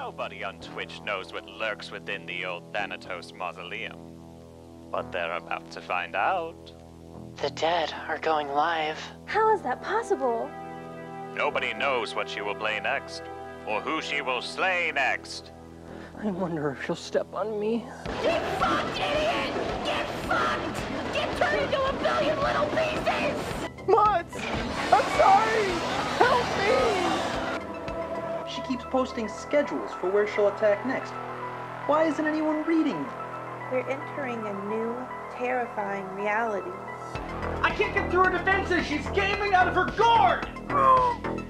Nobody on Twitch knows what lurks within the old Thanatos mausoleum. But they're about to find out. The dead are going live. How is that possible? Nobody knows what she will play next, or who she will slay next. I wonder if she'll step on me. Get fucked, idiot! Get fucked! Get turned into a billion little pieces! Mutz! I'm sorry! Help me! She keeps posting schedules for where she'll attack next. Why isn't anyone reading them? We're entering a new, terrifying reality. I can't get through her defenses! She's gaming out of her gourd!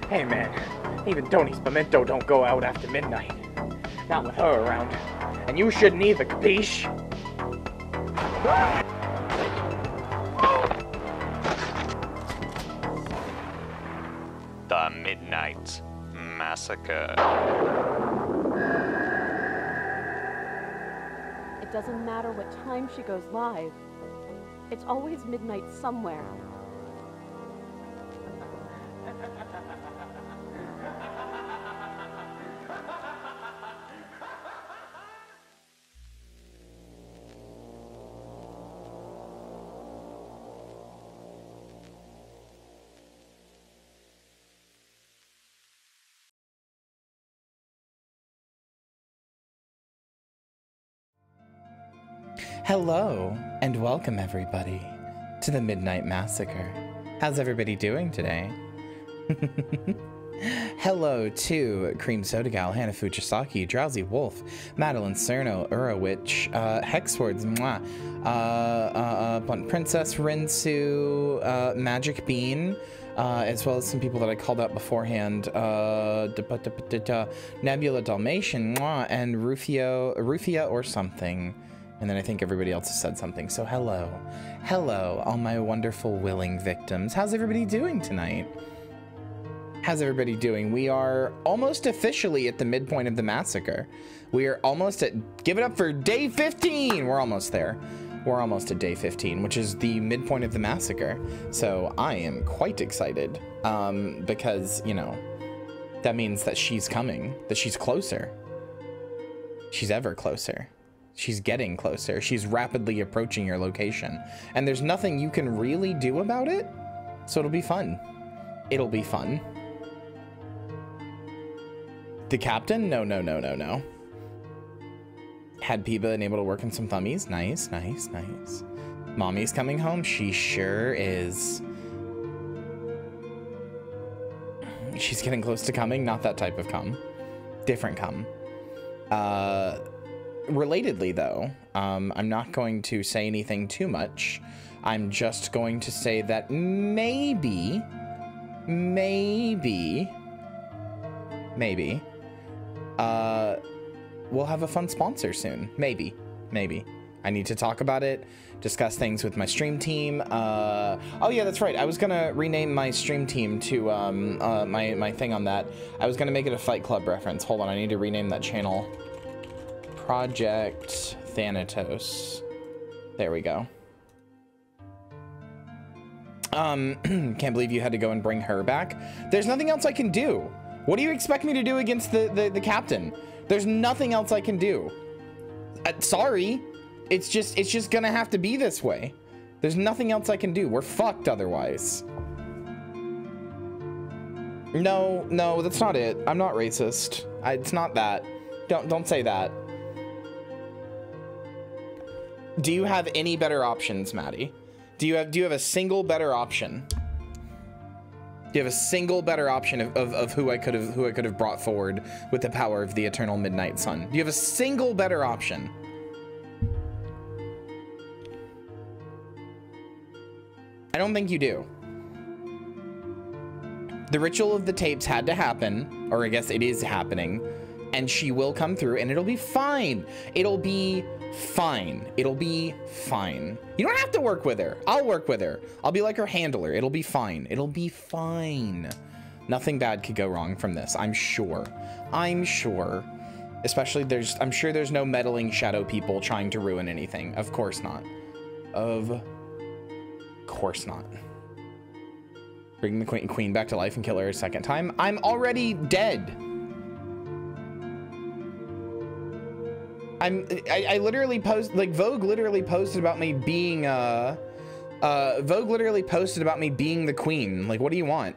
Hey man, even Tony's pimento don't go out after midnight. Not with her around. And you shouldn't either, capiche? The Midnight Massacre. It doesn't matter what time she goes live. It's always midnight somewhere. Hello, and welcome everybody to the Midnight Massacre. How's everybody doing today? Hello to Cream Soda Gal, Hannah Fujisaki, Drowsy Wolf, Madeline Cerno, Urawitch, Hexwords, Blunt Princess, Rinsu, Magic Bean, as well as some people that I called out beforehand, Nebula Dalmatian, and Rufia or something. And then I think everybody else has said something. So hello, all my wonderful willing victims. How's everybody doing tonight? How's everybody doing? We are almost officially at the midpoint of the massacre. We are almost at, give it up for day 15. We're almost there. We're almost at day 15, which is the midpoint of the massacre. So I am quite excited because, you know, that means that she's coming, that she's closer. She's ever closer. She's getting closer. She's rapidly approaching your location. And there's nothing you can really do about it. So it'll be fun. It'll be fun. The captain? No. Had Peba been able to work on some thummies? Nice. Mommy's coming home? She sure is. She's getting close to coming. Not that type of cum. Different cum. Relatedly, though, I'm not going to say anything too much. I'm just going to say that maybe, we'll have a fun sponsor soon. Maybe. I need to talk about it, discuss things with my stream team. Oh yeah, that's right. I was gonna rename my stream team to my thing on that. I was gonna make it a Fight Club reference. Hold on, I need to rename that channel. Project Thanatos. There we go. Can't believe you had to go and bring her back. There's nothing else I can do. What do you expect me to do against the captain? There's nothing else I can do. Sorry. It's just gonna have to be this way. There's nothing else I can do. We're fucked otherwise. No, that's not it. I'm not racist. It's not that. Don't say that. Do you have any better options, Maddie? Do you have a single better option? Do you have a single better option of who I could have brought forward with the power of the eternal midnight sun? Do you have a single better option? I don't think you do. The ritual of the tapes had to happen, or I guess it is happening, and she will come through and it'll be fine. It'll be fine. It'll be fine. You don't have to work with her. I'll work with her. I'll be like her handler. It'll be fine. It'll be fine. Nothing bad could go wrong from this. I'm sure. Especially I'm sure there's no meddling shadow people trying to ruin anything. Of course not. Of course not. Bring the queen back to life and kill her a second time. I'm already dead. I literally post, like, Vogue literally posted about me being, Vogue literally posted about me being the queen. Like, what do you want?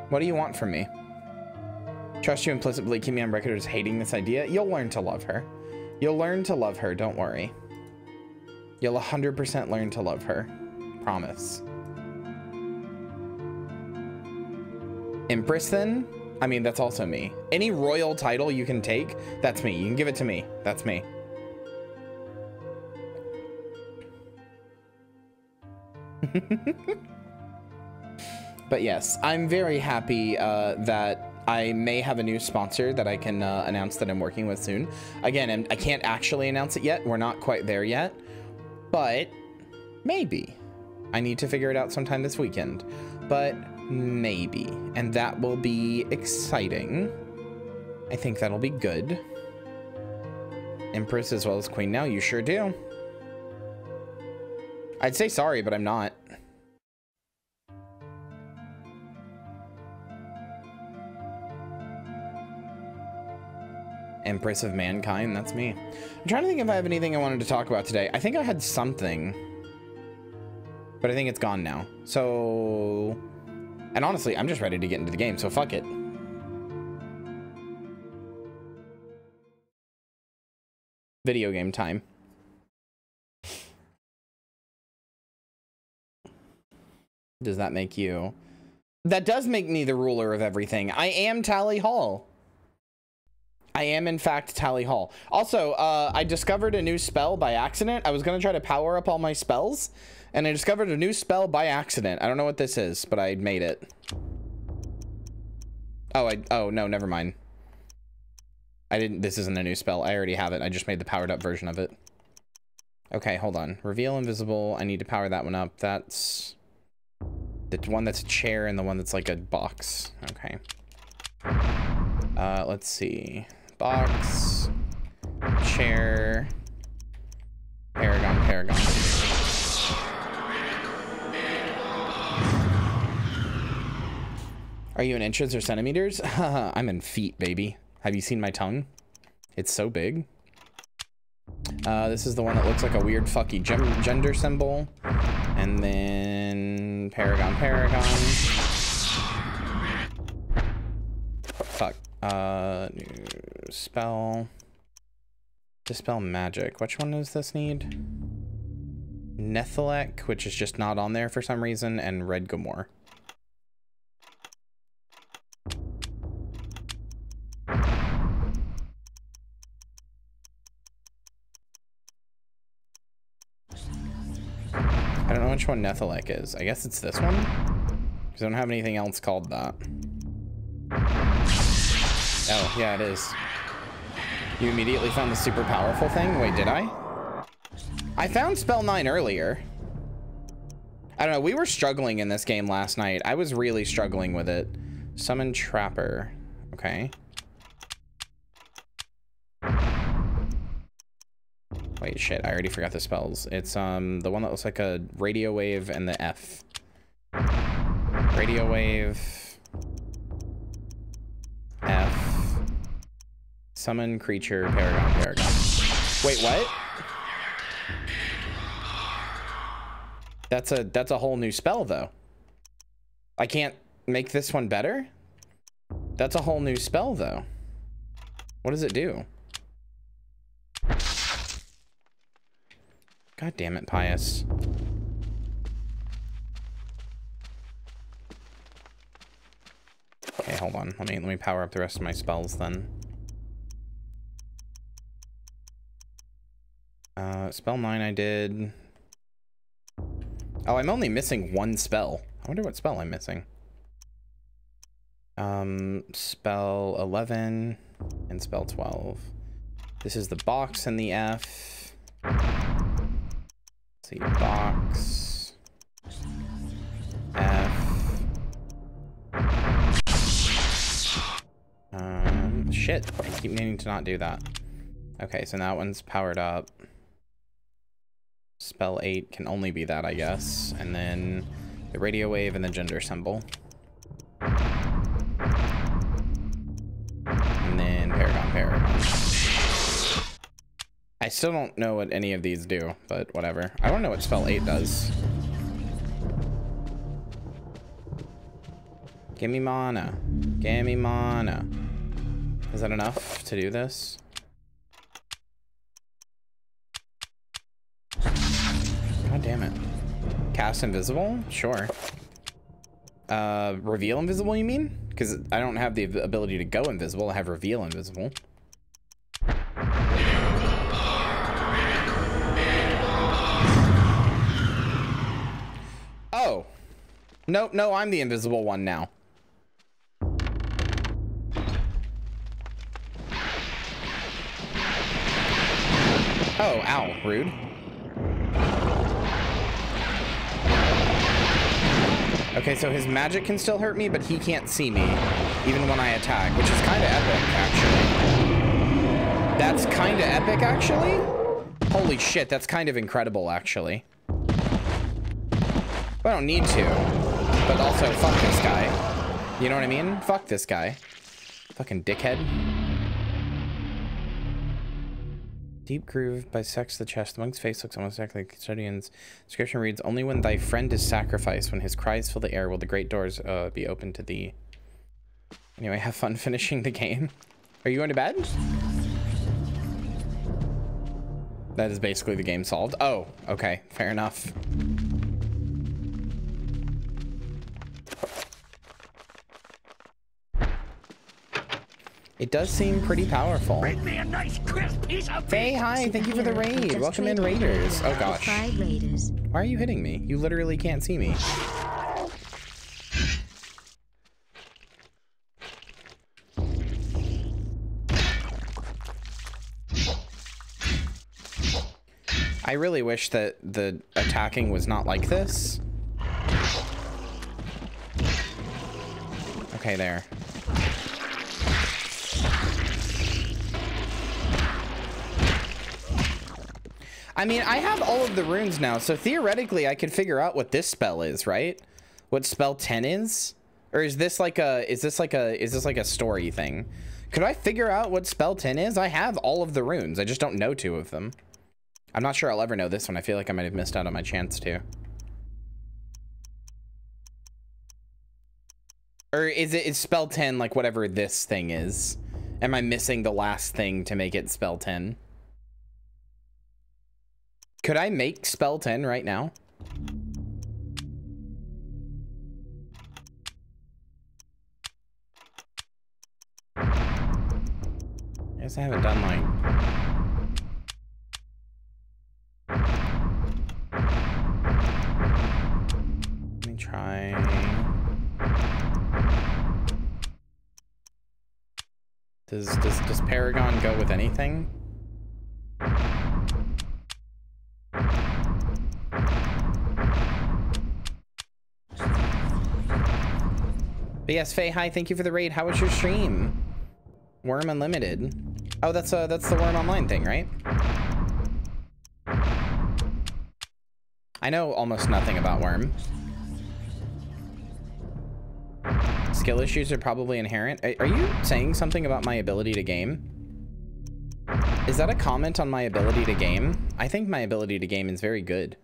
What do you want from me? Trust you implicitly, keep me on record as hating this idea. You'll learn to love her. You'll learn to love her, don't worry. You'll 100% learn to love her. Promise. Empress then? I mean, that's also me. Any royal title you can take, that's me. You can give it to me. That's me. But yes, I'm very happy that I may have a new sponsor that I can announce that I'm working with soon. Again, I can't actually announce it yet. We're not quite there yet, but maybe. I need to figure it out sometime this weekend, but maybe. And that will be exciting. I think that'll be good. Empress as well as queen now, you sure do. I'd say sorry, but I'm not. Empress of Mankind, that's me. I'm trying to think if I have anything I wanted to talk about today. I think I had something, but I think it's gone now. So, and honestly, I'm just ready to get into the game, so fuck it. Video game time. Does that make you? That does make me the ruler of everything. I am Tally Hall. I am, in fact, Tally Hall. Also, I discovered a new spell by accident. I was going to try to power up all my spells, and I discovered a new spell by accident. I don't know what this is, but I made it. Oh, no, never mind. This isn't a new spell. I already have it. I just made the powered up version of it. Okay, hold on. Reveal invisible. I need to power that one up. That's the one that's a chair and the one that's like a box. Okay. Let's see. Box, chair, paragon. Are you in inches or centimeters? I'm in feet, baby. Have you seen my tongue? It's so big. This is the one that looks like a weird fucky gender symbol. And then paragon. Fuck. New spell. Dispel magic. Which one does this need? Nethelec, which is just not on there for some reason, and Red Gamor. I don't know which one Nethelec is. I guess it's this one? Because I don't have anything else called that. Oh, yeah, it is. You immediately found the super powerful thing? Wait, did I? I found spell 9 earlier. I don't know. We were struggling in this game last night. I was really struggling with it. Summon Trapper. Okay. Wait, shit. I already forgot the spells. It's the one that looks like a radio wave and the F. Radio wave. F. Summon creature, paragon. Wait, what? That's a whole new spell, though. I can't make this one better? That's a whole new spell, though. What does it do? God damn it, Pius. Okay, hold on. Let me power up the rest of my spells then. Spell 9 I did. Oh, I'm only missing one spell. I wonder what spell I'm missing. Spell 11 and spell 12. This is the box and the F. Let's see, box. F. Shit. I keep needing to not do that. Okay, so that one's powered up. Spell 8 can only be that, I guess. And then the radio wave and the gender symbol. I still don't know what any of these do, but whatever. I don't know what spell 8 does. Give me mana. Give me mana. Is that enough to do this? God damn it. Cast invisible? Sure. Reveal invisible, you mean? Because I don't have the ability to go invisible. I have reveal invisible. Oh. Nope, no, I'm the invisible one now. Oh, ow, rude. Okay, so his magic can still hurt me, but he can't see me, even when I attack, which is kind of epic, actually. That's kind of epic, actually? Holy shit, that's kind of incredible, actually. I don't need to, but also, fuck this guy. You know what I mean? Fuck this guy. Fucking dickhead. Deep groove bisects the chest. The monk's face looks almost exactly like the custodian's. Description reads, only when thy friend is sacrificed, when his cries fill the air, will the great doors be open to thee. Anyway, have fun finishing the game. Are you going to bed? That is basically the game solved. Oh, okay. Fair enough. It does seem pretty powerful. Bring me a nice crisp piece of Faye, hi, thank you for the raid. Welcome in, Raiders. Oh gosh. Why are you hitting me? You literally can't see me. I really wish that the attacking was not like this. Okay, there. I mean, I have all of the runes now, so theoretically I could figure out what this spell is, right? What spell 10 is? Or is this like a story thing? Could I figure out what spell 10 is? I have all of the runes. I just don't know 2 of them. I'm not sure I'll ever know this one. I feel like I might have missed out on my chance to. Or is spell 10 like whatever this thing is? Am I missing the last thing to make it spell 10? Could I make spell 10 right now? I guess I haven't done like... Let me try... Does Paragon go with anything? But yes, Faye, hi, thank you for the raid. How was your stream? Worm Unlimited. Oh, that's the Worm Online thing, right? I know almost nothing about Worm. Skill issues are probably inherent. Are you saying something about my ability to game? Is that a comment on my ability to game? I think my ability to game is very good.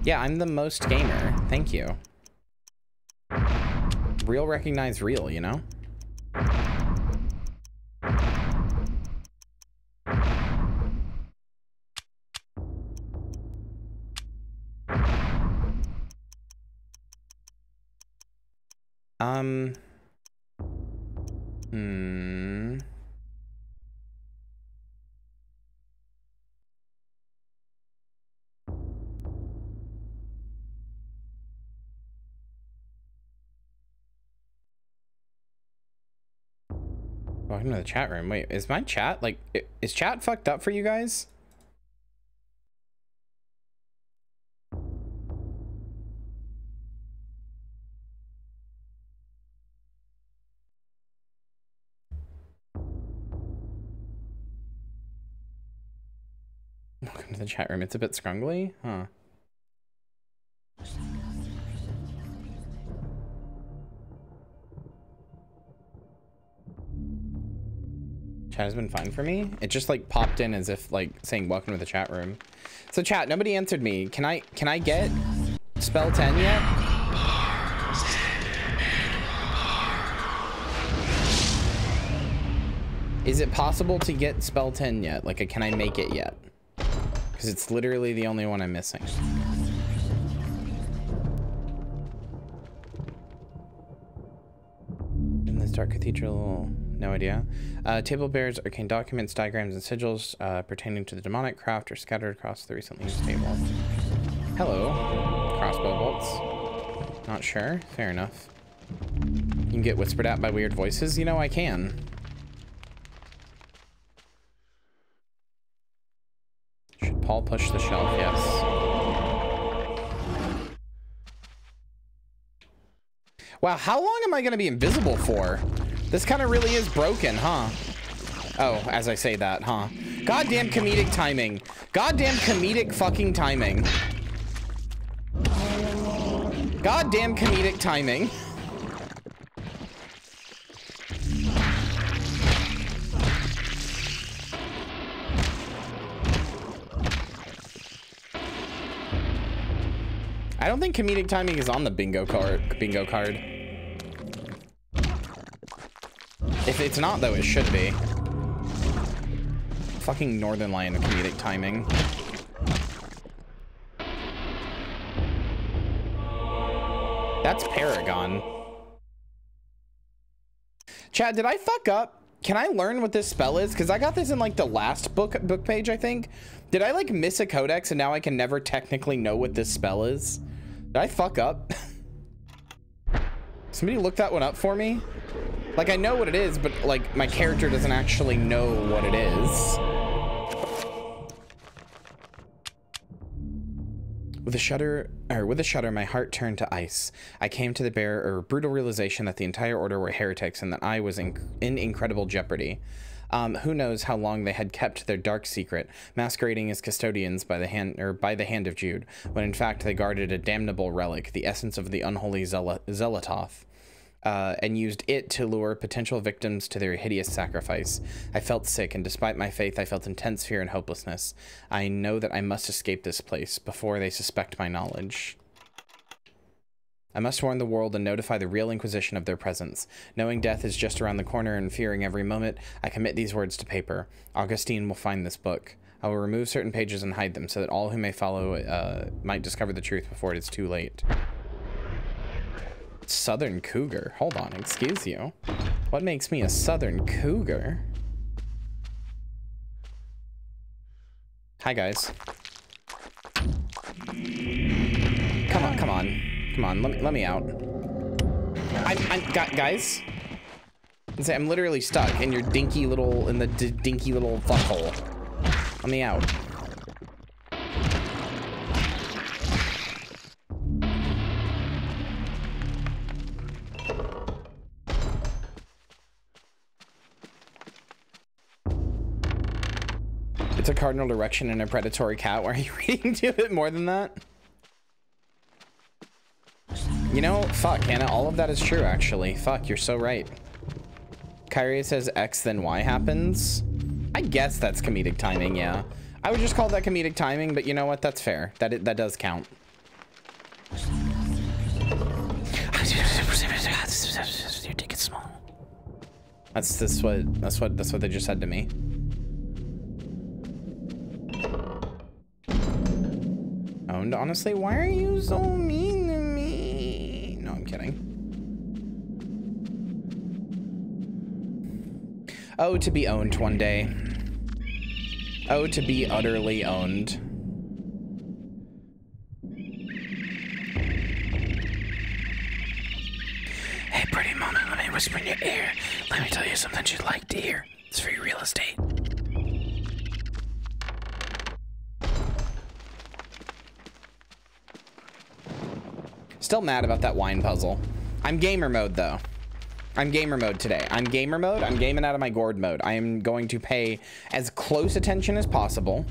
Yeah, I'm the most gamer. Thank you. Real recognize real, you know? Welcome to the chat room. Wait, is my chat, like, is chat fucked up for you guys? Welcome to the chat room. It's a bit scrungly, huh? Chat has been fine for me. It just like popped in as if like saying welcome to the chat room. So chat, nobody answered me. Can I get spell 10 yet? Is it possible to get spell 10 yet? Like, can I make it yet? Because it's literally the only one I'm missing. In this dark cathedral, no idea. Table bears arcane documents, diagrams, and sigils pertaining to the demonic craft are scattered across the recently used table. Hello. Crossbow bolts. Not sure. Fair enough. You can get whispered at by weird voices. You know I can. Should Paul push the shelf? Yes. Wow, how long am I going to be invisible for? This kind of really is broken, huh? Oh, as I say that, huh? Goddamn comedic timing. Goddamn comedic fucking timing. Goddamn comedic timing. I don't think comedic timing is on the bingo card. If it's not, though, it should be. Fucking Northern Lion of comedic timing. That's Paragon. Chad, did I fuck up? Can I learn what this spell is? Because I got this in like the last book page, I think. Did I like miss a codex and now I can never technically know what this spell is? Did I fuck up? Somebody look that one up for me. Like, I know what it is, but like my character doesn't actually know what it is. With a shudder, my heart turned to ice. I came to the brutal realization that the entire order were heretics and that I was in incredible jeopardy. Who knows how long they had kept their dark secret, masquerading as custodians by the hand of Jude, when in fact they guarded a damnable relic, the essence of the unholy Zealototh, and used it to lure potential victims to their hideous sacrifice. I felt sick, and despite my faith, I felt intense fear and hopelessness. I know that I must escape this place before they suspect my knowledge. I must warn the world and notify the real Inquisition of their presence. Knowing death is just around the corner and fearing every moment, I commit these words to paper. Augustine will find this book. I will remove certain pages and hide them so that all who may follow might discover the truth before it is too late. Southern Cougar. Hold on, excuse you. What makes me a Southern Cougar? Hi, guys. Come on, let me out. Guys. I'm literally stuck in your dinky little, dinky little fuckhole. Let me out. It's a cardinal erection and a predatory cat. Why are you reading to it more than that? You know, fuck, Hannah, all of that is true, actually. Fuck, you're so right. Kyria says X, then Y happens. I guess that's comedic timing, yeah. I would just call that comedic timing, but you know what? That's fair. That does count. Your dick is small. That's what they just said to me. Owned, honestly, why are you so mean to me? No, I'm kidding. Oh, to be owned one day. Oh, to be utterly owned. Hey, pretty mama, let me whisper in your ear. Let me tell you something you'd like to hear. It's free real estate. Still mad about that wine puzzle. I'm gamer mode, though. I'm gamer mode today. I'm gamer mode. I'm gaming out of my gourd mode. I am going to pay as close attention as possible.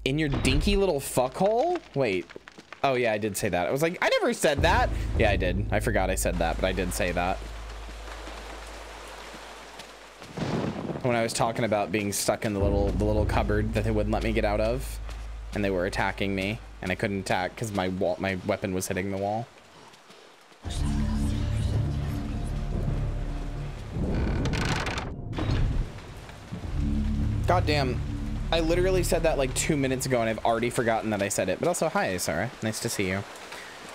In your dinky little fuckhole? Wait. Oh, yeah, I did say that. I was like, I never said that. Yeah, I did. I forgot I said that, but I did say that. When I was talking about being stuck in the little cupboard that they wouldn't let me get out of, and they were attacking me, and I couldn't attack because my weapon was hitting the wall. God damn. I literally said that like 2 minutes ago and I've already forgotten that I said it. But also, hi, Sarah. Nice to see you.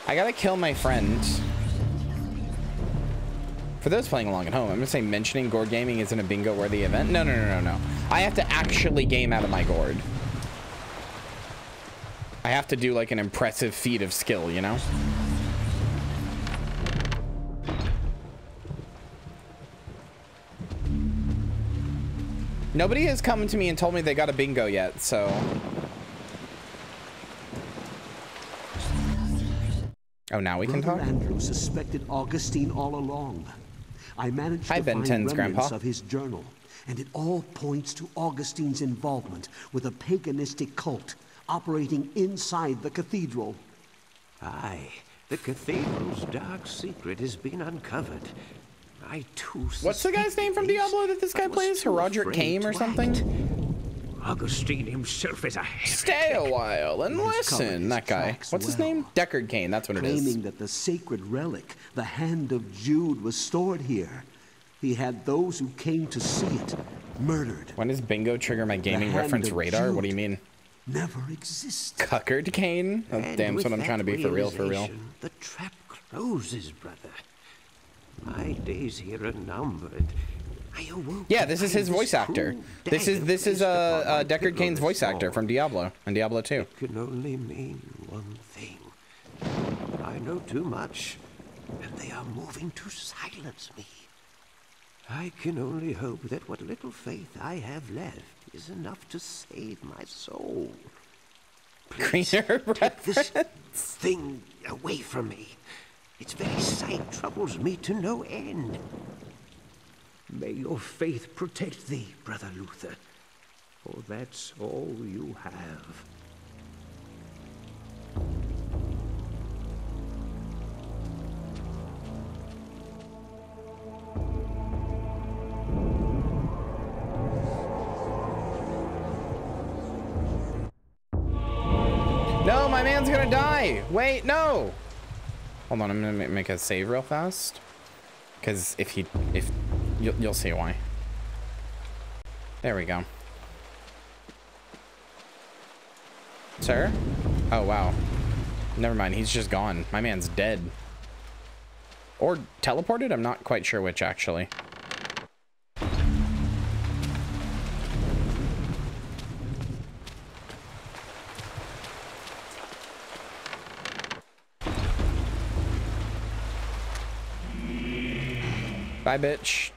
I gotta kill my friend. For those playing along at home, I'm gonna say mentioning gourd gaming isn't a bingo-worthy event. No. I have to actually game out of my gourd. I have to do like an impressive feat of skill, you know? Nobody has come to me and told me they got a bingo yet, so. Oh, now we can talk? Andrew suspected Augustine all along. I managed to find remnants of his journal, and it all points to Augustine's involvement with a paganistic cult operating inside the cathedral. Aye, the cathedral's dark secret has been uncovered. I too. What's the guy's name from Diablo that this guy plays? Roderick Kame or something? Augustine himself is a heretic. Stay a while and listen. That guy. What's his name? Deckard Cain. That's what it is. Claiming that the sacred relic, the Hand of Jude, was stored here. He had those who came to see it murdered. When does bingo trigger my gaming reference radar? What do you mean? Never exists. Deckard Cain? Oh, damn, that's what I'm trying to be for real, for real. The trap closes, brother. My days here are numbered. Yeah, this is his voice actor. This is Deckard Cain's voice actor from Diablo and Diablo 2. It can only mean one thing. I know too much, and they are moving to silence me. I can only hope that what little faith I have left is enough to save my soul. Please, take this thing away from me. Its very sight troubles me to no end. May your faith protect thee, Brother Luther, for that's all you have. No, my man's gonna die. Wait, no. Hold on, I'm gonna make a save real fast. Because if you'll see why. There we go. Sir? Oh, wow. Never mind, he's just gone. My man's dead. Or teleported? I'm not quite sure which, actually. Bye, bitch.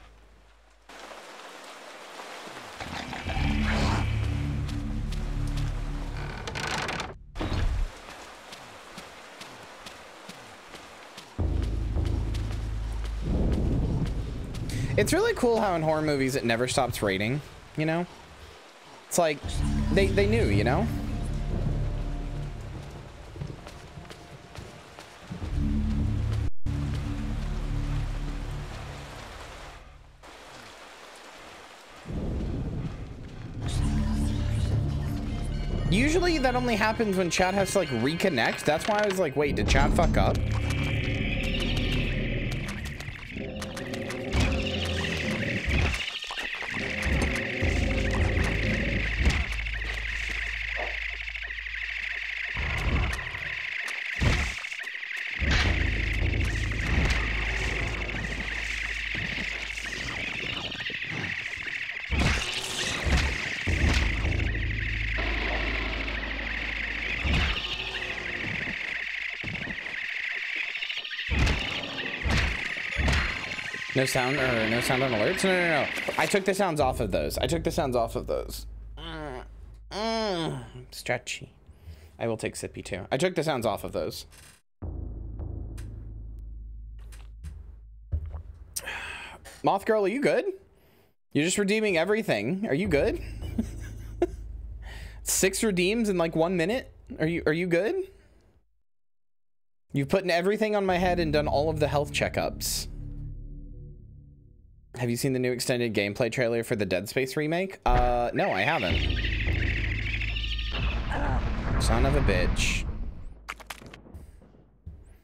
It's really cool how in horror movies it never stops raining, you know? It's like, they knew, you know? Usually that only happens when chat has to like reconnect. That's why I was like, wait, did chat fuck up? No sound on alerts? No. I took the sounds off of those. Stretchy. I will take sippy too. I took the sounds off of those. Moth girl, are you good? You're just redeeming everything. Are you good? 6 redeems in like 1 minute? Are you good? You've put in everything on my head and done all of the health checkups. Have you seen the new extended gameplay trailer for the Dead Space remake? No, I haven't. Son of a bitch.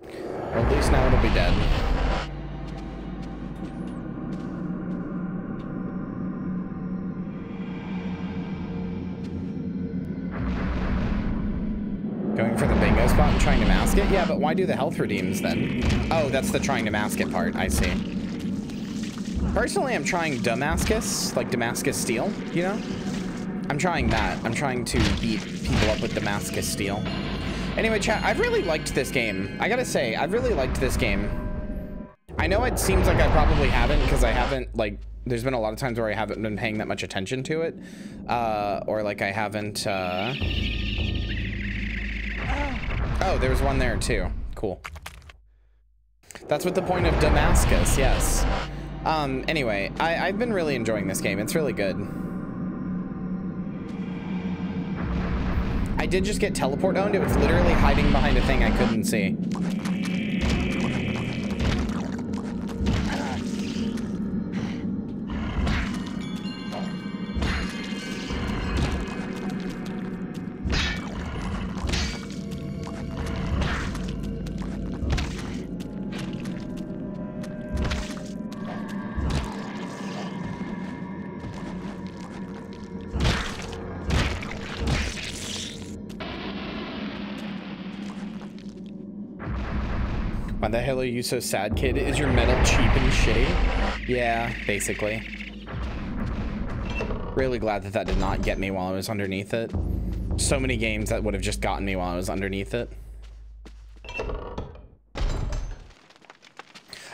Well, at least now it'll be dead. Going for the bingo spot and trying to mask it? Yeah, but why do the health redeems then? Oh, that's the trying to mask it part. I see. Personally, I'm trying Damascus, like Damascus Steel, you know? I'm trying that. I'm trying to beat people up with Damascus Steel. Anyway, chat, I've really liked this game. I gotta say, I've really liked this game. I know it seems like I probably haven't, because I haven't, like, there's been a lot of times where I haven't been paying that much attention to it. Or, like, I haven't, Oh, there was one there, too. Cool. That's what the point of Damascus, yes. Anyway, I've been really enjoying this game. It's really good. I did just get teleport owned. It was literally hiding behind a thing I couldn't see. Why the hell are you so sad, kid? Is your metal cheap and shitty? Yeah, basically. Really glad that that did not get me while I was underneath it. So many games that would have just gotten me while I was underneath it.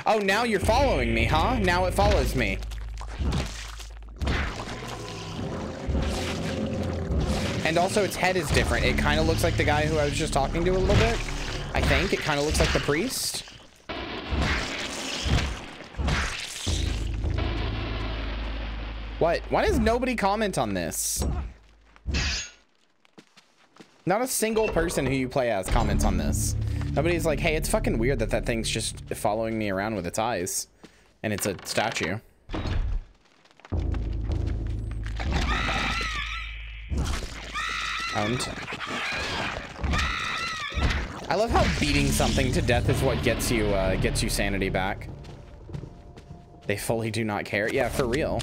Oh, now you're following me, huh? Now it follows me. And also its head is different. It kind of looks like the guy who I was just talking to a little bit. I think it kind of looks like the priest. What? Why does nobody comment on this? Not a single person who you play as comments on this. Nobody's like, hey, it's fucking weird that that thing's just following me around with its eyes. And it's a statue. Owned. I love how beating something to death is what gets you sanity back. They fully do not care. Yeah, for real.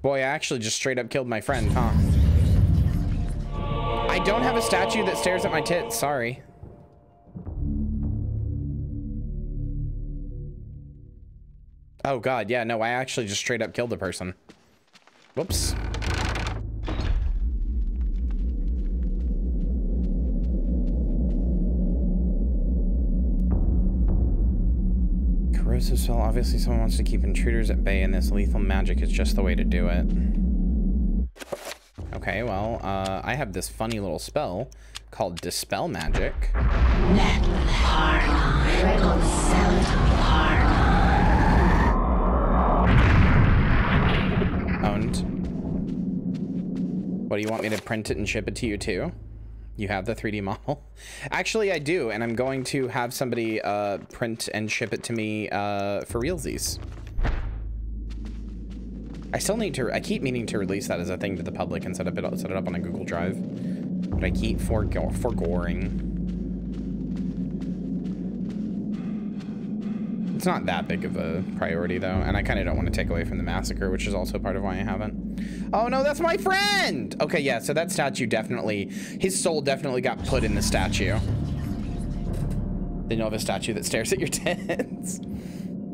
Boy, I actually just straight up killed my friend, huh? I don't have a statue that stares at my tits. Sorry. Oh god, yeah, no, I actually just straight up killed a person. Whoops. Corrosive spell. Obviously someone wants to keep intruders at bay, and this lethal magic is just the way to do it. Okay, well, I have this funny little spell called Dispel Magic. Owned. What, do you want me to print it and ship it to you too? You have the 3D model? Actually, I do, and I'm going to have somebody print and ship it to me for realsies. I still need to, I keep meaning to release that as a thing to the public and set it up on a Google Drive. But I keep forgoring. It's not that big of a priority though, and I kind of don't want to take away from the massacre, which is also part of why I haven't. Oh no, that's my friend! Okay, yeah, so that statue definitely, his soul definitely got put in the statue. Then you'll have a statue that stares at your tits.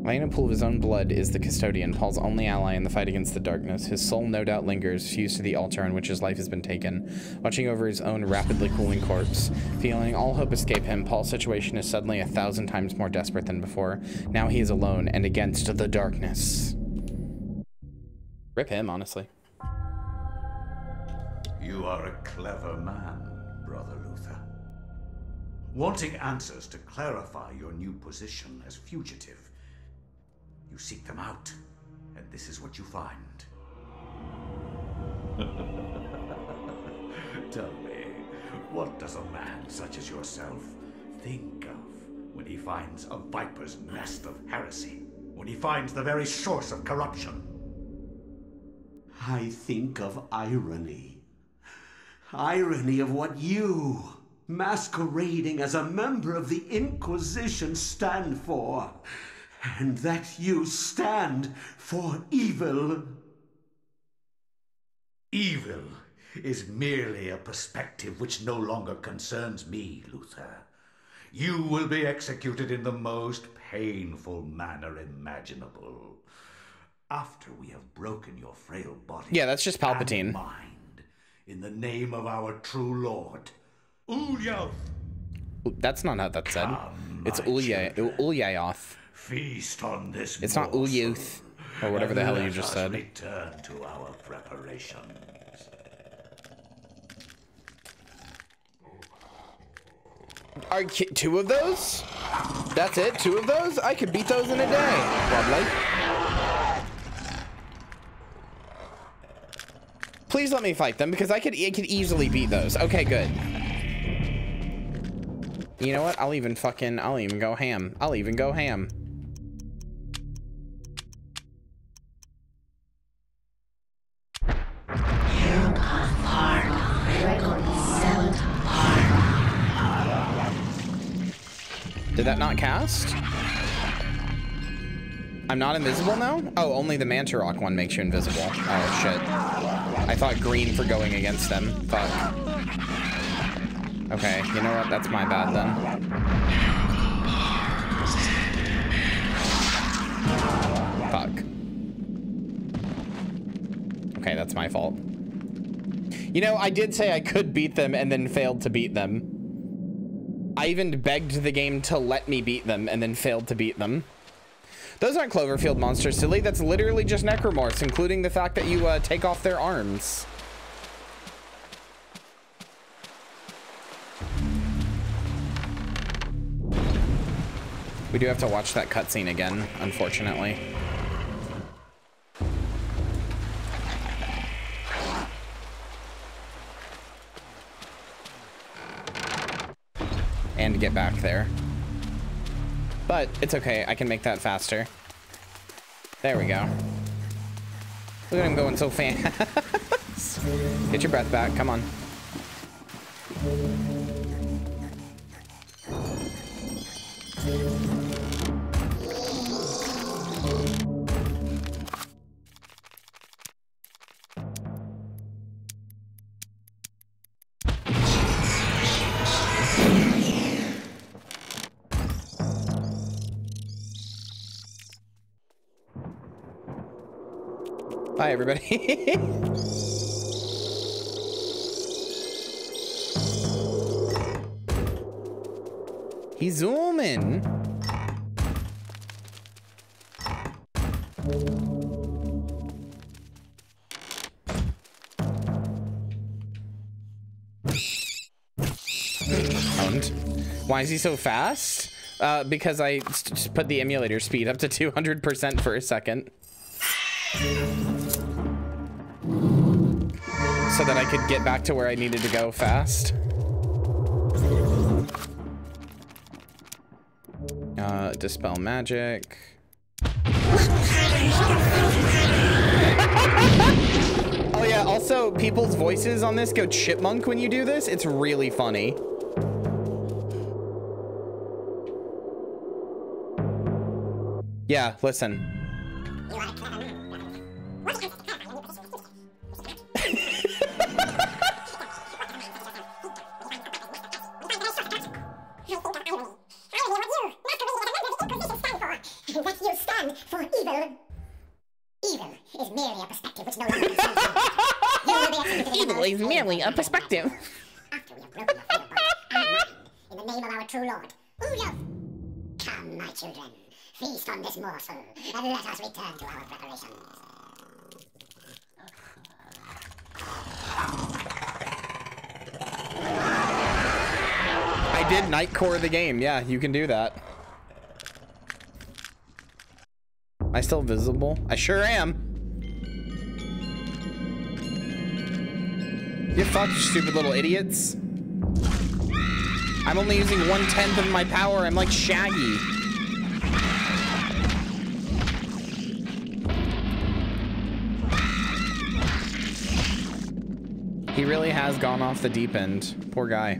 Lying in a pool of his own blood is the custodian, Paul's only ally in the fight against the darkness. His soul no doubt lingers, fused to the altar on which his life has been taken, watching over his own rapidly cooling corpse. Feeling all hope escape him, Paul's situation is suddenly 1,000 times more desperate than before. Now he is alone and against the darkness. Rip him, honestly. You are a clever man, Brother Luther. Wanting answers to clarify your new position as fugitive, you seek them out, and this is what you find. Tell me, what does a man such as yourself think of he finds a viper's nest of heresy, when he finds the very source of corruption. I think of irony. Irony of what you, masquerading as a member of the Inquisition, stand for. And that you stand for evil. Evil is merely a perspective which no longer concerns me, Luther. You will be executed in the most painful manner imaginable. After we have broken your frail body, yeah, that's just Palpatine. And mind, in the name of our true Lord, Ulyaoth. That's not how that's said. It's Ulyaoth. Feast on this. It's not Ulyaoth or whatever the hell you just said. Return to our preparations. Are two of those? That's it? Two of those? I could beat those in a day. Lovely. Please let me fight them because I could easily beat those. Okay, good. You know what? I'll even go ham. I'll even go ham. Did that not cast? I'm not invisible now? Oh, only the Mantarok one makes you invisible. Oh, shit. I thought green for going against them. Fuck. Okay, you know what? That's my bad then. Fuck. Okay, that's my fault. You know, I did say I could beat them and then failed to beat them. I even begged the game to let me beat them and then failed to beat them. Those aren't Cloverfield monsters, silly. That's literally just necromorphs, including the fact that you take off their arms. We do have to watch that cutscene again, unfortunately. And get back there. But it's okay, I can make that faster. There we go. Look at him going so fast. Get your breath back, come on. Bye, everybody. He's zooming. Why is he so fast? Because I put the emulator speed up to 200% for a second. So that I could get back to where I needed to go fast. Dispel magic. Oh yeah, also people's voices on this go chipmunk when you do this. It's really funny. Yeah, listen. That you stand for evil. Evil is merely a perspective which no longer concerns you. Evil is merely a perspective. After we have broken your frail body and mind, in the name of our true Lord, Ulyaoth. Come, my children, feast on this morsel, and let us return to our preparations. I did Nightcore the game. Yeah, you can do that. Am I still visible? I sure am. Get fucked, you stupid little idiots. I'm only using 1/10 of my power. I'm like Shaggy. He really has gone off the deep end. Poor guy.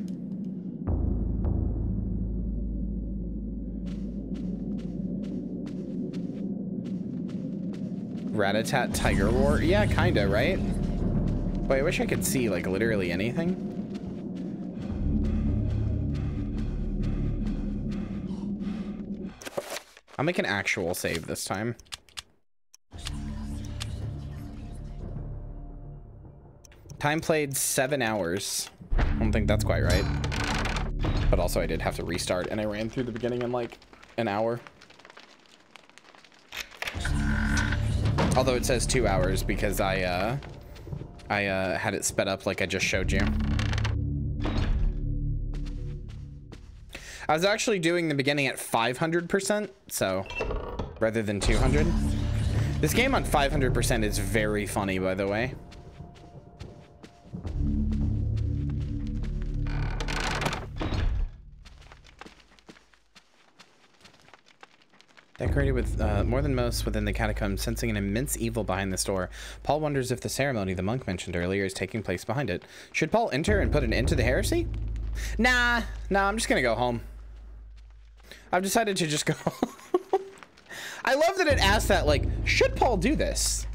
Rat-a-tat tiger roar? Yeah, kinda, right? Boy, I wish I could see, like, literally anything. I'll make an actual save this time. Time played 7 hours. I don't think that's quite right. But also I did have to restart and I ran through the beginning in like an hour. Although it says 2 hours because I had it sped up like I just showed you. I was actually doing the beginning at 500%, so rather than 200. This game on 500% is very funny, by the way. Decorated with more than most within the catacombs, sensing an immense evil behind this door, Paul wonders if the ceremony the monk mentioned earlier is taking place behind it. Should Paul enter and put an end to the heresy? Nah, I'm just gonna go home. I've decided to just go. I love that it asks that, like, should Paul do this?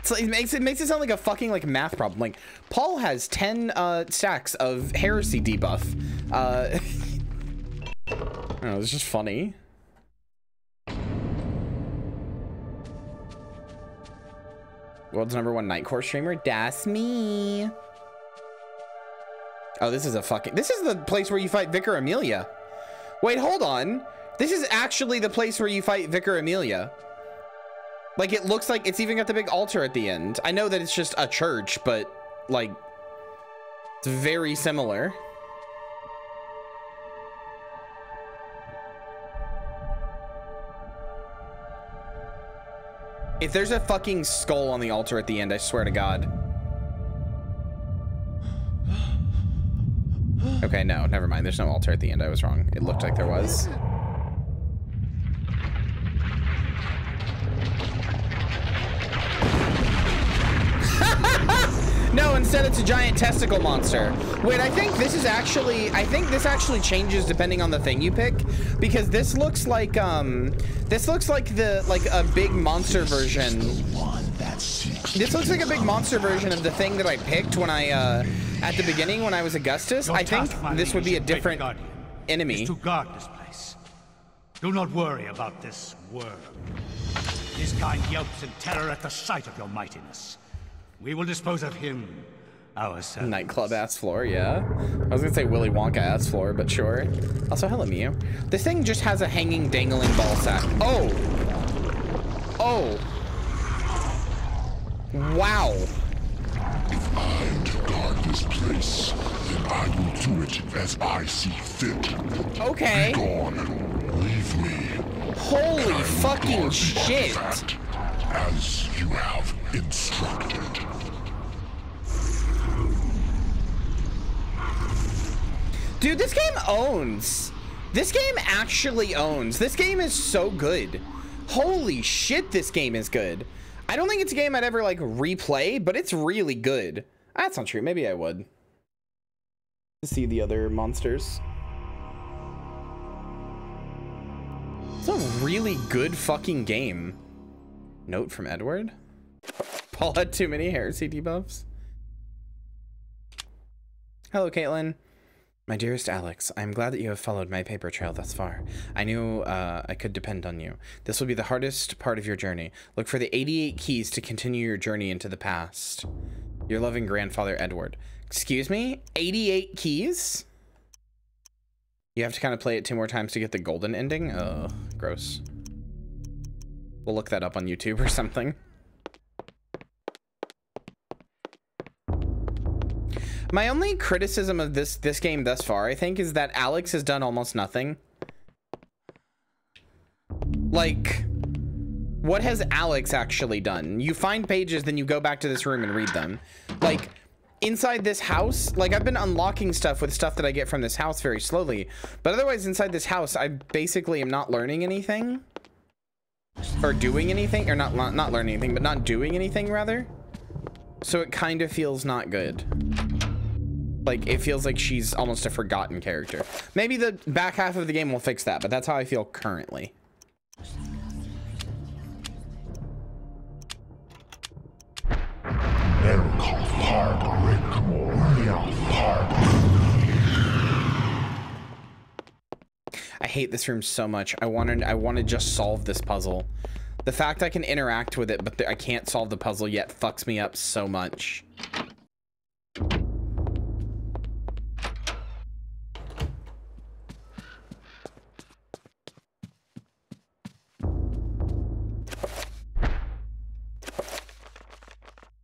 It's like, it makes it sound like a fucking like math problem. Like, Paul has 10 stacks of heresy debuff. I don't know, it's just funny. World's #1 Nightcore streamer, that's me. Oh, this is the place where you fight Vicar Amelia. Wait, hold on. This is actually the place where you fight Vicar Amelia. Like, it looks like it's even got the big altar at the end. I know that it's just a church, but like, it's very similar. If there's a fucking skull on the altar at the end, I swear to God. Okay, no, never mind. There's no altar at the end. I was wrong. It looked like there was. No, instead it's a giant testicle monster. Wait, I think this actually changes depending on the thing you pick, because this looks like a big monster version. This looks like a big monster version of the thing that I picked when I at the beginning when I was Augustus. I think this would be a different enemy. To guard this place. Do not worry about this worm. His kind yelps in terror at the sight of your mightiness. We will dispose of him ourselves. Nightclub ass floor, yeah. I was gonna say Willy Wonka ass floor, but sure. Also, hello, Mew. This thing just has a hanging, dangling ball sack. Oh! Oh! Wow! If I am to guard this place, then I will do it as I see fit. Okay. Be gone. Leave me. Holy fucking shit! As you have instructed. Dude, this game owns. This game actually owns. This game is so good. Holy shit, this game is good. I don't think it's a game I'd ever like replay, but it's really good. That's not true. Maybe I would. To see the other monsters. It's a really good fucking game. Note from Edward. Paul had too many heresy debuffs. Hello, Caitlin. My dearest Alex, I am glad that you have followed my paper trail thus far. I knew I could depend on you. This will be the hardest part of your journey. Look for the 88 keys to continue your journey into the past. Your loving grandfather, Edward. Excuse me? 88 keys? You have to kind of play it 2 more times to get the golden ending? Ugh, gross. We'll look that up on YouTube or something. My only criticism of this game thus far, I think, is that Alex has done almost nothing. Like, what has Alex actually done? You find pages, then you go back to this room and read them. Like, inside this house, like I've been unlocking stuff with stuff that I get from this house very slowly, but otherwise inside this house, I basically am not learning anything or doing anything, or not learning anything, but not doing anything rather. So it kind of feels not good. Like it feels like she's almost a forgotten character. Maybe the back half of the game will fix that, but that's how I feel currently. I hate this room so much. I want to just solve this puzzle. The fact I can interact with it, but I can't solve the puzzle yet fucks me up so much.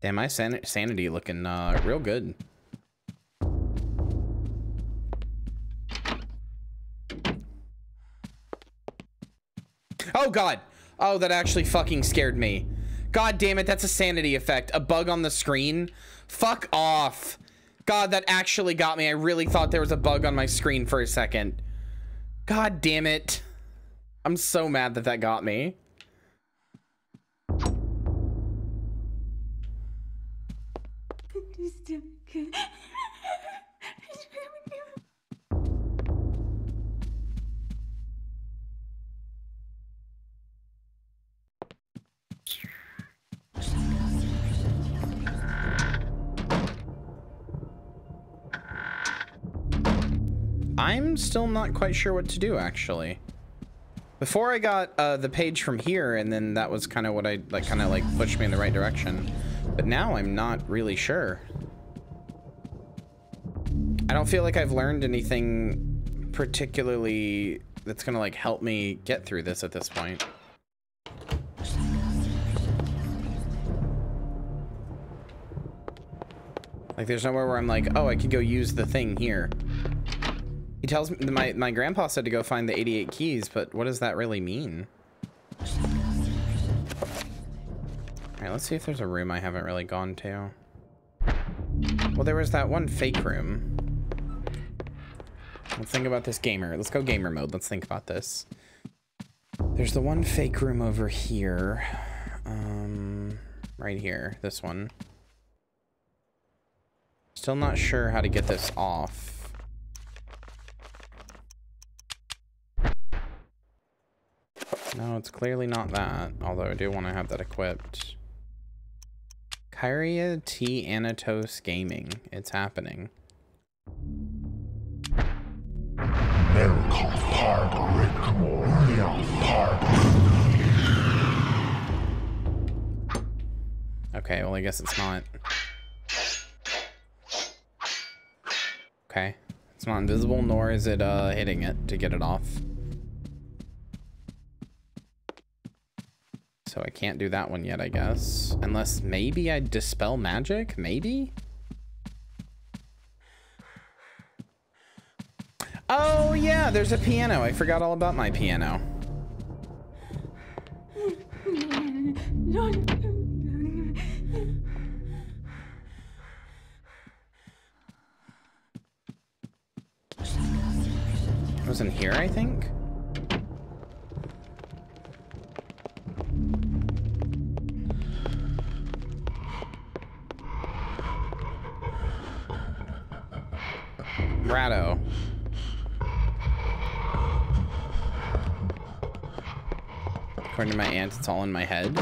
Damn, my sanity looking real good. Oh god. Oh, that actually fucking scared me. God damn it, that's a sanity effect. A bug on the screen. Fuck off. God, that actually got me. I really thought there was a bug on my screen for a second. God damn it. I'm so mad that that got me. I'm still not quite sure what to do, actually. Before I got the page from here, and then that was kind of what I kind of pushed me in the right direction. But now I'm not really sure. I don't feel like I've learned anything particularly that's gonna help me get through this at this point. Like there's nowhere where I'm like, oh, I could go use the thing here. He tells me, my grandpa said to go find the 88 keys, but what does that really mean? All right, let's see if there's a room I haven't really gone to. Well, there was that one fake room. Let's think about this gamer. Let's go gamer mode. Let's think about this. There's the one fake room over here. Right here, this one. Still not sure how to get this off. No, it's clearly not that, although I do want to have that equipped. Kyria Thanatos Gaming. It's happening. Okay, well, I guess it's not. Okay. It's not invisible, nor is it hitting it to get it off. So I can't do that one yet, I guess. Unless maybe I dispel magic? Maybe? Oh, yeah, there's a piano. I forgot all about my piano. It was in here, I think? Ratto. According to my aunt, it's all in my head.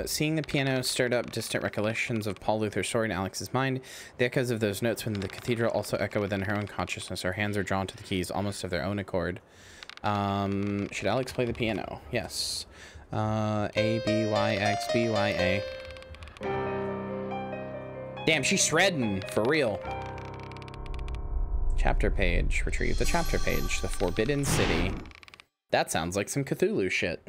Seeing the piano stirred up distant recollections of Paul Luther's story in Alex's mind. The echoes of those notes within the cathedral also echo within her own consciousness. Her hands are drawn to the keys almost of their own accord. Should Alex play the piano? Yes. A, B, Y, X, B, Y, A. Damn, she's shredding, for real. Chapter page. Retrieve the chapter page. The Forbidden City. That sounds like some Cthulhu shit.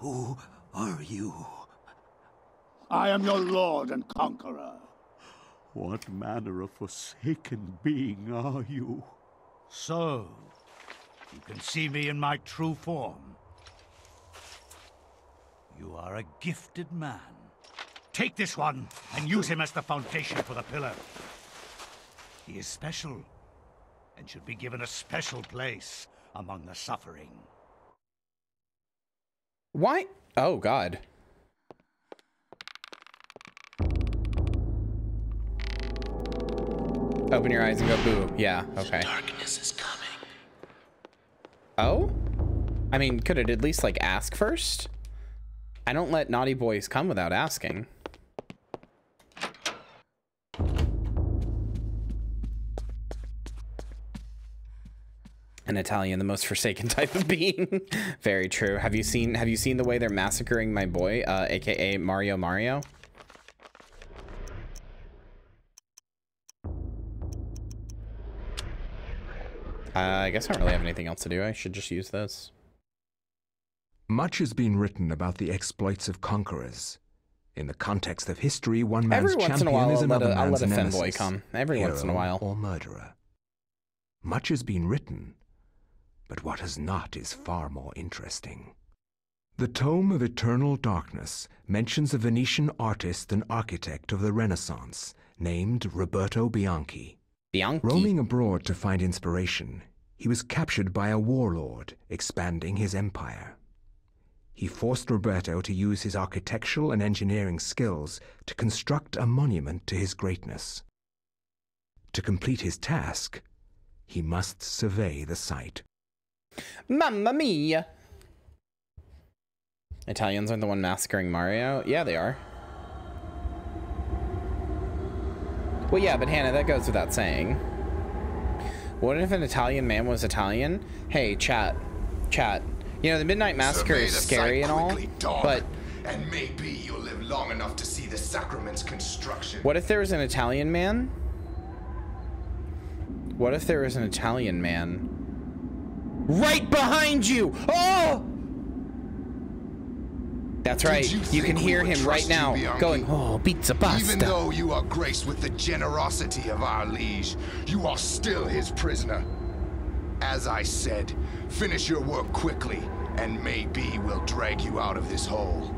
Who are you? I am your lord and conqueror. What manner of forsaken being are you? So, you can see me in my true form. You are a gifted man. Take this one and use him as the foundation for the pillar. He is special and should be given a special place among the suffering. Why? Oh, God. Open your eyes and go boo. Yeah, okay. The darkness is coming. Oh? I mean, could it at least, like, ask first? I don't let naughty boys come without asking. An Italian, the most forsaken type of being. Very true. Have you seen the way they're massacring my boy, aka Mario? I guess I don't really have anything else to do. I should just use this. Much has been written about the exploits of conquerors. In the context of history, one man's every once in a champion while, is another I'll man's let a nemesis, femboy come. Every once in a hero while. or murderer. Much has been written, but what has not is far more interesting. The Tome of Eternal Darkness mentions a Venetian artist and architect of the Renaissance named Roberto Bianchi. Roaming abroad to find inspiration, he was captured by a warlord expanding his empire. He forced Roberto to use his architectural and engineering skills to construct a monument to his greatness. To complete his task, he must survey the site. Mamma mia! Italians aren't the one massacring Mario? Yeah, they are. Well, yeah, but Hannah, that goes without saying. What if an Italian man was Italian? Hey, chat. You know, the Midnight Massacre is scary and all, but... And maybe you'll live long enough to see the sacrament's construction. What if there was an Italian man? What if there was an Italian man? Right behind you! Oh! That's right. You can hear him right now going, oh, pizza pasta. Even though you are graced with the generosity of our liege, you are still his prisoner. As I said, finish your work quickly, and maybe we'll drag you out of this hole.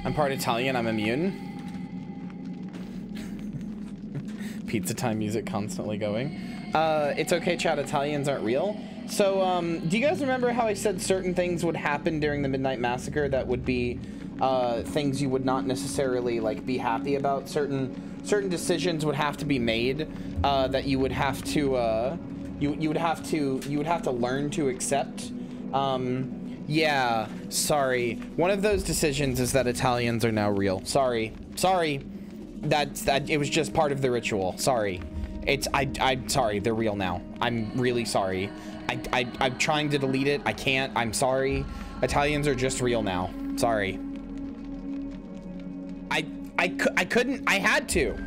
I'm part Italian, I'm immune. Pizza time music constantly going. It's okay, chat, Italians aren't real. So, do you guys remember how I said certain things would happen during the Midnight Massacre that would be things you would not necessarily like be happy about? Certain decisions would have to be made that you would have to you would have to learn to accept. Yeah, sorry. One of those decisions is that Italians are now real. Sorry. That it was just part of the ritual. Sorry. I'm sorry, they're real now. I'm really sorry. I'm trying to delete it. I can't. I'm sorry. Italians are just real now. Sorry. I couldn't. I had to.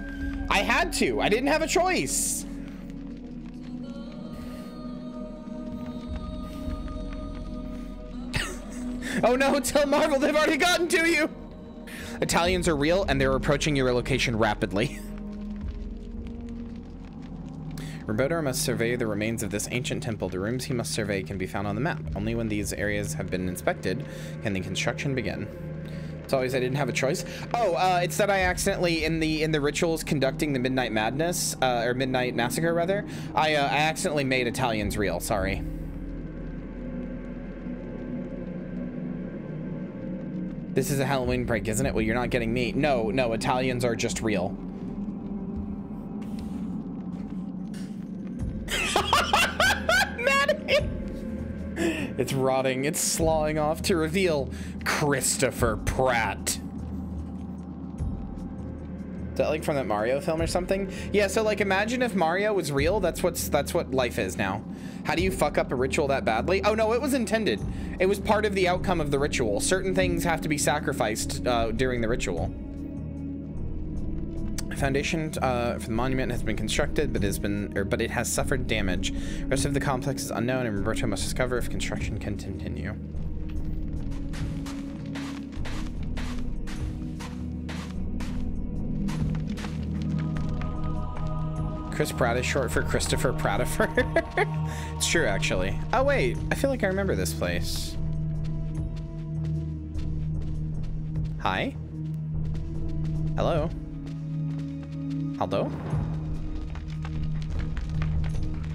I didn't have a choice. Oh no, tell Marvel they've already gotten to you. Italians are real and they're approaching your location rapidly. Roberto must survey the remains of this ancient temple. The rooms he must survey can be found on the map. Only when these areas have been inspected can the construction begin. It's always I didn't have a choice. Oh, it's that I accidentally in the rituals conducting the Midnight Madness or Midnight Massacre rather. I accidentally made Italians real. Sorry. This is a Halloween prank, isn't it? Well, you're not getting me. No, Italians are just real. Maddie! It's rotting. It's sloughing off to reveal Christopher Pratt. Is that like from that Mario film or something? Yeah, so like imagine if Mario was real. That's what life is now. How do you fuck up a ritual that badly? Oh no, it was intended. It was part of the outcome of the ritual. Certain things have to be sacrificed during the ritual. Foundation for the monument has been constructed, but it has suffered damage. The rest of the complex is unknown, and Roberto must discover if construction can continue. Chris Pratt is short for Christopher Prattifer. It's true, actually. Oh, wait. I feel like I remember this place. Hi? Hello? Aldo?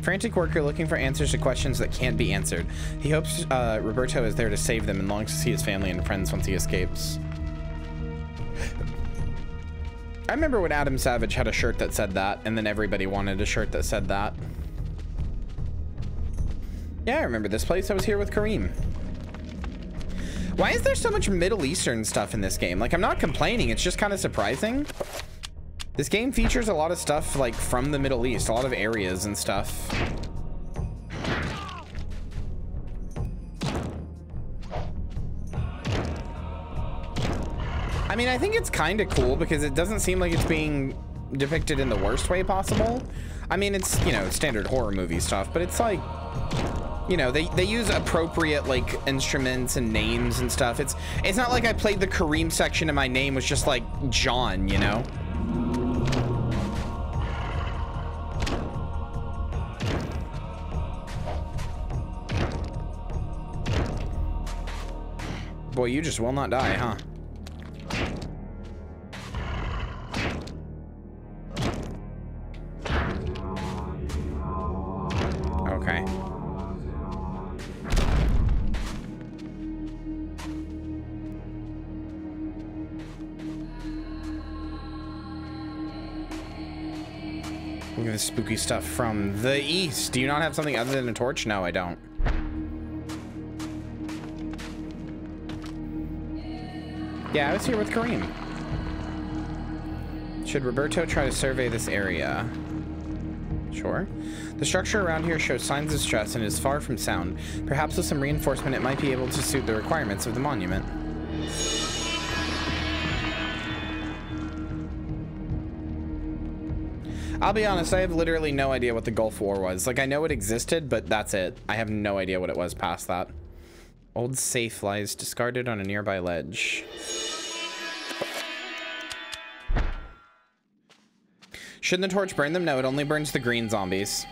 Frantic worker looking for answers to questions that can't be answered. He hopes Roberto is there to save them and longs to see his family and friends once he escapes. I remember when Adam Savage had a shirt that said that, and then everybody wanted a shirt that said that. Yeah, I remember this place. I was here with Kareem. Why is there so much Middle Eastern stuff in this game? Like, I'm not complaining. It's just kind of surprising. This game features a lot of stuff, like, from the Middle East. A lot of areas and stuff. I mean, I think it's kind of cool because it doesn't seem like it's being depicted in the worst way possible. I mean, it's, you know, standard horror movie stuff, but it's like, you know, they use appropriate, like, instruments and names and stuff. It's not like I played the Kareem section and my name was just like John, you know? Boy, you just will not die, huh? Okay. Look at the spooky stuff from the east. Do you not have something other than a torch? No, I don't. Yeah, I was here with Kareem. Should Roberto try to survey this area? Sure. The structure around here shows signs of stress and is far from sound. Perhaps with some reinforcement, it might be able to suit the requirements of the monument. I'll be honest, I have literally no idea what the Gulf War was. Like, I know it existed, but that's it. I have no idea what it was past that. Old safe lies discarded on a nearby ledge. Shouldn't the torch burn them? No, it only burns the green zombies.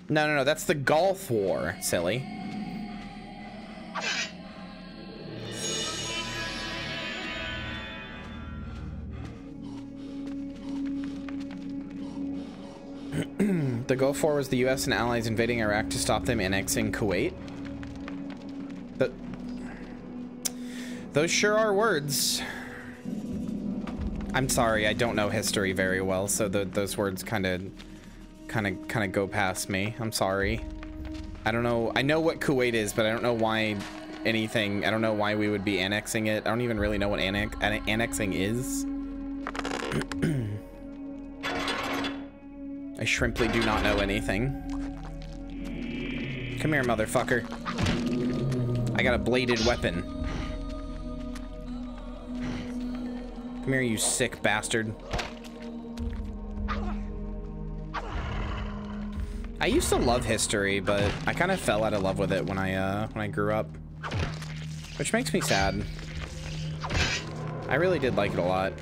No, that's the Gulf War, silly. The Gulf War was the US and allies invading Iraq to stop them annexing Kuwait. Those sure are words. I'm sorry, I don't know history very well, so those words kind of go past me. I'm sorry. I don't know. I know what Kuwait is, but I don't know why anything. I don't know why we would be annexing it. I don't even really know what annexing is. I shrimply do not know anything. Come here, motherfucker. I got a bladed weapon. Come here, you sick bastard. I used to love history, but I kind of fell out of love with it when I grew up, which makes me sad. I really did like it a lot.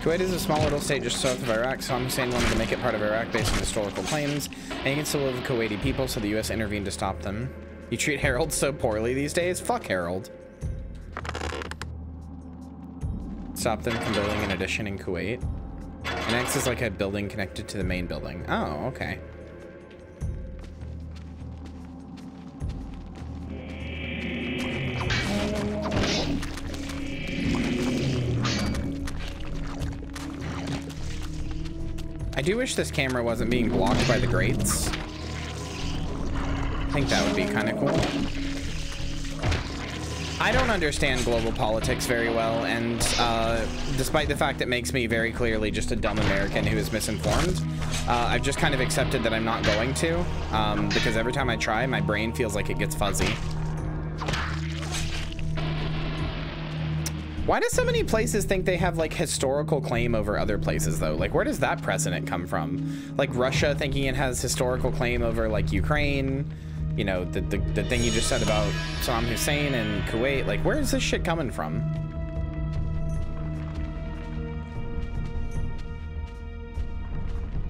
Kuwait is a small little state just south of Iraq. Saddam Hussein wanted to make it part of Iraq based on historical claims, and against the will of the Kuwaiti people, so the US intervened to stop them. You treat Harold so poorly these days? Fuck Harold. Stop them from building an addition in Kuwait. An X is like a building connected to the main building. Oh, okay. I do wish this camera wasn't being blocked by the grates. I think that would be kind of cool. I don't understand global politics very well, and despite the fact it makes me very clearly just a dumb American who is misinformed, I've just kind of accepted that I'm not going to, because every time I try, my brain feels like it gets fuzzy. Why do so many places think they have like historical claim over other places though? Like, where does that precedent come from? Like Russia thinking it has historical claim over like Ukraine, you know, the thing you just said about Saddam Hussein and Kuwait. Like, where is this shit coming from?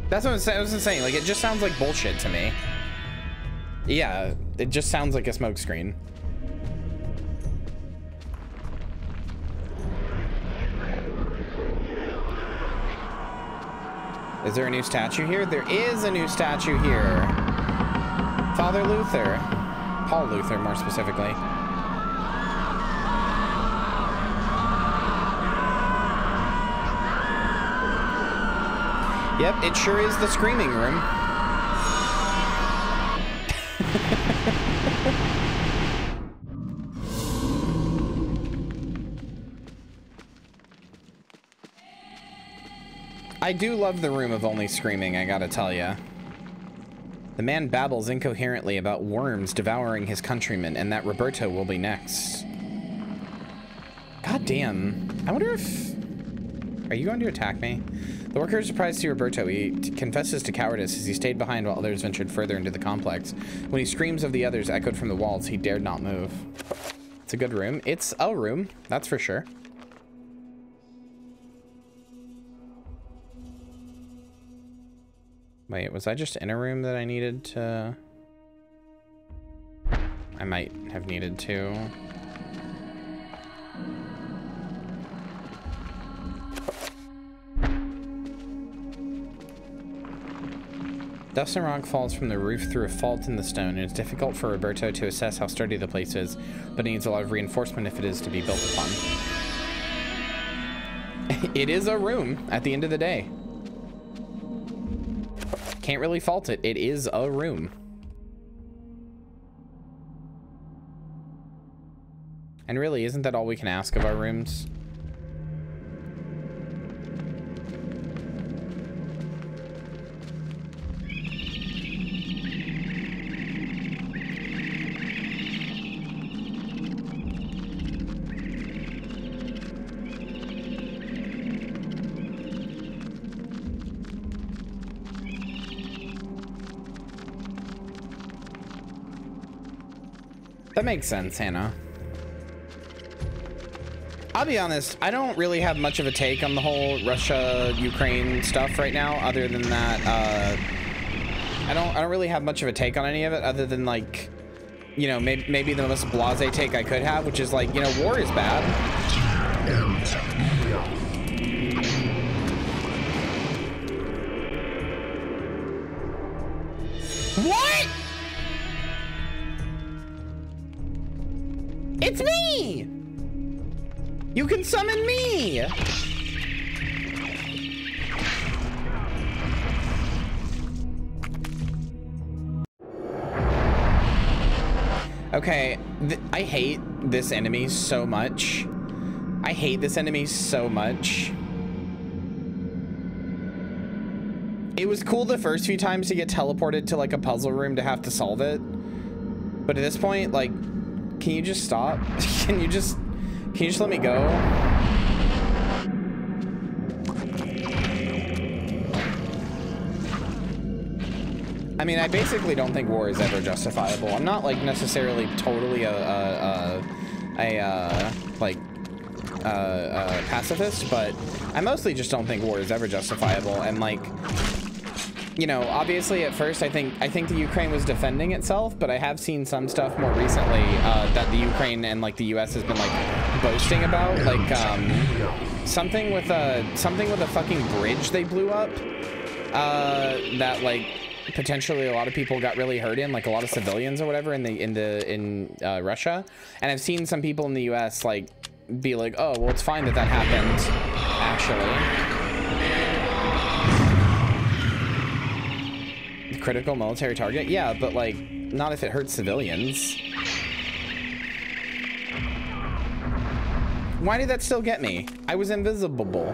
That's what I was saying. Like, it just sounds like bullshit to me. Yeah, it just sounds like a smokescreen. Is there a new statue here? There is a new statue here. Father Luther. Paul Luther, more specifically. Yep, it sure is the screaming room. I do love the room of only screaming, I gotta tell ya. The man babbles incoherently about worms devouring his countrymen, and that Roberto will be next. God damn. I wonder if... Are you going to attack me? The worker is surprised to see Roberto. He confesses to cowardice as he stayed behind while others ventured further into the complex. When he screams of the others echoed from the walls, he dared not move. It's a good room. It's a room, that's for sure. Wait, was I just in a room that I needed to... I might have needed to... Dust and rock falls from the roof through a fault in the stone, and it's difficult for Roberto to assess how sturdy the place is, but it needs a lot of reinforcement if it is to be built upon. It is a room, at the end of the day. Can't really fault it. It is a room. And really, isn't that all we can ask of our rooms? That makes sense, Hannah. I'll be honest, I don't really have much of a take on the whole Russia-Ukraine stuff right now, other than that, I don't really have much of a take on any of it, other than, like, you know, maybe the most blasé take I could have, which is like, you know, war is bad. What? It's me! You can summon me! Okay, I hate this enemy so much. I hate this enemy so much. It was cool the first few times to get teleported to like a puzzle room to have to solve it. But at this point, like, can you just stop? Can you just let me go? I mean, I basically don't think war is ever justifiable. I'm not like necessarily totally a pacifist, but I mostly just don't think war is ever justifiable. And like, you know, obviously at first I think the Ukraine was defending itself, but I have seen some stuff more recently that the Ukraine and like the US has been like boasting about, like something with a fucking bridge they blew up that like potentially a lot of people got really hurt in, like a lot of civilians or whatever in Russia. And I've seen some people in the US like be like, oh well, it's fine that happened actually. Critical military target? Yeah, but like not if it hurts civilians. Why did that still get me? I was invisible.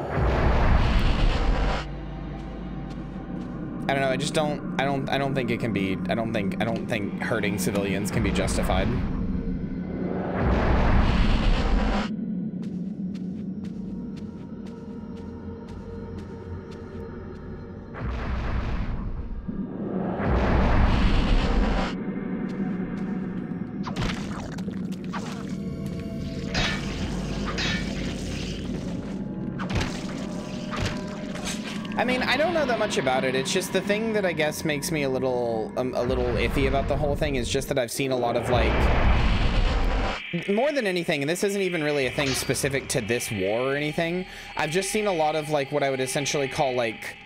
I don't know, I just don't think it can be, I don't think hurting civilians can be justified. I mean, I don't know that much about it. It's just the thing that I guess makes me a little iffy about the whole thing is just that I've seen a lot of, like, more than anything, and this isn't even really a thing specific to this war or anything, I've just seen a lot of, like, what I would essentially call, like,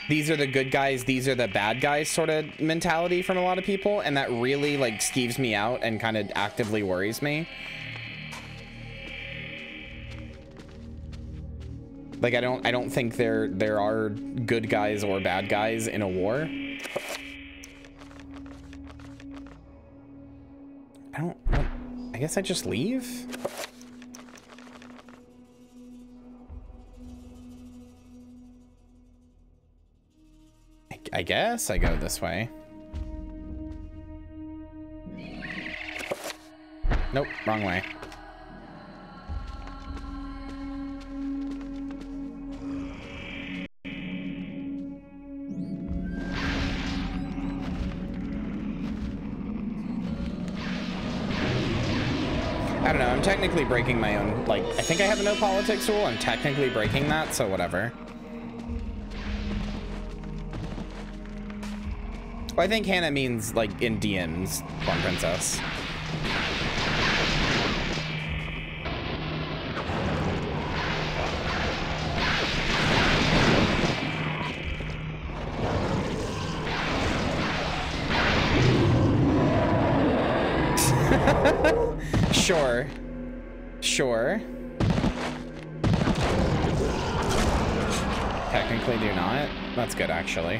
these are the good guys, these are the bad guys sort of mentality from a lot of people, and that really, like, skeeves me out and kind of actively worries me. Like, I don't think there are good guys or bad guys in a war. I guess I just leave? I guess I go this way. Nope, wrong way. I don't know, I'm technically breaking my own, like, I think I have a no politics rule. I'm technically breaking that, so whatever. Well, I think Hannah means, like, in DMs, Plum Princess. Sure. Sure. Technically do not. That's good, actually.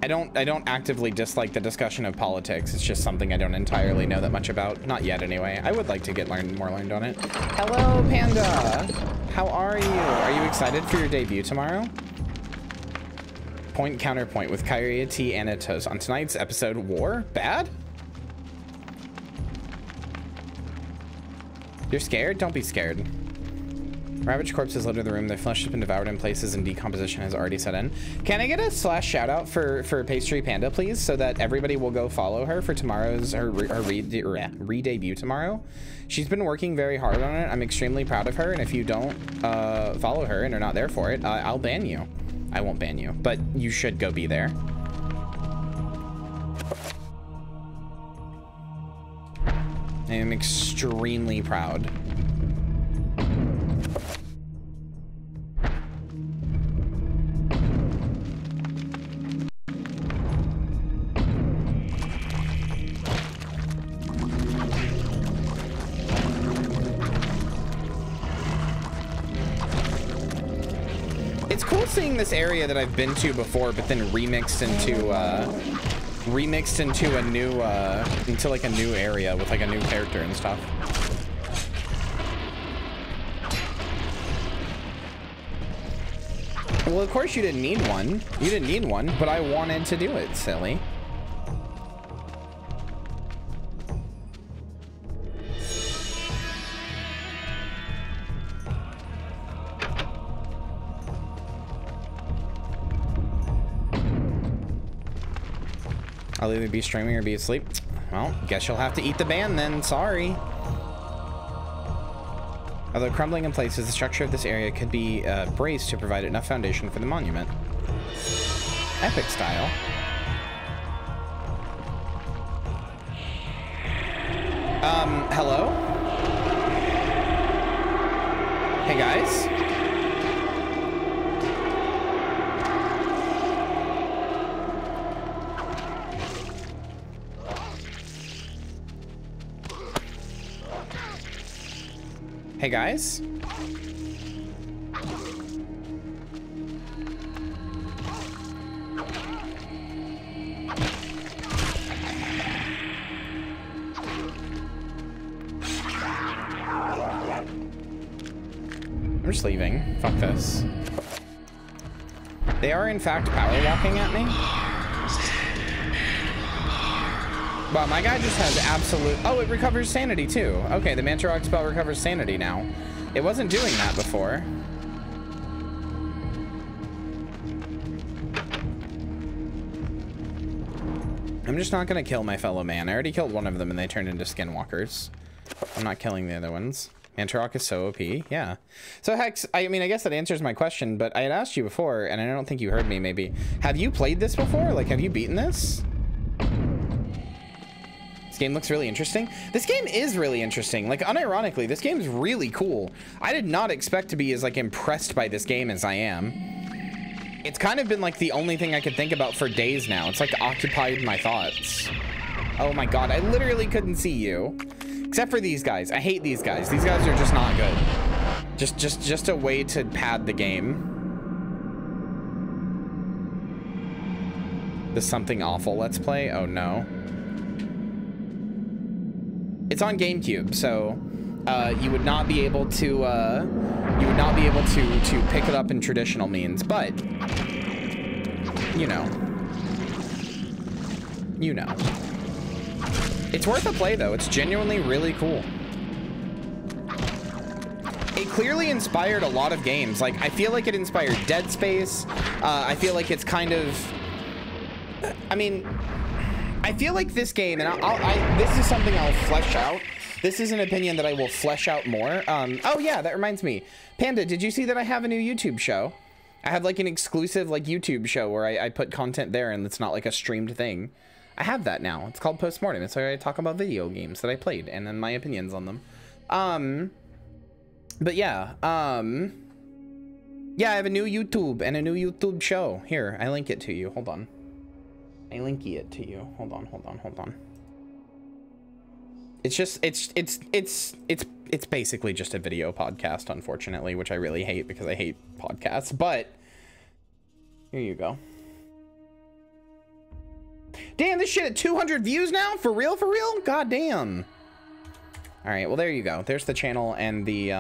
I don't actively dislike the discussion of politics. It's just something I don't entirely know that much about. Not yet, anyway. I would like to get more learned on it. Hello, Panda. How are you? Are you excited for your debut tomorrow? Point counterpoint with Kyria Thanatos on tonight's episode. War? Bad? You're scared? Don't be scared. Ravaged corpses litter the room. Their flesh has been devoured in places and decomposition has already set in. Can I get a / shout out for Pastry Panda, please? So that everybody will go follow her for tomorrow's, her re-debut tomorrow. She's been working very hard on it. I'm extremely proud of her. And if you don't follow her and are not there for it, I'll ban you. I won't ban you, but you should go be there. I am extremely proud. It's cool seeing this area that I've been to before, but then remixed into a new into like a new area with like a new character and stuff. Well, of course you didn't need one. You didn't need one, but I wanted to do it, silly. I'll either be streaming or be asleep. Well, guess you'll have to eat the band then. Sorry. Although crumbling in places, the structure of this area could be braced to provide enough foundation for the monument. Epic style. Hello? Hey guys? Hey guys? just leaving. Fuck this. They are in fact power walking at me. Wow, my guy just has absolute... Oh, it recovers sanity too. Okay, the Mantarok spell recovers sanity now. It wasn't doing that before. I'm just not gonna kill my fellow man. I already killed one of them and they turned into skinwalkers. I'm not killing the other ones. Mantarok is so OP, yeah. So Hex, I mean, I guess that answers my question, but I had asked you before, and I don't think you heard me maybe. Have you played this before? Like, have you beaten this? This game looks really interesting. This game is really interesting. Like, unironically, this game is really cool. I did not expect to be as, like, impressed by this game as I am. It's kind of been like the only thing I could think about for days now. It's like occupied my thoughts. Oh my god, I literally couldn't see you. Except for these guys. I hate these guys. These guys are just not good. Just a way to pad the game. The Something Awful Let's Play? Oh no. It's on GameCube, so you would not be able to pick it up in traditional means, but you know. It's worth a play though. It's genuinely really cool. It clearly inspired a lot of games. Like, I feel like it inspired Dead Space. I feel like it's kind of, I mean, I feel like this game, and this is something I'll flesh out. This is an opinion that I will flesh out more. Oh yeah, that reminds me. Panda, did you see that I have a new YouTube show? I have like an exclusive like YouTube show where I put content there and it's not like a streamed thing. I have that now. It's called Postmortem. It's where I talk about video games that I played and then my opinions on them. But yeah, yeah, I have a new YouTube and a new YouTube show. Here, I link it to you. Hold on. I linky it to you. Hold on. It's just, it's basically just a video podcast, unfortunately, which I really hate because I hate podcasts, but here you go. Damn, this shit at 200 views now? For real? God damn. All right, well, there you go. There's the channel and the,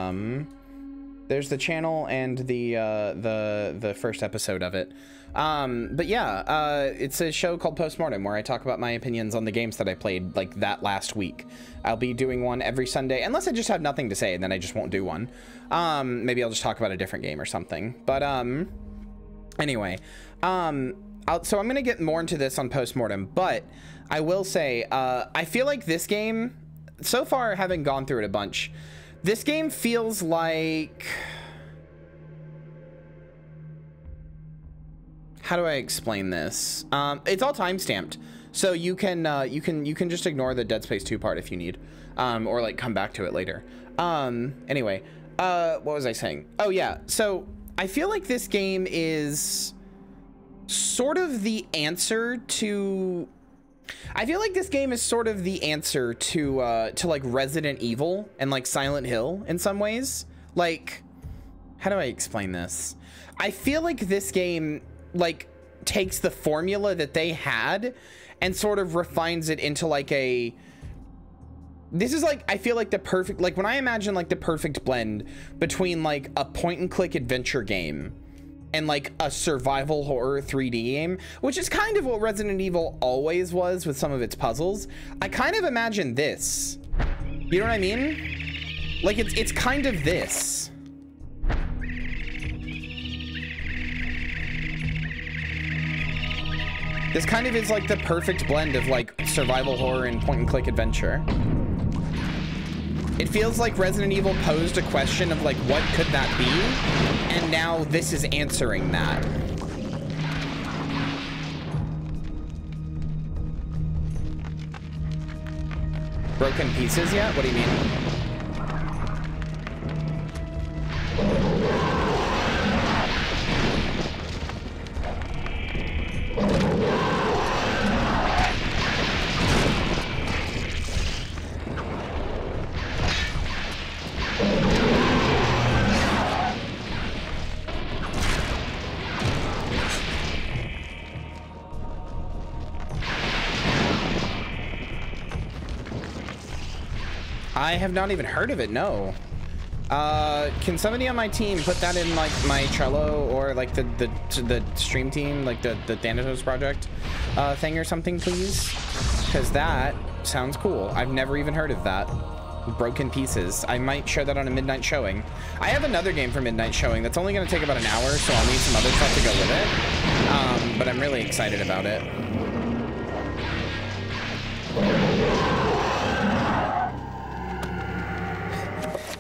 the first episode of it. But yeah, it's a show called Postmortem where I talk about my opinions on the games that I played like that last week. I'll be doing one every Sunday, unless I just have nothing to say, and then I just won't do one. Maybe I'll just talk about a different game or something. But anyway, so I'm gonna get more into this on Postmortem, but I will say, I feel like this game, so far having gone through it a bunch, this game feels like, how do I explain this? It's all time-stamped, so you can just ignore the Dead Space 2 part if you need, or like come back to it later. Anyway, what was I saying? Oh yeah, so I feel like this game is sort of the answer to, I feel like this game is sort of the answer to like Resident Evil and like Silent Hill in some ways. Like, how do I explain this? I feel like this game like takes the formula that they had and sort of refines it into like a, this is like, I feel like the perfect, like when I imagine like the perfect blend between like a point and click adventure game and like a survival horror 3D game, which is kind of what Resident Evil always was with some of its puzzles. I kind of imagine this. You know what I mean? Like it's kind of this. This kind of is like the perfect blend of like survival horror and point and click adventure. It feels like Resident Evil posed a question of like, what could that be? And now this is answering that. Broken pieces yet? What do you mean? I have not even heard of it, no. Can somebody on my team put that in like my Trello or like the stream team, like the Thanatos project thing or something, please? Because that sounds cool. I've never even heard of that. Broken Pieces. I might share that on a midnight showing. I have another game for midnight showing that's only going to take about an hour, so I'll need some other stuff to go with it. But I'm really excited about it.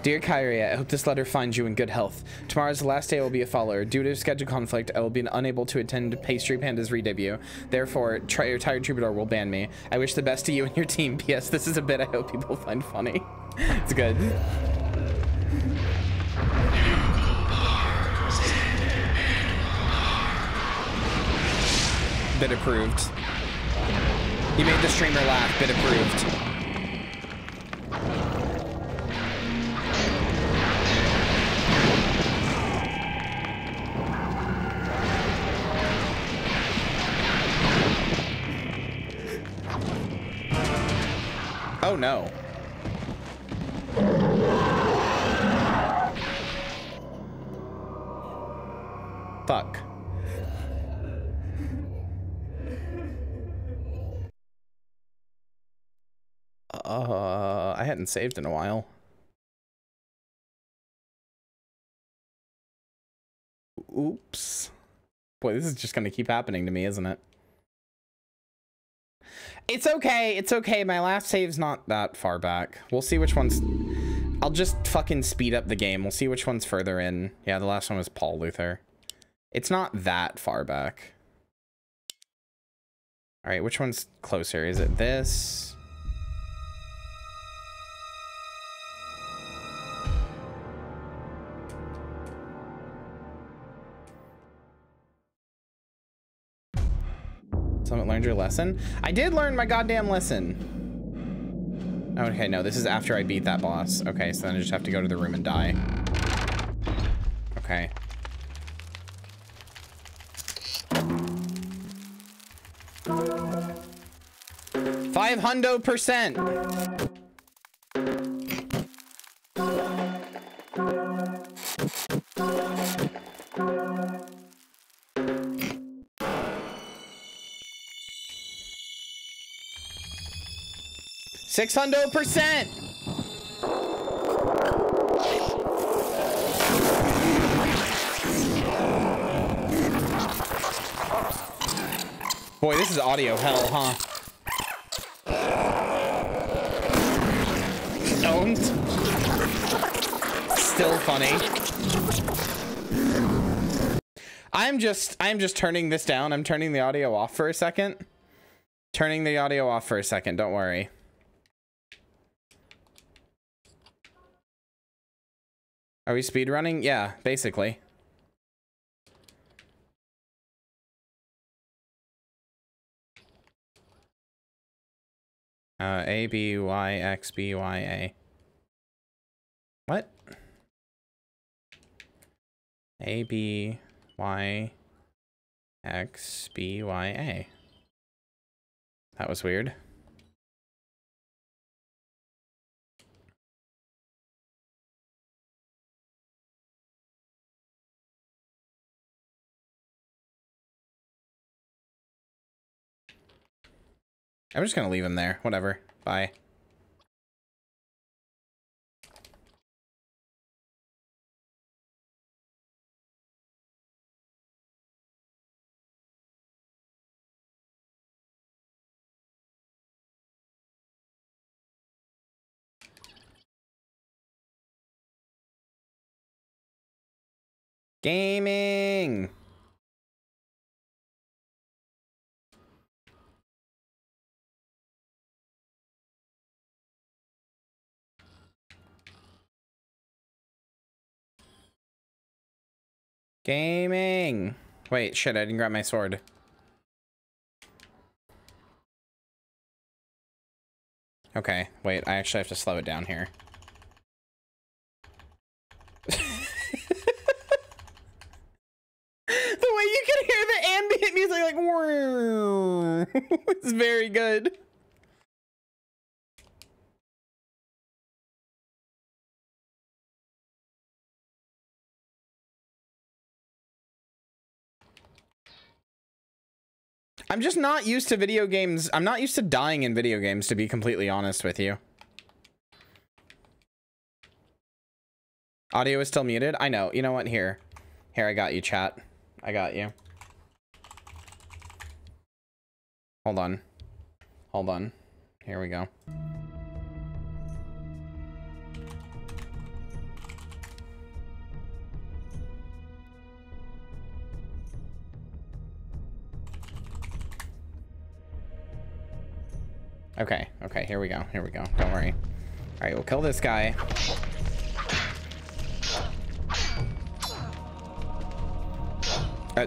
Dear Kyria, I hope this letter finds you in good health. Tomorrow's the last day I will be a follower. Due to schedule conflict, I will be unable to attend Pastry Panda's re-debut. Therefore, your Tired Troubadour will ban me. I wish the best to you and your team. P.S. This is a bit I hope people find funny. It's good. Bit approved. You made the streamer laugh. Bit approved. Oh no. Fuck. I hadn't saved in a while. Oops. Boy, this is just gonna keep happening to me, isn't it? It's okay. It's okay. My last save's not that far back. We'll see which one's... I'll just fucking speed up the game. We'll see which one's further in. Yeah, the last one was Paul Luther. It's not that far back. All right, which one's closer? Is it this? Someone learned your lesson? I did learn my goddamn lesson. Okay, no, this is after I beat that boss. Okay, so then I just have to go to the room and die. Okay. $500%. $600%. Boy, this is audio hell, huh? Owned. Still funny. I'm just turning this down. I'm turning the audio off for a second. Turning the audio off for a second, don't worry. Are we speedrunning? Yeah, basically. A, B, Y, X, B, Y, A. What? A, B, Y, X, B, Y, A. That was weird. I'm just gonna leave him there. Whatever. Bye. Gaming. Gaming. Wait, shit, I didn't grab my sword. Okay, wait, I actually have to slow it down here. The way you can hear the ambient music like it's very good. I'm just not used to video games. I'm not used to dying in video games, to be completely honest with you. Audio is still muted. I know. You know what? Here, I got you, chat. I got you. Hold on. Hold on. Here we go. Okay, okay, here we go, here we go. Don't worry. All right, we'll kill this guy.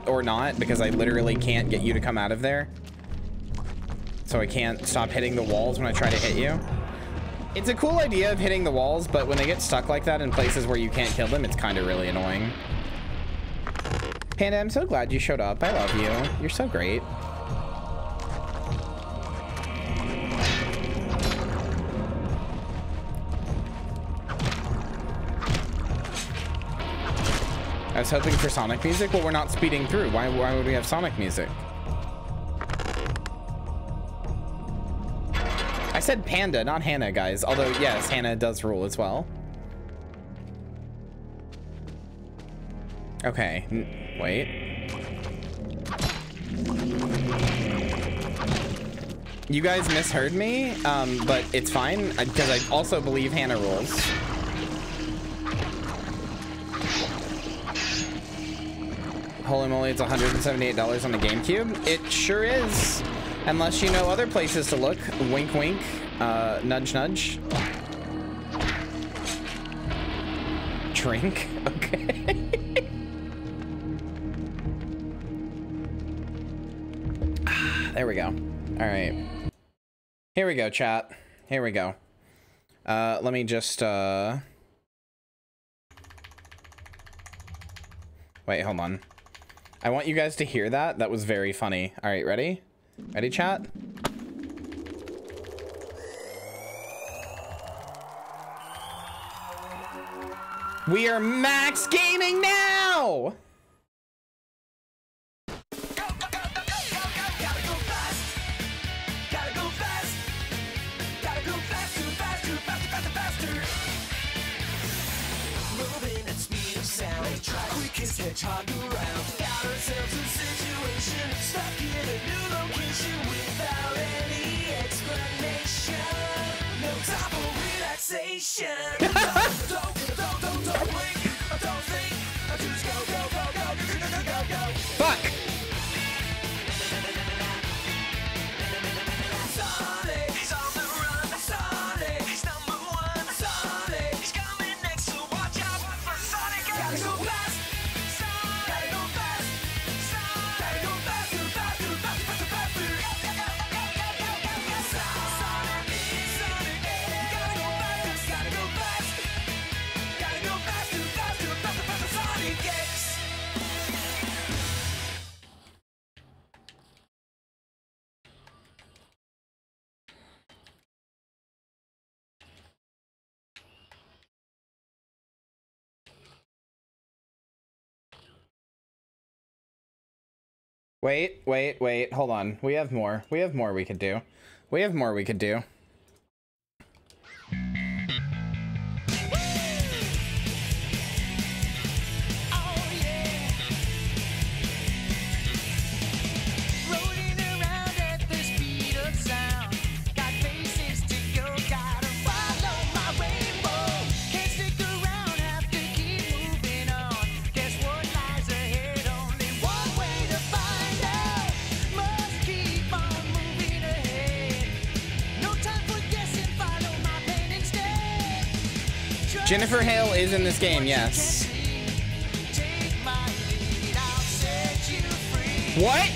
Or not, because I literally can't get you to come out of there. So I can't stop hitting the walls when I try to hit you. It's a cool idea of hitting the walls, but when they get stuck like that in places where you can't kill them, it's kind of really annoying. Panda, I'm so glad you showed up. I love you. You're so great. I was hoping for Sonic music. Well, we're not speeding through. Why would we have Sonic music? I said Panda, not Hannah, guys. Although, yes, Hannah does rule as well. Okay, wait. You guys misheard me, but it's fine, because I also believe Hannah rules. Holy moly, it's $178 on the GameCube. It sure is. Unless you know other places to look. Wink, wink. Nudge, nudge. Drink? Okay. There we go. All right. Here we go, chat. Here we go. Let me just, wait, hold on. I want you guys to hear that. That was very funny. All right, ready? Ready, chat? We are max gaming now! Hedgehog around, got ourselves a situation, stuck in a new location without any explanation. No time for relaxation. Don't wait, don't think, just go. Fuck! Sonic's on the run, Sonic's number one, Sonic's coming next, so watch out for Sonic. Gotta go fast. Wait, hold on. We have more. We have more we could do. We have more we could do. Jennifer Hale is in this game, yes. What?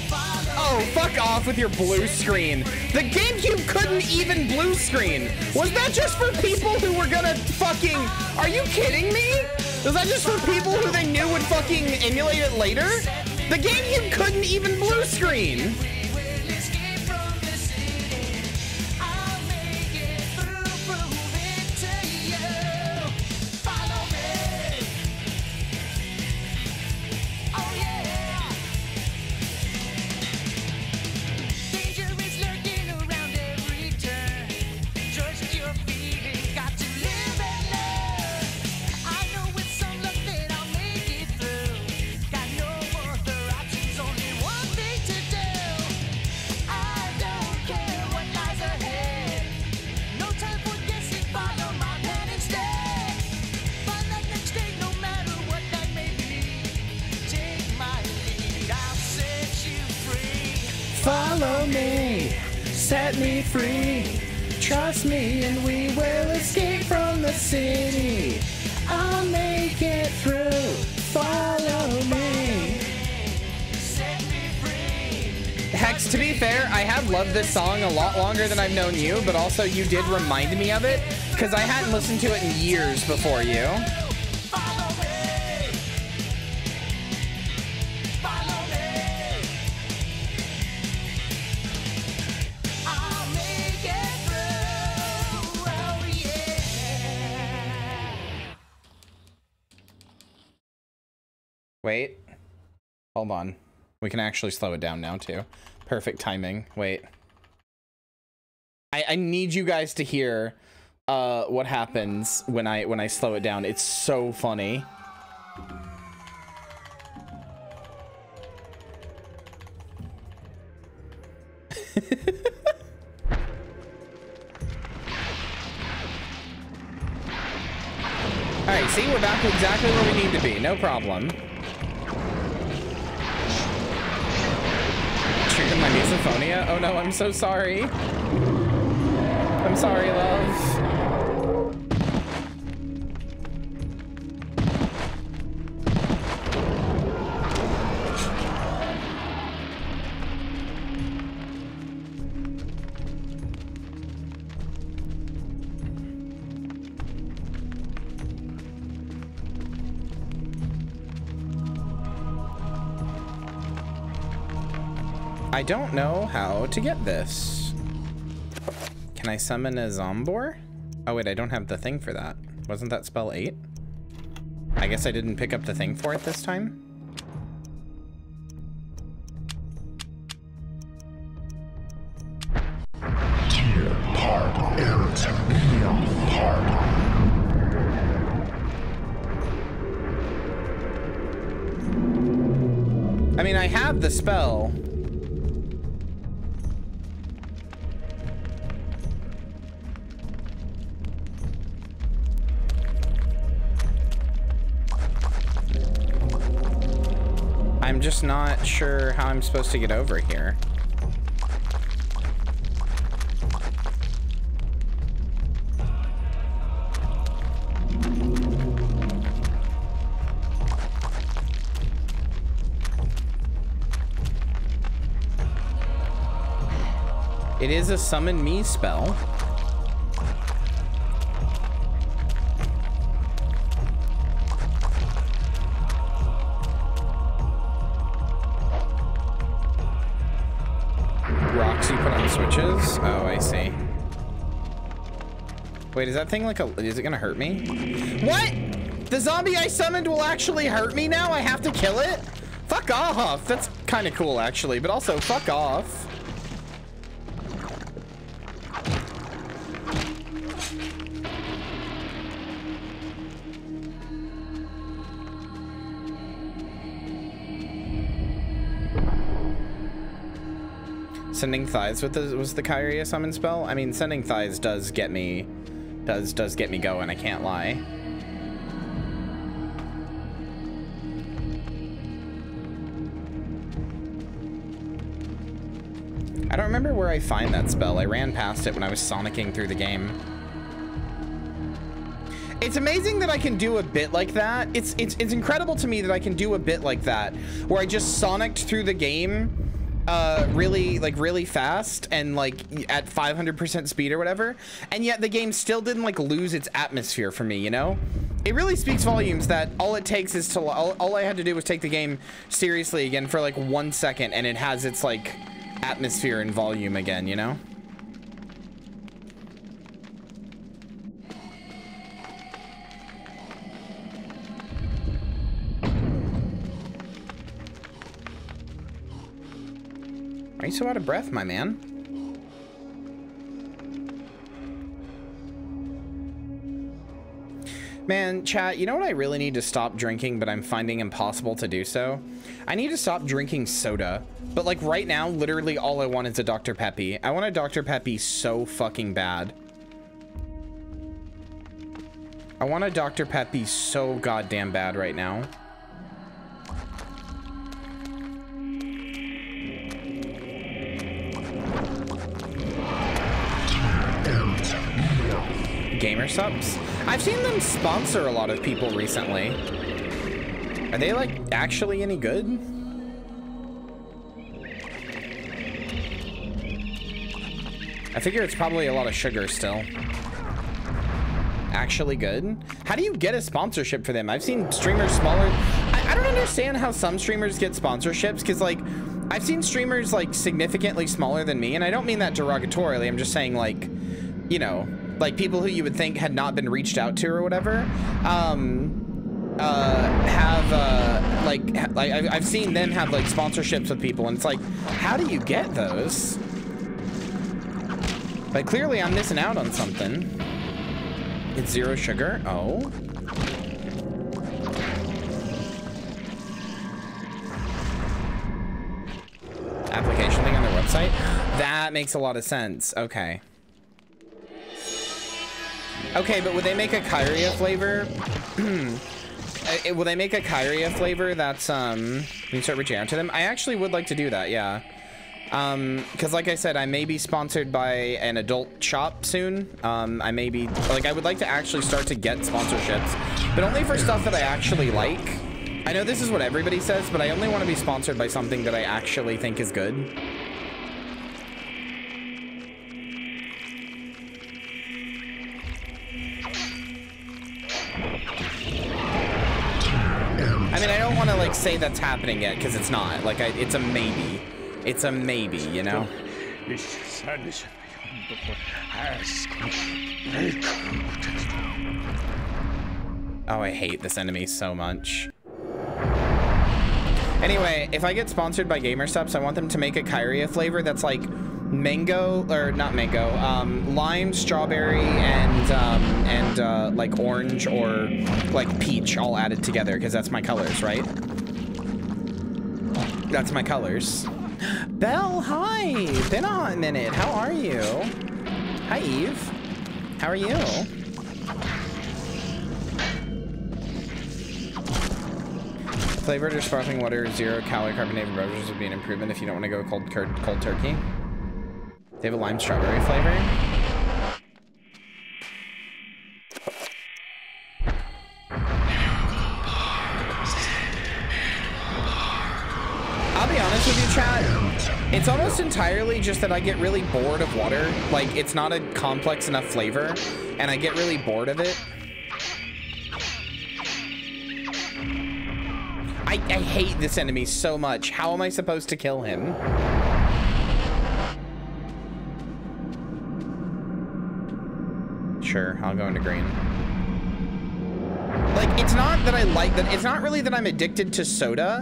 Oh, fuck off with your blue screen. The GameCube couldn't even blue screen. Was that just for people who were gonna fucking... Are you kidding me? Was that just for people who they knew would fucking emulate it later? The GameCube couldn't even blue screen. Follow me, set me free. Trust me and we will escape from the city. I'll make it through. Follow me. Hex, to be fair, I have loved this song a lot longer than I've known you, but also you did remind me of it because I hadn't listened to it in years before you. Wait, hold on. We can actually slow it down now too. Perfect timing. Wait. I need you guys to hear what happens when I slow it down. It's so funny. All right, see, we're back to exactly where we need to be. No problem. Triggered my misophonia? Oh no, I'm so sorry. I'm sorry, love. I don't know how to get this. Can I summon a Zombor? Oh wait, I don't have the thing for that. Wasn't that spell 8? I guess I didn't pick up the thing for it this time. Tear part heretic. I mean, I have the spell. I'm just not sure how I'm supposed to get over here. It is a summon me spell. Rocks you put on switches? Oh, I see. Wait, is that thing like a... Is it gonna hurt me? What? The zombie I summoned will actually hurt me now? I have to kill it? Fuck off! That's kind of cool, actually, but also fuck off. Sending thighs with was the Kyria summon spell? I mean, sending thighs does get me going, I can't lie. I don't remember where I find that spell. I ran past it when I was sonicking through the game. It's amazing that I can do a bit like that. It's incredible to me that I can do a bit like that, where I just sonicked through the game really fast and like at 500% speed or whatever, and yet the game still didn't like lose its atmosphere for me, you know? It really speaks volumes that all it takes is to all I had to do was take the game seriously again for like 1 second and it has its like atmosphere and volume again, you know? Why are you so out of breath, my man? Man, chat, you know what I really need to stop drinking, but I'm finding impossible to do so? I need to stop drinking soda. But like right now, literally all I want is a Dr. Peppy. I want a Dr. Peppy so fucking bad. I want a Dr. Peppy so goddamn bad right now. gamer subs. I've seen them sponsor a lot of people recently. Are they like actually any good? I figure it's probably a lot of sugar still. Actually good? How do you get a sponsorship for them? I've seen streamers smaller. I don't understand how some streamers get sponsorships, because like I've seen streamers like significantly smaller than me, and I don't mean that derogatorily. I'm just saying, like, you know, like people who you would think had not been reached out to or whatever, I've seen them have like sponsorships with people, and it's like, how do you get those? Like, clearly I'm missing out on something. It's 0 sugar. Oh. Application thing on their website? That makes a lot of sense. Okay. Okay, but would they make a Kyria flavor? Will they make a Kyria flavor that's, you start reaching out to them? I actually would like to do that, yeah. Because like I said, I may be sponsored by an adult shop soon. I may be, like, I would like to actually start to get sponsorships, but only for stuff that I actually like. I know this is what everybody says, but I only want to be sponsored by something that I actually think is good. I mean, I don't want to like say that's happening yet, because it's not. Like, it's a maybe. It's a maybe, you know? Oh, I hate this enemy so much. Anyway, if I get sponsored by GamerSups, I want them to make a Kyria flavor that's like mango, or not mango, lime, strawberry, and like orange or like peach all added together, because that's my colors, right? That's my colors. Belle, hi! Been a hot minute. How are you? Hi, Eve. How are you? Flavored or sparkling water, 0 calorie carbonated beverages would be an improvement if you don't want to go cold turkey. They have a lime strawberry flavor. I'll be honest with you, chat. It's almost entirely just that I get really bored of water. Like, it's not a complex enough flavor, and I get really bored of it. I hate this enemy so much. How am I supposed to kill him? Sure, I'll go into green. Like, it's not that I like that. It's not really that I'm addicted to soda.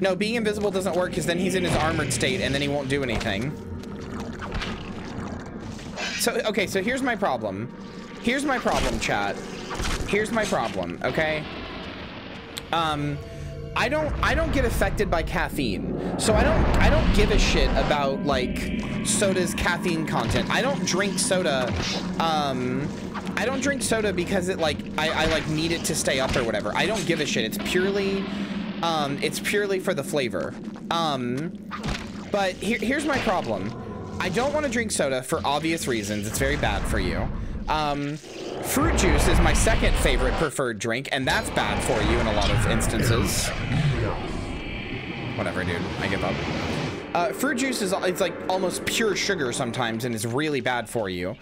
No, being invisible doesn't work because then he's in his armored state and then he won't do anything. So, okay, so here's my problem. Here's my problem, chat. Here's my problem, okay? I don't get affected by caffeine. So I don't give a shit about like soda's caffeine content. I don't drink soda. I don't drink soda because it like I like need it to stay up or whatever. I don't give a shit. It's purely for the flavor. But here's my problem. I don't want to drink soda for obvious reasons. It's very bad for you. Fruit juice is my second favorite preferred drink, and that's bad for you in a lot of instances. Whatever, dude. I give up. Fruit juice is it's like almost pure sugar sometimes, and is really bad for you.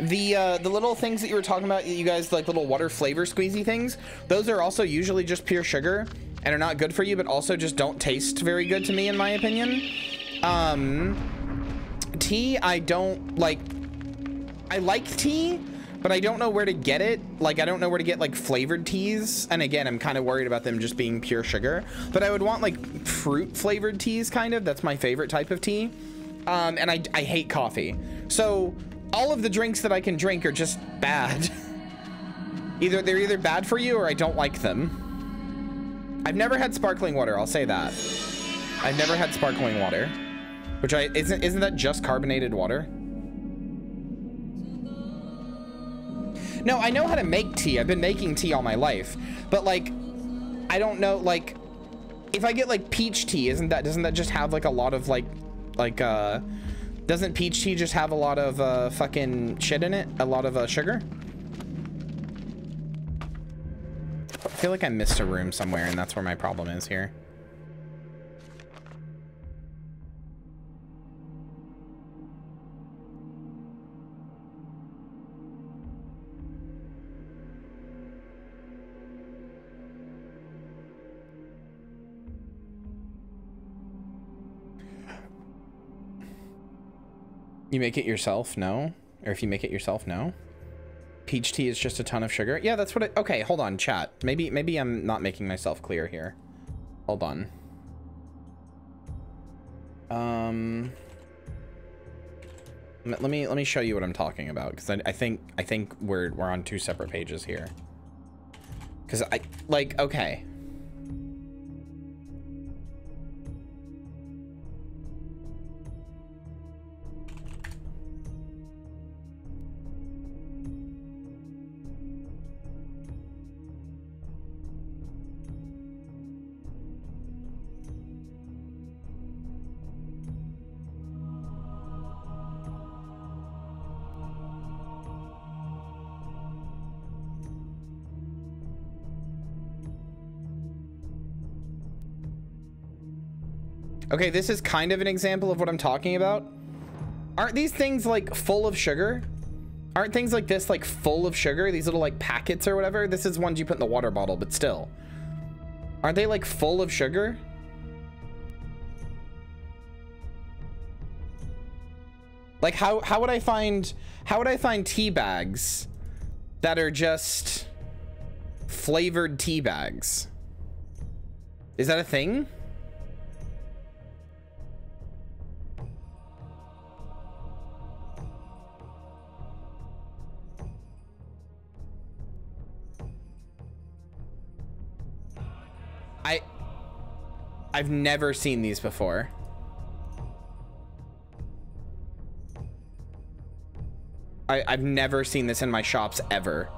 The little things that you were talking about, you guys like little water flavor squeezy things, those are also usually just pure sugar and are not good for you, but also just don't taste very good to me, in my opinion. Tea, I don't like. I like tea, but I don't know where to get it. Like, I don't know where to get like flavored teas. And again, I'm kind of worried about them just being pure sugar, but I would want like fruit flavored teas, kind of. That's my favorite type of tea. And I hate coffee. So all of the drinks that I can drink are just bad. They're either bad for you or I don't like them. I've never had sparkling water, I'll say that. I've never had sparkling water, which isn't that just carbonated water? No, I know how to make tea. I've been making tea all my life, but like, I don't know, like, if I get like peach tea, doesn't that just have like a lot of like Doesn't peach tea just have a lot of fucking shit in it? A lot of sugar? I feel like I missed a room somewhere, and that's where my problem is here. You make it yourself? No. Or if you make it yourself? No. Peach tea is just a ton of sugar. Yeah, that's what it... Okay, hold on, chat. Maybe I'm not making myself clear here. Hold on. Let me show you what I'm talking about, because I think we're on two separate pages here. Because okay. Okay, this is kind of an example of what I'm talking about. Aren't these things like full of sugar? Aren't things like this like full of sugar? These little like packets or whatever? This is ones you put in the water bottle, but still. Aren't they like full of sugar? Like how would I find tea bags that are just flavored tea bags? Is that a thing? I've never seen these before. I've never seen this in my shops ever.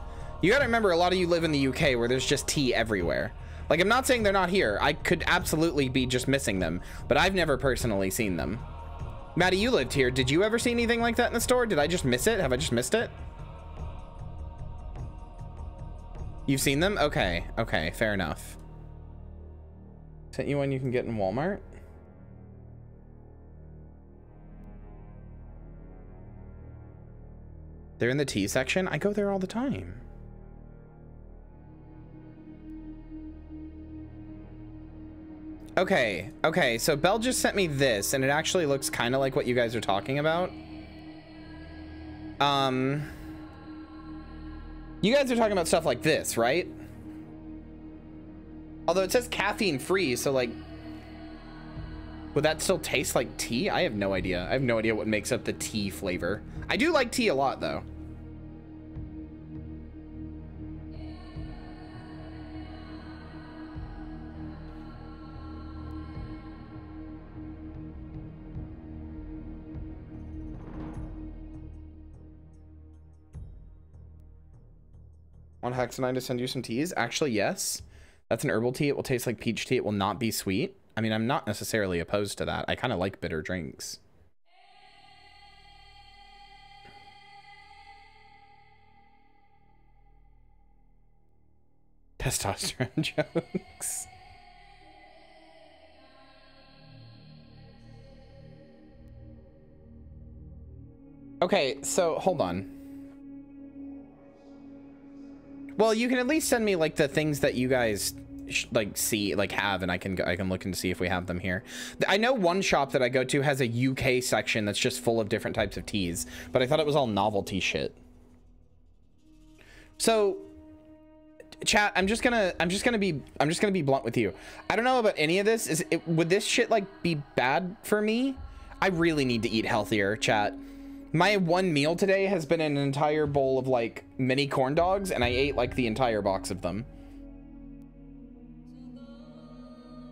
You gotta remember, a lot of you live in the UK where there's just tea everywhere. Like, I'm not saying they're not here. I could absolutely be just missing them, but I've never personally seen them. Maddie, you lived here. Did you ever see anything like that in the store? Did I just miss it? Have I just missed it? You've seen them? Okay, okay, fair enough. Sent you one you can get in Walmart? They're in the tea section? I go there all the time. Okay, okay, so Belle just sent me this, and it actually looks kind of like what you guys are talking about. You guys are talking about stuff like this, right? Although it says caffeine free, so like, would that still taste like tea? I have no idea. I have no idea what makes up the tea flavor. I do like tea a lot, though. Want Hexanine to send you some teas? Actually, yes. That's an herbal tea. It will taste like peach tea. It will not be sweet. I mean, I'm not necessarily opposed to that. I kind of like bitter drinks. Testosterone jokes. Okay, so hold on. Well, you can at least send me like the things that you guys like see, like have, and I can look and see if we have them here. I know one shop that I go to has a UK section that's just full of different types of teas, but I thought it was all novelty shit. So, chat, I'm just gonna be blunt with you. I don't know about any of this. Would this shit like be bad for me? I really need to eat healthier, chat. My one meal today has been an entire bowl of like mini corn dogs, and I ate like the entire box of them.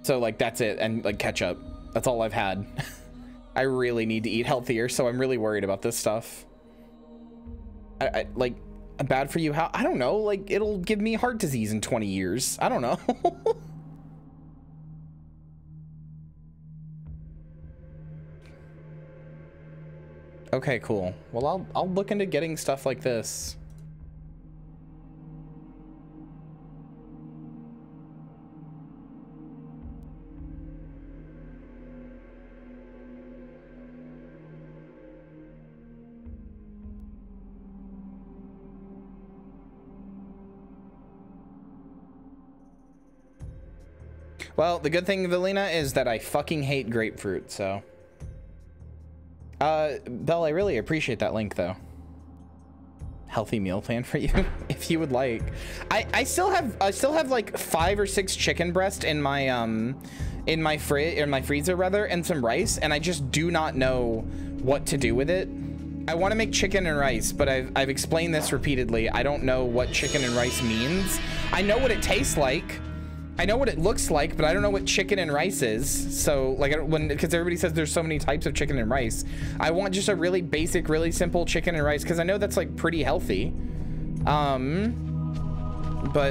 So like that's it, and like ketchup. That's all I've had. I really need to eat healthier, so I'm really worried about this stuff. I like bad for you? How? I don't know. Like it'll give me heart disease in 20 years. I don't know. Okay, cool. Well, I'll look into getting stuff like this. Well, the good thing, Valina, is that I fucking hate grapefruit, so. Belle, I really appreciate that link, though. Healthy meal plan for you, if you would like. I still have like 5 or 6 chicken breast in my freezer rather, and some rice, and I just do not know what to do with it. I want to make chicken and rice, but I've explained this repeatedly. I don't know what chicken and rice means. I know what it tastes like. I know what it looks like, but I don't know what chicken and rice is. So, like, because everybody says there's so many types of chicken and rice, I want just a really basic, really simple chicken and rice, because I know that's like pretty healthy. But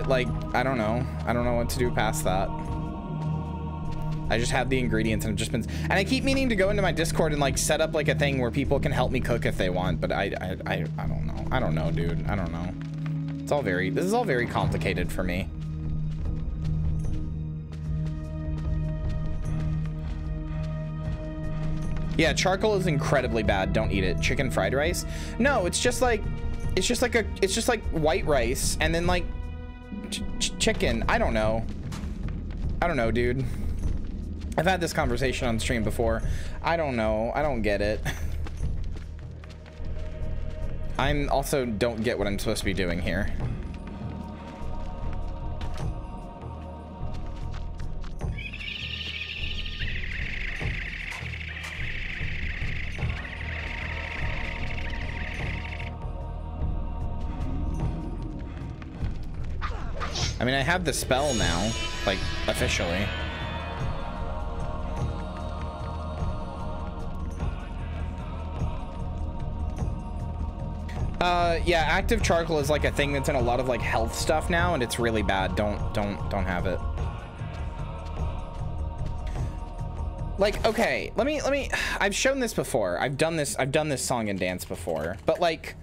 like, I don't know what to do past that. I just have the ingredients and I've just been, and I keep meaning to go into my Discord and like set up like a thing where people can help me cook if they want, but I don't know. I don't know, dude. I don't know. This is all very complicated for me. Yeah, charcoal is incredibly bad. Don't eat it. Chicken fried rice? No, it's just like white rice and then like chicken. I don't know. I don't know, dude. I've had this conversation on stream before. I don't know. I don't get it. I'm also don't get what I'm supposed to be doing here. I mean, I have the spell now, like, officially. Yeah, active charcoal is like a thing that's in a lot of like health stuff now, and it's really bad. Don't have it. Like, okay, let me, I've shown this before. I've done this song and dance before, but like,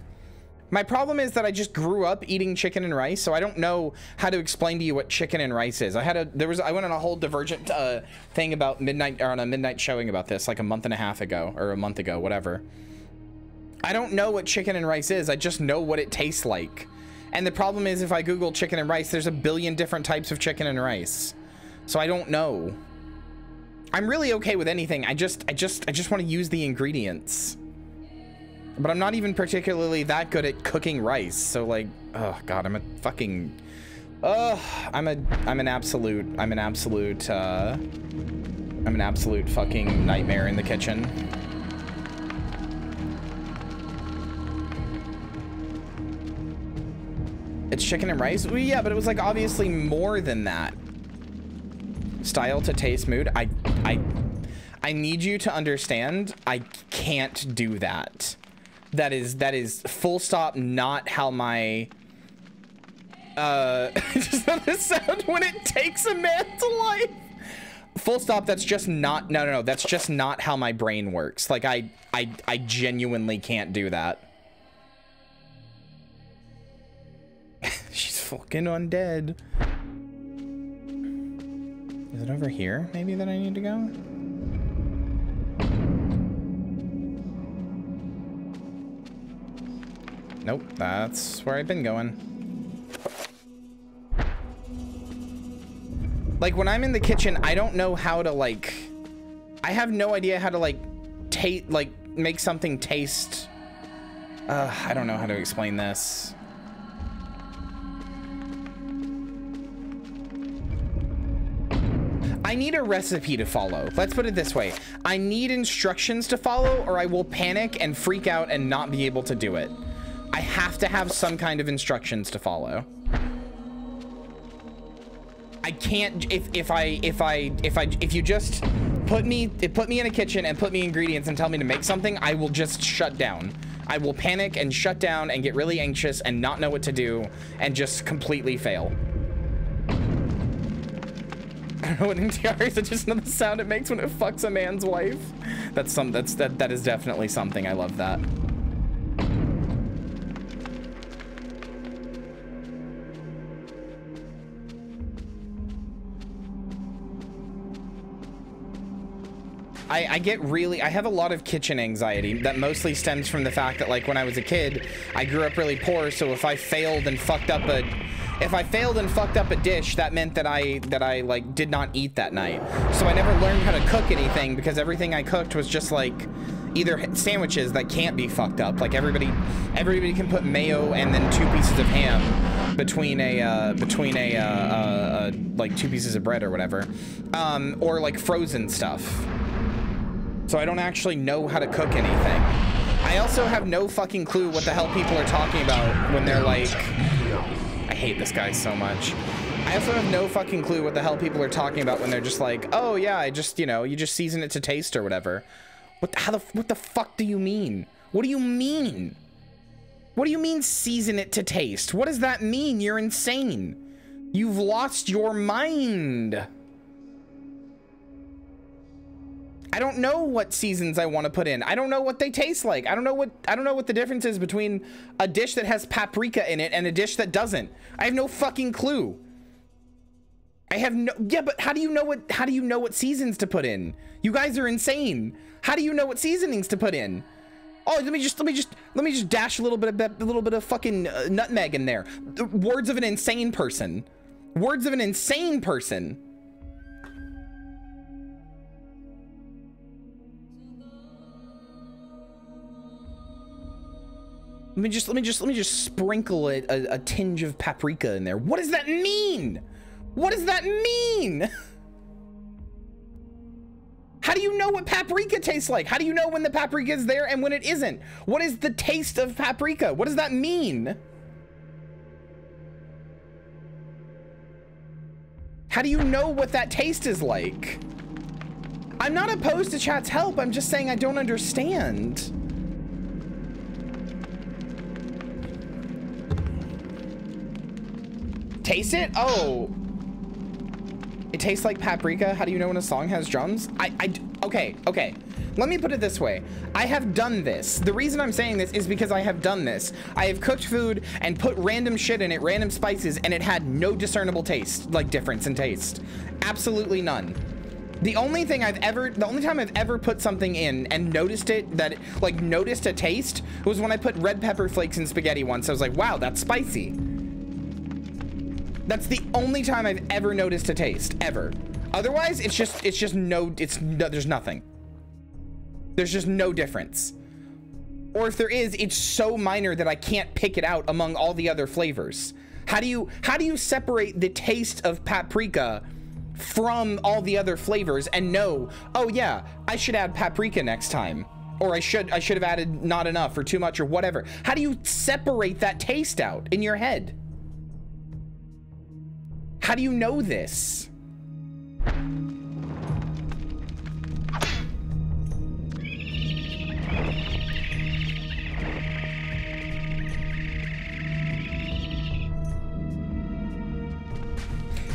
my problem is that I just grew up eating chicken and rice, so I don't know how to explain to you what chicken and rice is. I went on a whole divergent thing about on a midnight showing about this like a month and a half ago, or a month ago, whatever. I don't know what chicken and rice is. I just know what it tastes like. And the problem is, if I Google chicken and rice, there's a billion different types of chicken and rice. So I don't know. I'm really okay with anything. I just want to use the ingredients. But I'm not even particularly that good at cooking rice. So like, oh god, I'm an absolute fucking nightmare in the kitchen. It's chicken and rice? Well, yeah, but it was like obviously more than that. Style to taste mood. I need you to understand, I can't do that. That is full stop not how my just the sound when it takes a man to life. Full stop, that's just not no, that's just not how my brain works. Like I genuinely can't do that. She's fucking undead. Is it over here maybe that I need to go? Nope, that's where I've been going. Like when I'm in the kitchen, I don't know how to like, I have no idea how to like make something taste. I don't know how to explain this. I need a recipe to follow. Let's put it this way. I need instructions to follow or I will panic and freak out and not be able to do it. I have to have some kind of instructions to follow. I can't, if you just put me in a kitchen and put me ingredients and tell me to make something, I will just shut down. I will panic and shut down and get really anxious and not know what to do and just completely fail. don't know what NTR is. I just know the sound it makes when it fucks a man's wife. That is definitely something. I love that. I have a lot of kitchen anxiety that mostly stems from the fact that, like, when I was a kid, I grew up really poor, so if I failed and fucked up a dish, that meant that I like did not eat that night. So I never learned how to cook anything because everything I cooked was just like either sandwiches that can't be fucked up. Like everybody can put mayo and then 2 pieces of ham between like 2 pieces of bread or whatever, or like frozen stuff. So I don't actually know how to cook anything. I also have no fucking clue what the hell people are talking about when they're like, I hate this guy so much. I also have no fucking clue what the hell people are talking about when they're just like, oh yeah, I just, you know, you just season it to taste or whatever. What the fuck do you mean? What do you mean? What do you mean season it to taste? What does that mean? You're insane. You've lost your mind. I don't know what seasons I want to put in. I don't know what they taste like. I don't know what the difference is between a dish that has paprika in it and a dish that doesn't. I have no fucking clue. But how do you know what seasons to put in? You guys are insane. How do you know what seasonings to put in? Oh, let me just dash a little bit of fucking nutmeg in there. Words of an insane person. Words of an insane person. Let me just sprinkle a tinge of paprika in there. What does that mean? What does that mean? How do you know what paprika tastes like? How do you know when the paprika is there and when it isn't? What is the taste of paprika? What does that mean? How do you know what that taste is like? I'm not opposed to chat's help. I'm just saying I don't understand. Taste it? Oh. It tastes like paprika. How do you know when a song has drums? Okay. Let me put it this way. I have done this. The reason I'm saying this is because I have done this. I have cooked food and put random shit in it, random spices, and it had no discernible taste, like difference in taste. Absolutely none. The only time I've ever put something in and noticed a taste was when I put red pepper flakes in spaghetti once. I was like, wow, that's spicy. That's the only time I've ever noticed a taste, ever. Otherwise, there's nothing. There's just no difference. Or if there is, it's so minor that I can't pick it out among all the other flavors. How do you separate the taste of paprika from all the other flavors and know, oh yeah, I should add paprika next time, or I should have added not enough or too much or whatever? How do you separate that taste out in your head? How do you know this?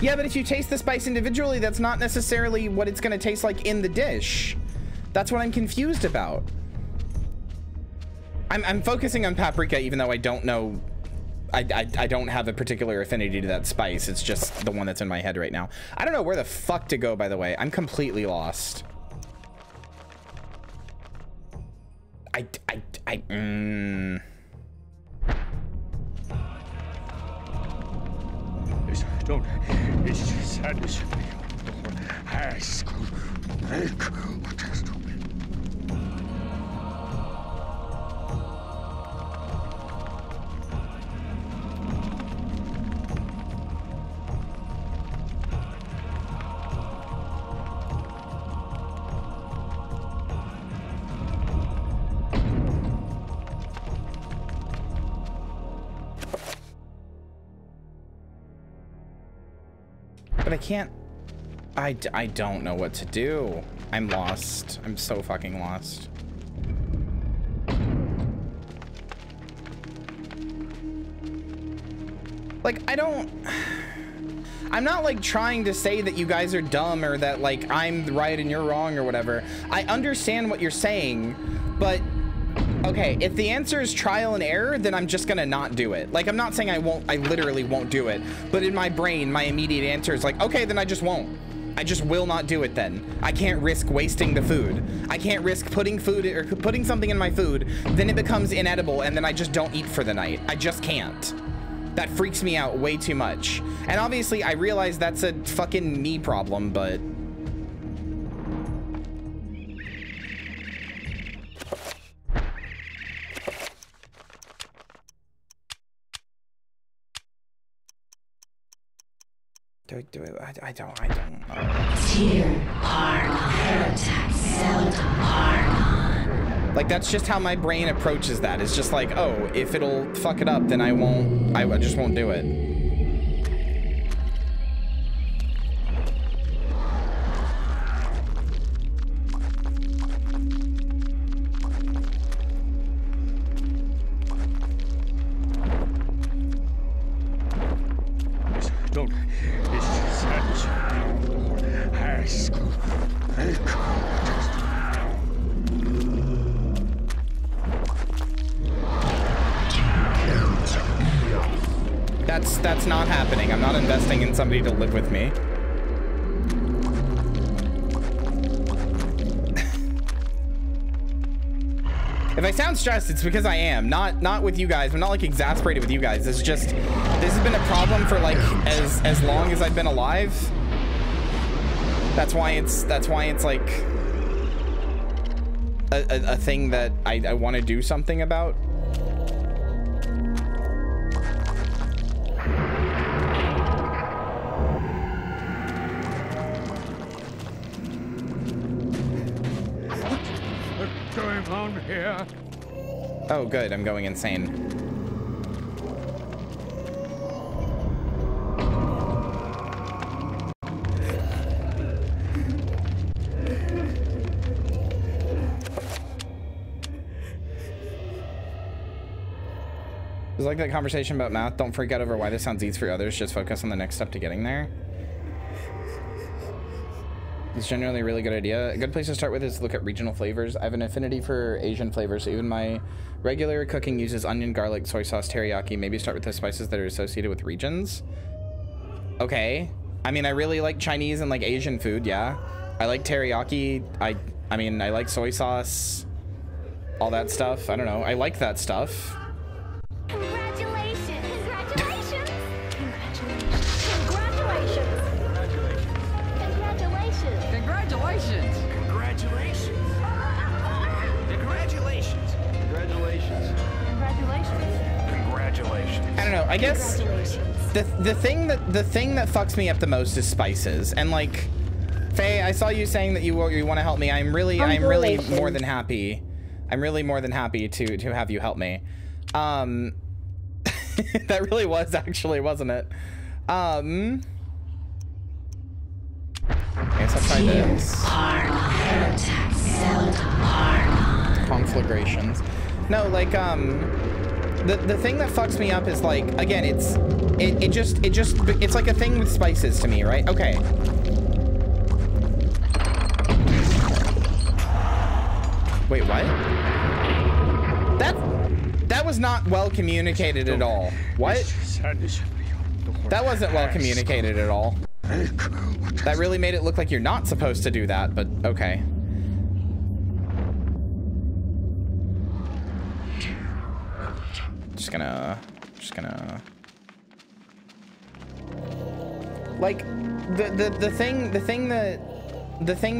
Yeah, but if you taste the spice individually, that's not necessarily what it's gonna taste like in the dish. That's what I'm confused about. I'm focusing on paprika, even though I don't know. I don't have a particular affinity to that spice. It's just the one that's in my head right now. I don't know where the fuck to go, by the way. I'm completely lost. Don't. It's just sadness. Ask. Make what has to be. But I can't. I don't know what to do. I'm lost. I'm so fucking lost. Like, I don't I'm not like trying to say that you guys are dumb or that like I'm right and you're wrong or whatever. I understand what you're saying, but okay, if the answer is trial and error, then I'm just gonna not do it. Like, I'm not saying I literally won't do it, but in my brain, my immediate answer is like, okay, then I just won't. I just will not do it then. I can't risk wasting the food. I can't risk putting something in my food, then it becomes inedible, and then I just don't eat for the night. I just can't. That freaks me out way too much. And obviously, I realize that's a fucking me problem, but... Do it. I don't like, that's just how my brain approaches that. It's just like, oh, if it'll fuck it up, then I just won't do it. That's not happening. I'm not investing in somebody to live with me. If I sound stressed, it's because I am. Not with you guys. I'm not like exasperated with you guys. It's just, this has been a problem for like as long as I've been alive. That's why it's like a thing that I want to do something about. Here. Oh, good. I'm going insane. It's like that conversation about math. Don't freak out over why this sounds easy for others. Just focus on the next step to getting there. It's generally a really good idea. A good place to start with is look at regional flavors. I have an affinity for Asian flavors, so even my regular cooking uses onion, garlic, soy sauce, teriyaki. Maybe start with the spices that are associated with regions. Okay. I mean, I really like Chinese and like Asian food, yeah. I like teriyaki. I mean, I like soy sauce. All that stuff. I don't know. I like that stuff. I don't know. I guess the thing that fucks me up the most is spices. And like, Faye, I saw you saying that you want to help me. I'm really more than happy. I'm really more than happy to have you help me. That really was actually, wasn't it? I guess I'll try this. Conflagrations. No, like the thing that fucks me up is like, again, it's like a thing with spices to me, right? Okay. Wait, what? That was not well communicated at all. What? That wasn't well communicated at all. That really made it look like you're not supposed to do that, but okay. Just gonna like the thing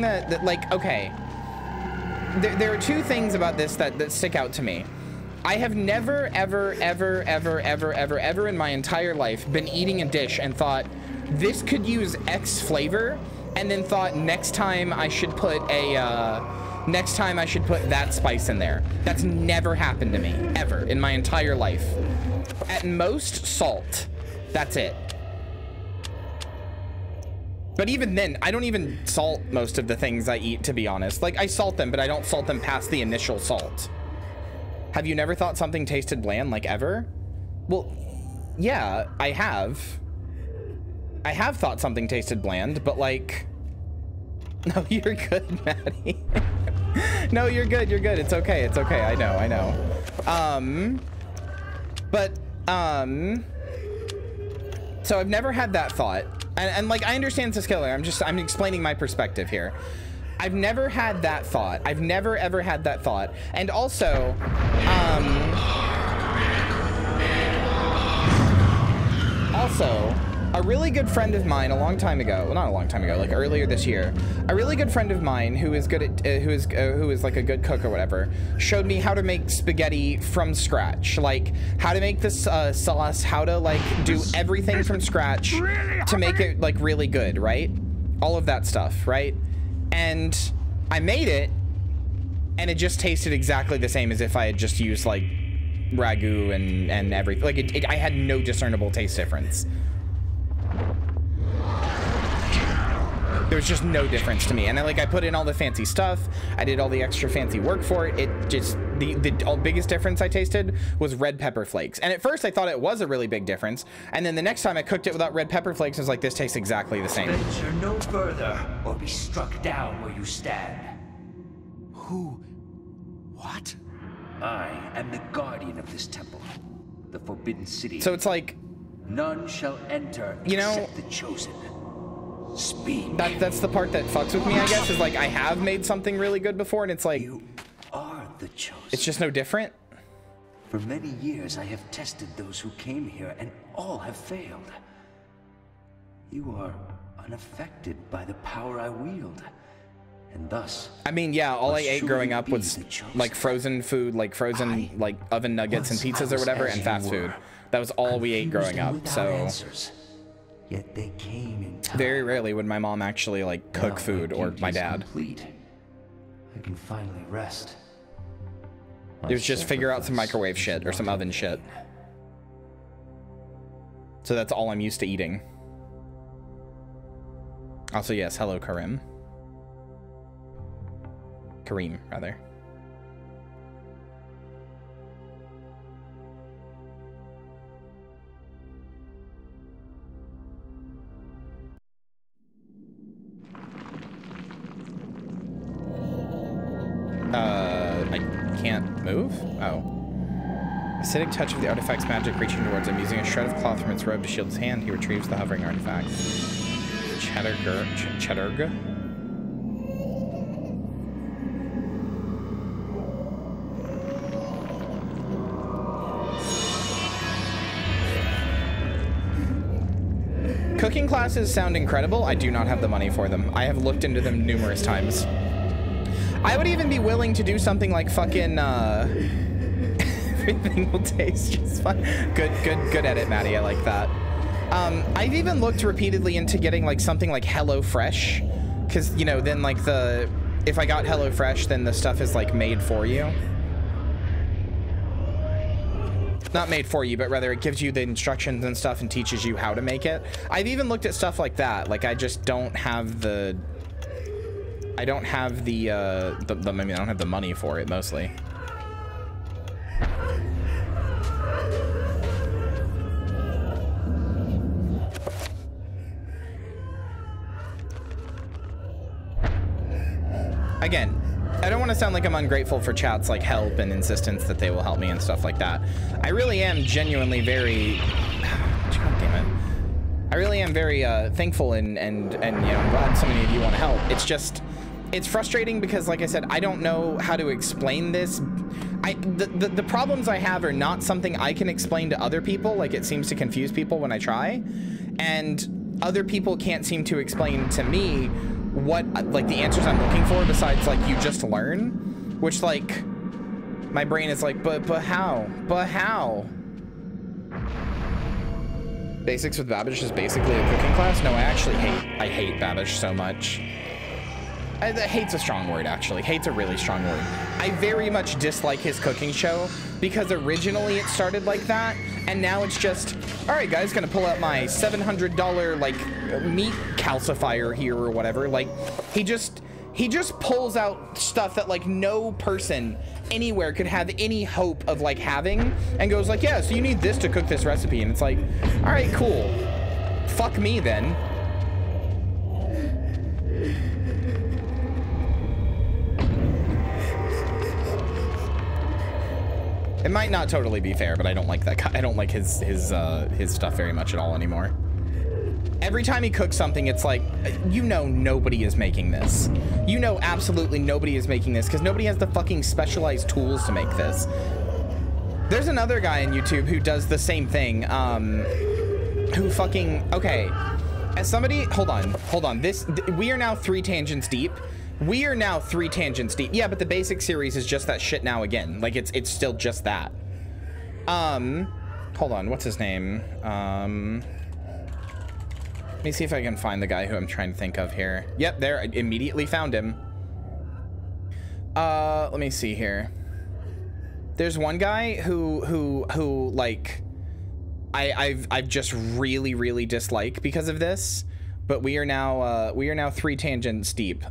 that like, okay, there are two things about this that stick out to me. I have never ever in my entire life been eating a dish and thought this could use X flavor, and then thought next time I should put that spice in there. That's never happened to me, ever, in my entire life. At most, salt. That's it. But even then, I don't even salt most of the things I eat, to be honest. Like, I salt them, but I don't salt them past the initial salt. Have you never thought something tasted bland, like, ever? Well, yeah, I have. I have thought something tasted bland, but like, no, you're good, Maddie. No, you're good. You're good. It's okay. It's okay. I know. So I've never had that thought. And like, I understand it's a killer. I'm explaining my perspective here. I've never had that thought. I've never ever had that thought. And also, a really good friend of mine a long time ago, well, not a long time ago, like earlier this year, a really good friend of mine who is good at, who is like a good cook or whatever, showed me how to make spaghetti from scratch, like how to make this sauce, how to like do everything from scratch to make it like really good, right? All of that stuff, right? And I made it, and it just tasted exactly the same as if I had just used like ragu and everything. Like I had no discernible taste difference. There was just no difference to me. And then like I put in all the fancy stuff, I did all the extra fancy work for it. It just, the biggest difference I tasted was red pepper flakes. And at first I thought it was a really big difference. And then the next time I cooked it without red pepper flakes, I was like, this tastes exactly the same. Venture no further or be struck down where you stand. What? I am the guardian of this temple, the Forbidden City. So it's like, none shall enter, you know, except the chosen. Speak. That's the part that fucks with me, I guess, is like I have made something really good before, and it's like, you are the chosen. It's just no different. For many years I have tested those who came here, and all have failed. You are unaffected by the power I wield. And thus, I mean, yeah, all I ate growing up was like frozen food, like frozen like oven nuggets and pizzas or whatever, and fast food. That was all we ate growing up. So yet they came in time. Very rarely would my mom actually like cook food, or my dad. Complete. I can finally rest. It was just figure out some microwave shit or some oven shit. So that's all I'm used to eating. Also, yes, hello, Kareem, rather. I can't move? Oh. Acidic touch of the artifact's magic reaching towards him. Using a shred of cloth from its robe to shield his hand, he retrieves the hovering artifact. Cheddarg? Cooking classes sound incredible. I do not have the money for them. I have looked into them numerous times. I would even be willing to do something like fucking, everything will taste just fine. Good edit, Maddie. I like that. I've even looked repeatedly into getting like something like HelloFresh, because, you know, then like if I got HelloFresh, then the stuff is like made for you. Not made for you, but rather it gives you the instructions and stuff and teaches you how to make it. I've even looked at stuff like that. Like, I just don't have the... I don't have the I mean, I don't have the money for it, mostly. Again, I don't want to sound like I'm ungrateful for chat's like help and insistence that they will help me and stuff like that. I really am genuinely very... God damn it. I really am very thankful and you know, glad so many of you want to help. It's just... It's frustrating because, like I said, I don't know how to explain this. The problems I have are not something I can explain to other people. Like, it seems to confuse people when I try. And other people can't seem to explain to me what, like, the answers I'm looking for besides, like, you just learn. Which, like, my brain is like, but how? But how? Basics with Babish is basically a cooking class? No, I hate Babish so much. Hate's a strong word, actually. Hate's a really strong word. I very much dislike his cooking show because originally it started like that, and now it's just, all right, guys, gonna pull out my $700 like meat calcifier here or whatever. Like, he just pulls out stuff that like no person anywhere could have any hope of like having, and goes like, yeah, so you need this to cook this recipe, and it's like, all right, cool. fuck me then. It might not totally be fair, but I don't like that guy. I don't like his stuff very much at all anymore. Every time he cooks something, it's like, you know, nobody is making this. You know, absolutely nobody is making this because nobody has the fucking specialized tools to make this. There's another guy on YouTube who does the same thing. Who fucking, okay. As somebody, hold on. We are now 3 tangents deep. Yeah, but the basic series is just that shit now again. Like, it's still just that. Hold on, what's his name? Let me see if I can find the guy who I'm trying to think of here. Yep, there, I immediately found him. Let me see here. There's one guy who like, I've just really dislike because of this, but we are now 3 tangents deep.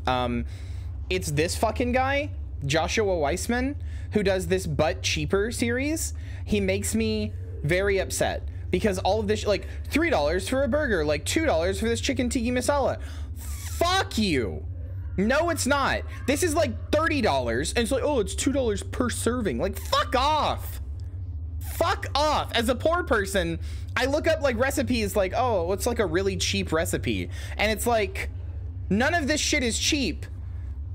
It's this fucking guy, Joshua Weissman, who does this But Cheaper series. He makes me very upset because all of this, like $3 for a burger, like $2 for this chicken tiki masala. Fuck you. No, it's not. This is like $30 and it's like, oh, it's $2 per serving. Like, fuck off. Fuck off. As a poor person, I look up like recipes like, oh, what's like a really cheap recipe? And it's like, none of this shit is cheap.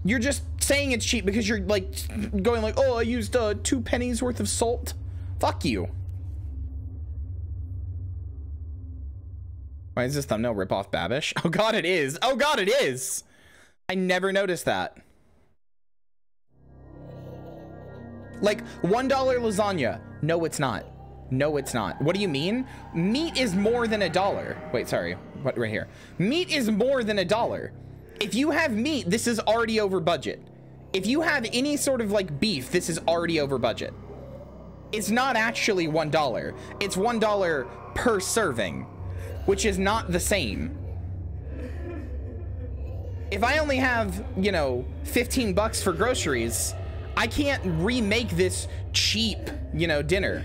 You're just saying it's cheap because you're like going like, oh, I used 2 pennies worth of salt. Fuck you. Why is this thumbnail rip off Babish? Oh God, it is. Oh God, it is. I never noticed that. Like $1 lasagna. No, it's not. No, it's not. What do you mean? Meat is more than $1. Wait, sorry. What, right here. Meat is more than $1. If you have meat, this is already over budget. If you have any sort of like beef, this is already over budget. It's not actually $1. It's $1 per serving, which is not the same. If I only have, you know, 15 bucks for groceries, I can't remake this cheap, you know, dinner.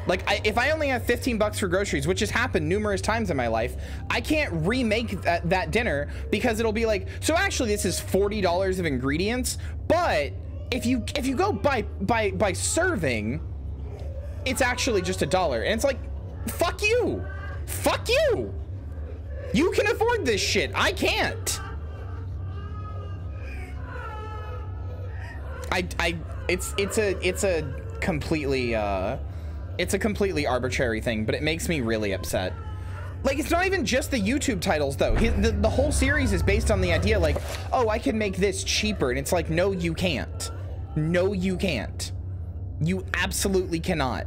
Like, if I only have 15 bucks for groceries, which has happened numerous times in my life, I can't remake that dinner because it'll be like, so actually this is $40 of ingredients, but if you go by serving, it's actually just $1. And it's like, fuck you. Fuck you. You can afford this shit. I can't. It's a completely arbitrary thing, but it makes me really upset. Like, it's not even just the YouTube titles though. The whole series is based on the idea like, oh, I can make this cheaper. And it's like, no, you can't. No, you can't. You absolutely cannot.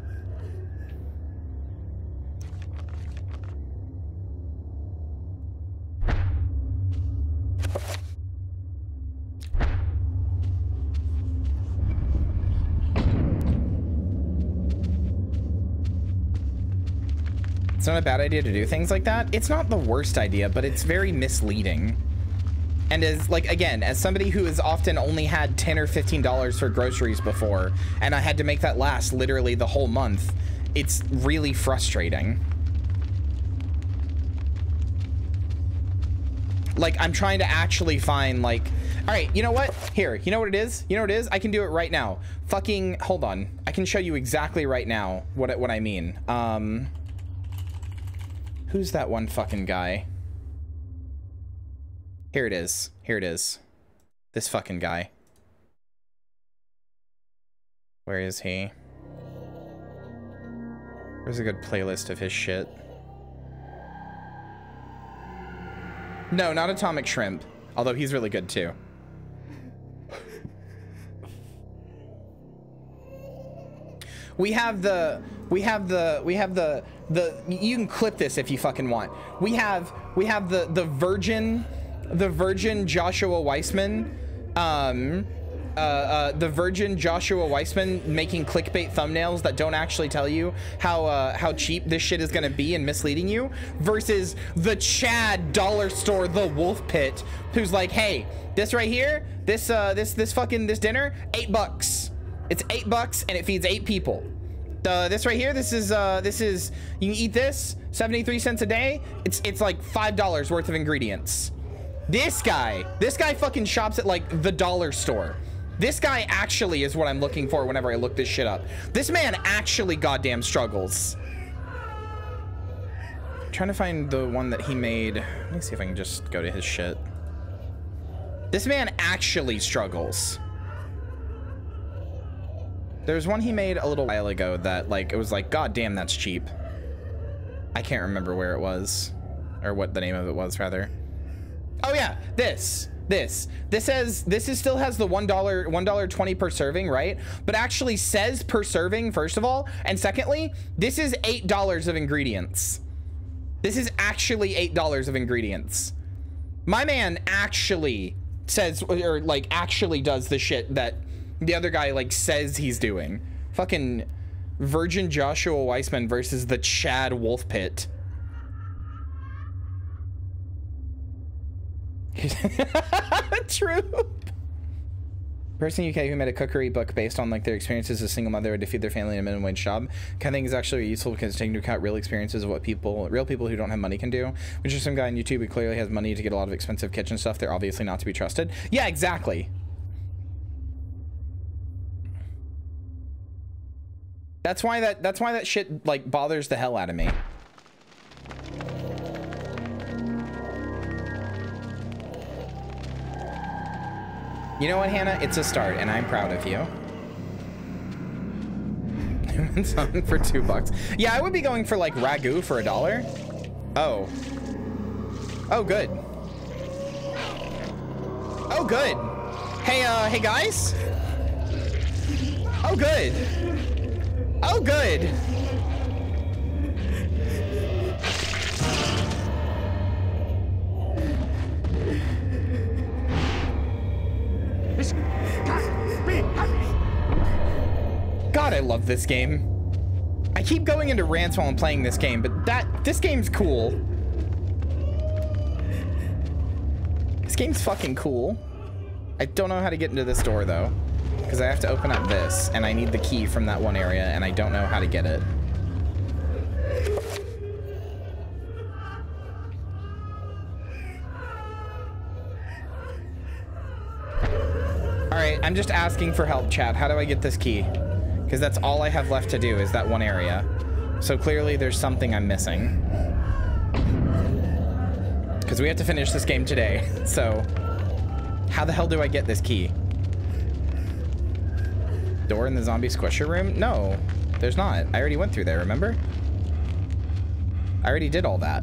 It's not a bad idea to do things like that. It's not the worst idea, but it's very misleading. And as, like, again, as somebody who has often only had $10 or $15 for groceries before, and I had to make that last literally the whole month, it's really frustrating. Like, I'm trying to actually find, like, all right, you know what? Here, you know what it is? You know what it is? I can do it right now. Fucking, hold on. I can show you exactly right now what I mean. Who's that one fucking guy? Here it is. Here it is. This fucking guy. Where is he? Where's a good playlist of his shit? No, not Atomic Shrimp. Although he's really good too. We have the you can clip this if you fucking want. We have the virgin Joshua Weissman, the virgin Joshua Weissman making clickbait thumbnails that don't actually tell you how cheap this shit is gonna be and misleading you, versus the Chad dollar store, the Wolf Pit, who's like, hey, this right here, this dinner, $8. It's $8 and it feeds 8 people. This right here, this is you can eat this 73 cents a day. It's like $5 worth of ingredients. This guy fucking shops at like the dollar store. This guy actually is what I'm looking for whenever I look this shit up. This man actually goddamn struggles. I'm trying to find the one that he made. Let me see if I can just go to his shit. This man actually struggles. There's one he made a little while ago that like, it was like, god damn, that's cheap. I can't remember where it was or what the name of it was rather. Oh yeah, this still has the $1.20 per serving, right? But actually says per serving, first of all, and secondly, this is $8 of ingredients. This is actually $8 of ingredients. My man actually says, or like actually does the shit that the other guy like says he's doing. Fucking Virgin Joshua Weissman versus the Chad Wolfpit. True. Person in UK who made a cookery book based on like their experiences as a single mother to feed their family in a minimum wage job. Kind of thing is actually useful because it's taking into account real experiences of what real people who don't have money can do. Which is some guy on YouTube who clearly has money to get a lot of expensive kitchen stuff. They're obviously not to be trusted. Yeah, exactly. That's why that shit like bothers the hell out of me. You know what, Hannah? It's a start, and I'm proud of you. Something for $2. Yeah, I would be going for like ragu for $1. Oh. Oh, good. Oh, good. Hey, hey guys. Oh, good. Oh, good. God, I love this game. I keep going into rants while I'm playing this game, but this game's cool. This game's fucking cool. I don't know how to get into this door though, because I have to open up this, and I need the key from that one area, and I don't know how to get it. Alright, I'm just asking for help, chat. How do I get this key? Because that's all I have left to do is that one area. So clearly there's something I'm missing. Because we have to finish this game today. So how the hell do I get this key? Door in the zombie squisher room? No, there's not. I already went through there, remember? I already did all that.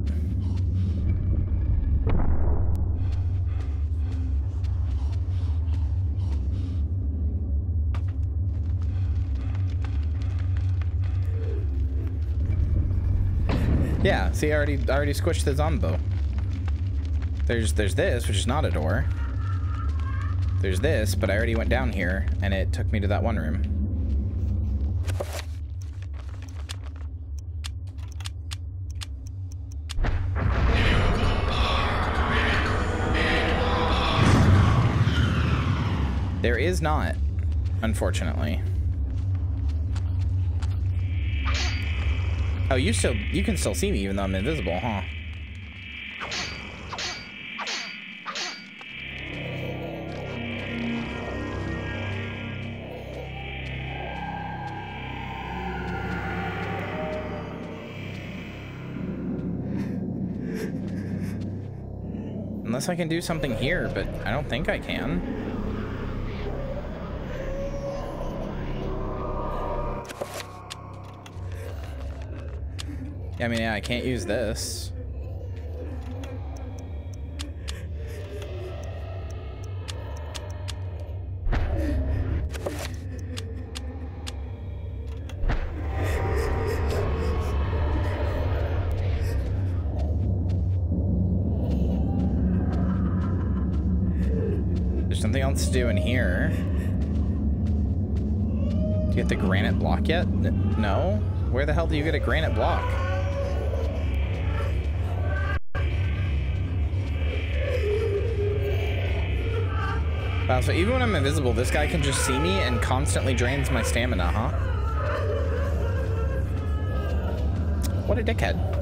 Yeah, see, I already squished the zombo. There's this, which is not a door. There's this, but I already went down here, and it took me to that one room. There is not, unfortunately. Oh, you can still see me even though I'm invisible, huh? Unless I can do something here, but I don't think I can. I mean, yeah, I can't use this. There's something else to do in here. Do you get the granite block yet? No? Where the hell do you get a granite block? Wow, so even when I'm invisible, this guy can just see me and constantly drains my stamina, huh? What a dickhead.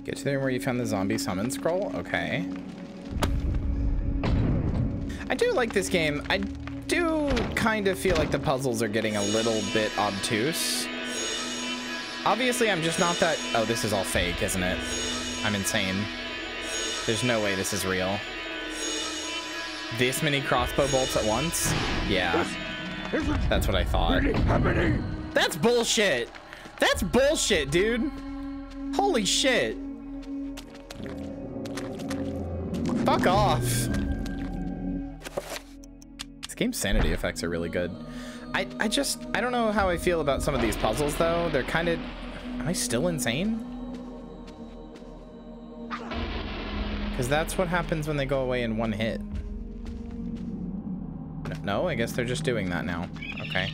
Get to the room where you found the zombie summon scroll. Okay. I do like this game. I do kind of feel like the puzzles are getting a little bit obtuse. Obviously, I'm just not that... Oh, this is all fake, isn't it? I'm insane. There's no way this is real. This many crossbow bolts at once? Yeah. That's what I thought. That's bullshit. That's bullshit, dude. Holy shit. Fuck off. This game's sanity effects are really good. I don't know how I feel about some of these puzzles though. They're kind of... Am I still insane? Because that's what happens when they go away in one hit. No, I guess they're just doing that now. Okay.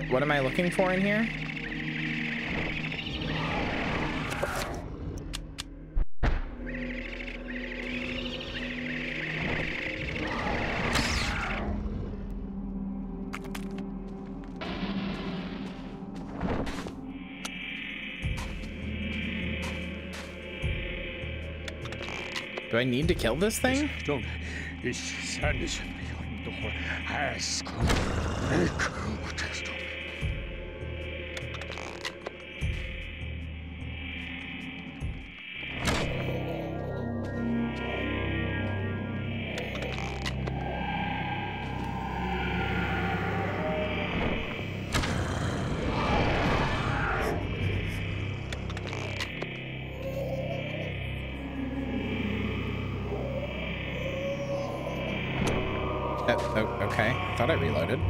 What am I looking for in here? Do I need to kill this thing? Okay, I thought I reloaded.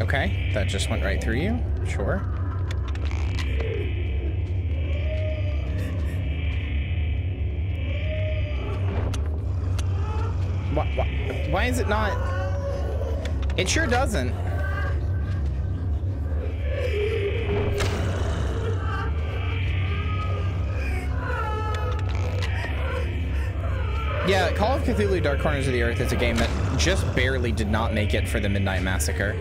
Okay, that just went right through you. Sure. Why is it not? It sure doesn't. Yeah, Call of Cthulhu Dark Corners of the Earth is a game that just barely did not make it for the Midnight Massacre.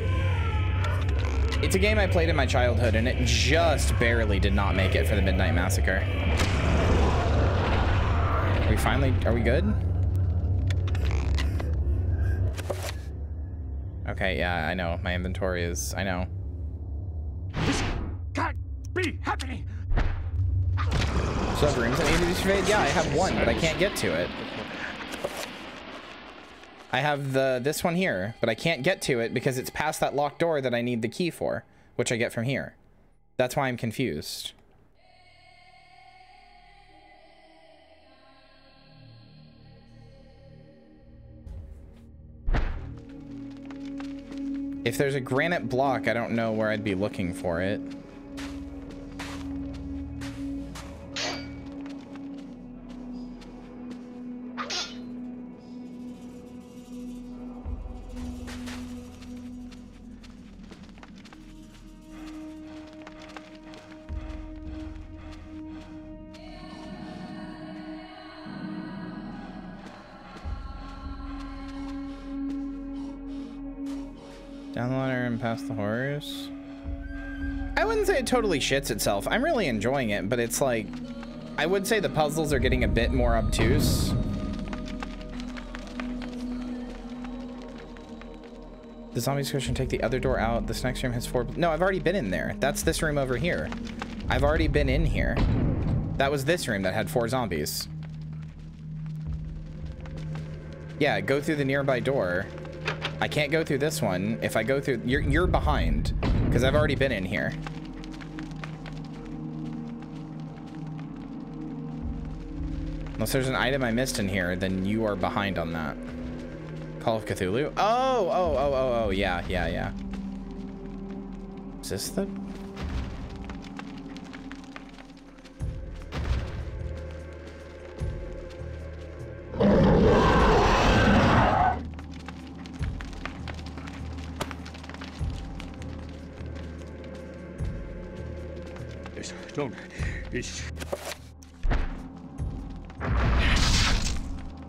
It's a game I played in my childhood, and it just barely did not make it for the Midnight Massacre. Are we good? Okay, yeah, I know. My inventory is... I know. This can't be happening! So have rooms that need to be surveyed? Yeah, I have one, but I can't get to it. I have this one here, but I can't get to it because it's past that locked door that I need the key for, which I get from here. That's why I'm confused. If there's a granite block, I don't know where I'd be looking for it. Down the ladder and past the horrors. I wouldn't say it totally shits itself. I'm really enjoying it, but it's like, I would say the puzzles are getting a bit more obtuse. The zombie squisher take the other door out. This next room has 4... No, I've already been in there. That's this room over here. I've already been in here. That was this room that had 4 zombies. Yeah, go through the nearby door. I can't go through this one. If I go through, you're behind, because I've already been in here. Unless there's an item I missed in here, then you are behind on that. Call of Cthulhu? Oh, yeah. Is this the... Don't.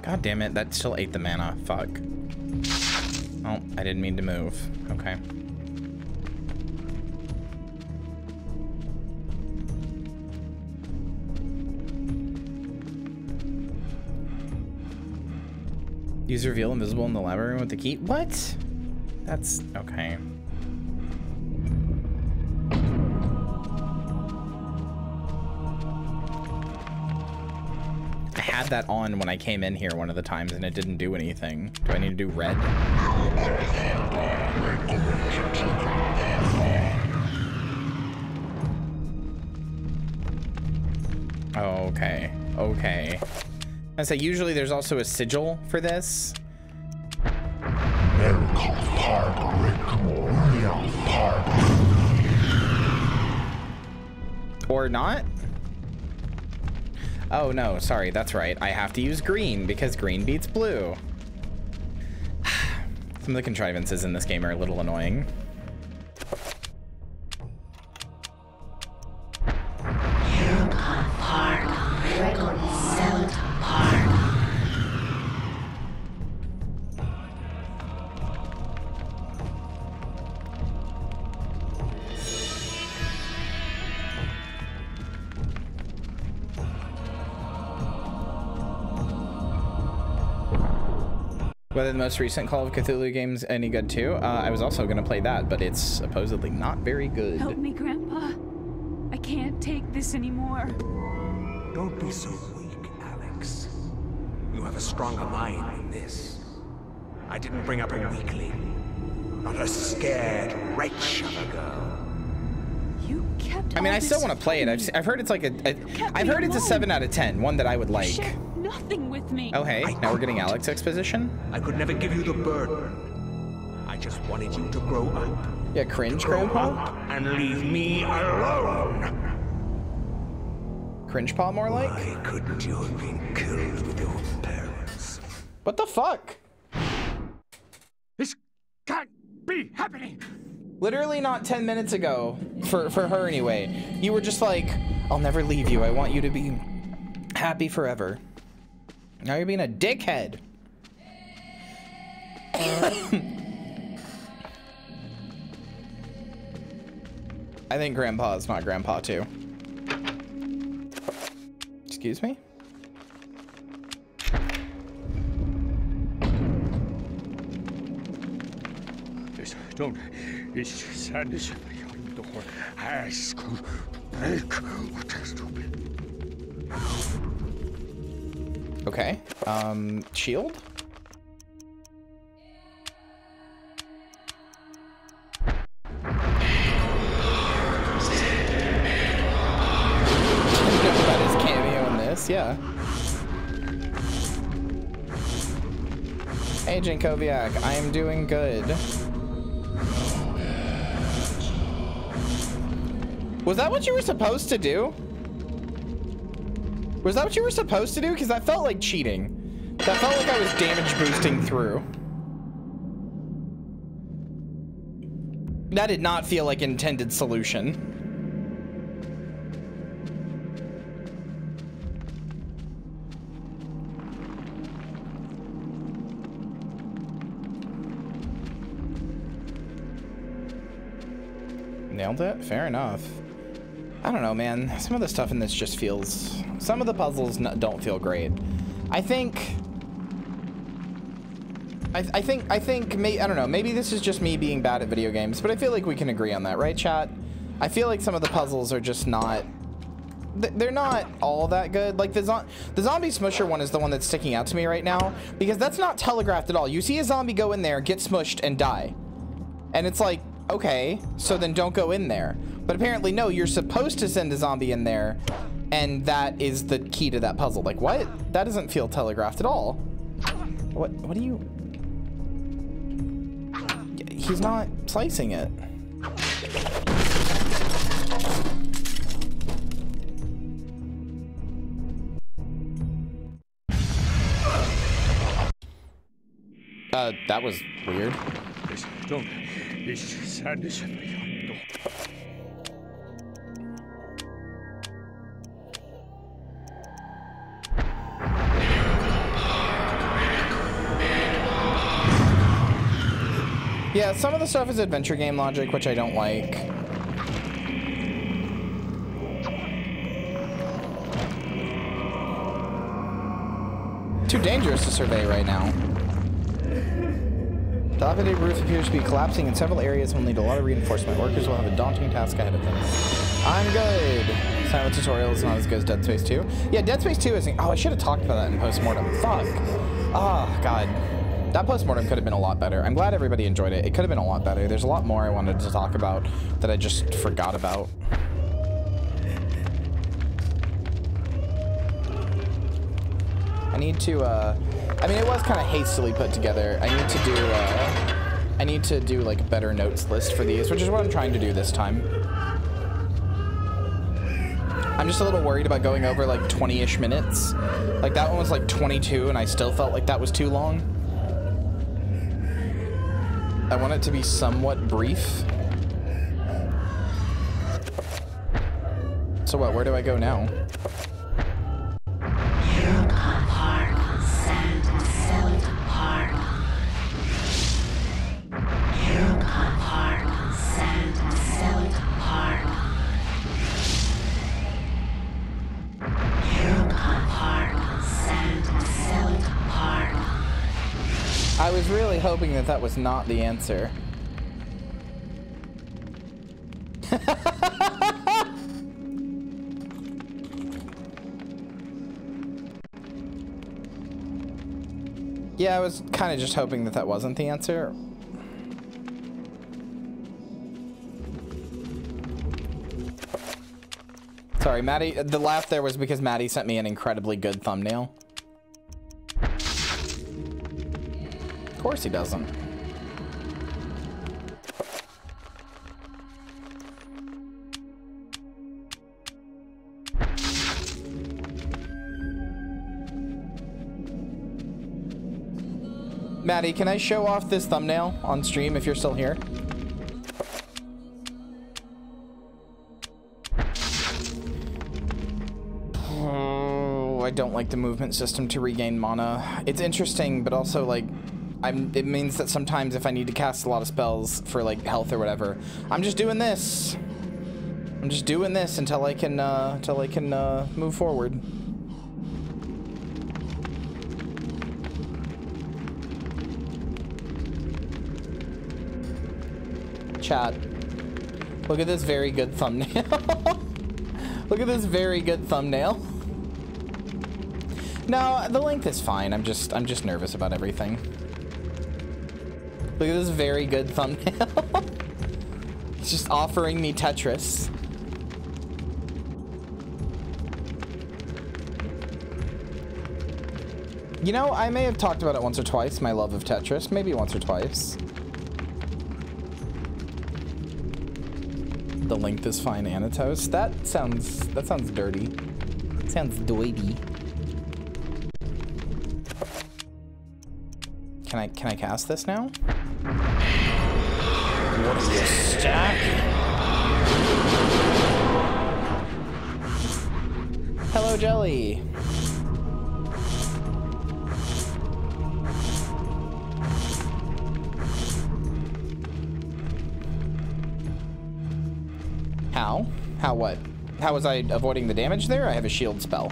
God damn it, that still ate the mana. Fuck. Oh, I didn't mean to move. Okay. Use reveal invisible in the library room with the key. What? That's okay. I had that on when I came in here one of the times and it didn't do anything. Do I need to do red? Oh, okay. Okay. I say usually there's also a sigil for this. Or not? Oh no, sorry, that's right. I have to use green because green beats blue. Some of the contrivances in this game are a little annoying. Whether the most recent Call of Cthulhu game's any good too? I was also gonna play that, but it's supposedly not very good. Help me, Grandpa. I can't take this anymore. Don't be so weak, Alex. You have a stronger mind than this. I didn't bring up a weakling, not a scared wretch of a girl. You kept. I mean, I still want to play it. I've heard it's like I've heard it's a 7 out of 10, one that I would like. Nothing with me. Oh hey, now we're getting Alex exposition. I could never give you the burden. I just wanted you to grow up. Yeah, cringe, Grandpa. And leave me alone. Cringe paw, more like. Why couldn't you have been killed with your parents? What the fuck? This can't be happening. Literally not 10 minutes ago, for her anyway, you were just like, I'll never leave you. I want you to be happy forever. Now you're being a dickhead. I think Grandpa is not Grandpa too. Excuse me? Don't. It's sadness beyond the door. Ask to break what has to be. Okay. Shield? About his cameo in this, yeah. Agent Koviak, I am doing good. Was that what you were supposed to do? Was that what you were supposed to do? Because that felt like cheating. That felt like I was damage boosting through. That did not feel like intended solution. Nailed it? Fair enough. I don't know, man. Some of the stuff in this just feels... Some of the puzzles don't feel great. I think, I don't know, maybe this is just me being bad at video games, but I feel like we can agree on that, right, chat? I feel like some of the puzzles are just not they're not all that good. Like the zombie smusher one is the one that's sticking out to me right now because that's not telegraphed at all. You see a zombie go in there, get smushed, and die, and it's like, okay, so then don't go in there. But apparently, no, you're supposed to send a zombie in there, and that is the key to that puzzle. Like, what? That doesn't feel telegraphed at all. What do you... He's not slicing it. That was weird. Yeah, some of the stuff is adventure game logic, which I don't like. Too dangerous to survey right now. The dilapidated roof appears to be collapsing in several areas and will need a lot of reinforcement. Workers will have a daunting task ahead of them. I'm good. Silent tutorial is not as good as Dead Space 2. Yeah, Dead Space 2 isn't... Oh, I should have talked about that in postmortem. Fuck. Oh, God. That postmortem could have been a lot better. I'm glad everybody enjoyed it. It could have been a lot better. There's a lot more I wanted to talk about that I just forgot about. I need to, I mean, it was kind of hastily put together. I need to do like a better notes list for these, which is what I'm trying to do this time. I'm just a little worried about going over like 20-ish minutes. Like that one was like 22 and I still felt like that was too long. I want it to be somewhat brief. So what, where do I go now? I was really hoping that that was not the answer. Yeah, I was kind of just hoping that that wasn't the answer. Sorry, Maddie, the laugh there was because Maddie sent me an incredibly good thumbnail. Of course he doesn't. Maddie, can I show off this thumbnail on stream if you're still here? Oh, I don't like the movement system to regain mana. It's interesting, but also like, it means that sometimes if I need to cast a lot of spells for like health or whatever, I'm just doing this. I'm just doing this until I can move forward. Chat, look at this very good thumbnail. Look at this very good thumbnail. No, the length is fine. I'm just nervous about everything. Look at this very good thumbnail. It's just offering me Tetris. You know, I may have talked about it once or twice, my love of Tetris. Maybe once or twice. The length is fine, Thanatos. That sounds dirty. Sounds doity. Can I cast this now? What is this stack? Hello, Jelly. How? How what? How was I avoiding the damage there? I have a shield spell.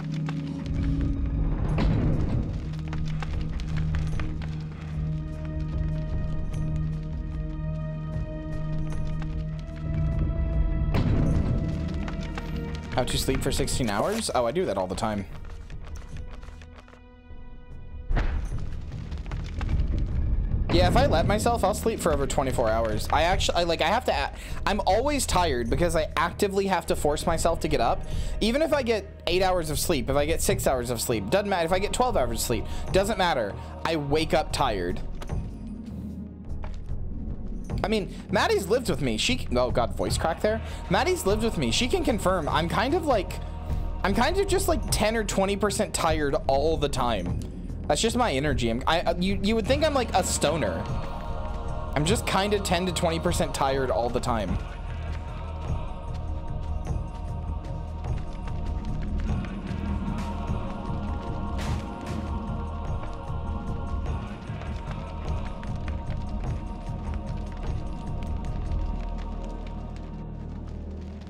How to sleep for 16 hours? Oh, I do that all the time. Yeah, if I let myself, I'll sleep for over 24 hours. I have to, I'm always tired because I actively have to force myself to get up. Even if I get 8 hours of sleep, if I get 6 hours of sleep, doesn't matter. If I get 12 hours of sleep, doesn't matter. I wake up tired. I mean, Maddie's lived with me. Oh God, voice crack there. Maddie's lived with me. She can confirm. I'm kind of just like 10 or 20% tired all the time. That's just my energy. You would think I'm like a stoner. I'm just kind of 10 to 20% tired all the time.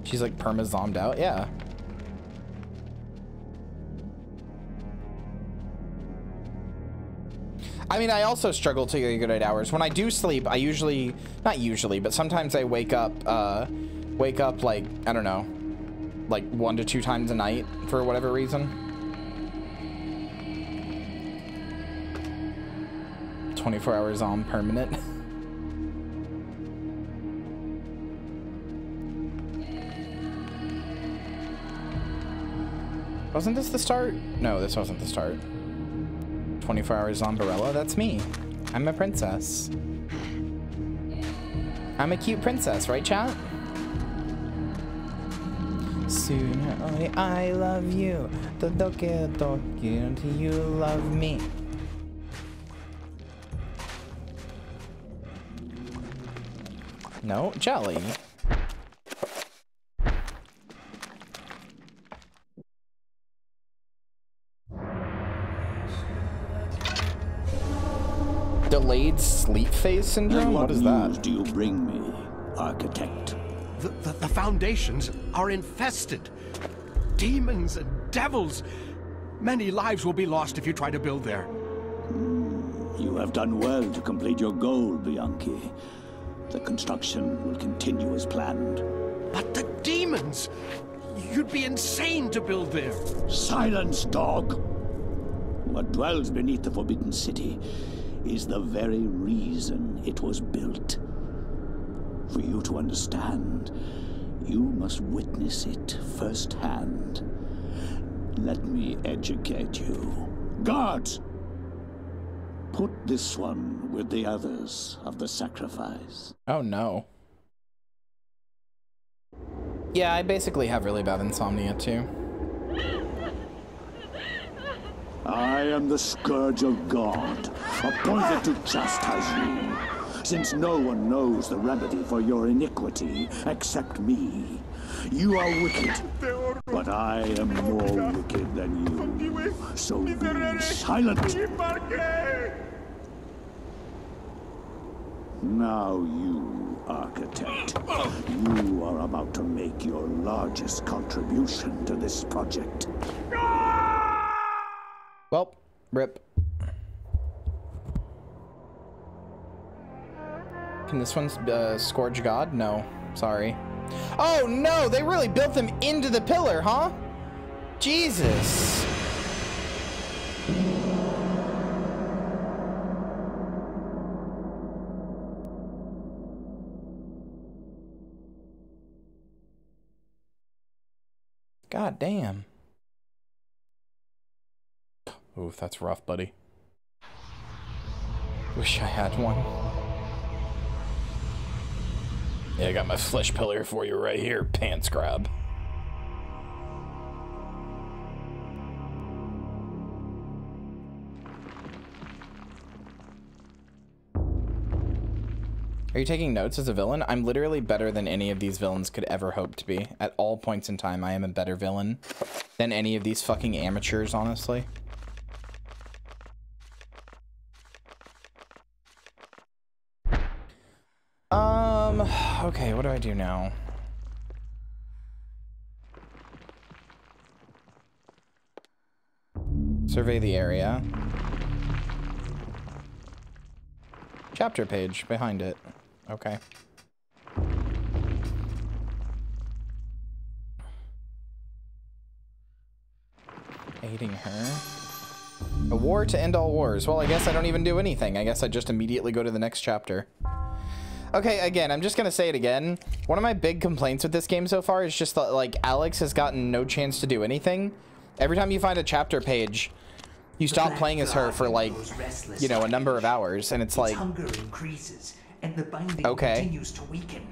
She's like perma-zombed out. Yeah. I mean, I also struggle to get a good 8 hours. When I do sleep, I usually, not usually, but sometimes I wake up like, I don't know, like 1 to 2 times a night for whatever reason. 24 hours on permanent. Wasn't this the start? No, this wasn't the start. 24 hours on Barella, that's me. I'm a princess. I'm a cute princess, right, chat? Sooner I love you, until you love me. No, jelly. Delayed sleep phase syndrome? What is that? What news do you bring me, Architect? The foundations are infested. Demons and devils. Many lives will be lost if you try to build there. You have done well to complete your goal, Bianchi. The construction will continue as planned. But the demons! You'd be insane to build there. Silence, dog! What dwells beneath the Forbidden City is the very reason it was built. For you to understand, you must witness it firsthand. Let me educate you. Guards! Put this one with the others of the sacrifice. Oh no. Yeah, I basically have really bad insomnia too. I am the Scourge of God, appointed to chastise you, since no one knows the remedy for your iniquity except me. You are wicked, but I am more wicked than you, so be silent. Now you, Architect, you are about to make your largest contribution to this project. Well, rip. Can this one Scourge God? No, sorry. Oh no, they really built them into the pillar, huh? Jesus. God damn. Oof, that's rough, buddy. Wish I had one. Yeah, I got my flesh pillar for you right here, pants grab. Are you taking notes as a villain? I'm literally better than any of these villains could ever hope to be. At all points in time, I am a better villain than any of these fucking amateurs, honestly. Okay, what do I do now? Survey the area. Chapter page behind it. Okay. aiding her. A war to end all wars. Well, I guess I don't even do anything. I guess I just immediately go to the next chapter. Okay, again, I'm just gonna say it again. One of my big complaints with this game so far is just that, like, Alex has gotten no chance to do anything. Every time you find a chapter page, you stop playing as her for, like, you know, a number of hours, and it's like... hunger increases, and the binding continues to weaken.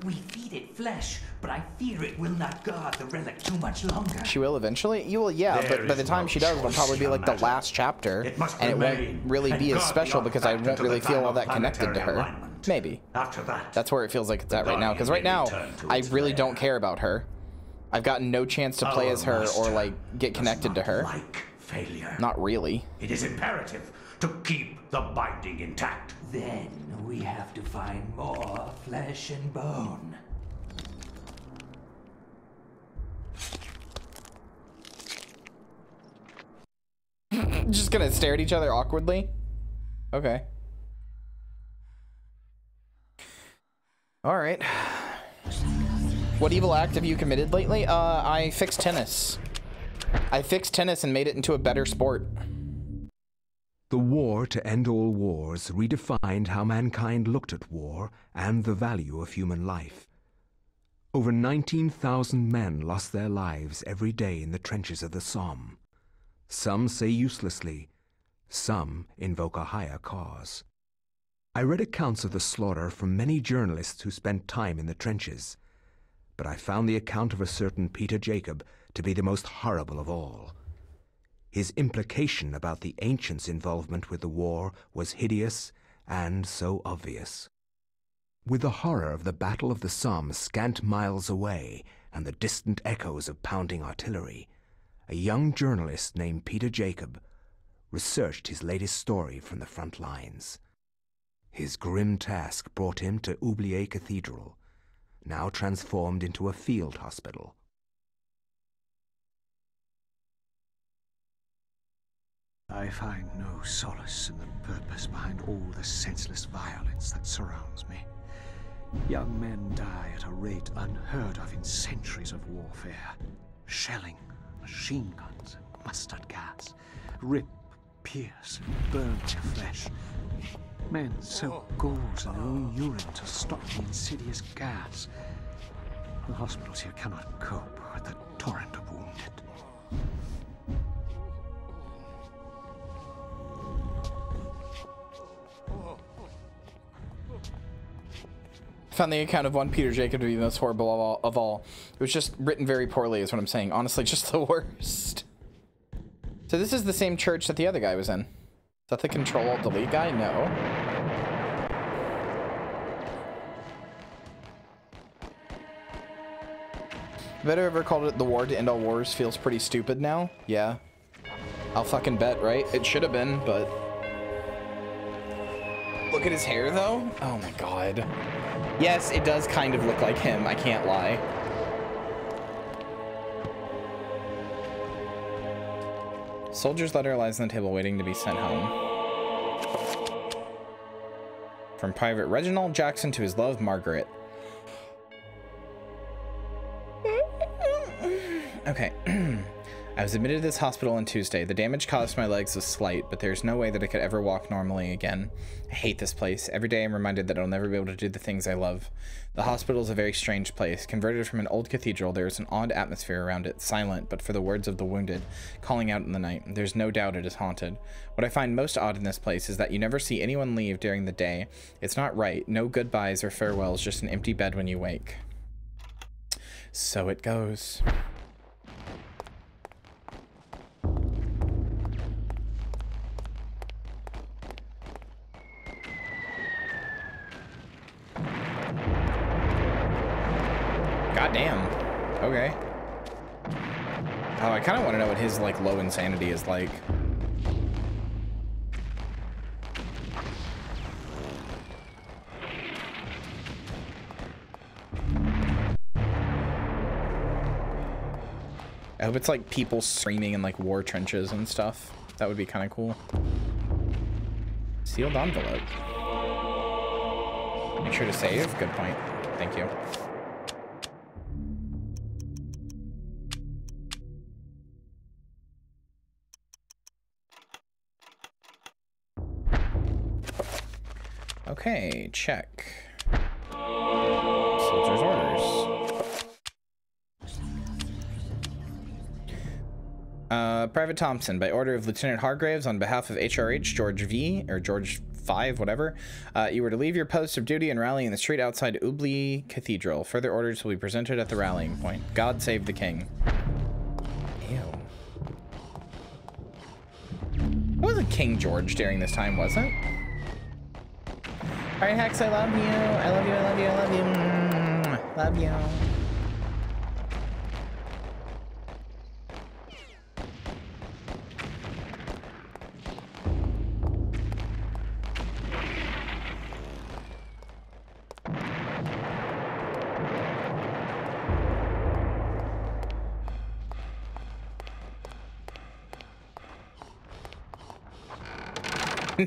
We feed it flesh, but I fear it will not guard the relic too much longer. She will eventually? You will, yeah, but by the time she does, it'll probably be like the last chapter, and it won't really be as special because I won't really feel all that connected to her. Maybe. After that, that's where it feels like it's at right now, because right now, I really don't care about her. I've gotten no chance to play as her or, like, get connected to her. Failure. Not really. It is imperative to keep the binding intact. Then we have to find more flesh and bone. Just gonna stare at each other awkwardly? Okay. Alright. What evil act have you committed lately? I fixed tennis. I fixed tennis and made it into a better sport. The war to end all wars redefined how mankind looked at war and the value of human life. Over 19,000 men lost their lives every day in the trenches of the Somme. Some say uselessly, some invoke a higher cause. I read accounts of the slaughter from many journalists who spent time in the trenches, but I found the account of a certain Peter Jacob to be the most horrible of all. His implication about the ancients' involvement with the war was hideous and so obvious. With the horror of the Battle of the Somme scant miles away and the distant echoes of pounding artillery, a young journalist named Peter Jacob researched his latest story from the front lines. His grim task brought him to Oubliette Cathedral, now transformed into a field hospital. I find no solace in the purpose behind all the senseless violence that surrounds me. Young men die at a rate unheard of in centuries of warfare. Shelling, machine guns, and mustard gas rip, pierce, and burn their flesh. Men soak gauze in their own urine to stop the insidious gas. The hospitals here cannot cope with the torrent of wounded. Found the account of one Peter Jacob to be the most horrible of all. It was just written very poorly is what I'm saying. Honestly, just the worst. So this is the same church that the other guy was in. Is that the Control-Alt-Delete guy? No. Bet whoever called it the war to end all wars feels pretty stupid now. Yeah. I'll fucking bet, right? It should have been, but... Look at his hair, though. Oh my god. Yes, it does kind of look like him. I can't lie. Soldier's letter lies on the table waiting to be sent home. From Private Reginald Jackson to his love, Margaret. Okay. I was admitted to this hospital on Tuesday. The damage caused to my legs was slight, but there's no way that I could ever walk normally again. I hate this place. Every day I'm reminded that I'll never be able to do the things I love. The hospital is a very strange place. Converted from an old cathedral, there is an odd atmosphere around it, silent, but for the words of the wounded, calling out in the night. There's no doubt it is haunted. What I find most odd in this place is that you never see anyone leave during the day. It's not right. No goodbyes or farewells, just an empty bed when you wake. So it goes. God damn. Okay. Oh, I kind of want to know what his, like, low insanity is like. I hope it's, like, people screaming in, like, war trenches and stuff. That would be kind of cool. Sealed envelope. Make sure to save. Good point. Thank you. Okay, check. Soldier's orders. Private Thompson, by order of Lieutenant Hargraves, on behalf of HRH George V, or George 5, whatever, you were to leave your post of duty and rally in the street outside Ubli Cathedral. Further orders will be presented at the rallying point. God save the king. Ew. It wasn't King George during this time, was it? Alright, Hex, I love you. I love you, I love you, I love you. Love you.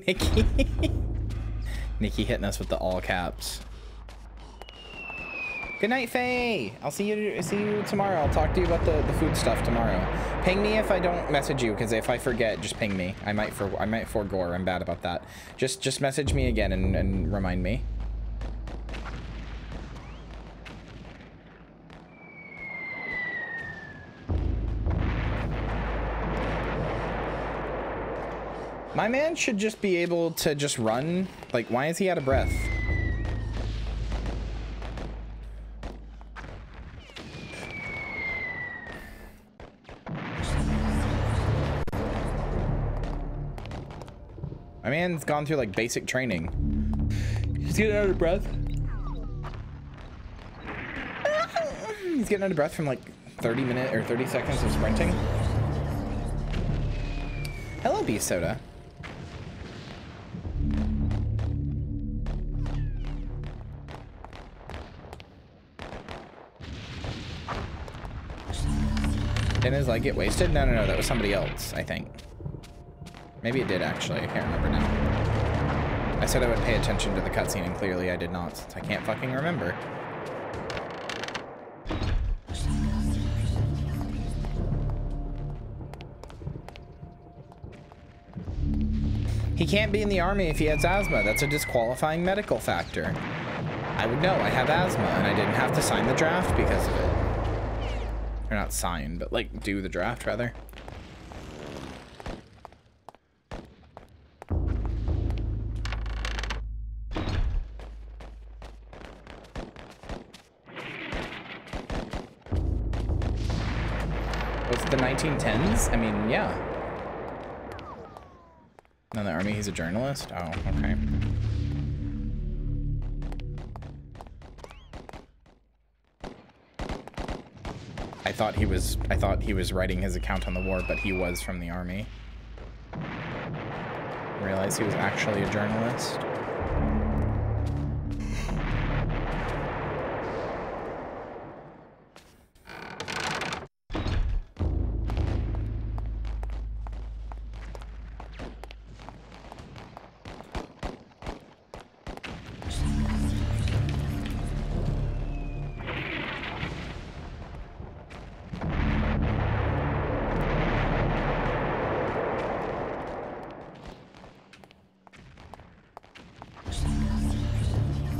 Nikki. Nikki hitting us with the all caps. Good night, Faye. I'll see you tomorrow. I'll talk to you about the food stuff tomorrow. Ping me if I don't message you, because if I forget, just ping me. I might forgo. I'm bad about that. Just message me again and remind me. My man should just be able to just run. Like, why is he out of breath? My man's gone through like basic training. He's getting out of breath. He's getting out of breath from like 30 seconds of sprinting. Hello, Beast Soda. Didn't his leg get wasted? No, that was somebody else, I think. Maybe it did, actually. I can't remember now. I said I would pay attention to the cutscene, and clearly I did not, since I can't fucking remember. He can't be in the army if he has asthma. That's a disqualifying medical factor. I would know. I have asthma, and I didn't have to sign the draft because of it. Or not sign, but like do the draft rather. Was it the 1910s? I mean, yeah. In the army, he's a journalist? Oh, okay. I thought he was writing his account on the war, but he was from the army. Realized he was actually a journalist.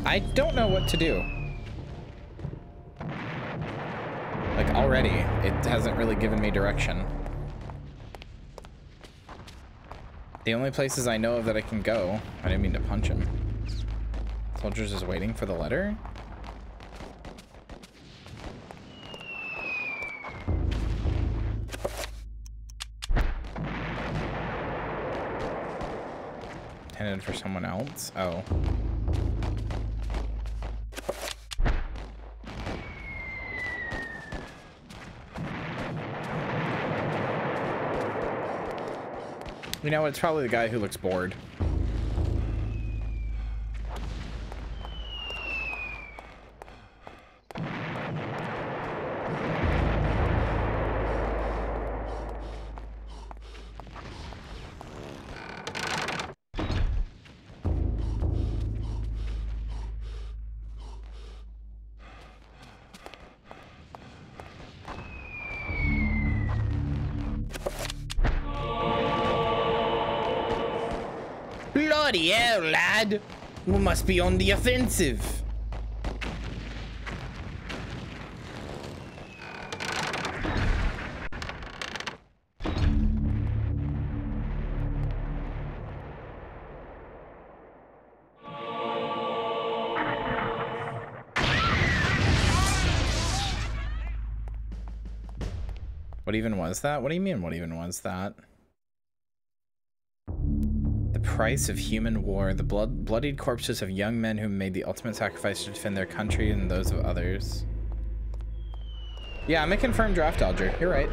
I don't know what to do. Like, already, it hasn't really given me direction. The only places I know of that I can go... I didn't mean to punch him. Soldiers is waiting for the letter? Intended for someone else? Oh. You know, it's probably the guy who looks bored. Bloody hell, lad! We must be on the offensive. What even was that? What do you mean, what even was that? The price of human war. The bloodied corpses of young men who made the ultimate sacrifice to defend their country and those of others. Yeah, I'm a confirmed draft dodger. You're right.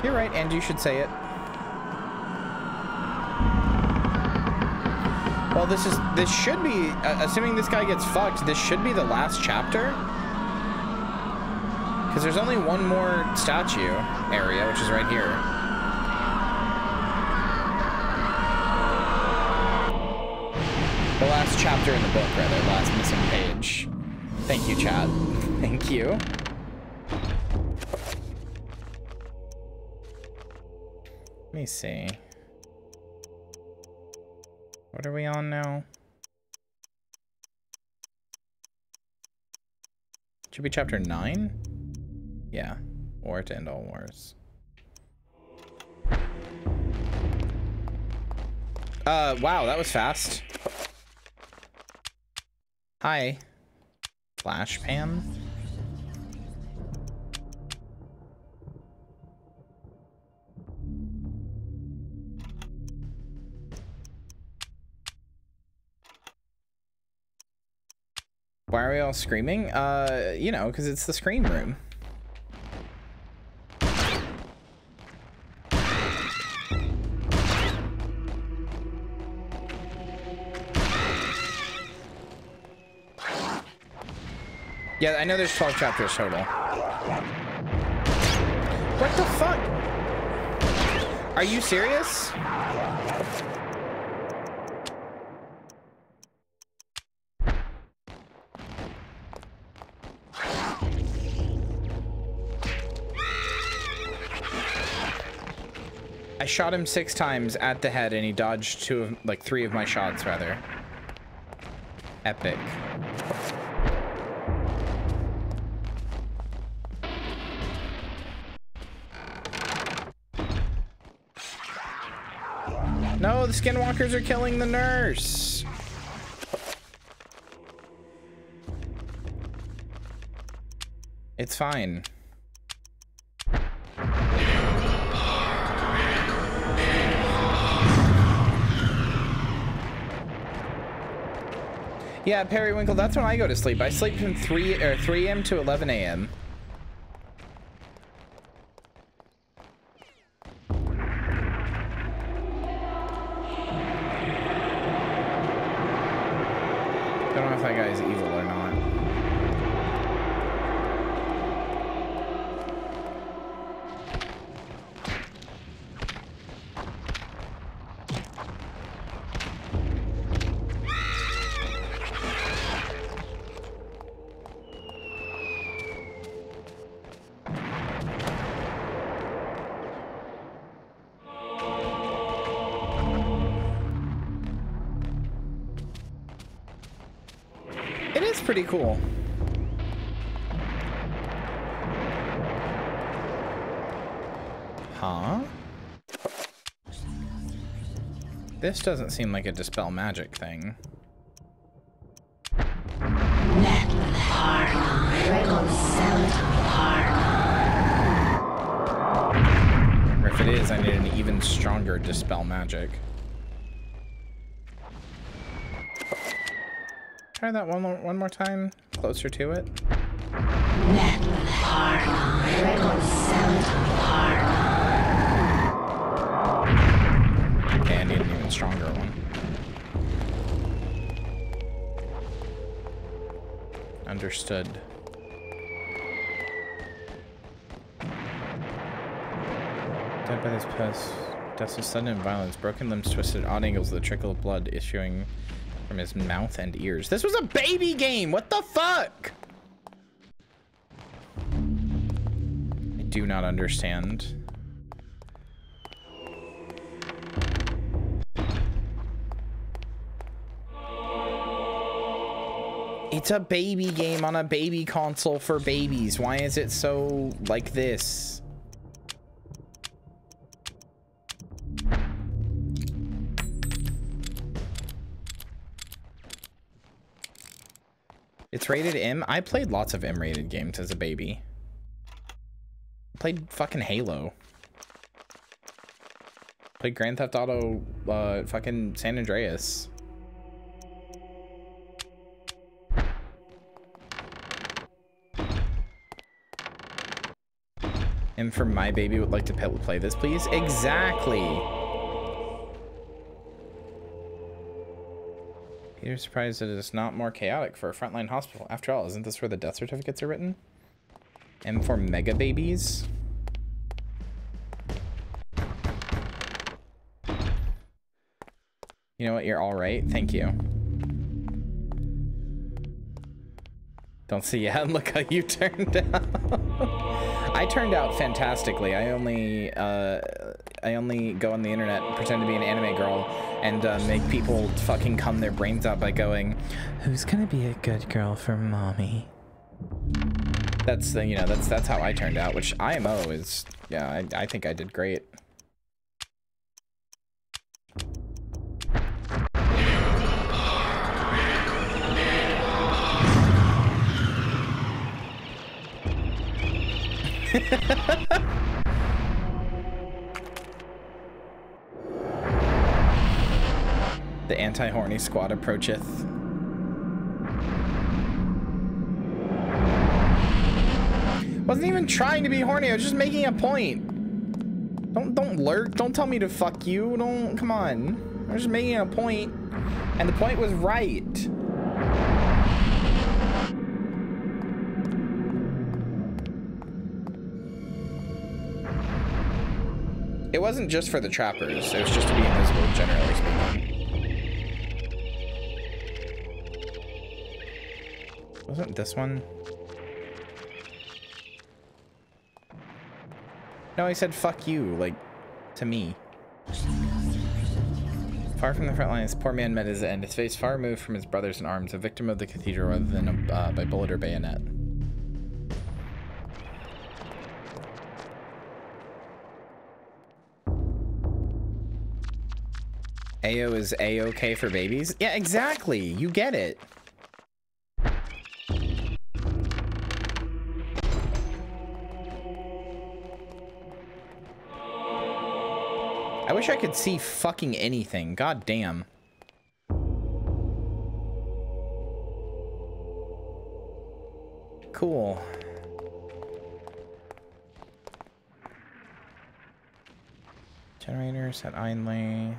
You're right, and you should say it. Well, this should be, assuming this guy gets fucked, this should be the last chapter. Because there's only one more statue area, which is right here. The last chapter in the book, rather. Last missing page. Thank you, chat. Thank you. Let me see. What are we on now? Should be chapter 9? Yeah. War to end all wars. Wow, that was fast. Hi. Flash pan. Why are we all screaming? You know, because it's the scream room. Yeah, I know there's 12 chapters total. What the fuck? Are you serious? I shot him 6 times at the head and he dodged 3 of my shots, rather. Epic. No, the skinwalkers are killing the nurse. It's fine. Yeah, Periwinkle, that's when I go to sleep. I sleep from 3 a.m. to 11 a.m. Don't know if that guy's evil or not. Pretty cool. Huh? This doesn't seem like a dispel magic thing. Or if it is, I need an even stronger dispel magic. Try that one more time, closer to it. Okay, I need an even stronger one. Understood. Dead by this pest. Deaths of sudden violence. Broken limbs twisted, odd angles with a trickle of blood issuing from his mouth and ears. This was a baby game! What the fuck? I do not understand. It's a baby game on a baby console for babies. Why is it so like this? It's rated M. I played lots of M-rated games as a baby. I played fucking Halo. Played Grand Theft Auto, fucking San Andreas. And for my baby would like to play this, please. Exactly. Peter's surprised that it is not more chaotic for a frontline hospital. After all, isn't this where the death certificates are written? M for mega babies. You know what? You're all right. Thank you. Don't see ya. Look how you turned out. I turned out fantastically. I only go on the internet and pretend to be an anime girl and make people fucking cum their brains out by going, "Who's gonna be a good girl for mommy?" That's the, you know, that's how I turned out. Which IMO is, yeah, I think I did great. The anti-horny squad approacheth. Wasn't even trying to be horny, I was just making a point. Don't lurk, don't tell me to fuck you, don't, come on. I was just making a point, and the point was right. It wasn't just for the trappers, it was just to be invisible, generally speaking. Wasn't this one? No, he said fuck you, like, to me. Far from the front lines, poor man met his end. His face far removed from his brothers in arms, a victim of the cathedral rather than by bullet or bayonet. AO is A-OK for babies? Yeah, exactly. You get it. I wish I could see fucking anything. God damn. Cool. Generators at Einley.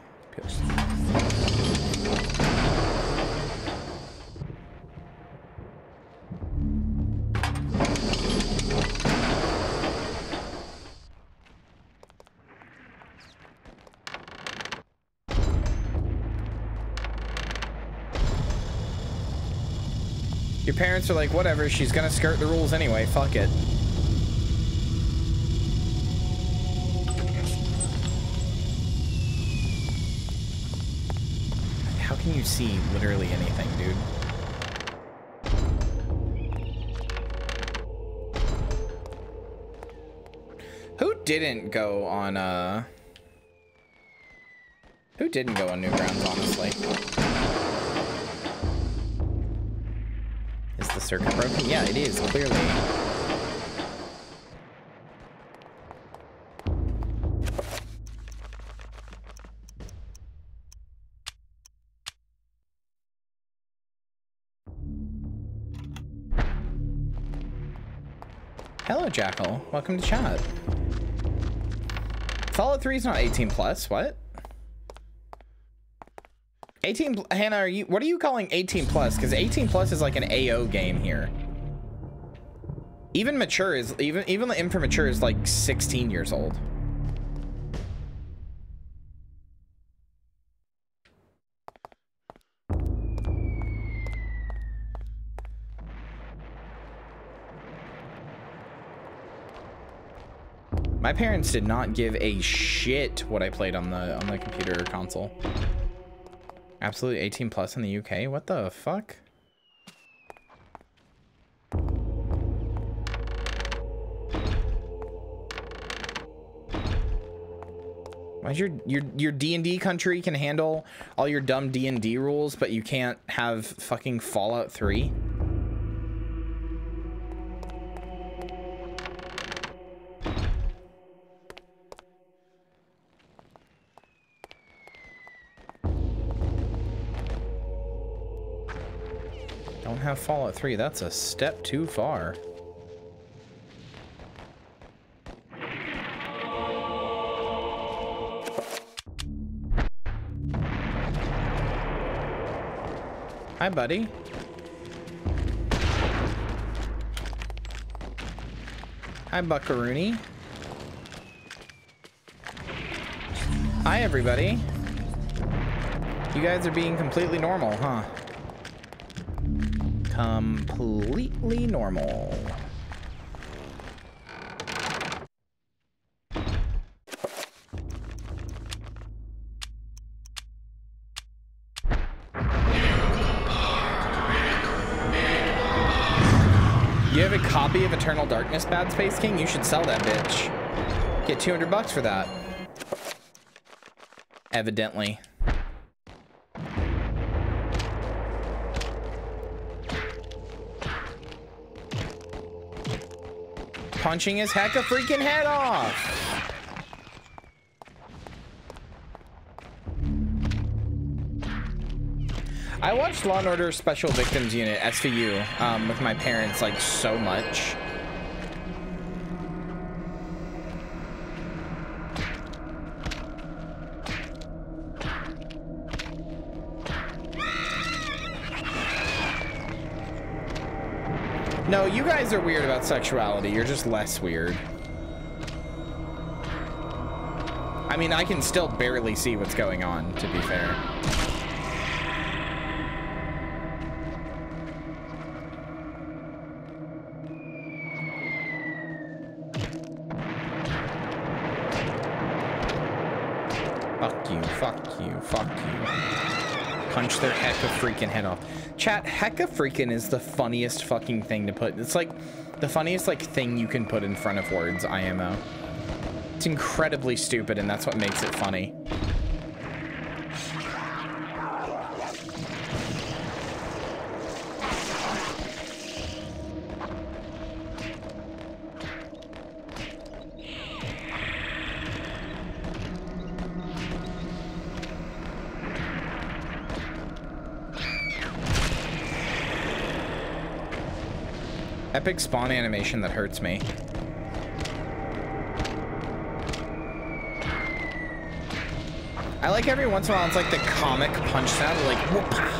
Your parents are like, whatever, she's gonna skirt the rules anyway, fuck it. How can you see literally anything, dude? Who didn't go on Newgrounds, honestly? Is the circuit broken? Yeah, it is, clearly. Hello, Jackal. Welcome to chat. Fallout 3 is not 18 plus. What? 18, Hannah, what are you calling 18 plus? Because 18 plus is like an AO game here. Even mature is, even the M for mature is like 16 years old. My parents did not give a shit what I played on the computer or console. Absolutely 18 plus in the UK? What the fuck? Why's your D&D country can handle all your dumb D&D rules, but you can't have fucking Fallout 3? Don't have Fallout 3. That's a step too far. Hi, buddy. Hi, Buckaroony. Hi, everybody. You guys are being completely normal, huh? Completely normal. You have a copy of Eternal Darkness, Bad Space King? You should sell that bitch. Get $200 for that. Evidently. Punching his heck a freaking head off. I watched Law & Order Special Victims Unit, SVU, with my parents, like, so much. No, you guys are weird about sexuality. You're just less weird. I mean, I can still barely see what's going on, to be fair. Fuck you, fuck you, fuck you. Punch their heck of freaking head off. Chat, hecka freaking is the funniest fucking thing to put. It's like the funniest like thing you can put in front of words, IMO. It's incredibly stupid and that's what makes it funny. Epic spawn animation that hurts me. I like every once in a while it's like the comic punch sound, like whoop.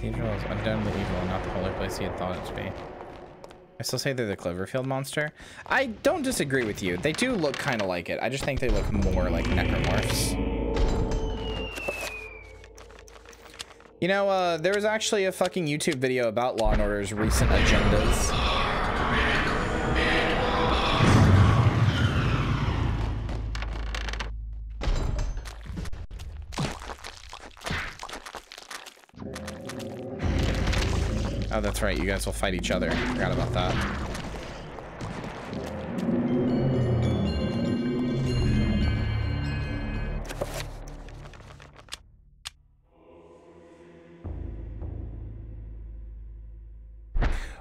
Cathedral is undoubtedly evil, not the holy place you had thought it to be. I still say they're the Cloverfield monster. I don't disagree with you. They do look kind of like it. I just think they look more like necromorphs. You know, there was actually a fucking YouTube video about Law & Order's recent agendas. Oh, that's right. You guys will fight each other. Forgot about that.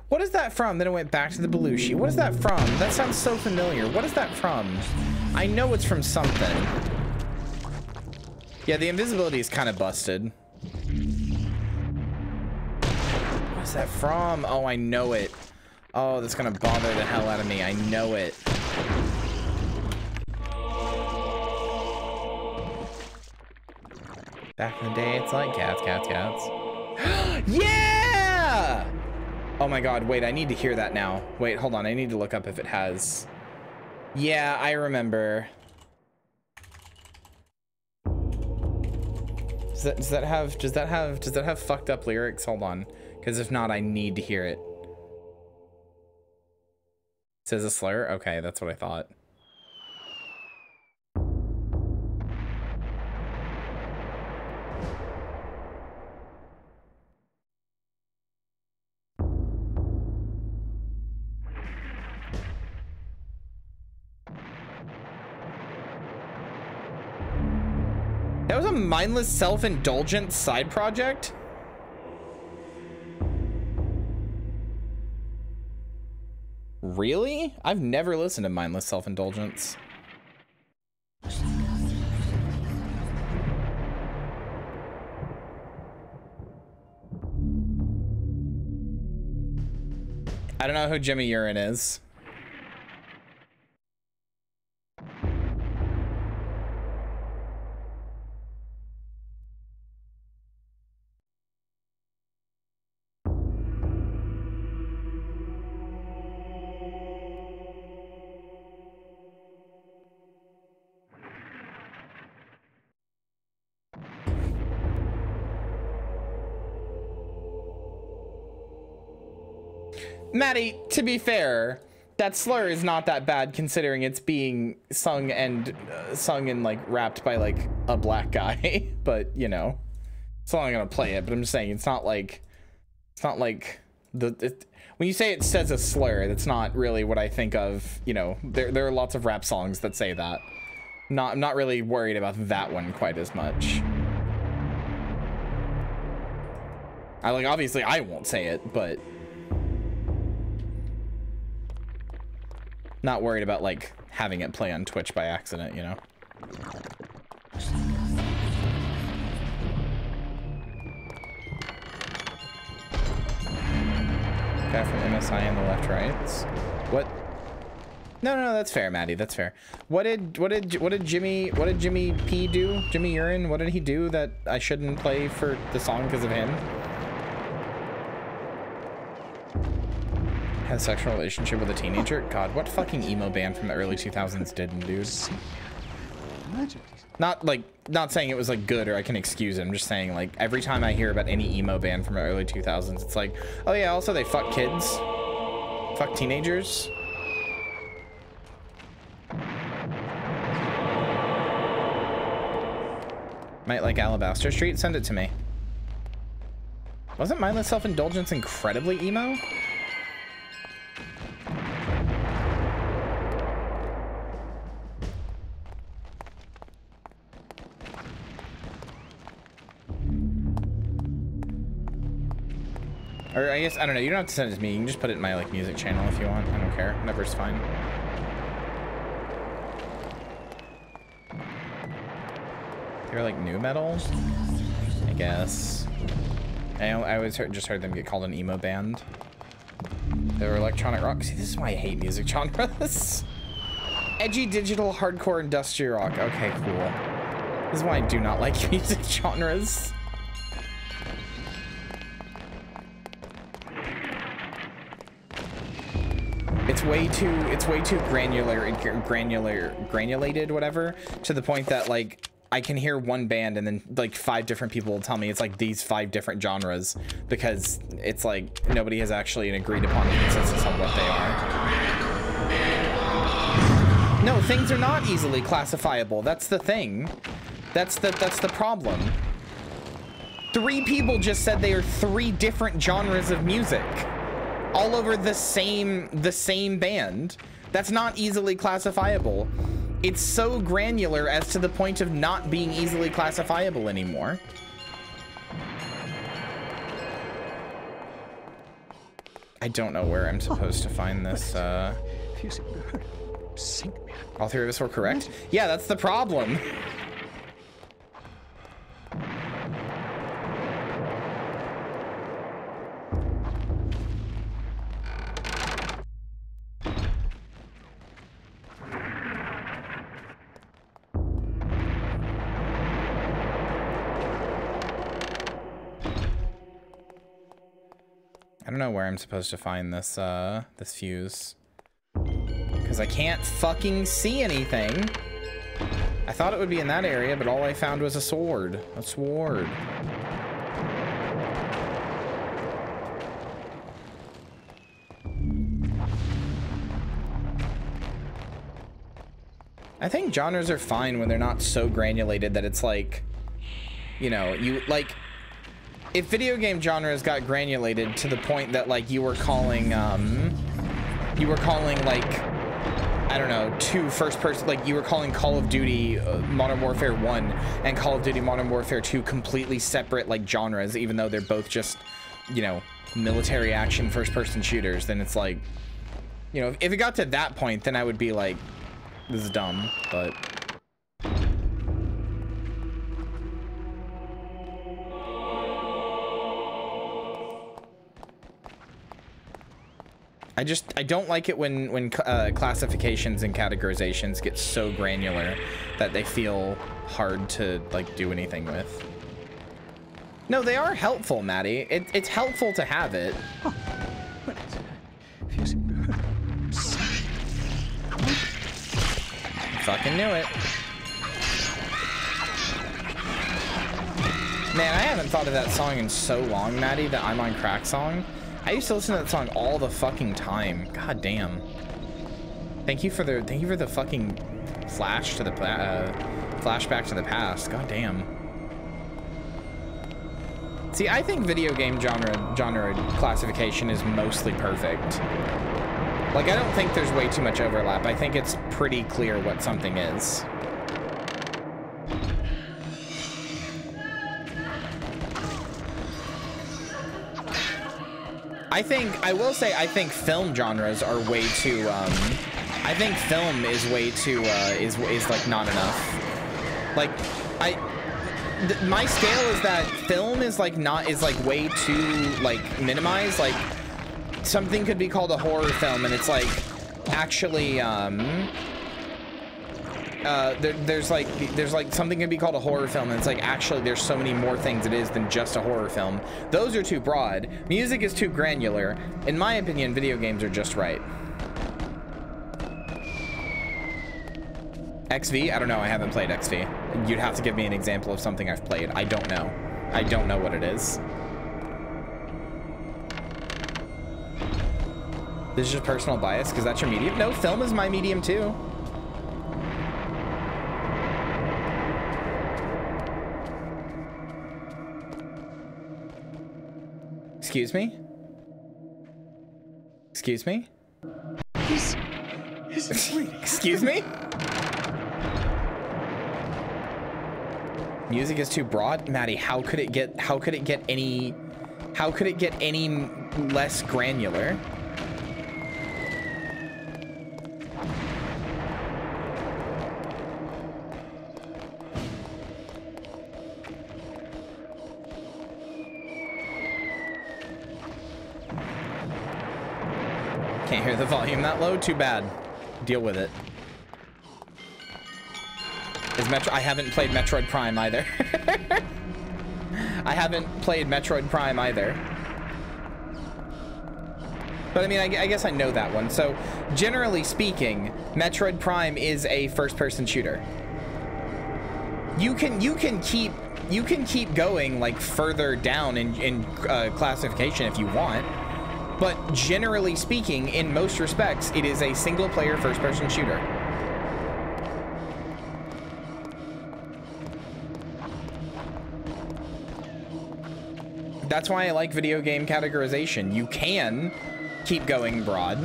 What is that from? Then it went back to the Belushi. What is that from? That sounds so familiar. What is that from? I know it's from something. Yeah, the invisibility is kind of busted. What's that from? Oh, I know it. Oh, that's gonna bother the hell out of me. I know it. Back in the day, it's like cats, cats, cats. Yeah! Oh my god, wait, I need to hear that now. Wait, hold on, I need to look up if it has. Yeah, I remember. Does that have fucked up lyrics? Hold on. Because if not, I need to hear it. It says a slur? Okay, that's what I thought. That was a mindless, self-indulgent side project? Really? I've never listened to mindless self-indulgence. I don't know who Jimmy Urine is. Maddie, to be fair, that slur is not that bad considering it's being sung and like rapped by like a black guy. But you know, so I'm gonna play it. But I'm just saying it's not like when you say it says a slur, that's not really what I think of. You know, there are lots of rap songs that say that. I'm not really worried about that one quite as much. Obviously I won't say it, but not worried about like having it play on Twitch by accident, you know. Guy from MSI and the left rights. What? No, that's fair, Maddie. That's fair. What did Jimmy P do? Jimmy Urine? What did he do that I shouldn't play for the song because of him? Had a sexual relationship with a teenager? God, what fucking emo band from the early 2000s didn't, dude? Not saying it was like good or I can excuse it. I'm just saying like every time I hear about any emo band from the early 2000s, it's like, oh yeah, also they fuck kids, fuck teenagers. Might like Alabaster Street? Send it to me. Wasn't Mindless Self-Indulgence incredibly emo? Or I guess, I don't know, you don't have to send it to me. You can just put it in my like music channel if you want. I don't care. Whatever's fine. They're like new metal, I guess. I always just heard them get called an emo band. They were electronic rock. See, this is why I hate music genres. Edgy, digital, hardcore, industrial rock. Okay, cool. This is why I do not like music genres. It's way too granulated, whatever, to the point that like I can hear one band and then like 5 different people will tell me it's like these 5 different genres because it's like nobody has actually an agreed upon consensus on what they are. No, things are not easily classifiable. That's the thing. That's the problem. 3 people just said they are 3 different genres of music. All over the same band. That's not easily classifiable. It's so granular as to the point of not being easily classifiable anymore. I don't know where I'm supposed to find this. All 3 of us were correct? Yeah, that's the problem. I don't know where I'm supposed to find this, this fuse. Because I can't fucking see anything. I thought it would be in that area, but all I found was a sword. A sword. I think genres are fine when they're not so granulated that it's like, you know, you like, if video game genres got granulated to the point that like you were calling like, I don't know, two first person, like you were calling Call of Duty Modern Warfare 1 and Call of Duty Modern Warfare 2 completely separate like genres, even though they're both just, you know, military action first person shooters, then it's like, you know, if it got to that point, then I would be like, this is dumb, but I don't like it when classifications and categorizations get so granular that they feel hard to like do anything with. No, they are helpful, Maddie. It's helpful to have it. Oh, fucking knew it. Man, I haven't thought of that song in so long, Maddie, the I'm on Crack song. I used to listen to that song all the fucking time. God damn. Thank you for the fucking flash to the flashback to the past. God damn. See, I think video game genre classification is mostly perfect. Like, I don't think there's way too much overlap. I think it's pretty clear what something is. I will say, I think film genres are way too, I think film is way too, is like not enough. Like, my scale is that film is like way too, like, minimized. Like, something could be called a horror film and it's like, actually, there's like something can be called a horror film and it's like actually there's so many more things it is than just a horror film. Those are too broad. Music is too granular. In my opinion, video games are just right. XV? I don't know. I haven't played XV. You'd have to give me an example of something I've played. I don't know. I don't know what it is. This is just personal bias because that's your medium? No, film is my medium too. Excuse me? Excuse me? Excuse me? Music is too broad? Maddie, how could it get any less granular? Can't hear the volume that low? Too bad. Deal with it. I haven't played Metroid Prime either. I haven't played Metroid Prime either. But I mean, I guess I know that one. So, generally speaking, Metroid Prime is a first-person shooter. You can keep going like further down in classification if you want. But generally speaking, in most respects, it is a single-player first-person shooter. That's why I like video game categorization. You can keep going broad.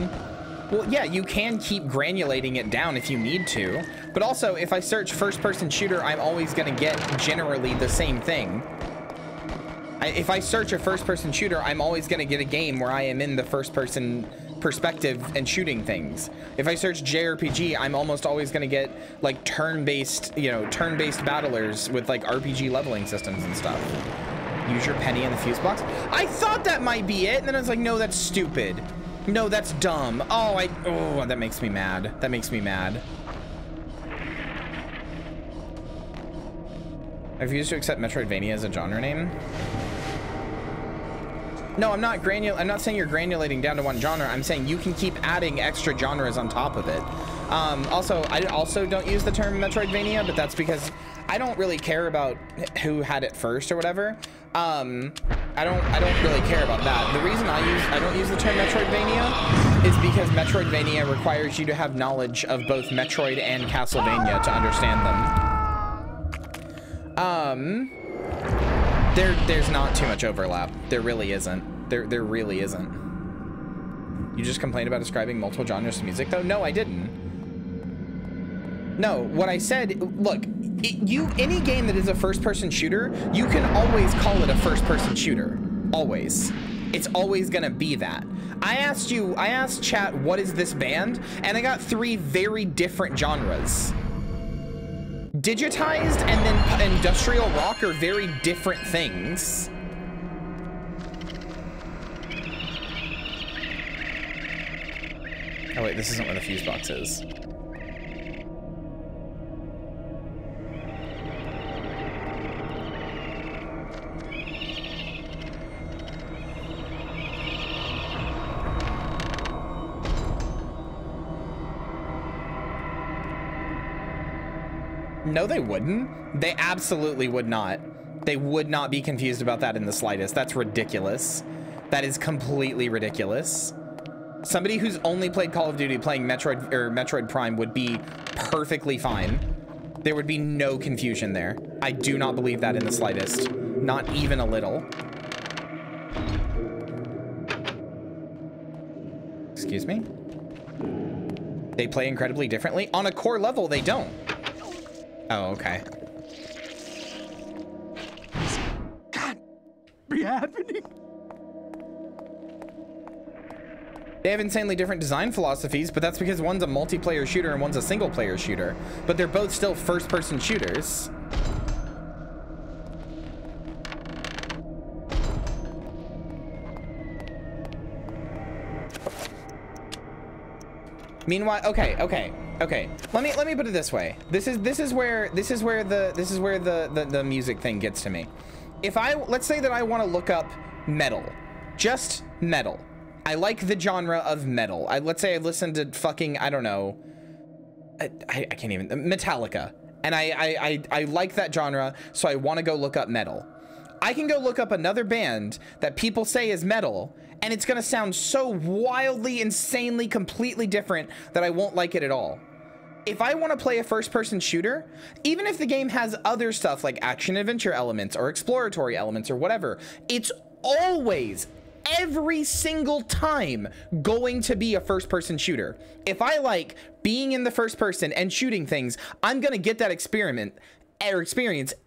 Well, yeah, you can keep granulating it down if you need to. But also, if I search first-person shooter, I'm always going to get generally the same thing. If I search a first-person shooter, I'm always going to get a game where I am in the first-person perspective and shooting things. If I search JRPG, I'm almost always going to get like turn-based, you know, turn-based battlers with like RPG leveling systems and stuff. Use your penny in the fuse box. I thought that might be it, and then I was like, no, that's stupid. No, that's dumb. Oh, that makes me mad. That makes me mad. I refuse to accept Metroidvania as a genre name. No, I'm not saying you're granulating down to one genre. I'm saying you can keep adding extra genres on top of it. Also, I also don't use the term Metroidvania, but that's because I don't really care about who had it first or whatever. I don't really care about that. The reason I don't use the term Metroidvania is because Metroidvania requires you to have knowledge of both Metroid and Castlevania to understand them. There's not too much overlap. There really isn't. There really isn't. You just complained about describing multiple genres of music, though? No, I didn't. No, what I said, look, any game that is a first-person shooter, you can always call it a first-person shooter. Always. It's always gonna be that. I asked chat, what is this band? And I got 3 very different genres. Digitized and then industrial rock are very different things. Oh wait, this isn't where the fuse box is. No, they wouldn't. They absolutely would not. They would not be confused about that in the slightest. That's ridiculous. That is completely ridiculous. Somebody who's only played Call of Duty playing Metroid Prime would be perfectly fine. There would be no confusion there. I do not believe that in the slightest. Not even a little. Excuse me? They play incredibly differently. On a core level, they don't. Oh, okay. This can't be happening. They have insanely different design philosophies, but that's because one's a multiplayer shooter and one's a single player shooter. But they're both still first-person shooters. Meanwhile, okay. Let me put it this way. This is where the music thing gets to me. If let's say that I want to look up metal, just metal. I like the genre of metal. Let's say I listen to fucking, I don't know, I can't even, Metallica. And I like that genre, so I want to go look up metal. I can go look up another band that people say is metal, and it's gonna sound so wildly, insanely, completely different that I won't like it at all. If I want to play a first-person shooter, even if the game has other stuff like action-adventure elements or exploratory elements or whatever, it's always, every single time, going to be a first-person shooter. If I like being in the first person and shooting things, I'm gonna get that experience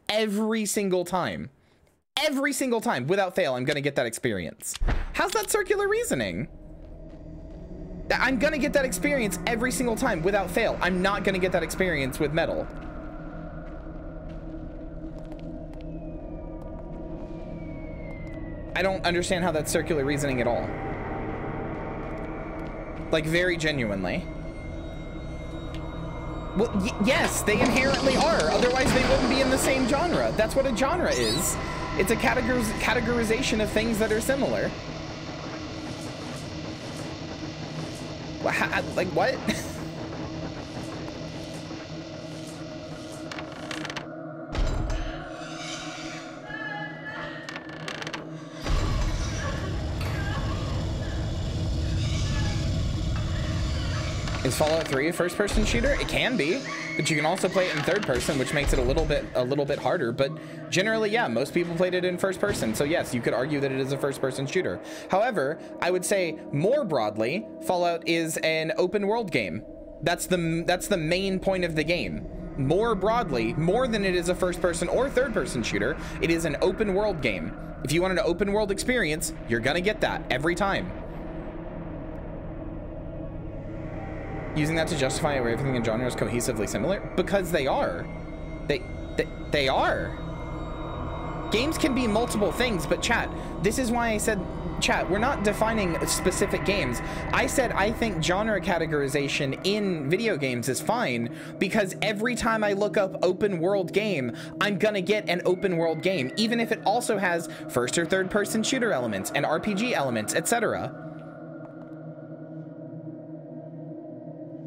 every single time. Every single time, without fail, I'm gonna get that experience. How's that circular reasoning? I'm gonna get that experience every single time, without fail. I'm not gonna get that experience with metal. I don't understand how that's circular reasoning at all. Like, very genuinely. Well, yes, they inherently are. Otherwise, they wouldn't be in the same genre. That's what a genre is. It's a categorization of things that are similar. Like, what? Is Fallout 3 a first-person shooter? It can be, but you can also play it in third person, which makes it a little bit harder. But generally, yeah, most people played it in first person. So yes, you could argue that it is a first-person shooter. However, I would say more broadly, Fallout is an open world game. That's the main point of the game. More broadly, more than it is a first-person or third-person shooter, it is an open world game. If you want an open world experience, you're gonna get that every time. Using that to justify where everything in genre is cohesively similar? Because they are. They are. Games can be multiple things, but chat, this is why I said chat, we're not defining specific games. I said I think genre categorization in video games is fine because every time I look up open world game, I'm gonna get an open world game, even if it also has first or third person shooter elements and RPG elements, etc.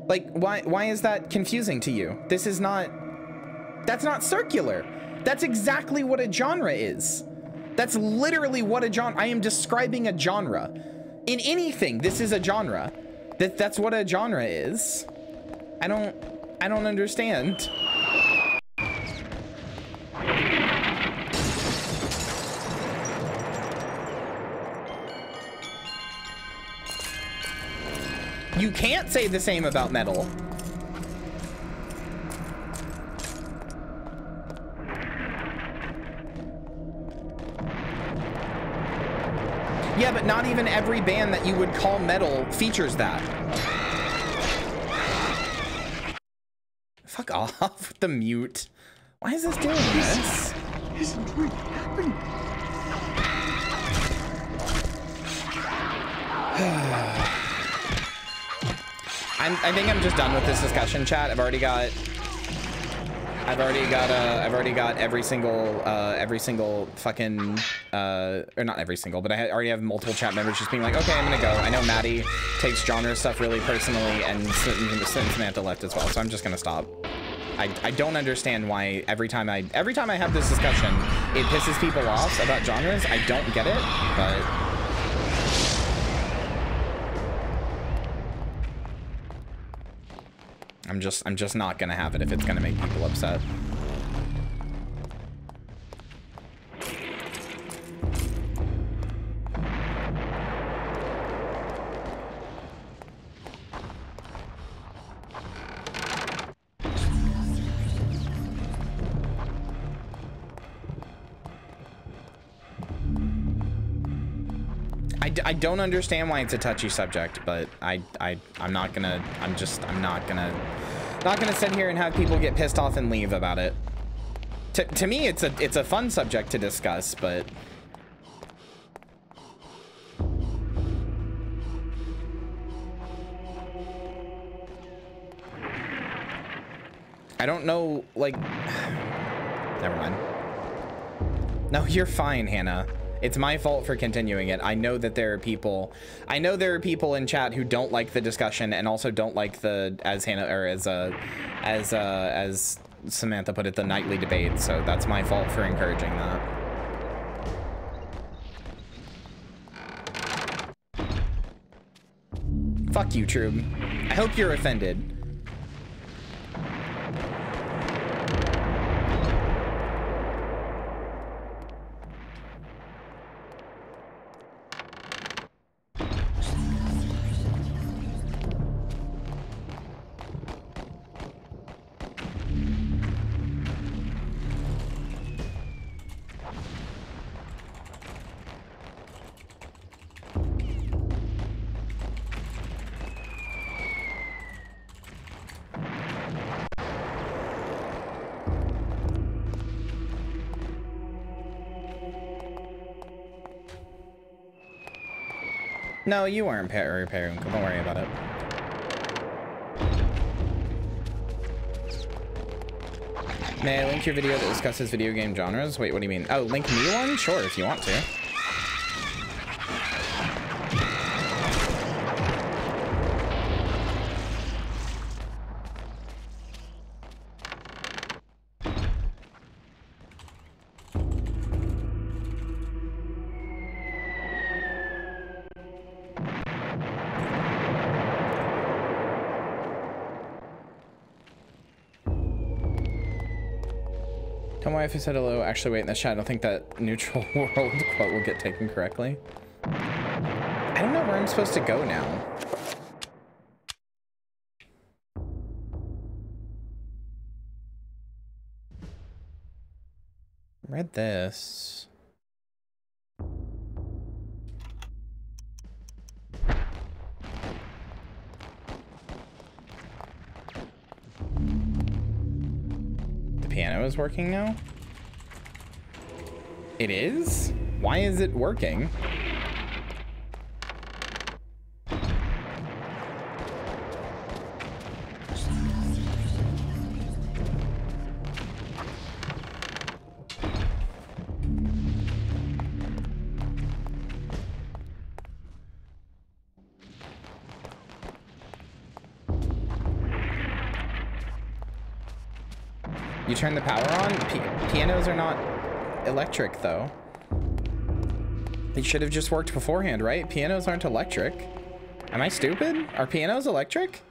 Like, why is that confusing to you? This is not, that's not circular. That's exactly what a genre is. That's literally what a genre, I am describing a genre. In anything, this is a genre. That's what a genre is. I don't understand. You can't say the same about metal. Yeah, but not even every band that you would call metal features that. Fuck off with the mute. Why is this doing this? Isn't really happening. I think I'm just done with this discussion, chat. I've already got every single fucking or not every single, but I already have multiple chat members just being like, okay, I'm gonna go. I know Maddie takes genre stuff really personally, and Samantha left as well, so I'm just gonna stop. I don't understand why every time I have this discussion, it pisses people off about genres. I don't get it, but. I'm just not gonna have it if it's gonna make people upset. I don't understand why it's a touchy subject, but I'm not gonna sit here and have people get pissed off and leave about it. To me, it's a fun subject to discuss, but I don't know, like, never mind. No, you're fine, Hannah. It's my fault for continuing it. I know that there are people in chat who don't like the discussion and also don't like the, as Hannah, or as Samantha put it, the nightly debate. So that's my fault for encouraging that. Fuck you, Trube. I hope you're offended. No, you weren't repairing. Don't worry about it. May I link your video that discusses video game genres? Wait, what do you mean? Oh, link me one? Sure, if you want to. Tell my wife who said hello. Actually, wait, in the chat, I don't think that neutral world quote will get taken correctly. I don't know where I'm supposed to go now. Read this. Piano is working now? It is? Why is it working? You turn the power on? Pianos are not electric, though. It should have just worked beforehand, right? Pianos aren't electric. Am I stupid? Are pianos electric?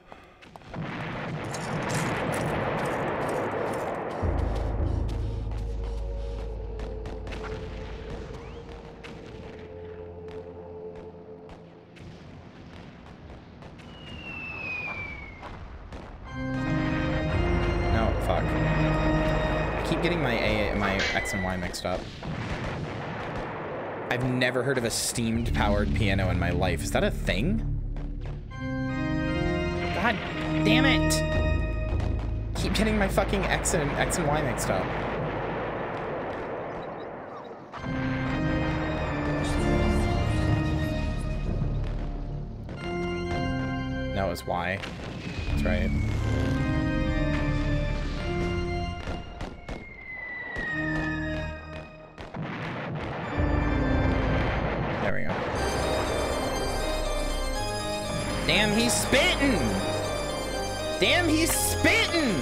No, fuck. I keep getting my X and Y mixed up. I've never heard of a steamed powered piano in my life. Is that a thing? God damn it! Keep getting my fucking X and Y mixed up. No, it's Y. That's right. There we go. Damn, he's spitting! Damn, he's spitting!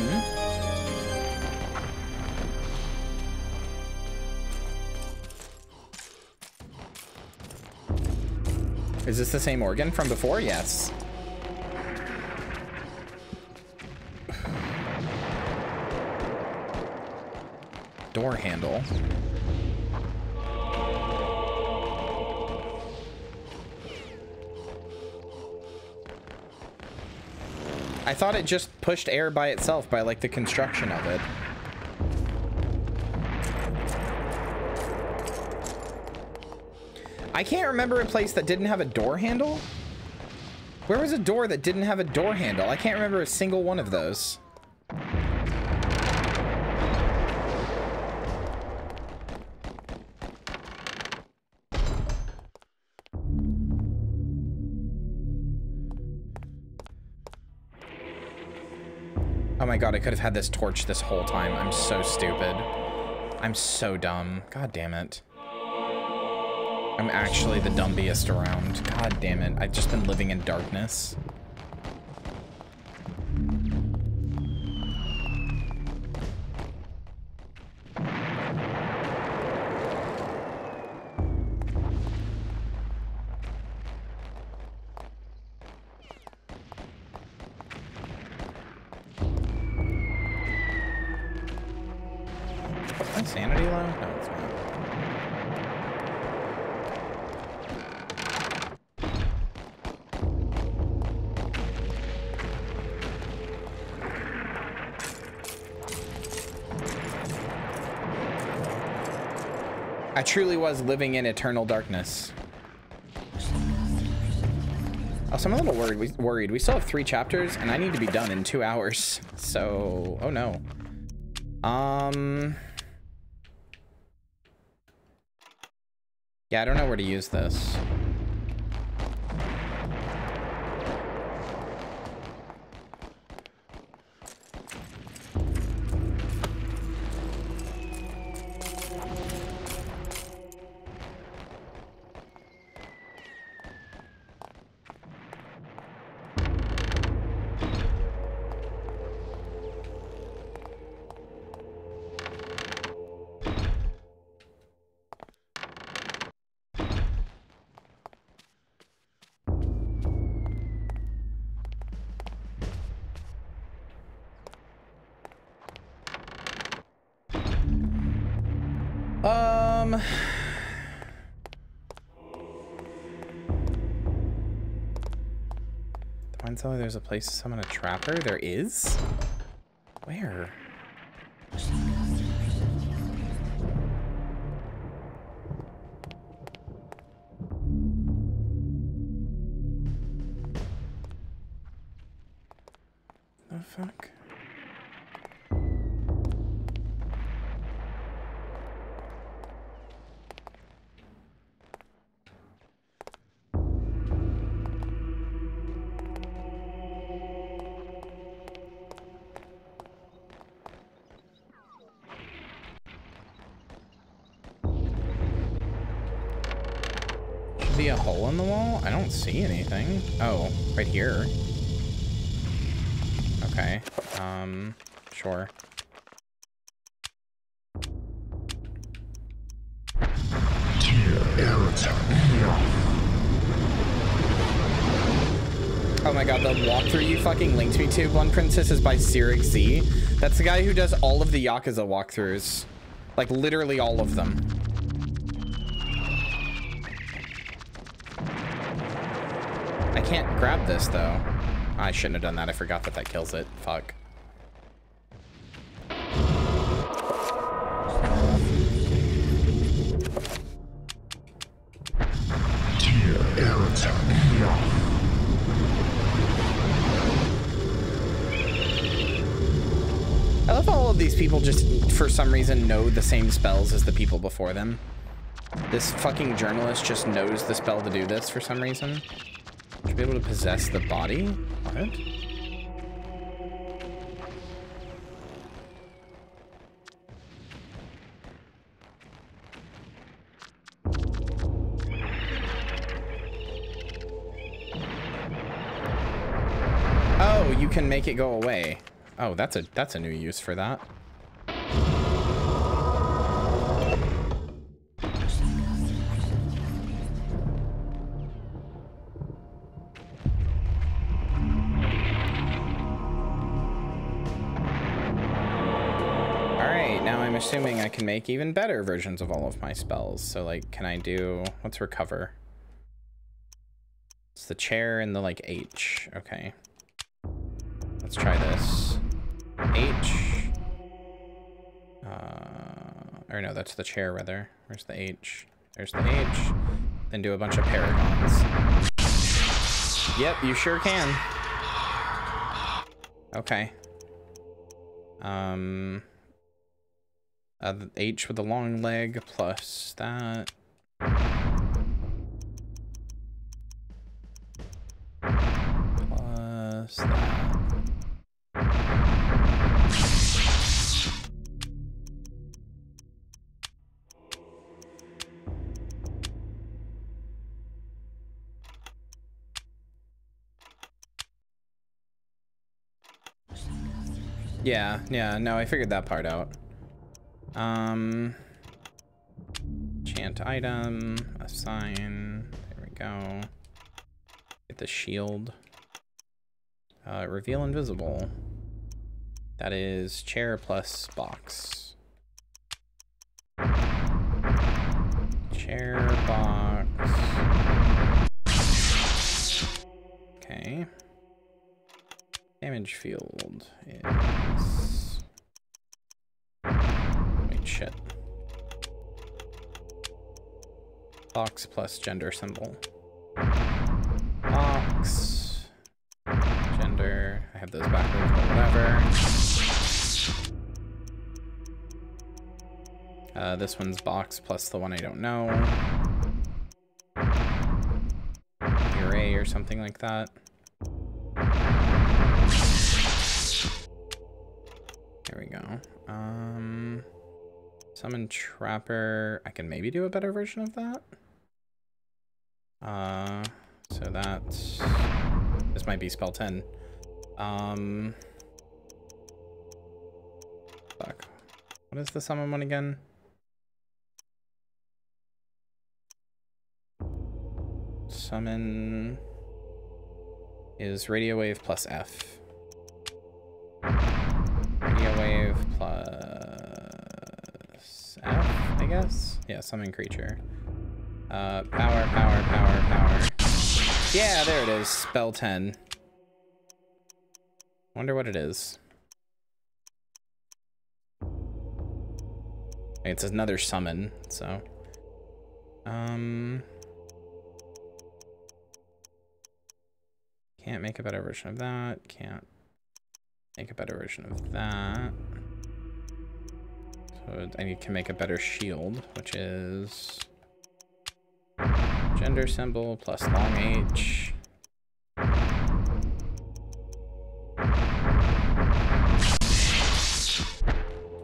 Is this the same organ from before? Yes. Door handle. I thought it just pushed air by itself by like the construction of it. I can't remember a place that didn't have a door handle. Where was a door that didn't have a door handle? I can't remember a single one of those. Oh my god, I could have had this torch this whole time. I'm so stupid. I'm so dumb. God damn it. I'm actually the dumbiest around. God damn it. I've just been living in darkness. My sanity low? No, it's not. I truly was living in eternal darkness. Also, I'm a little worried. We still have 3 chapters, and I need to be done in 2 hours. So, oh no. Yeah, I don't know where to use this. There's a place to summon a trapper. There is? Where? The fuck? Be a hole in the wall? I don't see anything. Oh, right here. Okay. Sure. Oh my god, the walkthrough you fucking linked me to, Blonde Princess, is by Cyric Z. That's the guy who does all of the Yakuza walkthroughs. Like, literally all of them. I can't grab this, though. I shouldn't have done that. I forgot that that kills it. Fuck. I love all of these people just, for some reason, know the same spells as the people before them. This fucking journalist just knows the spell to do this for some reason. Should be able to possess the body? What? Oh, you can make it go away. Oh, that's a new use for that. Alright, now I'm assuming I can make even better versions of all of my spells. So, like, can I do... What's recover? It's the chair and the, like, H. Okay. Let's try this. H. Or no, that's the chair, rather. Where's the H? There's the H. Then do a bunch of paragons. Yep, you sure can. Okay. H with the long leg plus that. Plus that. Yeah, no, I figured that part out. Chant item, assign, there we go. Get the shield. Reveal invisible. That is chair plus box. Chair, box. Okay. Damage field is... Wait, shit. Box plus gender symbol. Box. Gender. I have those backwards, but whatever. This one's box plus the one I don't know. Array or something like that. There we go. Summon Trapper. I can maybe do a better version of that. So that's... This might be spell 10. Fuck. What is the summon one again? Summon is radio wave plus F. Radio wave plus F, I guess? Yeah, summon creature. Power. Yeah, there it is. Spell 10. Wonder what it is. It's another summon, so. Can't make a better version of that. Can't make a better version of that. So I can make a better shield, which is gender symbol plus long H.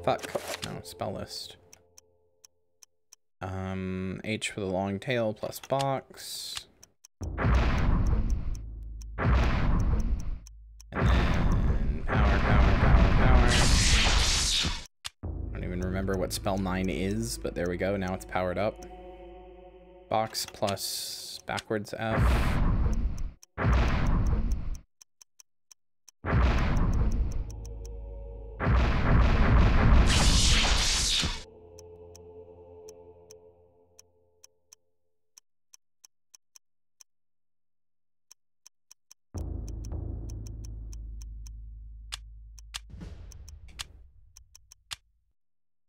Fuck. No, spell list. H with a long tail plus box. And then power. I don't even remember what spell 9 is, but there we go. Now it's powered up. Box plus backwards F.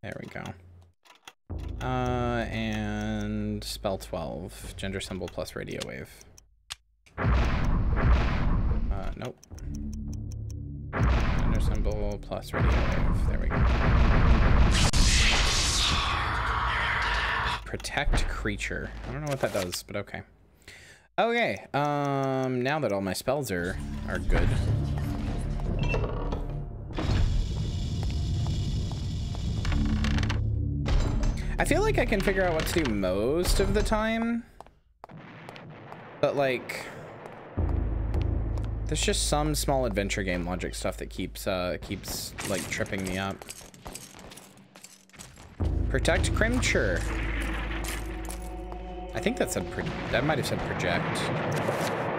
There we go. And spell 12, gender symbol plus radio wave. Nope. Gender symbol plus radio wave. There we go. Protect creature. I don't know what that does, but okay. Okay. Now that all my spells are good. I feel like I can figure out what to do most of the time, but like, there's just some small adventure game logic stuff that keeps like tripping me up. Protect creature. I think that said that might have said project.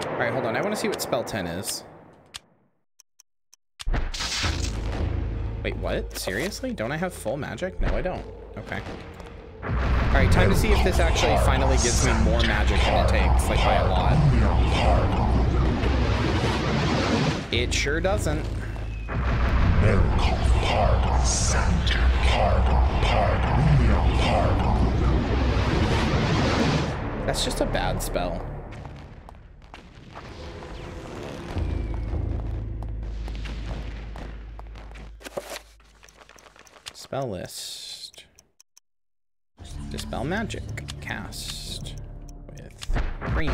All right, hold on. I want to see what spell 10 is. Wait, what? Seriously? Don't I have full magic? No, I don't. Okay. All right, time to see if this actually finally gives me more magic than it takes, like by a lot. It sure doesn't. That's just a bad spell. Spell list. Dispel magic. Cast with green.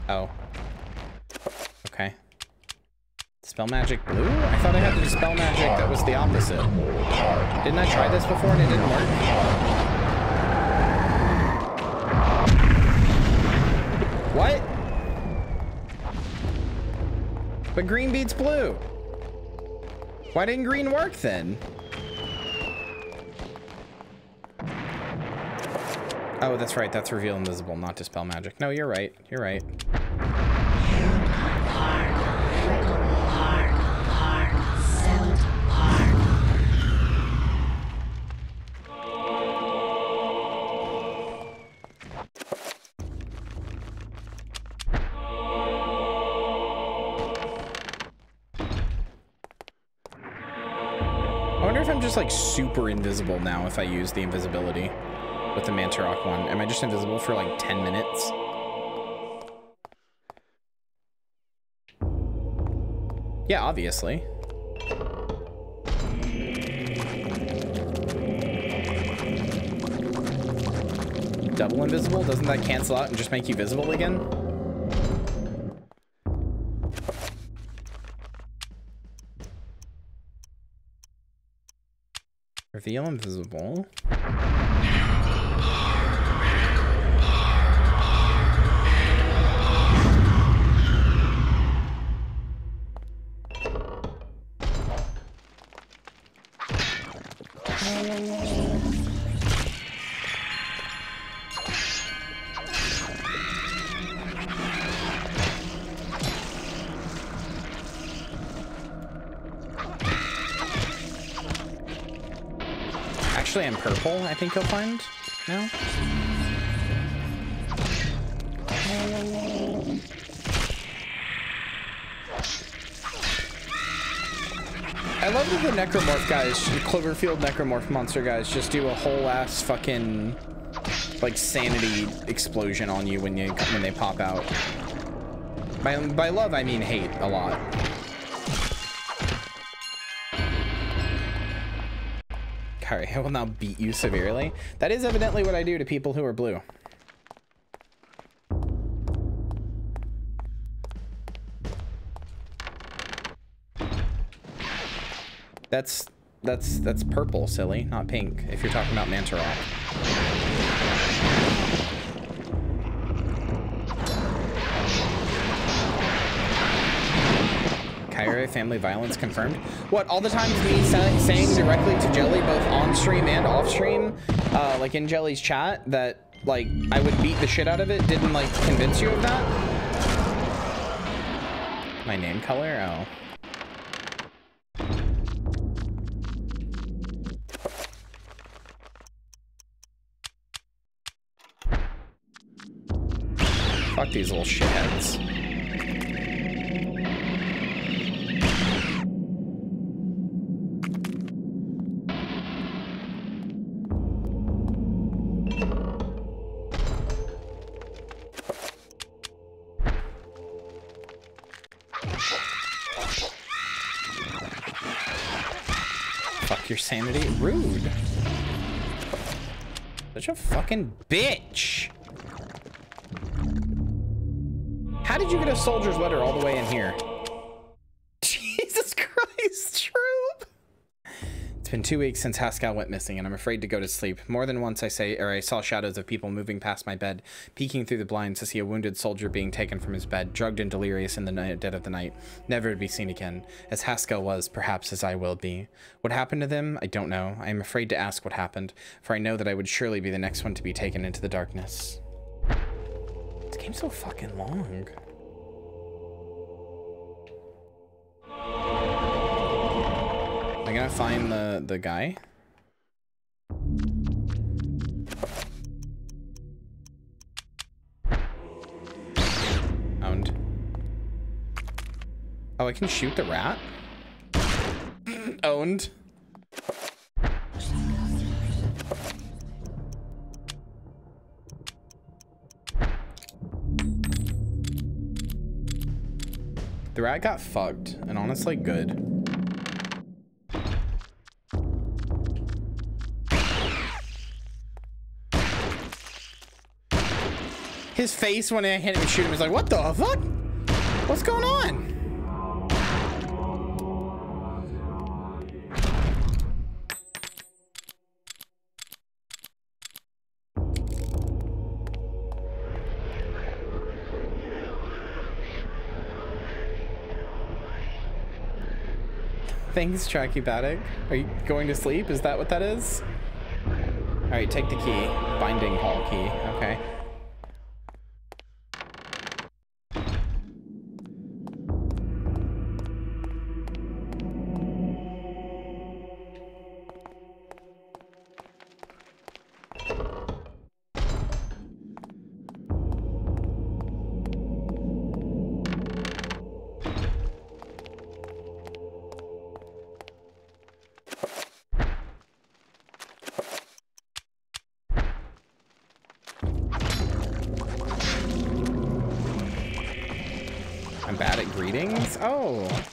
Oh. Okay. Dispel magic blue? I thought I had to dispel magic that was the opposite. Didn't I try this before and it didn't work? What? But green beats blue. Why didn't green work then? Oh, that's right. That's reveal invisible, not dispel magic. No, you're right. You're right. I'm just like super invisible now if I use the invisibility with the Mantarok one. Am I just invisible for like 10 minutes? Yeah, obviously. Double invisible? Doesn't that cancel out and just make you visible again? Reveal invisible. Actually, I'm purple, I think you'll find now. I love that the necromorph guys, Cloverfield necromorph monster guys, just do a whole ass fucking like sanity explosion on you when they pop out. By love, I mean hate a lot. Kyria, I will now beat you severely. That is evidently what I do to people who are blue. That's purple, silly, not pink, if you're talking about Mantarok. IRA family violence confirmed. What, all the times me saying directly to Jelly, both on stream and off stream, like in Jelly's chat, that like I would beat the shit out of it, didn't like convince you of that? My name color? Oh. Fuck these little shitheads. Fuck your sanity. Rude. Such a fucking bitch. How did you get a soldier's letter all the way in here? Jesus Christ, Troop! It's been 2 weeks since Haskell went missing, and I'm afraid to go to sleep. More than once I saw shadows of people moving past my bed, peeking through the blinds to see a wounded soldier being taken from his bed, drugged and delirious in the dead of the night, never to be seen again. As Haskell was, perhaps as I will be. What happened to them? I don't know. I am afraid to ask what happened, for I know that I would surely be the next one to be taken into the darkness. This game's so fucking long. Am I gonna find the guy? Owned. Oh, I can shoot the rat? Owned. The rat got fucked, and honestly, good. His face when I hit him and shoot him was like, what the fuck? What's going on? Thanks, Tracubatic. Are you going to sleep? Is that what that is? All right, take the key. Binding hall key. Okay.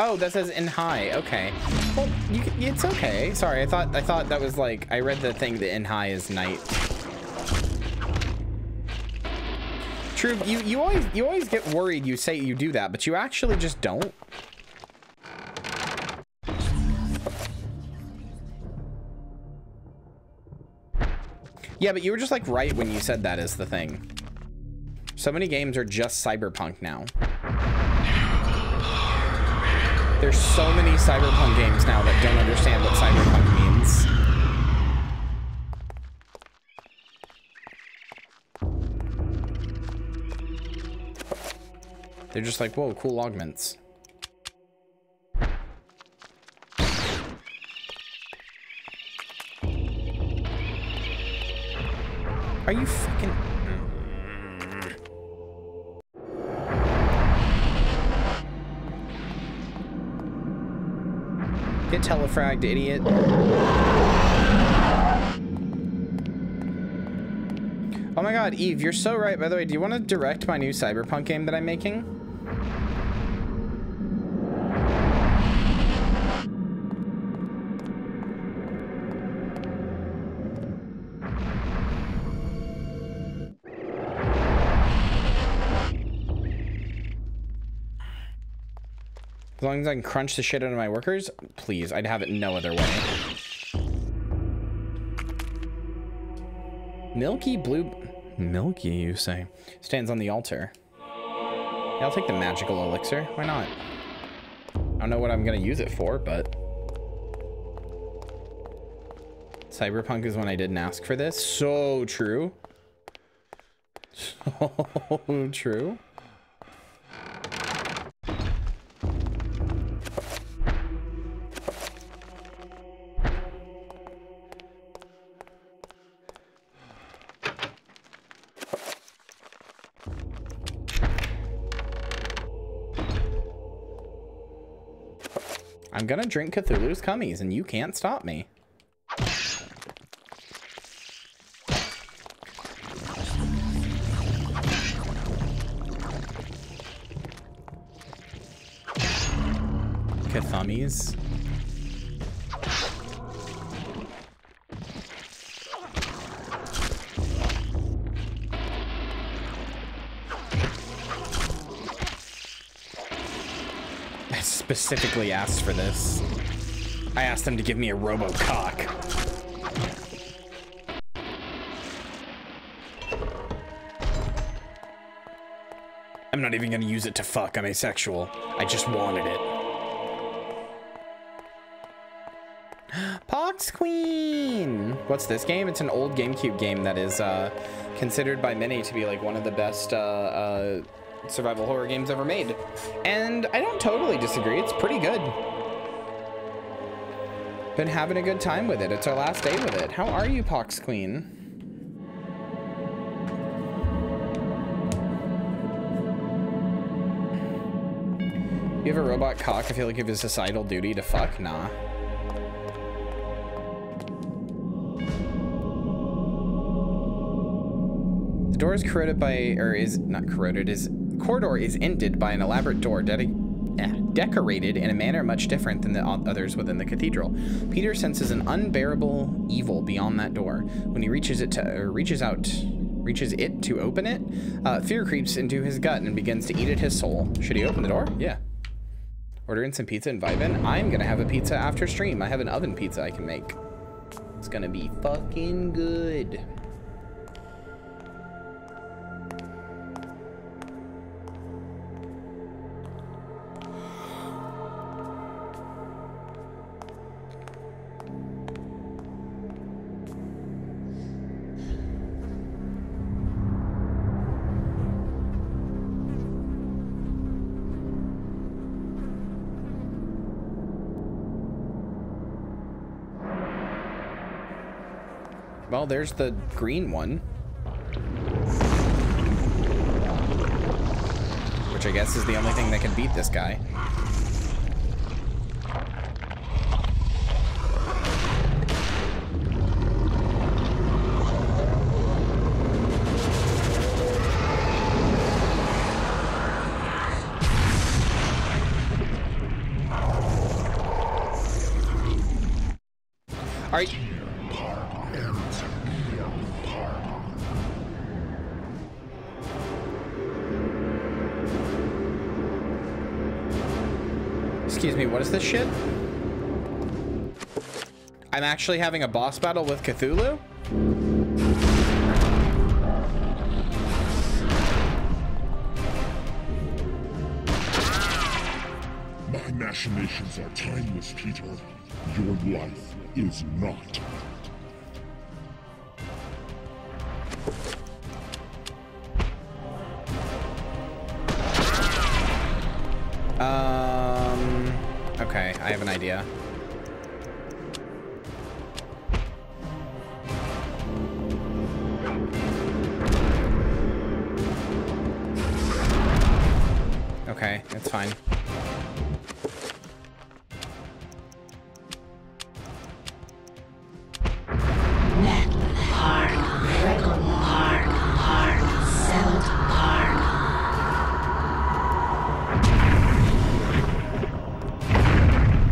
Oh, that says in high. Okay. Well, it's okay. Sorry, I thought that was like, I read the thing that in high is night. True, you always get worried you say you do that, but you actually just don't. Yeah, but you were just like right when you said that is the thing. So many games are just cyberpunk now. There's so many cyberpunk games now that don't understand what cyberpunk means. They're just like, whoa, cool augments. Are you fucking... Get telefragged, idiot. Oh my god, Eve, you're so right. By the way, do you want to direct my new cyberpunk game that I'm making? As long as I can crunch the shit out of my workers, please, I'd have it no other way. Milky blue... Milky, you say? Stands on the altar. Yeah, I'll take the magical elixir. Why not? don't know what I'm gonna use it for, but Cyberpunk is when I didn't ask for this. So true. So true. I'm gonna drink Cthulhu's cummies, and you can't stop me. Cthummies. Specifically asked for this. I asked them to give me a robo-cock. I'm not even gonna use it to fuck. I'm asexual. I just wanted it. Pox Queen! What's this game? It's an old GameCube game that is considered by many to be like one of the best survival horror games ever made. And I don't totally disagree. It's pretty good. Been having a good time with it. It's our last day with it. How are you, Pox Queen? You have a robot cock. I feel like you have a societal duty to fuck. Nah. The door is corroded by, or is not corroded, corridor is ended by an elaborate door decorated in a manner much different than the others within the cathedral. Peter senses an unbearable evil beyond that door. When he reaches it to open it, fear creeps into his gut and begins to eat at his soul. Should he open the door? Yeah. Order in some pizza and vibe in. I'm gonna have a pizza after stream. I have an oven pizza I can make. It's gonna be fucking good. Well, there's the green one. Which I guess is the only thing that can beat this guy. All right. Excuse me, what is this shit? I'm actually having a boss battle with Cthulhu? My machinations are timeless, Peter. Your life is not. Okay, I have an idea. Okay, it's fine.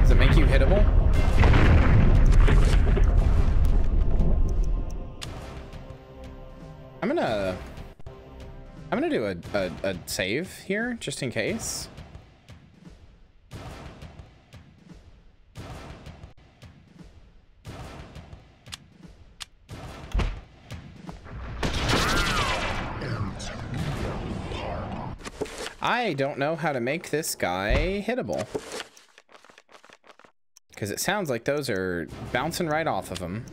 Does it make you hittable? I'm gonna do a save here just in case. I don't know how to make this guy hittable. Because it sounds like those are bouncing right off of them.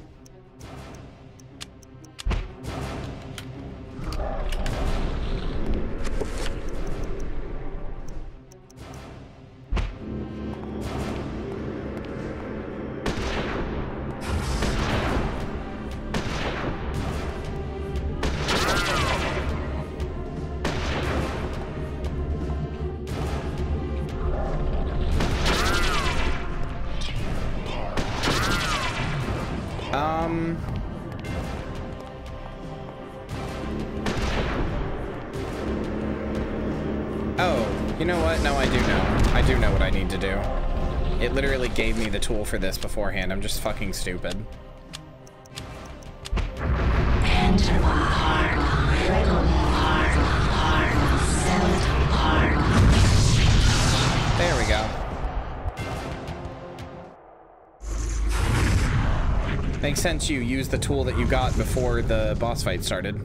Oh, you know what? No, I do know. I do know what I need to do. It literally gave me the tool for this beforehand. I'm just fucking stupid. There we go. Makes sense you used the tool that you got before the boss fight started.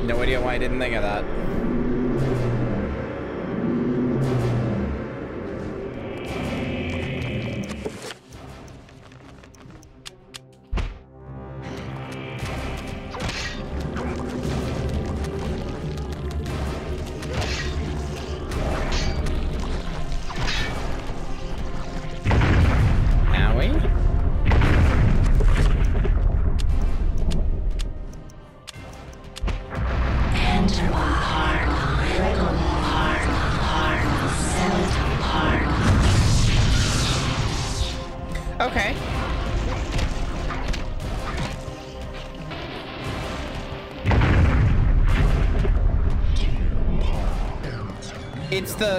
No idea why I didn't think of that. Okay.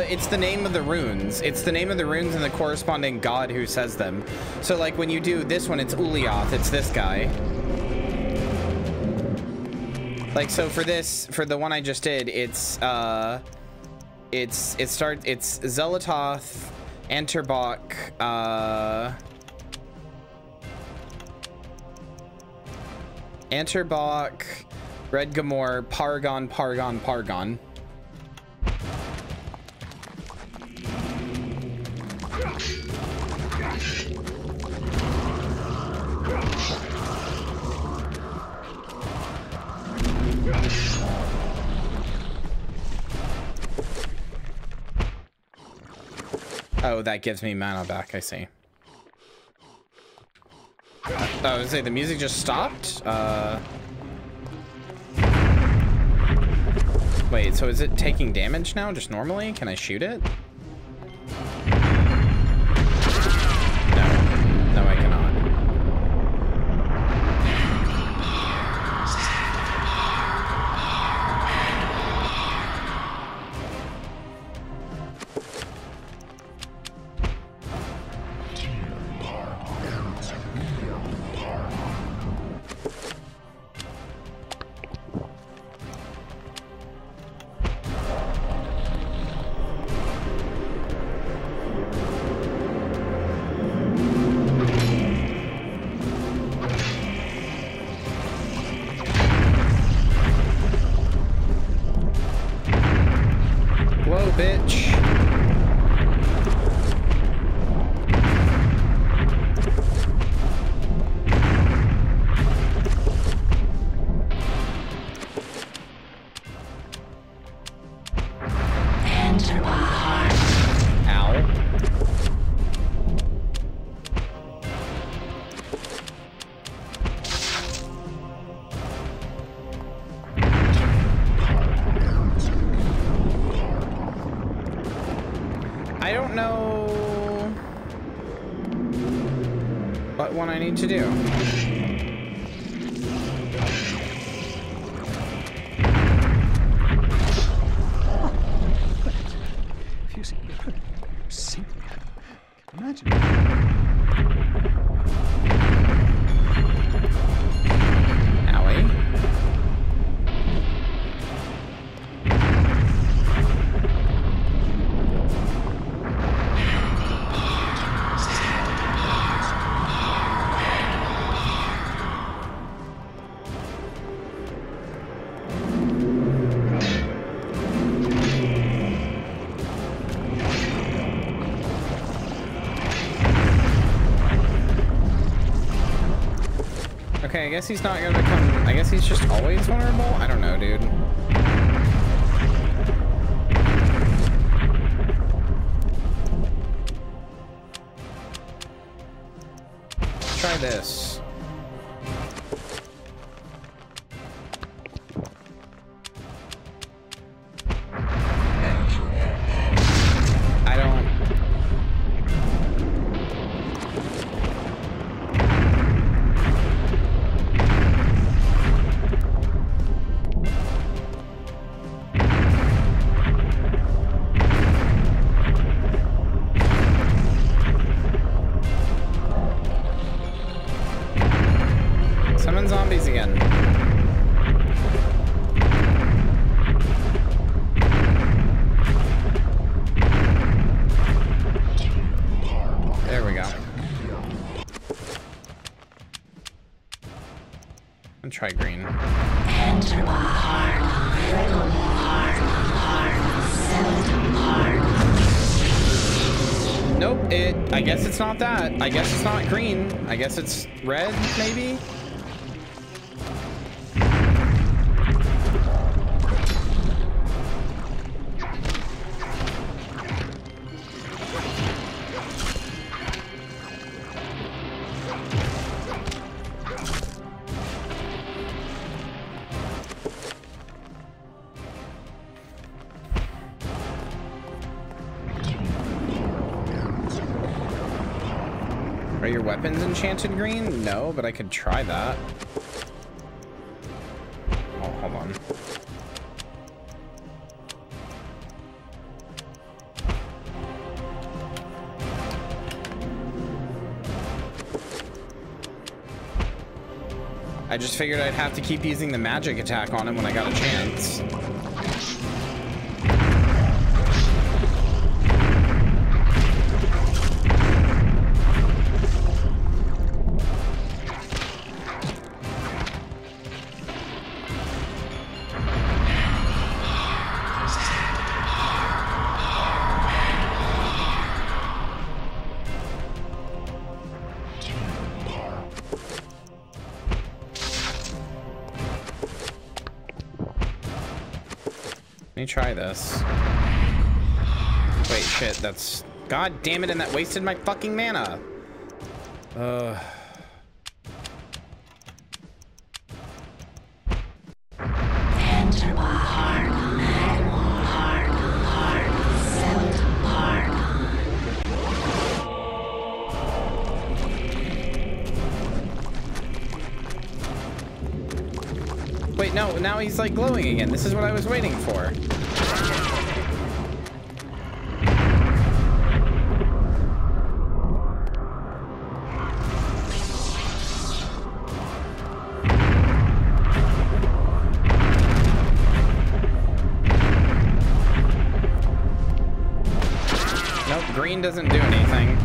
It's the name of the runes. It's the name of the runes and the corresponding god who says them. So like when you do this one, it's Ulioth, it's this guy. Like so for the one I just did, it's Zelatoth, Anterbach, Anterbach, Redgamore, Pargon. Oh, that gives me mana back, I see. Oh, I was say the music just stopped? Wait, so is it taking damage now, just normally? Can I shoot it? No, I cannot. To do. If you see, simply imagine. Owie. Okay, I guess he's not gonna become... I guess he's just always vulnerable? I don't know, dude. Let's try this. I don't... Summon zombies again. There we go. And try green. Enter my heart, fickle heart, Nope, I guess it's not that. I guess it's not green. I guess it's red, maybe? Are your weapons enchanted green? No, but I could try that. Oh, hold on. I just figured I'd have to keep using the magic attack on him when I got a chance. Let me try this. Wait, shit, that's... God damn it, and that wasted my fucking mana. Enter my heart, Wait, no, now he's like glowing again. This is what I was waiting for. Nope, green doesn't do anything.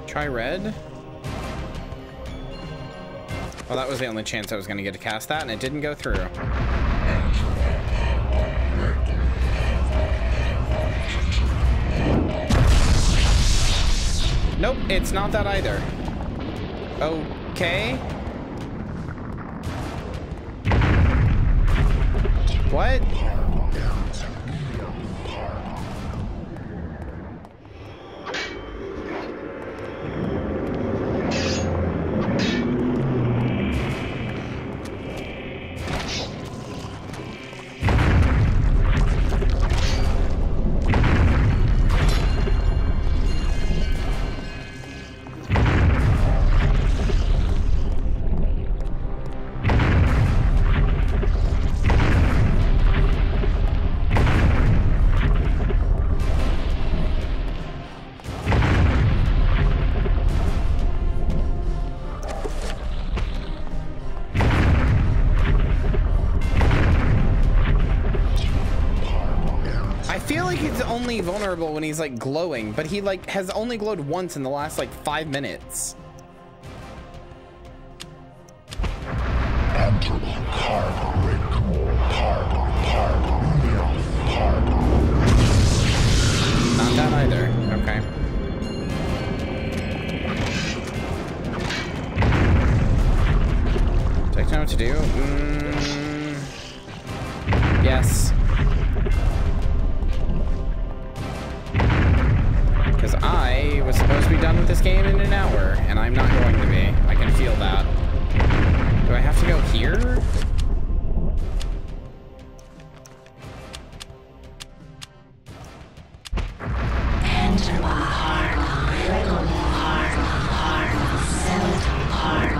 Try red. Well, that was the only chance I was going to get to cast that, and it didn't go through. Nope, it's not that either. Okay. What? feel like he's only vulnerable when he's like glowing, but he like has only glowed once in the last like 5 minutes. Not that either. Okay. Do I know what to do? Yes. Because I was supposed to be done with this game in an hour, and I'm not going to be. I can feel that. Do I have to go here? Enter my heart, wriggle my heart, skeleton heart.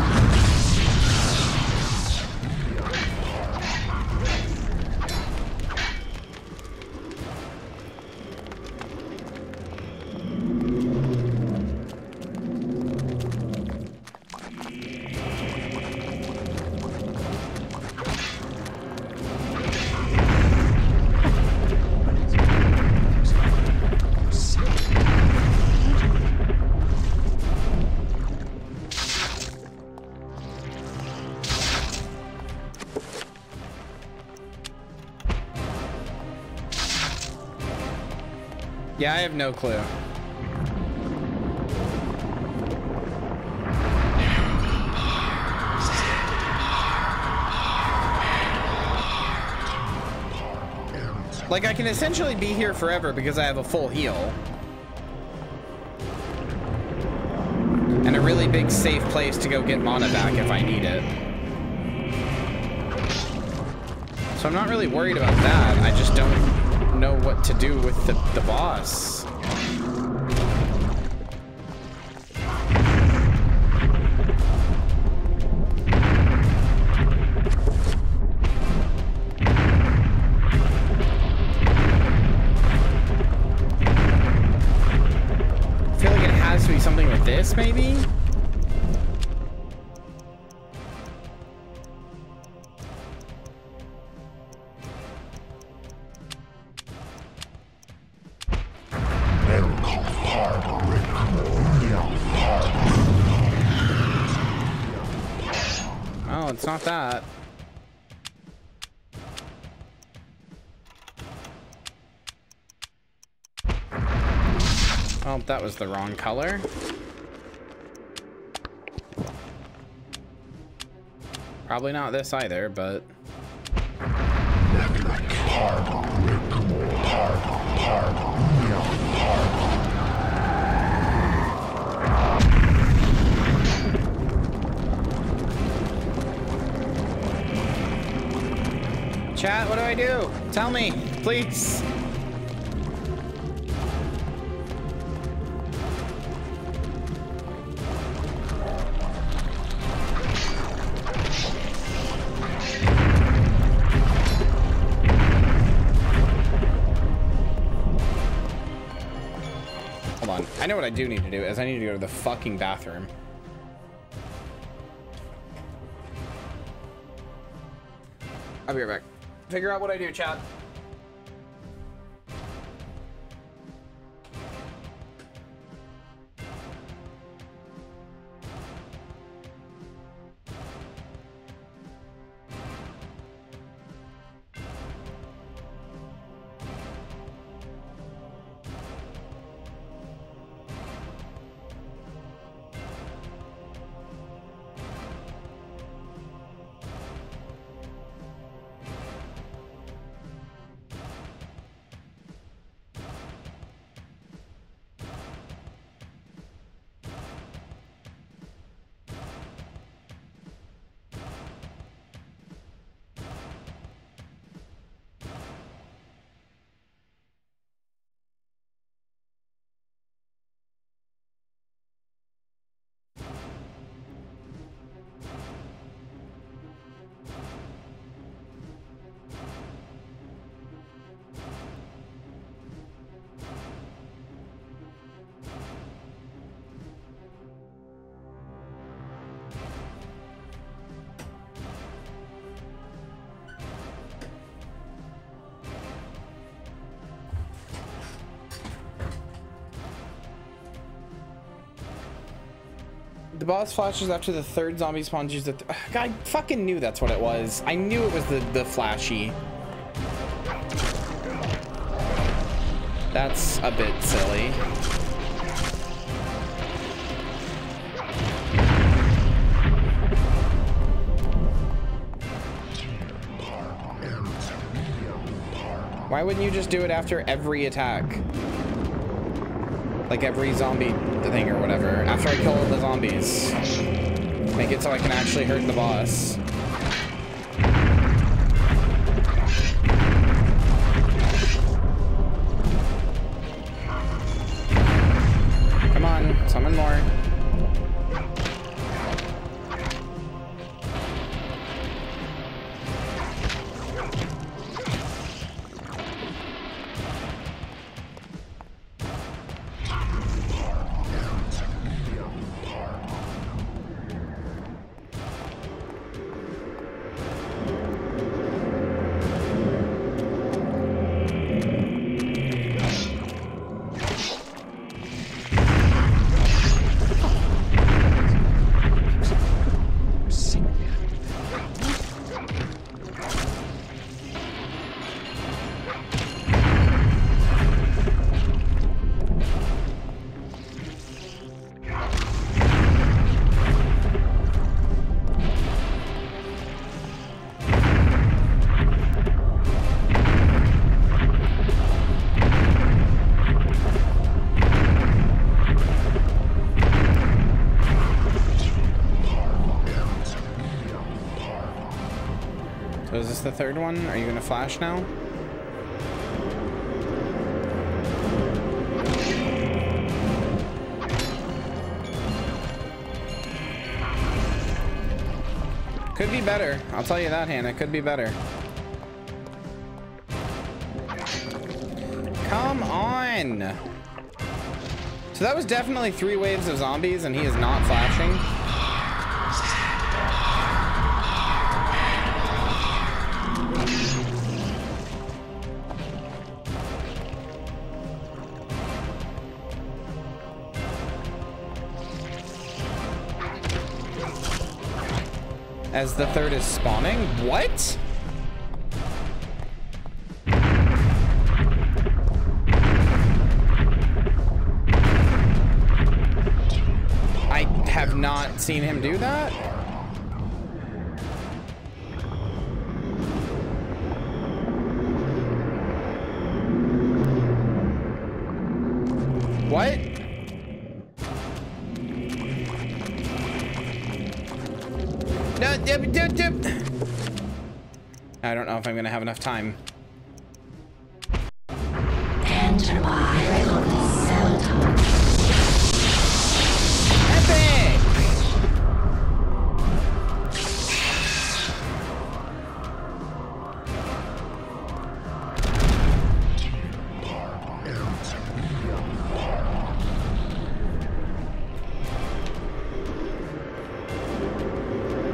Yeah, I have no clue. Like, I can essentially be here forever because I have a full heal. And a really big safe place to go get mana back if I need it. So I'm not really worried about that. I just don't know what to do with the boss. I feel like it has to be something with this, maybe? Oh, it's not that. Oh, that was the wrong color. Probably not this either, but... Chat, what do I do? Tell me, please. Hold on. I know what I do need to do is I need to go to the fucking bathroom. I'll be right back. Figure out what I do, chat. The boss flashes after the third zombie spawns. Use the I fucking knew that's what it was. I knew it was the flashy. That's a bit silly. Why wouldn't you just do it after every attack? Like every zombie thing or whatever. After I kill all the zombies. Make it so I can actually hurt the boss. Come on, summon more. So is this the third one? Are you gonna flash now? Could be better. I'll tell you that, Hannah. Could be better. Come on! So that was definitely 3 waves of zombies and he is not flashing. As the third is spawning? What? I have not seen him do that. What? No, I don't know if I'm gonna have enough time. Enter my zone. Epic!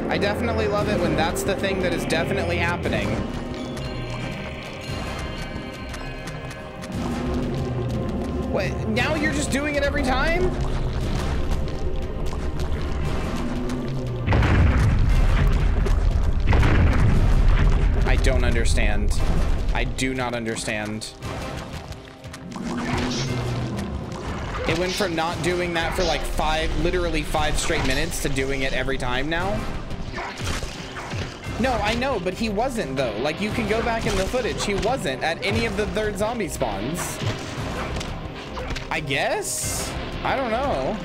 I definitely love it when that's the thing that is definitely happening. Wait, now you're just doing it every time? I don't understand. I do not understand. It went from not doing that for like literally 5 straight minutes to doing it every time now. No, I know, but he wasn't though. Like, you can go back in the footage. He wasn't at any of the third zombie spawns. I guess? I don't know.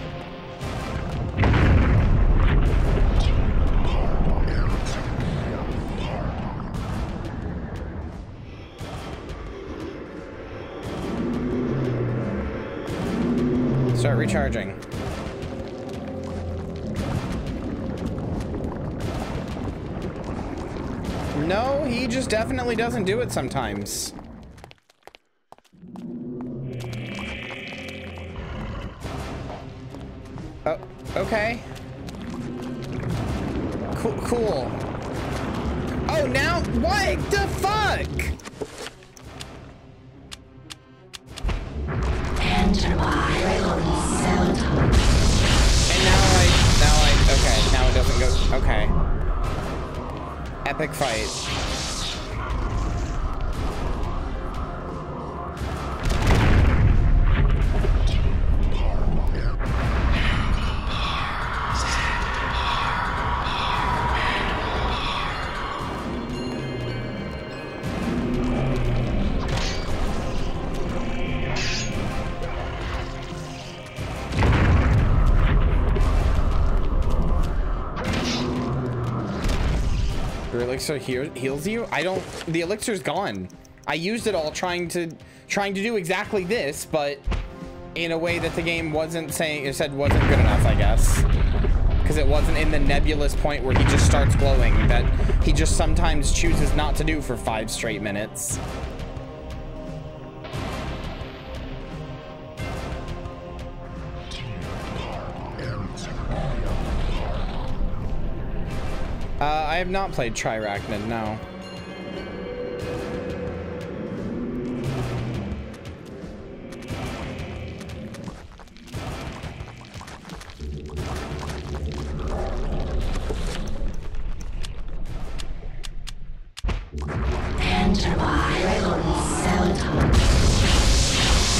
Start recharging. No, he just definitely doesn't do it sometimes. Oh, okay. Cool. Oh, now what the fuck? And now epic fight. Your elixir heals you? I don't, the elixir's gone. I used it all trying to do exactly this, but in a way that the game wasn't saying, it said wasn't good enough, I guess. Because it wasn't in the nebulous point where he just starts glowing, that he just sometimes chooses not to do for 5 straight minutes. I have not played Trirachnid, no.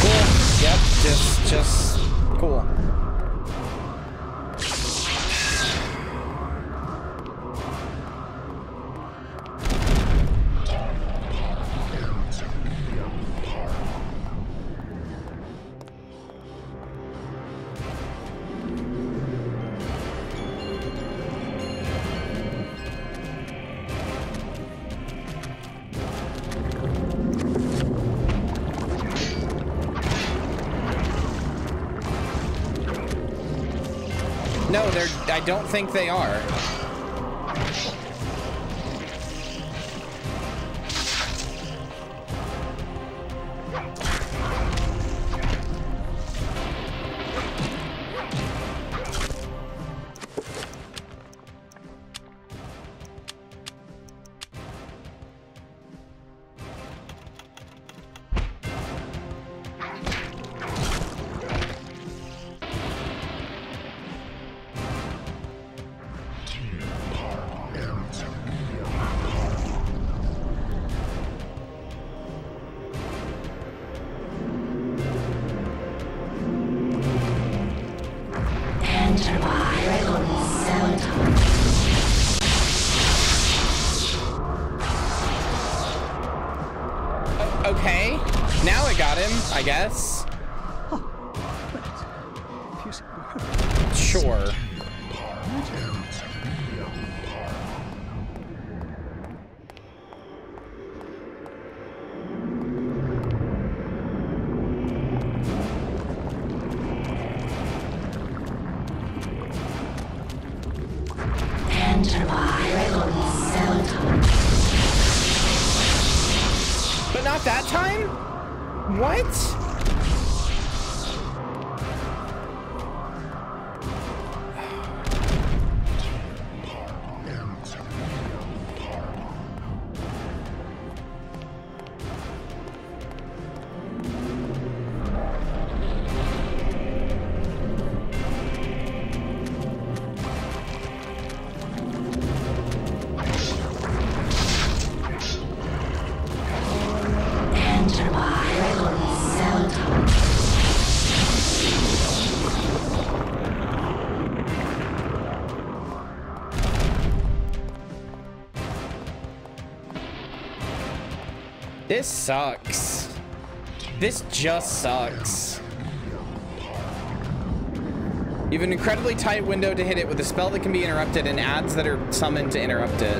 Cool. Yep, just cool. No, I don't think they are. Okay, now I got him, I guess. Sure. But not that time? What? This sucks. This just sucks. You have an incredibly tight window to hit it with a spell that can be interrupted and ads that are summoned to interrupt it.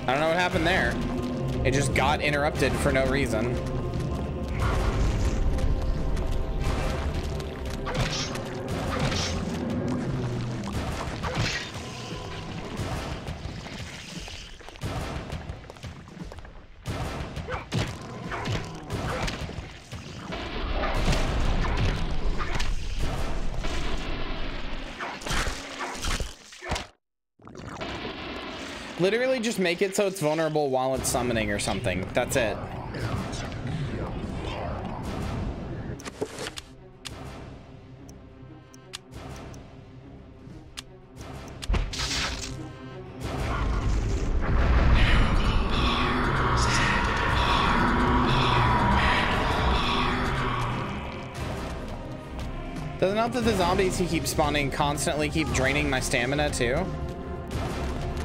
I don't know what happened there. It just got interrupted for no reason. Literally just make it so it's vulnerable while it's summoning or something. That's it. Doesn't help that the zombies who keep spawning constantly keep draining my stamina too.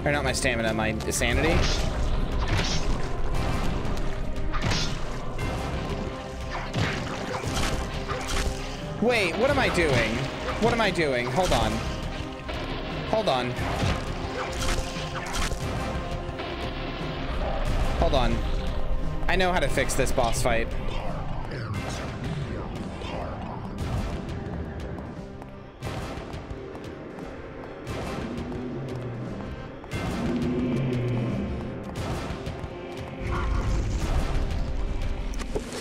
Or not my stamina, my sanity. Wait, what am I doing? What am I doing? Hold on. Hold on. Hold on. I know how to fix this boss fight.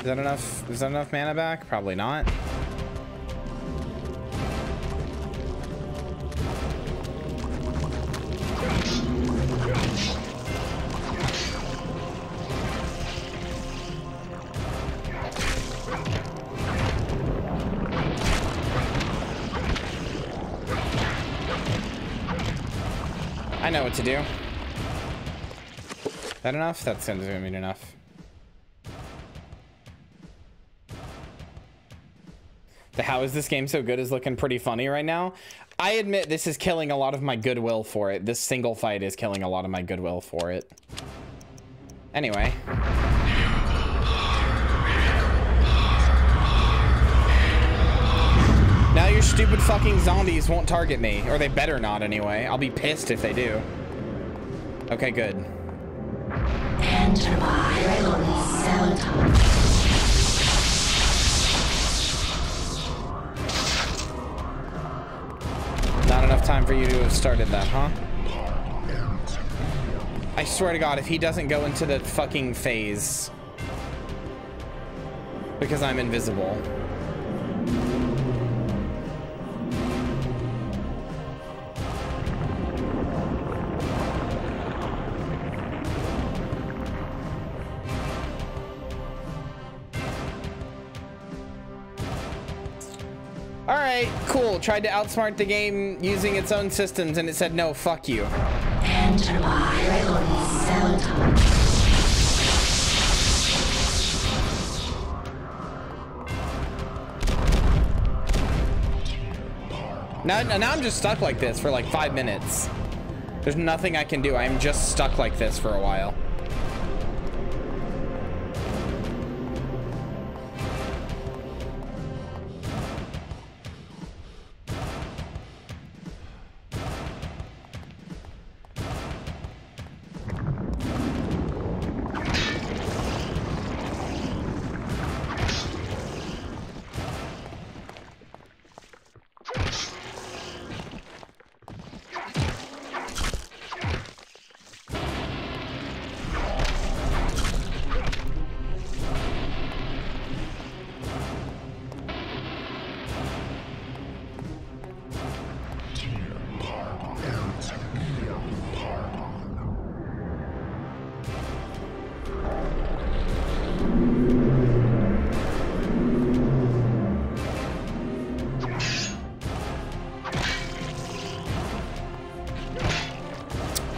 Is that enough? Is that enough mana back? Probably not. I know what to do. Is that enough? That's gonna be enough. The how is this game so good is looking pretty funny right now. I admit this is killing a lot of my goodwill for it. This single fight is killing a lot of my goodwill for it. Anyway. Now your stupid fucking zombies won't target me. Or they better not anyway. I'll be pissed if they do. Okay, good. Enter Not enough time for you to have started that, huh? I swear to God, if he doesn't go into the fucking phase. Because I'm invisible. Alright, cool. Tried to outsmart the game using its own systems and it said no, fuck you. Enter now I'm just stuck like this for like 5 minutes. There's nothing I can do. I'm just stuck like this for a while.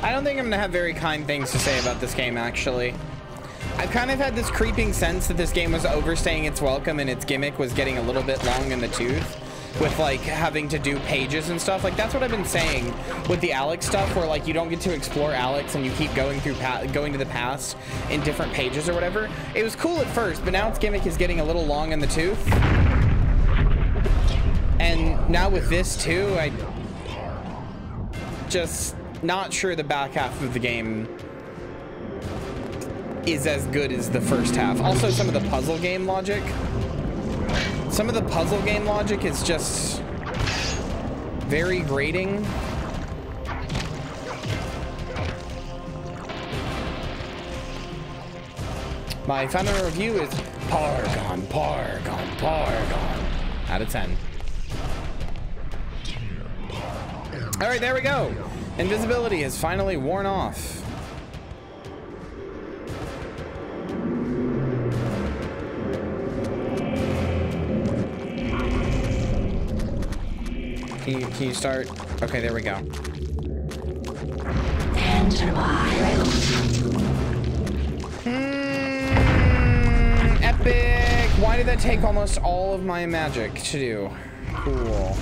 I don't think I'm gonna have very kind things to say about this game, actually. I've kind of had this creeping sense that this game was overstaying its welcome and its gimmick was getting a little bit long in the tooth with like having to do pages and stuff. Like that's what I've been saying with the Alex stuff, where like you don't get to explore Alex and you keep going through going to the past in different pages or whatever. It was cool at first, but now its gimmick is getting a little long in the tooth. And now with this too, I just not sure the back half of the game is as good as the first half. Also, some of the puzzle game logic. Some of the puzzle game logic is just very grating. My final review is Pargon, Pargon, Pargon. Out of 10. All right, there we go. Invisibility has finally worn off. Can you start? Okay, there we go. Epic! Why did that take almost all of my magic to do? Cool.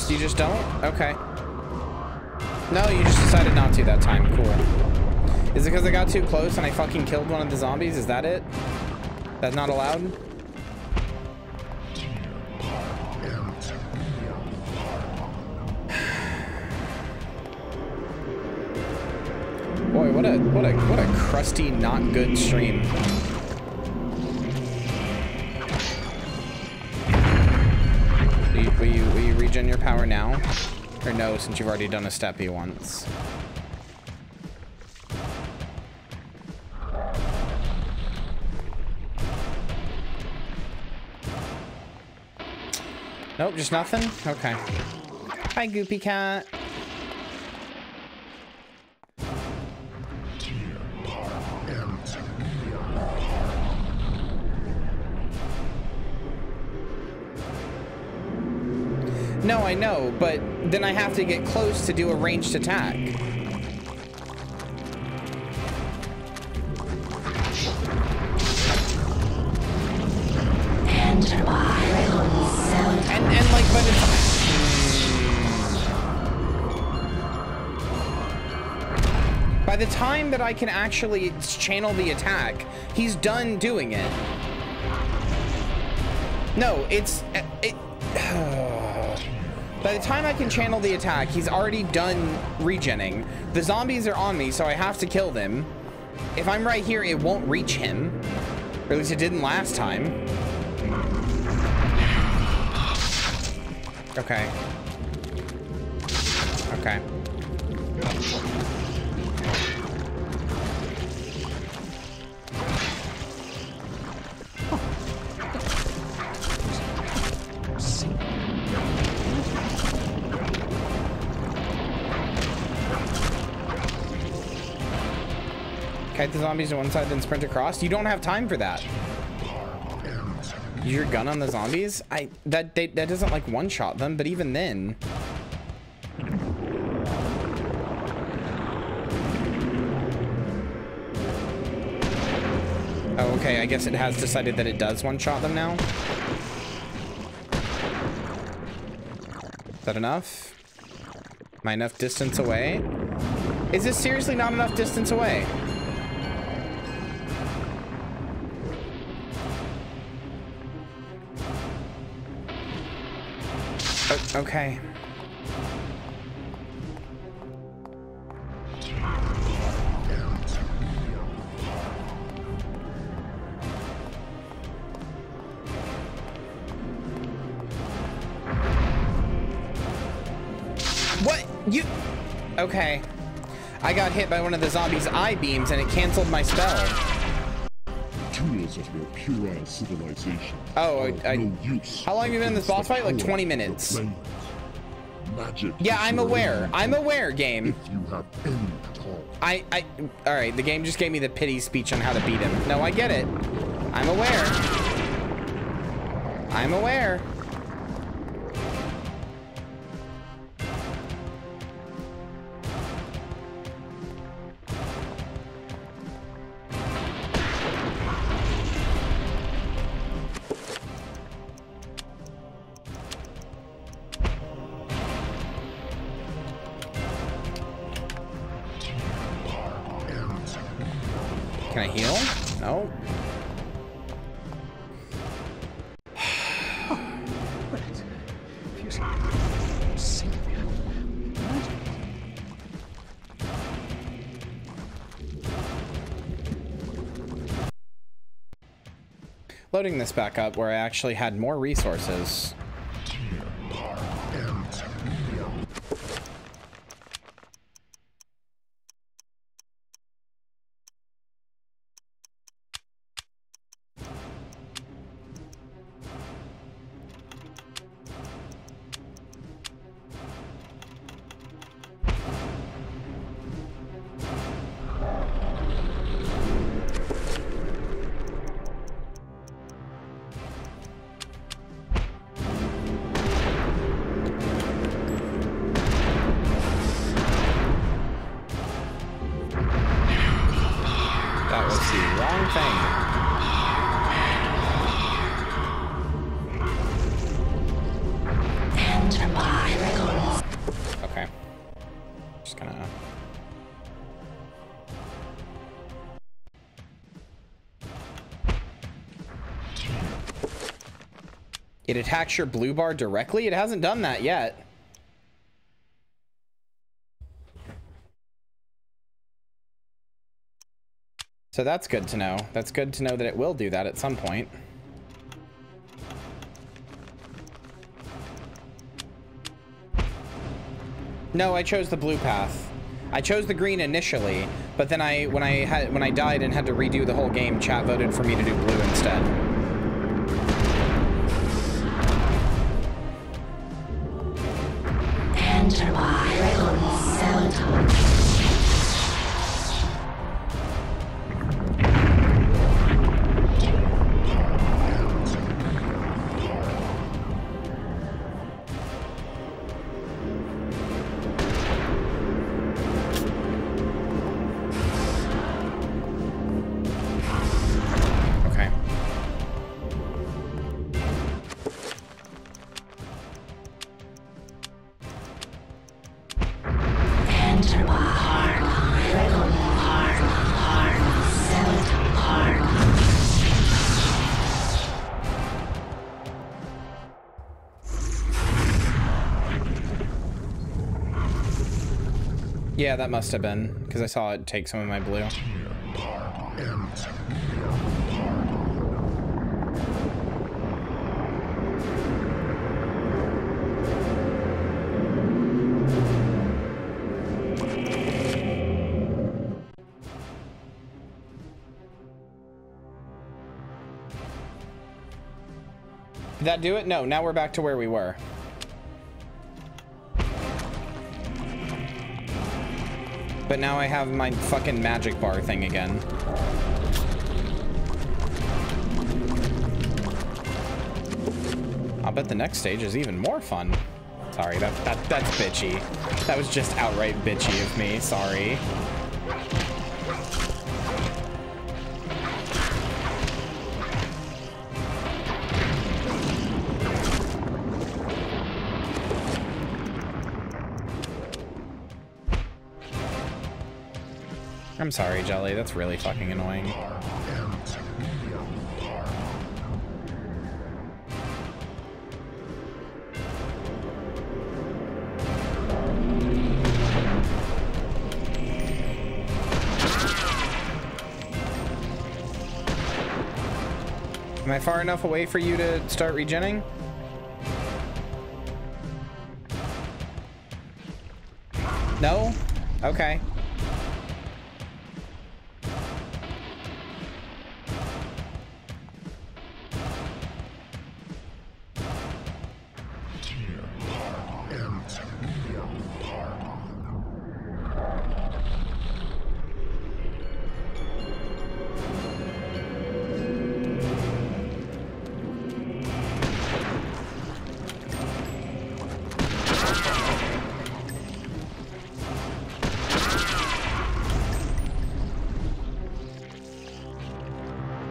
You just don't? Okay. No, you just decided not to that time. Cool. Is it because I got too close and I fucking killed one of the zombies? Is that it? That's not allowed? Boy, what a crusty, not good stream. Will you regen your power now? Or no, since you've already done a steppy once? Nope, just nothing? Okay. Hi, Goopy Cat. No, I know, but then I have to get close to do a ranged attack. And like, but it's... By the time that I can actually channel the attack, he's done doing it. No, it's... By the time I can channel the attack, he's already done regenning. The zombies are on me, so I have to kill them. If I'm right here, it won't reach him. Or at least it didn't last time. Okay. Okay. Kite the zombies to one side, then sprint across. You don't have time for that. Use your gun on the zombies? That doesn't like one-shot them, but even then. Oh, okay. I guess it has decided that it does one-shot them now. Is that enough? Am I enough distance away? Is this seriously not enough distance away? Okay. What? You... Okay. I got hit by one of the zombies' eye beams and it canceled my spell. Tools of your puerile civilization. Oh, no use. How long have you been in this boss fight? Like 20 minutes. Magic. Yeah, I'm aware. I'm aware, game. If you have any at all. All right, the game just gave me the pity speech on how to beat him. No, I get it. I'm aware. I'm aware. Can I heal? No. Loading this back up where I actually had more resources. see. Wrong thing. Okay. Just gonna... It attacks your blue bar directly? It hasn't done that yet. So that's good to know. That's good to know that it will do that at some point. No, I chose the blue path. I chose the green initially, but then when I died and had to redo the whole game, chat voted for me to do blue instead. Enter by cell tower. Yeah, that must have been, because I saw it take some of my blue. Did that do it? No, now we're back to where we were. But now I have my fucking magic bar thing again. I'll bet the next stage is even more fun. Sorry, that's bitchy. That was just outright bitchy of me, sorry. I'm sorry, Jelly. That's really fucking annoying. Am I far enough away for you to start regenning? No? Okay.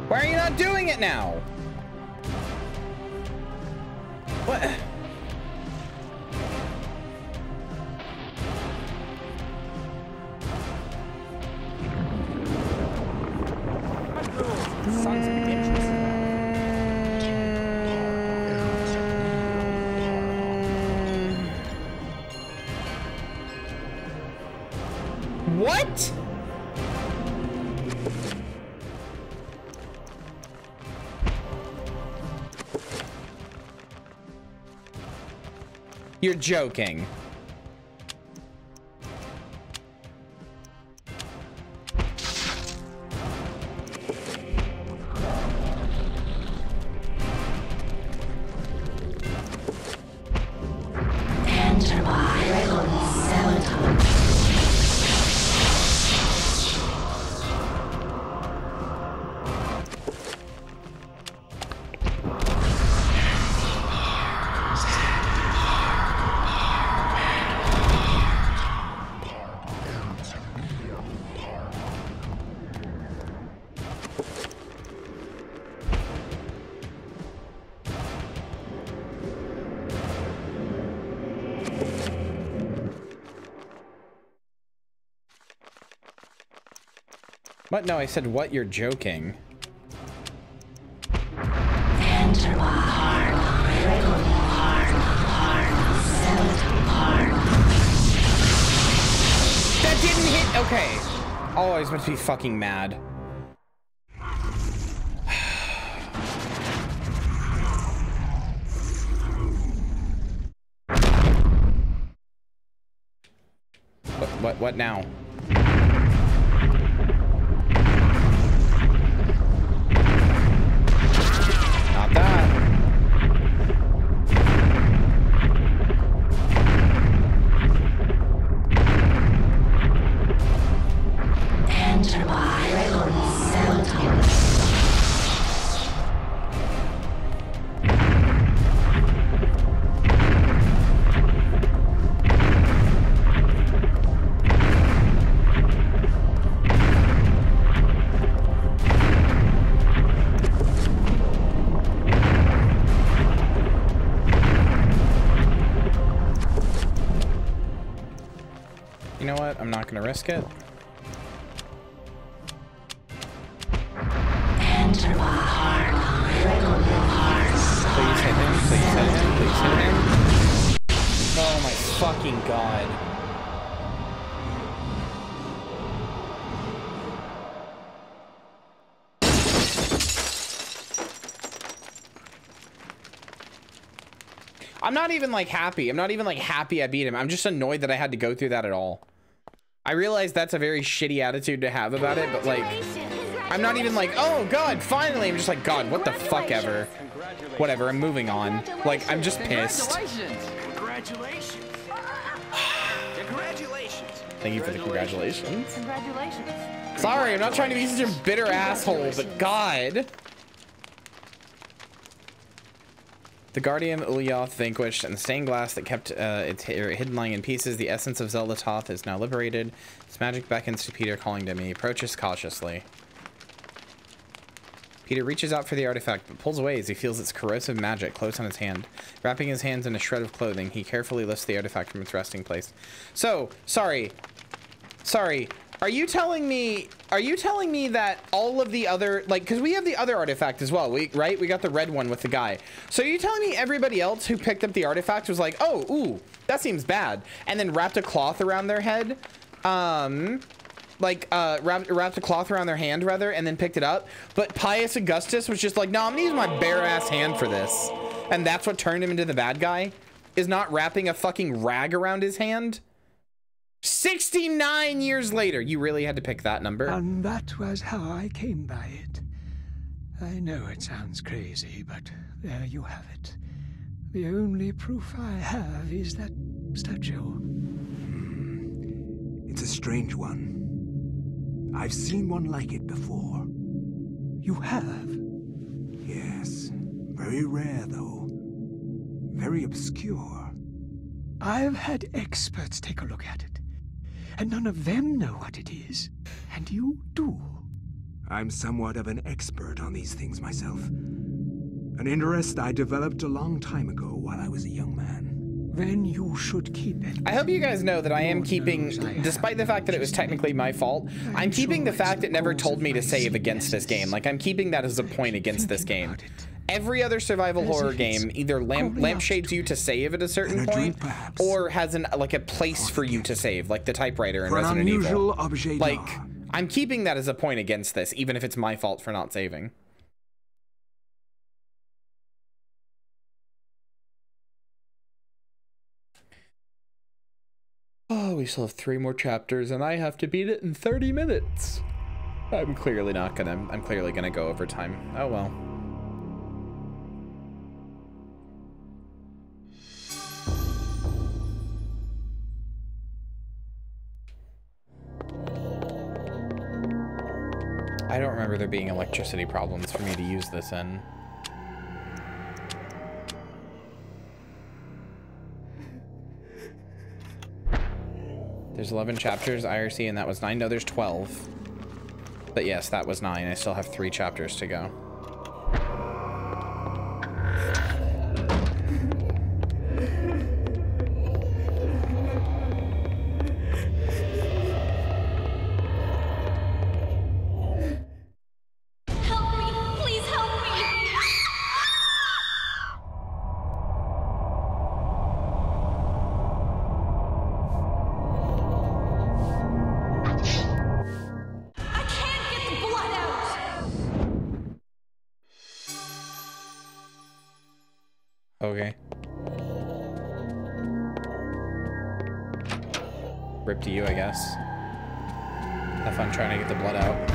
Why are you not doing it now? What? Sons of bitches. What? You're joking. Enter by cell tower. What? No, I said what? You're joking. That didn't hit. Okay. Oh, I was about to be fucking mad. What now? Not that. Enter by cell tower. You know what? I'm not gonna risk it. Enter by Please hit him, please hit him, please hit him. Oh my fucking god. I'm not even like happy. I'm not even like happy I beat him. I'm just annoyed that I had to go through that at all. I realize that's a very shitty attitude to have about it, but like, I'm not even like, oh God, finally. I'm just like, God, what the fuck ever. Whatever, I'm moving on. Like, I'm just pissed. Congratulations. Congratulations. Thank you for the congratulations. Congratulations. Sorry, I'm not trying to be such a bitter asshole, but God. The Guardian Ulyaoth vanquished, and the stained glass that kept its hidden lying in pieces. The essence of Zelda-Toth is now liberated. Its magic beckons to Peter, calling to me. Approaches cautiously. Peter reaches out for the artifact, but pulls away as he feels its corrosive magic close on his hand. Wrapping his hands in a shred of clothing, he carefully lifts the artifact from its resting place. So, sorry. Are you telling me that all of the other, like, because we have the other artifact as well, right? We got the red one with the guy. So are you telling me everybody else who picked up the artifact was like, oh, ooh, that seems bad, and then wrapped a cloth around their head, wrapped a cloth around their hand, rather, and then picked it up? But Pius Augustus was just like, no, I'm gonna use my bare-ass hand for this. And that's what turned him into the bad guy? Is not wrapping a fucking rag around his hand? 69 years later, you really had to pick that number? And that was how I came by it. I know it sounds crazy, but there you have it. The only proof I have is that statue. It's a strange one. I've seen one like it before. You have? Yes. Very rare, though. Very obscure. I've had experts take a look at it. And none of them know what it is. And you do. I'm somewhat of an expert on these things myself. An interest I developed a long time ago while I was a young man. Then you should keep it. I hope you guys know that I am keeping, despite the fact that it was technically my fault, I'm keeping the fact it never told me to save against this game. Like, I'm keeping that as a point against this game. Every other survival horror game either lampshades you to save at a certain point, or has like a place for you to save, like the typewriter in Resident Evil. Like, I'm keeping that as a point against this, even if it's my fault for not saving. Oh, we still have 3 more chapters, and I have to beat it in 30 minutes. I'm clearly gonna go over time. Oh well. I don't remember there being electricity problems for me to use this in. There's 11 chapters, IRC, and that was 9. No, there's 12. But yes, that was 9. I still have 3 chapters to go. Okay. Rip to you, I guess. Have fun trying to get the blood out.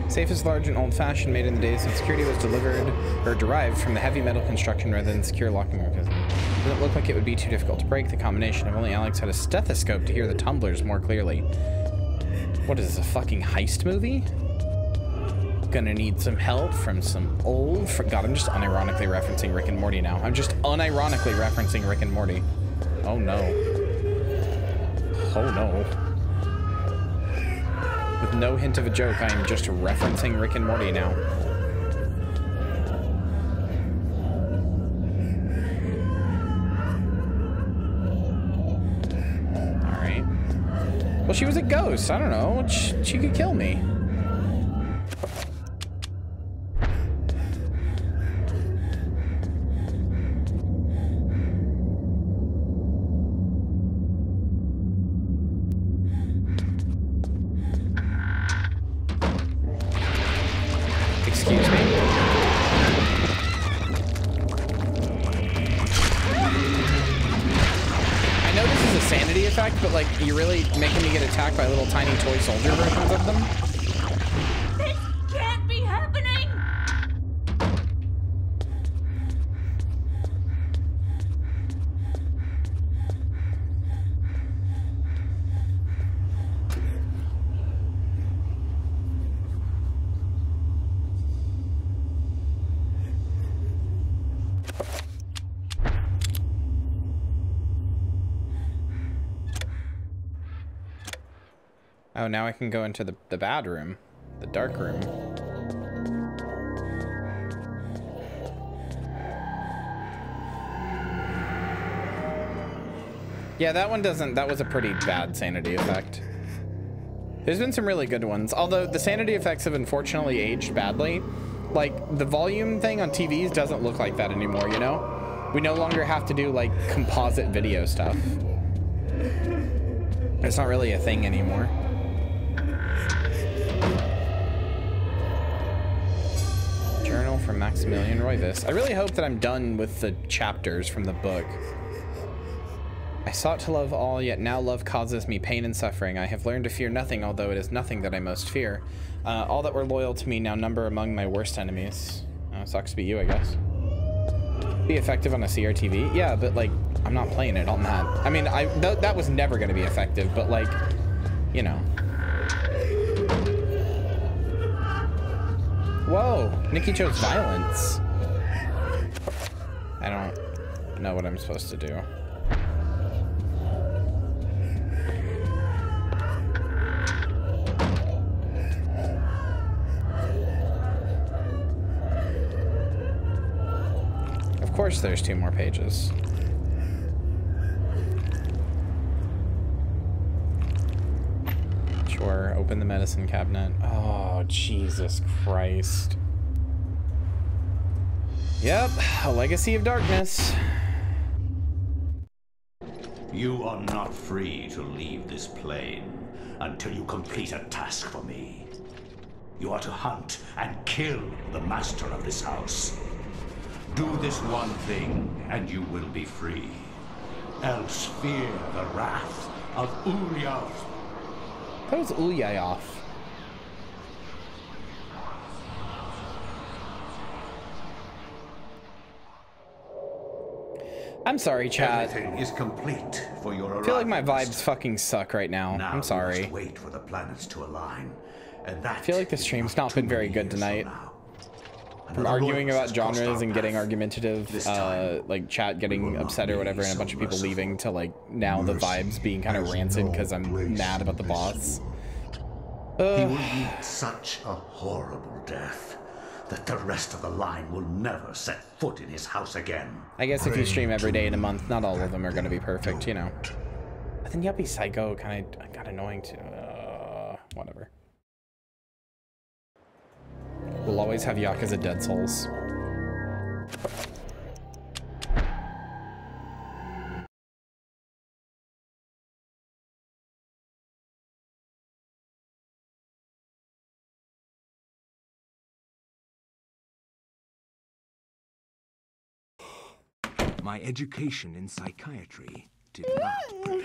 Safe is large and old-fashioned, made in the days since security was delivered or derived from the heavy metal construction rather than secure locking mechanism. Doesn't look like it would be too difficult to break. The combination of only Alex had a stethoscope to hear the tumblers more clearly. What is this, a fucking heist movie? Gonna need some help from some old... God, I'm just unironically referencing Rick and Morty now. I'm just unironically referencing Rick and Morty. Oh no. Oh no. With no hint of a joke, I am just referencing Rick and Morty now. Alright. Well, she was a ghost. I don't know. She could kill me. But like, you're really making me get attacked by little tiny toy soldier versions of them? This can't be happening! Oh, now I can go into the bad room, the dark room. Yeah, that one doesn't, that was a pretty bad sanity effect. There's been some really good ones, although the sanity effects have unfortunately aged badly. Like, the volume thing on TVs doesn't look like that anymore, you know? We no longer have to do, like, composite video stuff. It's not really a thing anymore. Journal from Maximilian Royvis. I really hope that I'm done with the chapters from the book. I sought to love all, yet now love causes me pain and suffering. I have learned to fear nothing, although it is nothing that I most fear. All that were loyal to me now number among my worst enemies. Sucks to be you, I guess. Be effective on a CRTV? Yeah, but like, I'm not playing it on that. I mean, that was never going to be effective, but like, you know. Whoa, Nikki chose violence. I don't know what I'm supposed to do. Of course there's 2 more pages. Sure, open the medicine cabinet. Oh, Jesus Christ. Yep, a legacy of darkness. You are not free to leave this plane until you complete a task for me. You are to hunt and kill the master of this house. Do this one thing, and you will be free. Else fear the wrath of Ulyav. That was Ulyav. I'm sorry, chat. Everything is complete for your arrival. I feel like my vibes fucking suck right now. I'm sorry. You must wait for the planets to align, and that I feel like the stream's not been very good tonight. From arguing about genres and getting argumentative, like chat getting upset or whatever, and a bunch of people leaving, to like now the vibes being kind of rancid because I'm mad about the boss. He will meet such a horrible death that the rest of the line will never set foot in his house again. I guess if you stream every day in a month, not all of them are going to be perfect, you know. But then Yuppie Psycho kind of got annoying too. Whatever. We'll always have Yakuza Dead Souls. My education in psychiatry did not prepare me.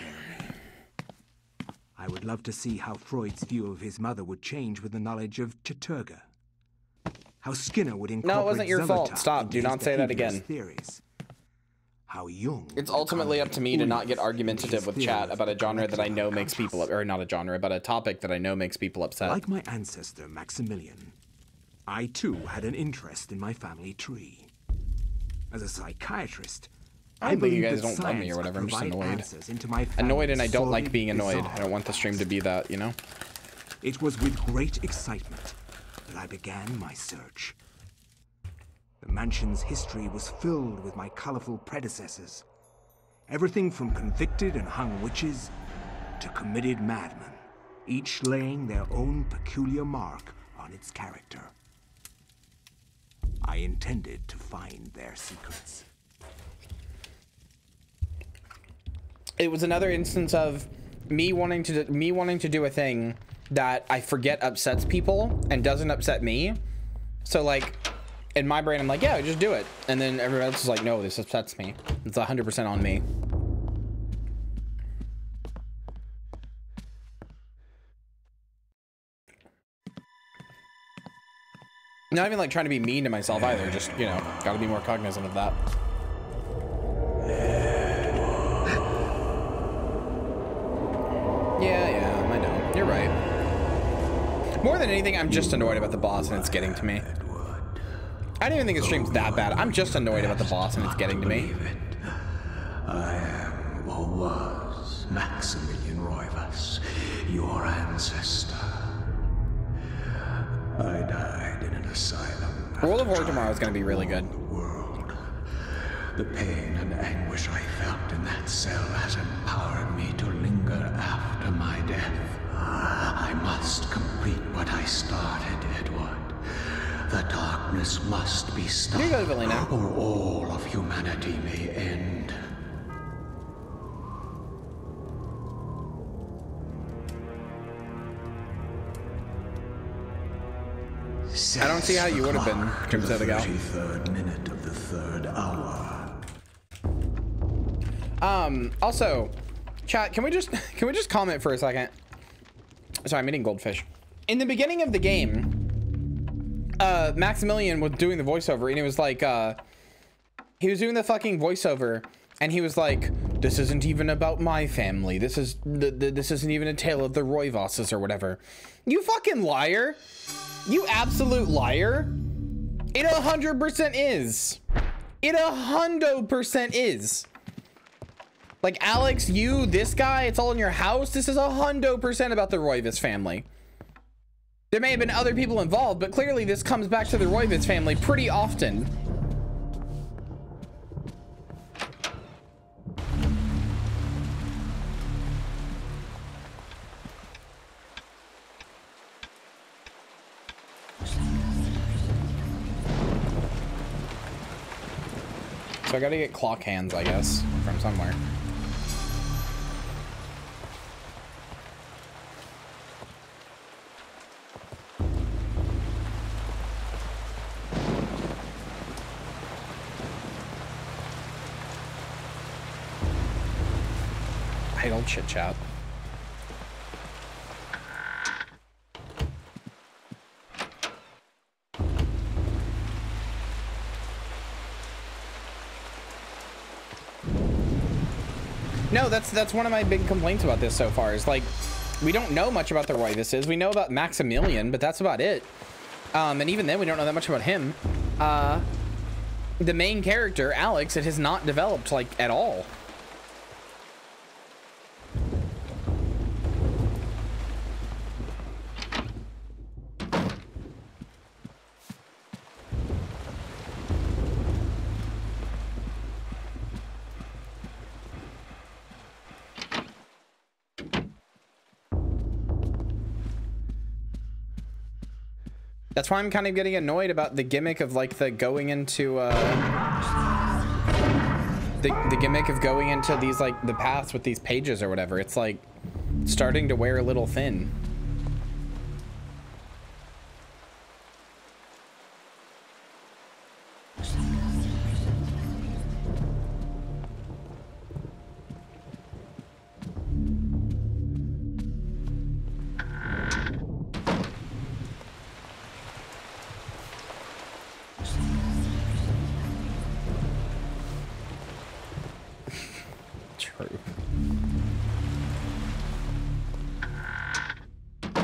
I would love to see how Freud's view of his mother would change with the knowledge of Chaturga. How Skinner would incorporate No, it wasn't your fault. Stop. Do not say that again. Theories. How Jung. It's ultimately up to me to not get argumentative with chat about a genre that I know makes people, or not a genre, but a topic that I know makes people upset. Like my ancestor Maximilian, I too had an interest in my family tree. As a psychiatrist, I think you guys don't love me or whatever. I'm just annoyed. Annoyed, and I don't like being annoyed. I don't want the stream to be that, you know? It was with great excitement that I began my search. The mansion's history was filled with my colorful predecessors. Everything from convicted and hung witches to committed madmen, each laying their own peculiar mark on its character. I intended to find their secrets. It was another instance of me wanting to do a thing that I forget upsets people and doesn't upset me. So like in my brain, I'm like, yeah, just do it. And then everybody else is like, no, this upsets me. It's 100% on me. Not even like trying to be mean to myself either. Just, you know, gotta be more cognizant of that. Yeah, I know. You're right. More than anything, I'm just annoyed about the boss and it's getting to me. I don't even think the stream's that bad. I'm just annoyed about the boss and it's getting to me. I am, or was, Maximilian Roivas, your ancestor. I died in an asylum. World of War tomorrow is going to be really good. The pain and anguish I felt in that cell has empowered me to linger after my death. I must complete what I started, Edward. The darkness must be stopped, or all of humanity may end. I don't see how you would have been, Jim said ago. 33rd minute of the 3rd hour. Also, chat, can we just comment for a second? Sorry, I'm eating goldfish. In the beginning of the game, Maximilian was doing the voiceover, and it was like, he was doing the fucking voiceover, and he was like, this isn't even about my family. This isn't even a tale of the Roivasses or whatever. You fucking liar. You absolute liar. It 100% is. It 100% is. Like, Alex, you, this guy, it's all in your house. This is 100% about the Roivas family. There may have been other people involved, but clearly this comes back to the Roivas family pretty often. So I gotta get clock hands, I guess, from somewhere. Idle chit chat. No, that's one of my big complaints about this so far, is like, we don't know much about the Roivases. We know about Maximilian, but that's about it. And even then, we don't know that much about him. The main character, Alex, it has not developed, like, at all. That's why I'm kind of getting annoyed about the gimmick of like the going into the gimmick of going into these like the paths with these pages or whatever. It's like starting to wear a little thin.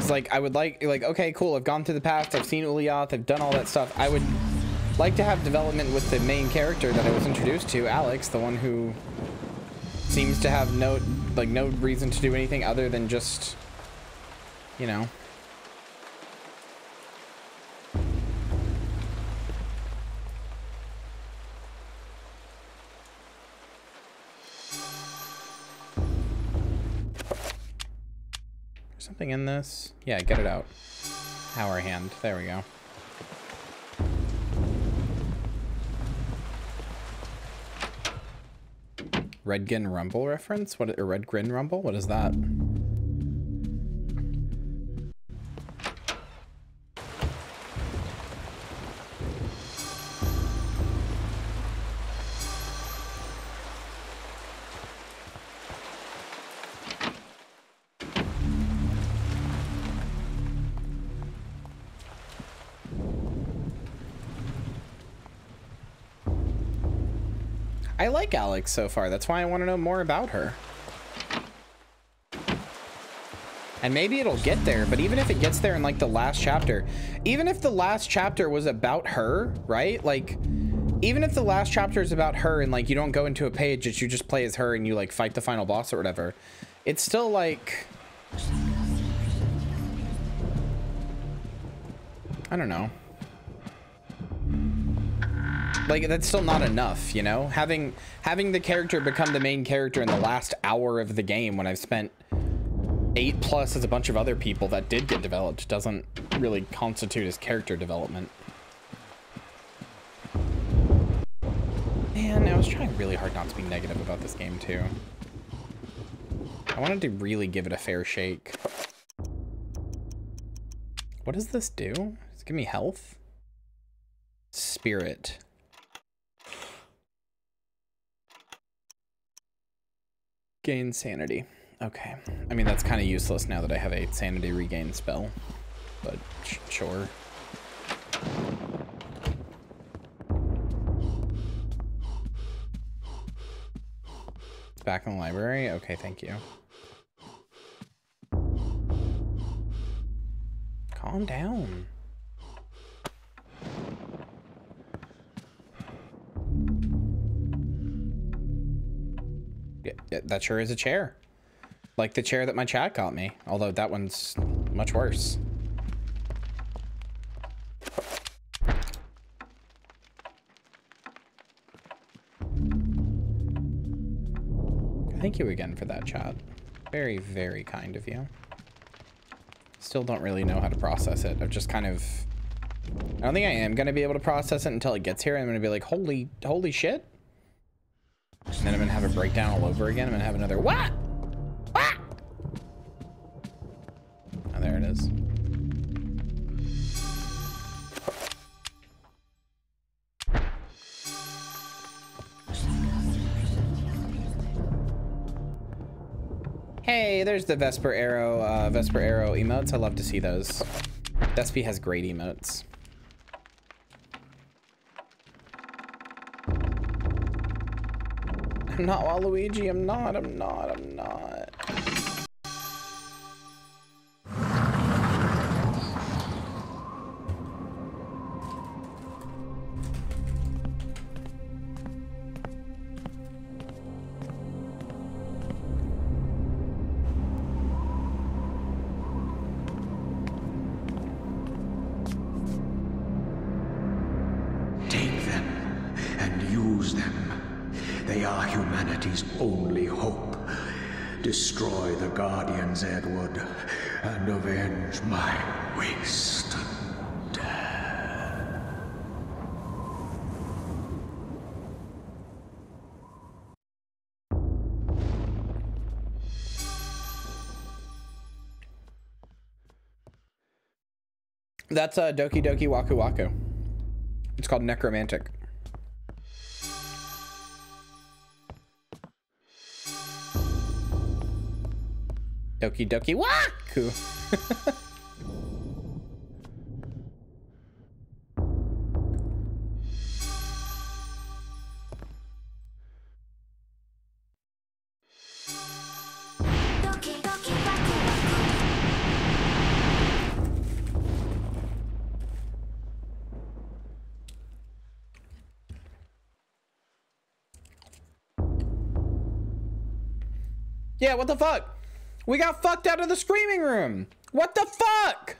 Like I would like okay, cool, I've gone through the past, I've seen Ulyaoth, I've done all that stuff. I would like to have development with the main character that I was introduced to, Alex, the one who seems to have no reason to do anything other than just, you know. Something in this? Yeah, get it out. Hour hand. There we go. Redgin Rumble reference? What? A Red Grin Rumble? What is that? I like Alex so far. That's why I want to know more about her. And maybe it'll get there, but even if it gets there in like the last chapter, even if the last chapter was about her, right? Like, even if the last chapter is about her and like you don't go into a page that you just play as her and you like fight the final boss or whatever, it's still like, I don't know. Like, that's still not enough, you know? Having the character become the main character in the last hour of the game when I've spent 8+ as a bunch of other people that did get developed doesn't really constitute as character development. Man, I was trying really hard not to be negative about this game, too. I wanted to really give it a fair shake. What does this do? Does it give me health? Spirit. Gain sanity. Okay. I mean, that's kind of useless now that I have a sanity regain spell, but sure. It's back in the library? Okay, thank you. Calm down. Yeah, that sure is a chair. Like the chair that my chat got me, although that one's much worse. Thank you again for that, chat. Very, very kind of you. Still don't really know how to process it. I've just kind of... I don't think I am going to be able to process it until it gets here. I'm going to be like, holy shit. And then I'm going to have a breakdown all over again. I'm going to have another, what? What? Oh, there it is. Hey, there's the Vesper Arrow emotes. I love to see those. Despy has great emotes. I'm not Waluigi, I'm not. Take them and use them. They are humanity's only hope. Destroy the Guardians, Edward, and avenge my waste and death. That's Doki Doki Waku Waku. It's called Necromantic. Doki Doki Waku. Yeah, what the fuck? We got fucked out of the screaming room. What the fuck?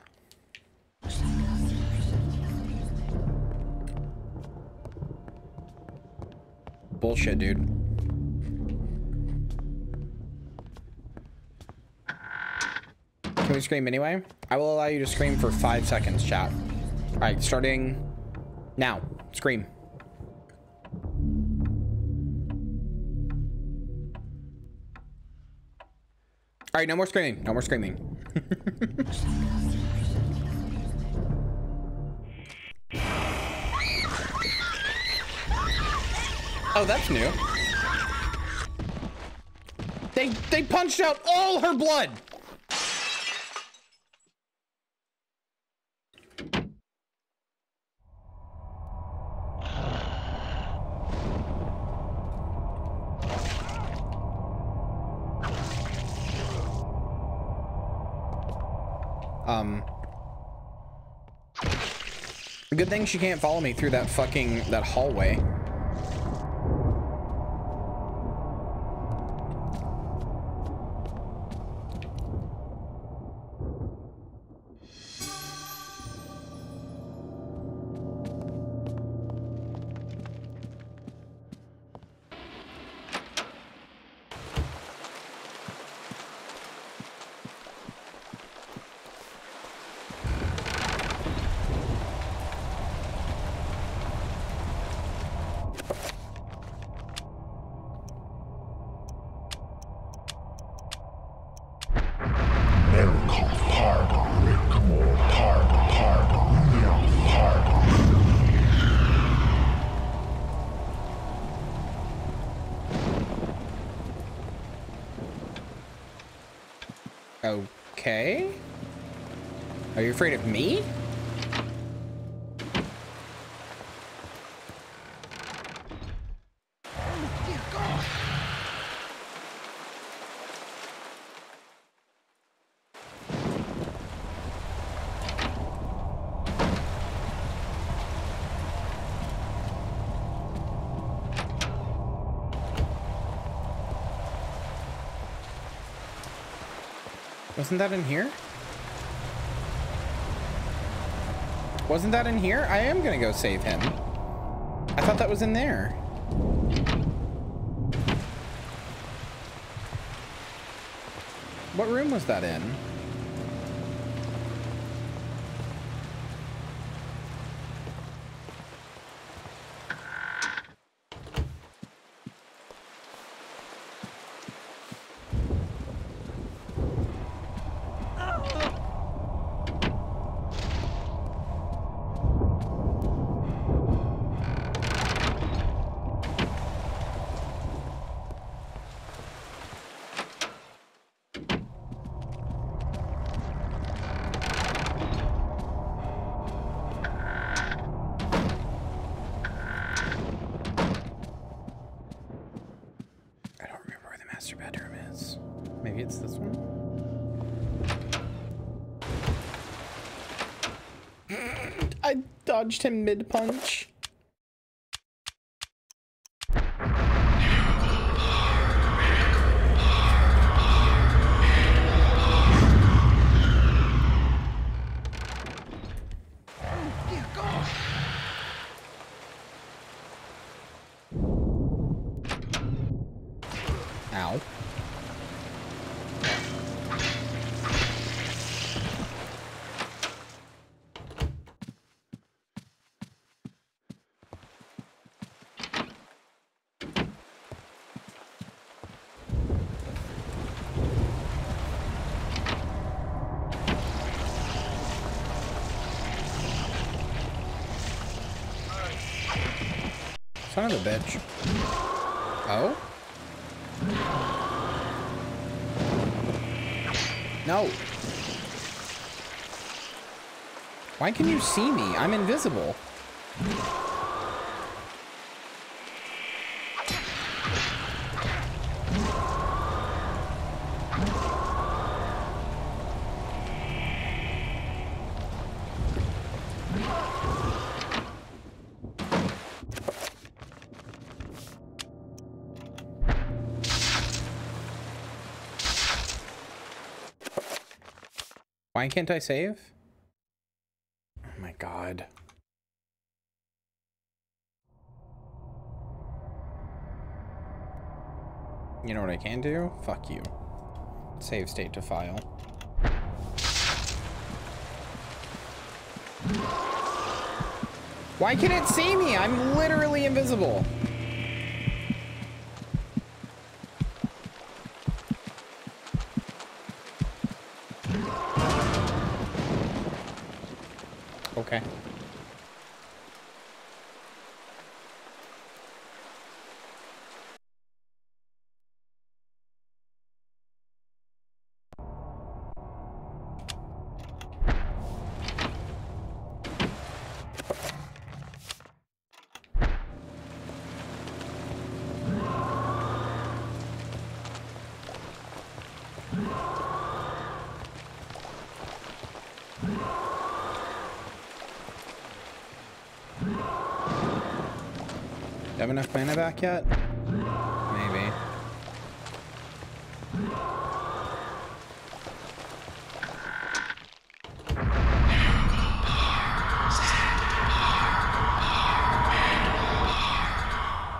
Bullshit, dude. Can we scream anyway? I will allow you to scream for 5 seconds, chat. All right, starting now. Scream. All right, no more screaming. No more screaming. Oh, that's new. They punched out all her blood. Good thing she can't follow me through that hallway. Okay. Are you afraid of me? Wasn't that in here? Wasn't that in here? I am gonna go save him. I thought that was in there. What room was that in? Dodged him mid-punch. Ow. Son of a bitch. Oh? No. Why can you see me? I'm invisible. Why can't I save? Oh my god. You know what I can do? Fuck you. Save state to file. Why can't it see me? I'm literally invisible. Okay. Do you have enough mana back yet? Maybe.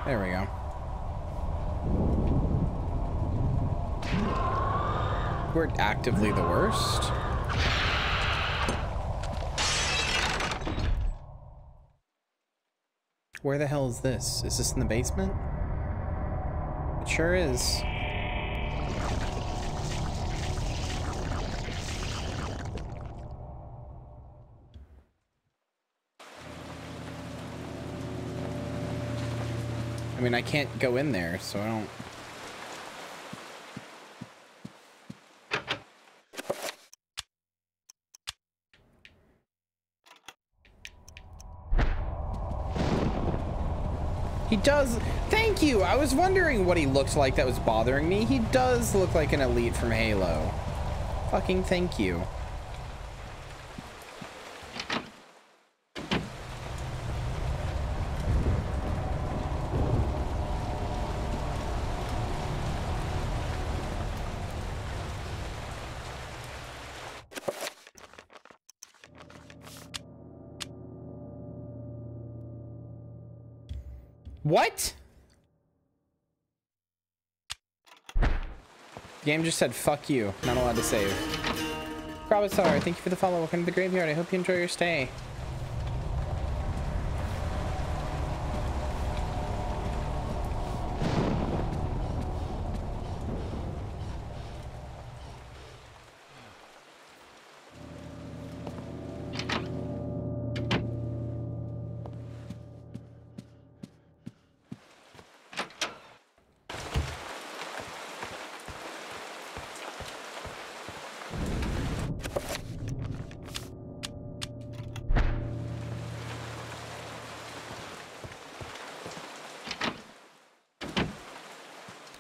There we go. We're actively the worst. Where the hell is this? Is this in the basement? It sure is. I mean, I can't go in there, so I don't... He does. Thank you. I was wondering what he looked like that was bothering me. He does look like an elite from Halo. Fucking thank you. What? The game just said, fuck you. Not allowed to save. Krabatsar, thank you for the follow. Welcome to the graveyard. I hope you enjoy your stay.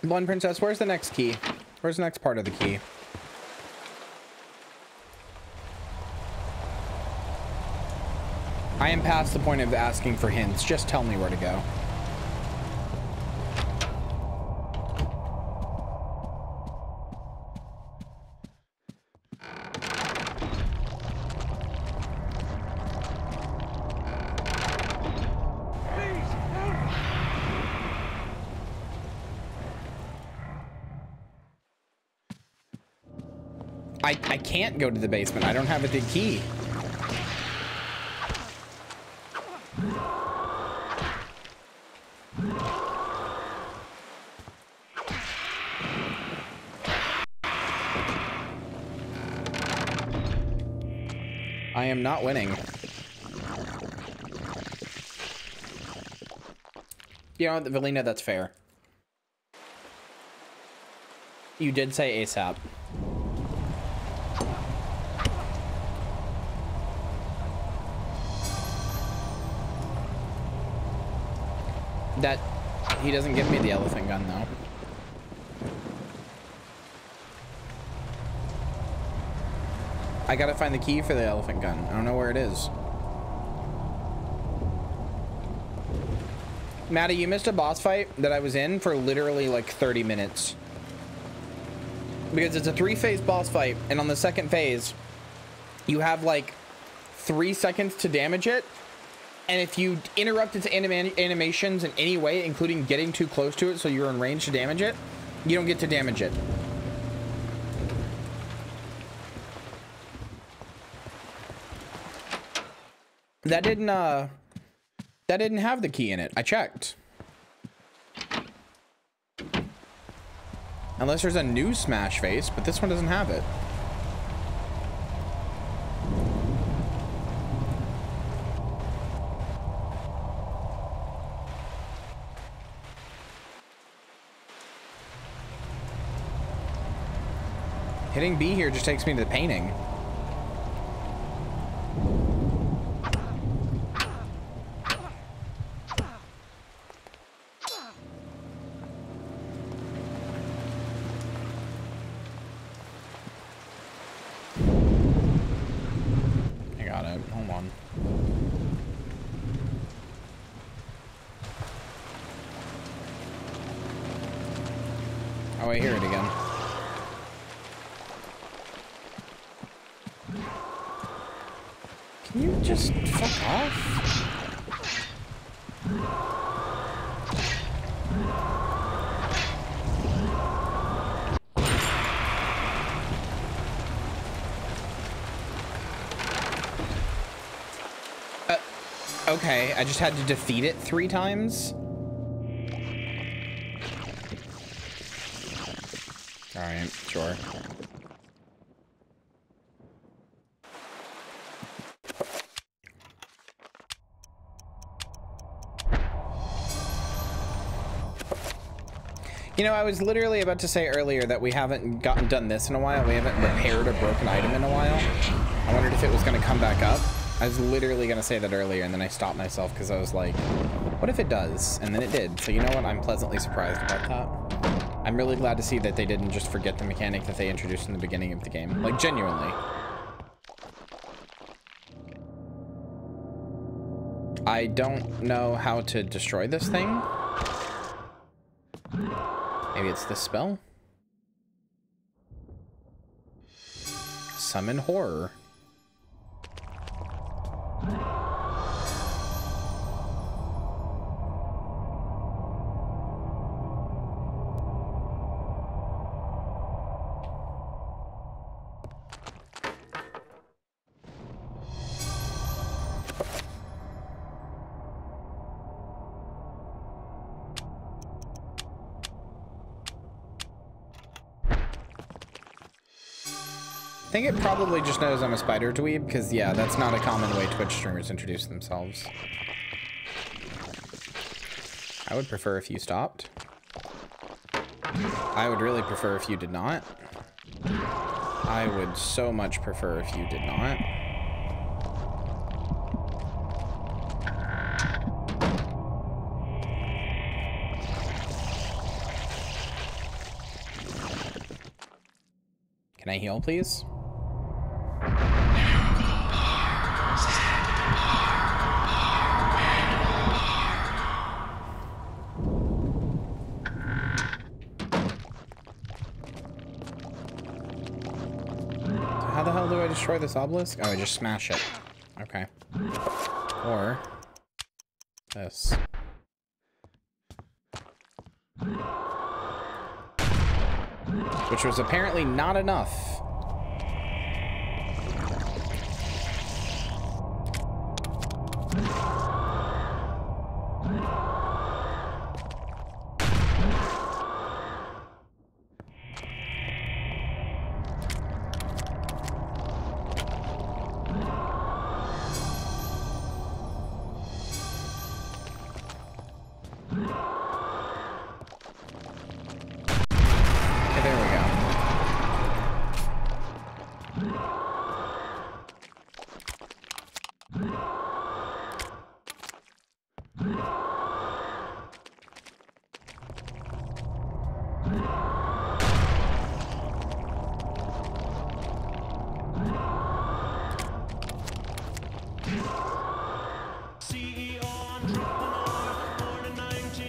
Blonde Princess, where's the next key? Where's the next part of the key? I am past the point of asking for hints. Just tell me where to go. I can't go to the basement. I don't have a big key. I am not winning. You know, Valina, that's fair. You did say ASAP. That he doesn't give me the elephant gun though. I gotta find the key for the elephant gun. I don't know where it is. Maddie, you missed a boss fight that I was in for literally like 30 minutes. Because it's a 3-phase boss fight, and on the second phase, you have like 3 seconds to damage it. And if you interrupt its animations in any way, including getting too close to it so you're in range to damage it, you don't get to damage it. That didn't have the key in it. I checked. Unless there's a new Smash face, but this one doesn't have it. Hitting B here just takes me to the painting. I got it. Hold on. Oh, I hear it again. Can you just fuck off? Okay, I just had to defeat it 3 times. All right, sure. You know, I was literally about to say earlier that we haven't done this in a while. We haven't repaired a broken item in a while. I wondered if it was going to come back up. I was literally going to say that earlier, and then I stopped myself because I was like, what if it does? And then it did. So you know what? I'm pleasantly surprised about that. I'm really glad to see that they didn't just forget the mechanic that they introduced in the beginning of the game. Like, genuinely. I don't know how to destroy this thing. Maybe it's this spell? Summon horror. I think it probably just knows I'm a spider dweeb, because yeah, that's not a common way Twitch streamers introduce themselves. I would prefer if you stopped. I would really prefer if you did not. I would so much prefer if you did not. Can I heal, please? How the hell do I destroy this obelisk? Oh, I just smash it. Okay. Or this. Which was apparently not enough.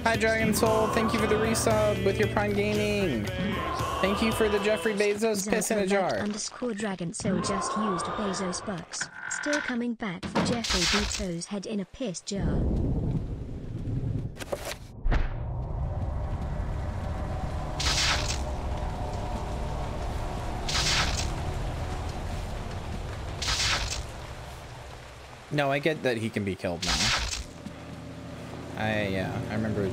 Hi, Dragon Soul. Thank you for the resub with your Prime Gaming. Thank you for the Jeffrey Bezos piss in a jar. _ Dragon Soul just used Bezos bucks. Still coming back for Jeffrey Bezos' head in a piss jar. No, I get that he can be killed now. Yeah, I remember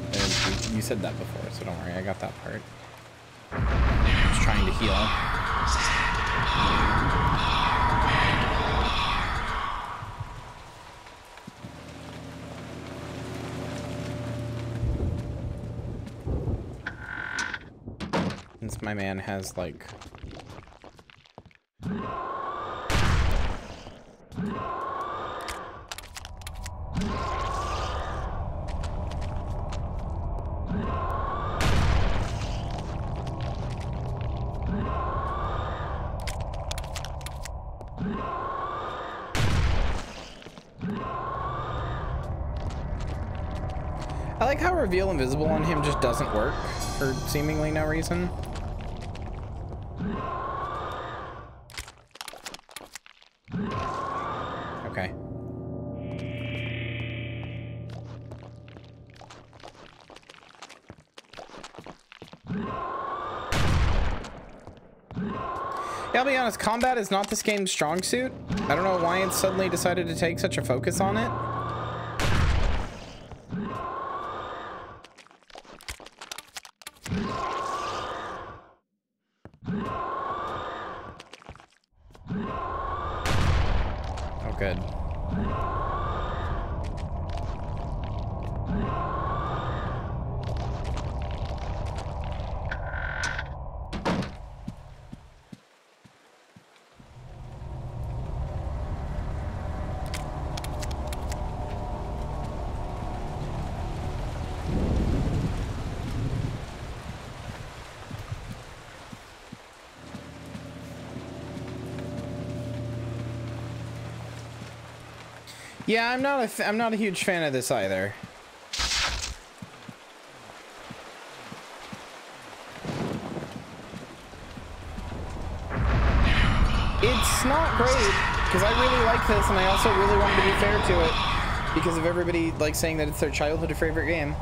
you said that before, so don't worry, I got that part. Just trying to heal. Since my man has like I like how reveal invisible on him just doesn't work for seemingly no reason. Okay. Yeah, I'll be honest, combat is not this game's strong suit. I don't know why it suddenly decided to take such a focus on it. Oh, good. Yeah, I'm not a huge fan of this either. It's not great because I really like this, and I also really wanted to be fair to it because of everybody like saying that it's their childhood favorite game.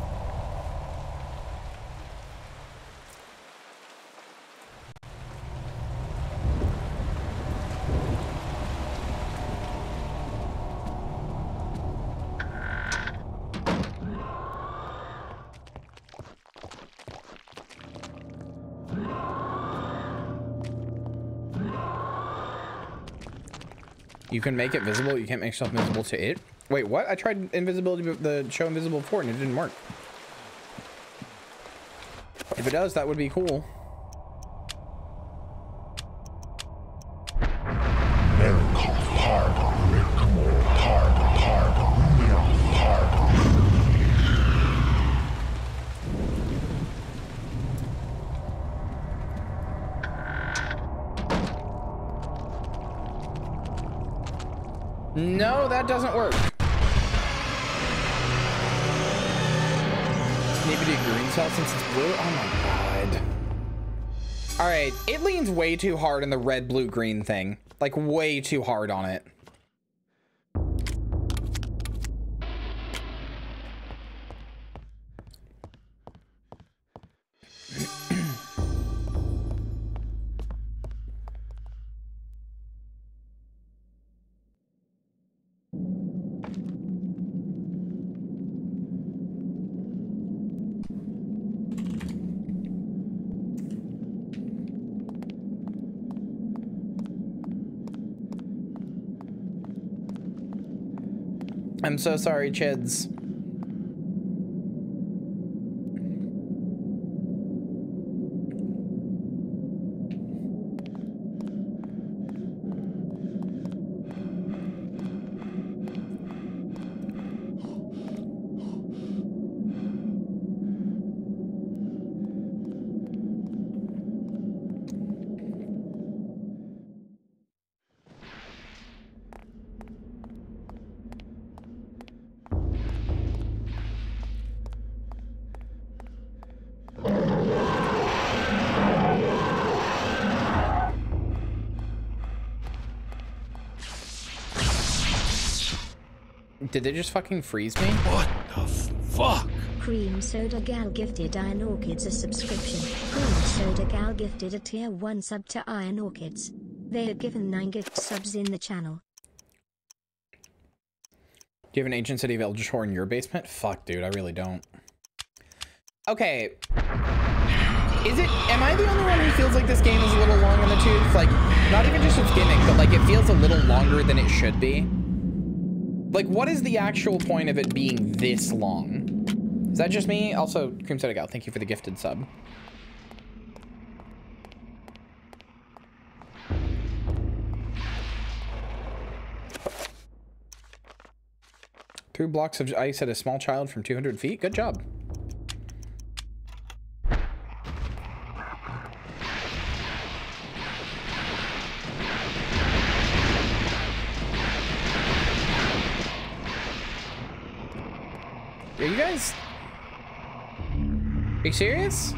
You can make it visible. You can't make yourself invisible to it. Wait, what? I tried invisibility, the show invisible before, and it didn't work. If it does, that would be cool. No, that doesn't work. Maybe do green cell since it's blue? Oh my god. Alright, it leans way too hard in the red, blue, green thing. Like, way too hard on it. I'm so sorry, Chids. Did they just fucking freeze me? What the fuck? Cream Soda Gal gifted Iron Orchids a subscription. Cream Soda Gal gifted a tier 1 sub to Iron Orchids. They are given 9 gift subs in the channel. Do you have an Ancient City of Eldritch in your basement? Fuck, dude, I really don't. Okay. Am I the only one who feels like this game is a little long in the tooth? Like, not even just its gimmick, but like it feels a little longer than it should be. Like, what is the actual point of it being this long? Is that just me? Also, Cream Soda Gal, thank you for the gifted sub. Threw blocks of ice at a small child from 200 feet. Good job. Are you guys... Are you serious?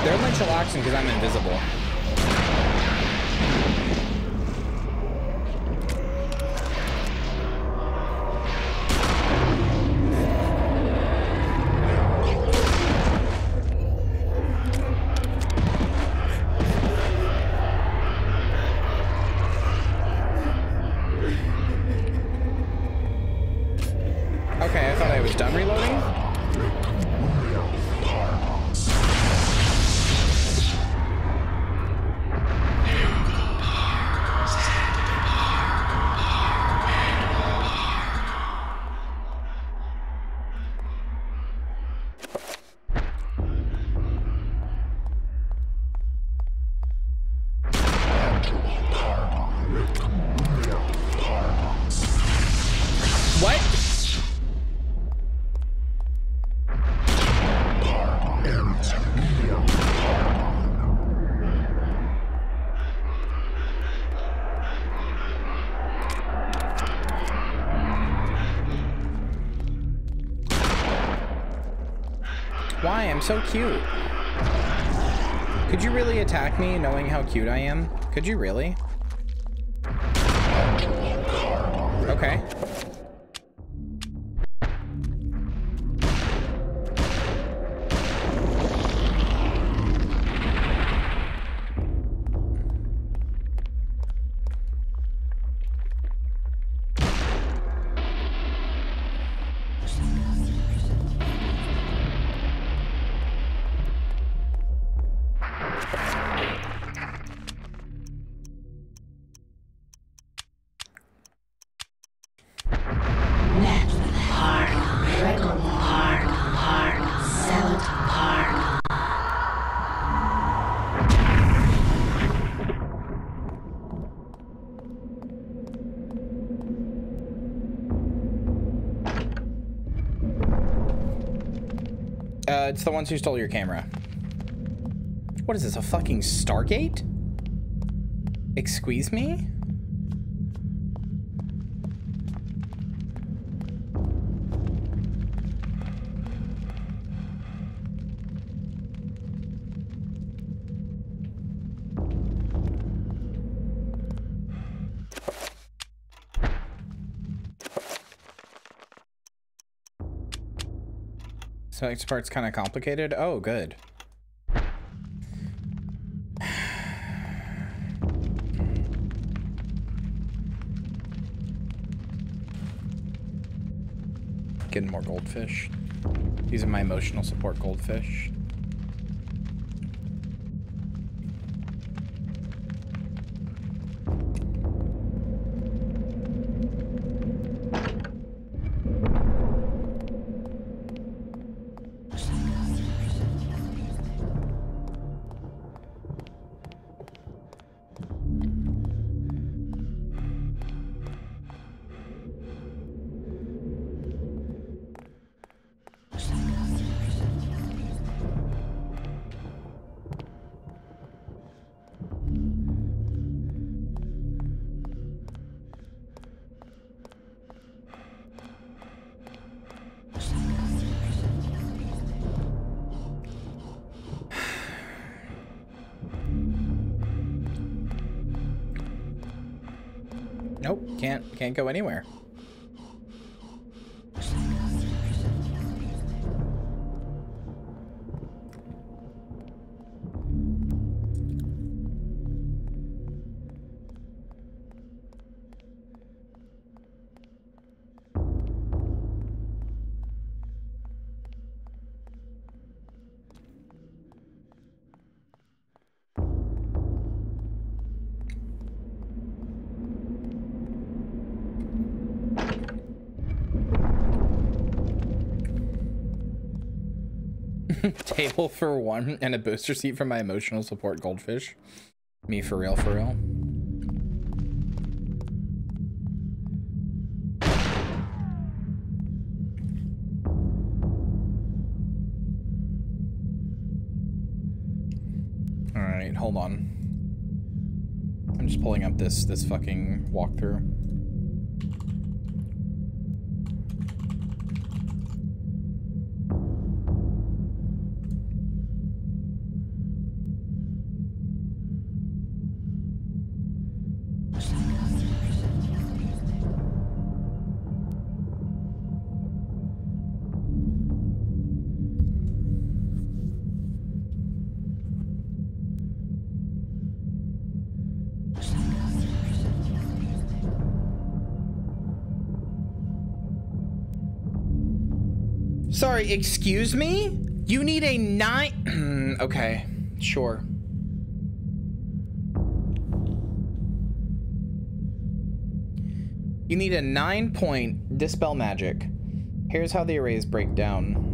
They're only chillaxing because I'm invisible. Okay, I thought I was done reloading. Why? I'm so cute. Could you really attack me knowing how cute I am? Could you really? Okay. It's the ones who stole your camera. What is this, a fucking Stargate? Excuse me? So next part's kind of complicated. Oh, good. Getting more goldfish. Using my emotional support goldfish. Nope, can't go anywhere. Table for one and a booster seat for my emotional support goldfish. Me for real, for real. All right, hold on. I'm just pulling up this fucking walkthrough. Sorry, excuse me? You need a 9... Okay, sure. You need a 9-point Dispel Magic. Here's how the arrays break down.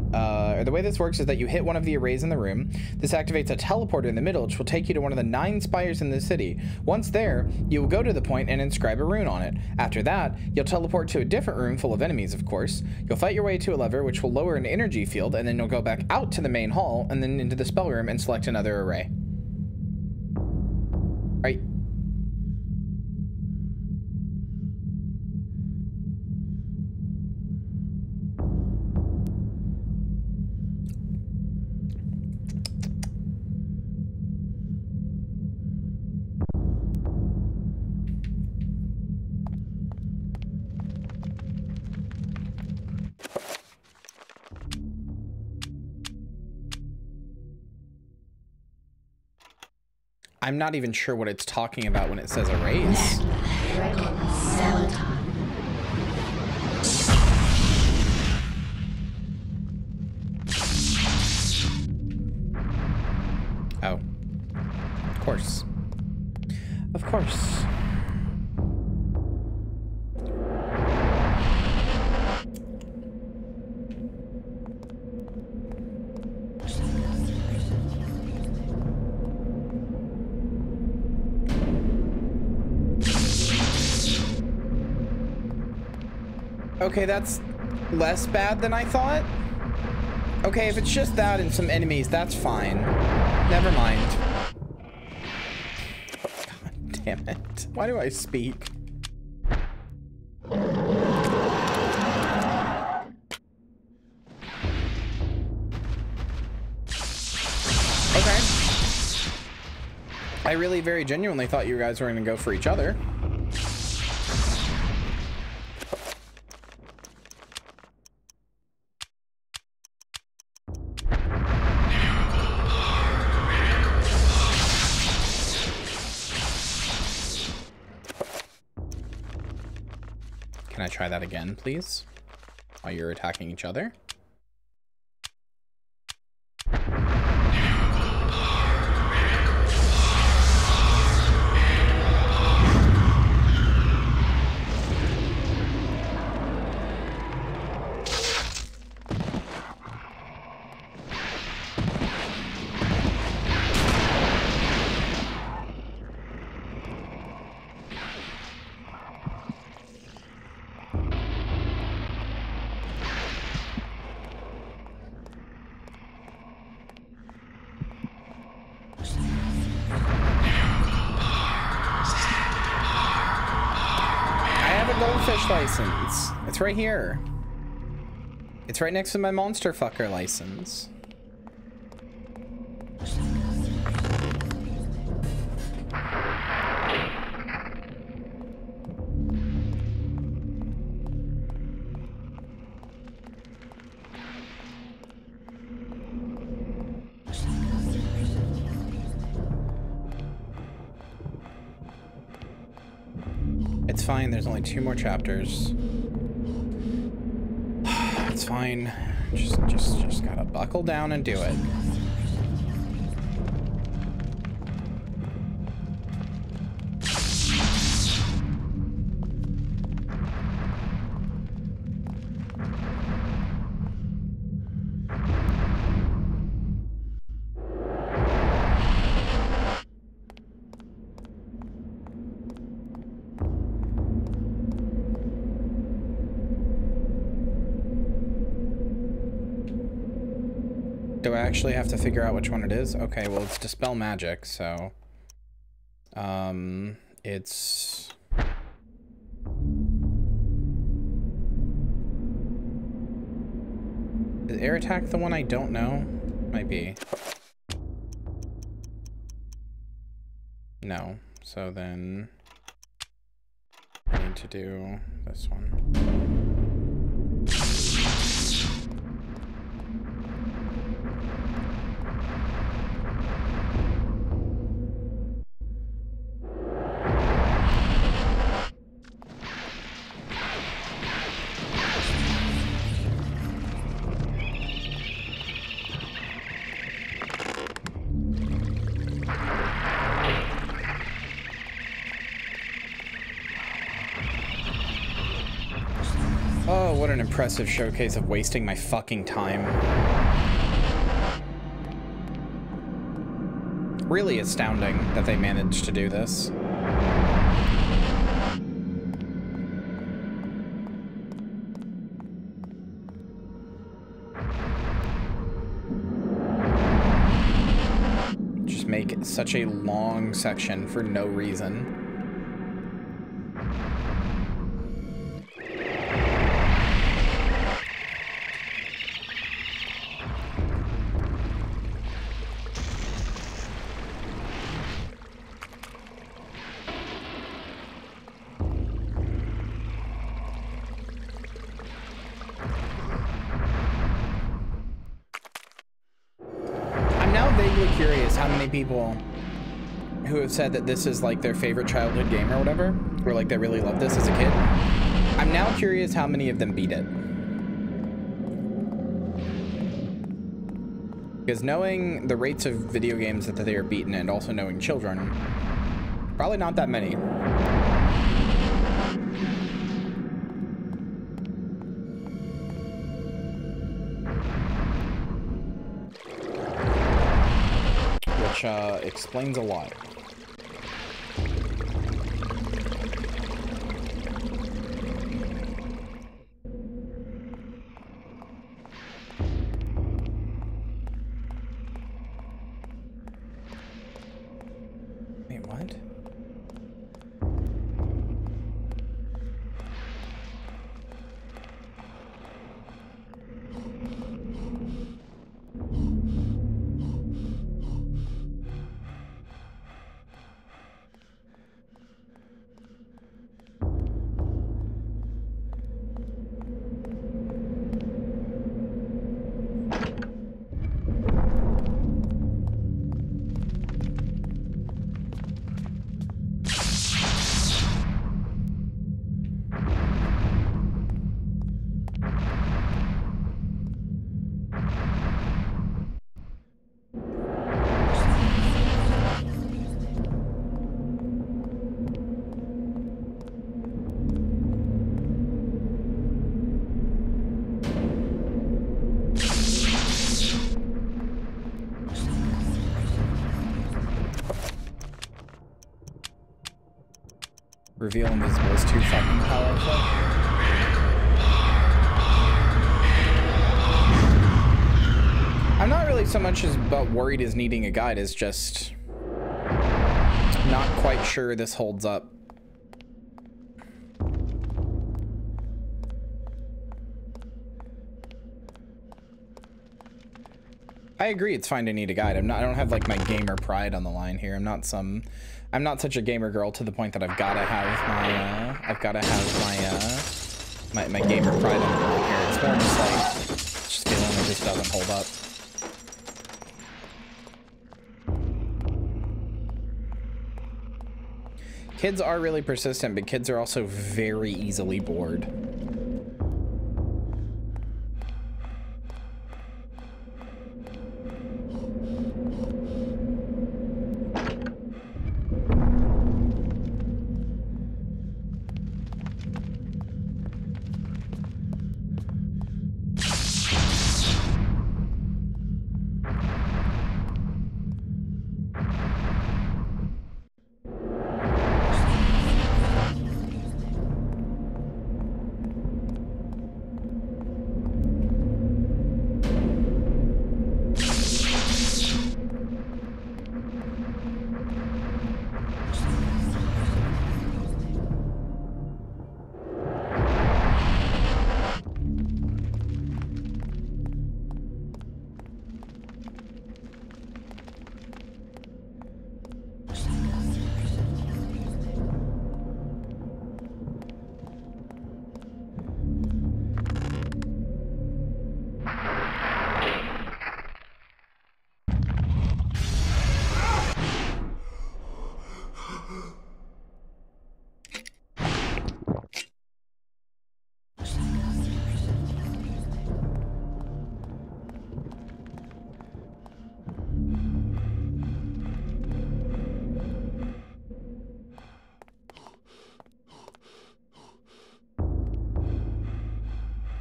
The way this works is that you hit one of the arrays in the room. This activates a teleporter in the middle, which will take you to one of the 9 spires in the city. Once there, you will go to the point and inscribe a rune on it. After that, you'll teleport to a different room full of enemies, of course. You'll fight your way to a lever, which will lower an energy field, and then you'll go back out to the main hall, and then into the spell room and select another array. Right. I'm not even sure what it's talking about when it says erase. Oh. Of course. Of course. Okay, that's less bad than I thought. Okay, if it's just that and some enemies, that's fine. Never mind. God damn it. Why do I speak? Okay. I really very genuinely thought you guys were going to go for each other. I try that again, please? While you're attacking each other. License. It's right here. It's right next to my monster fucker license. It's fine, there's only 2 more chapters. It's fine. Just gotta buckle down and do it. Do I actually have to figure out which one it is? Okay, well, it's Dispel Magic, so... it's... Is Air Attack the one I don't know? Might be. No. So then... I need to do this one. Impressive showcase of wasting my fucking time. Really astounding that they managed to do this. Just make such a long section for no reason. People who have said that this is like their favorite childhood game or whatever, or like they really loved this as a kid. I'm now curious how many of them beat it. Because knowing the rates of video games that they are beaten and also knowing children, probably not that many. Explains a lot. Wait, what? Reveal invisible is too fucking powerful. I'm not really so much as but worried as needing a guide, as just not quite sure this holds up. I agree, it's fine to need a guide. I don't have like my gamer pride on the line here. I'm not such a gamer girl to the point that I've gotta have my gamer pride on the line here. It's more just like, just feeling it just doesn't hold up. Kids are really persistent, but kids are also very easily bored.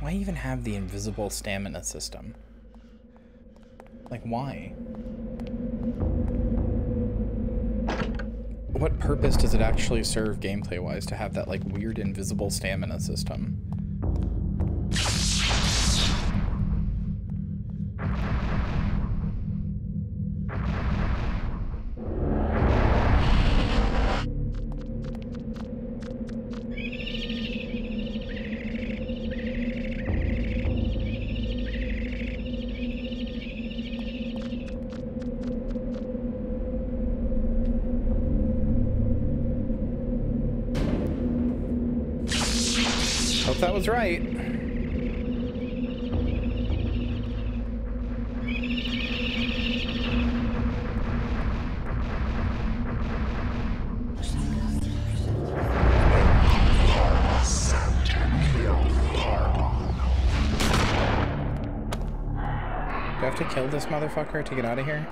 Why even have the invisible stamina system? Like, why? What purpose does it actually serve gameplay-wise to have that, like, weird invisible stamina system? Hope that was right. Do I have to kill this motherfucker to get out of here?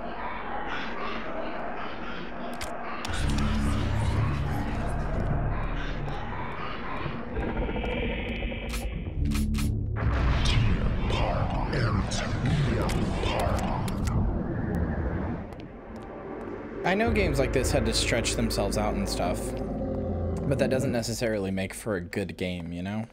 I know games like this had to stretch themselves out and stuff, but that doesn't necessarily make for a good game, you know?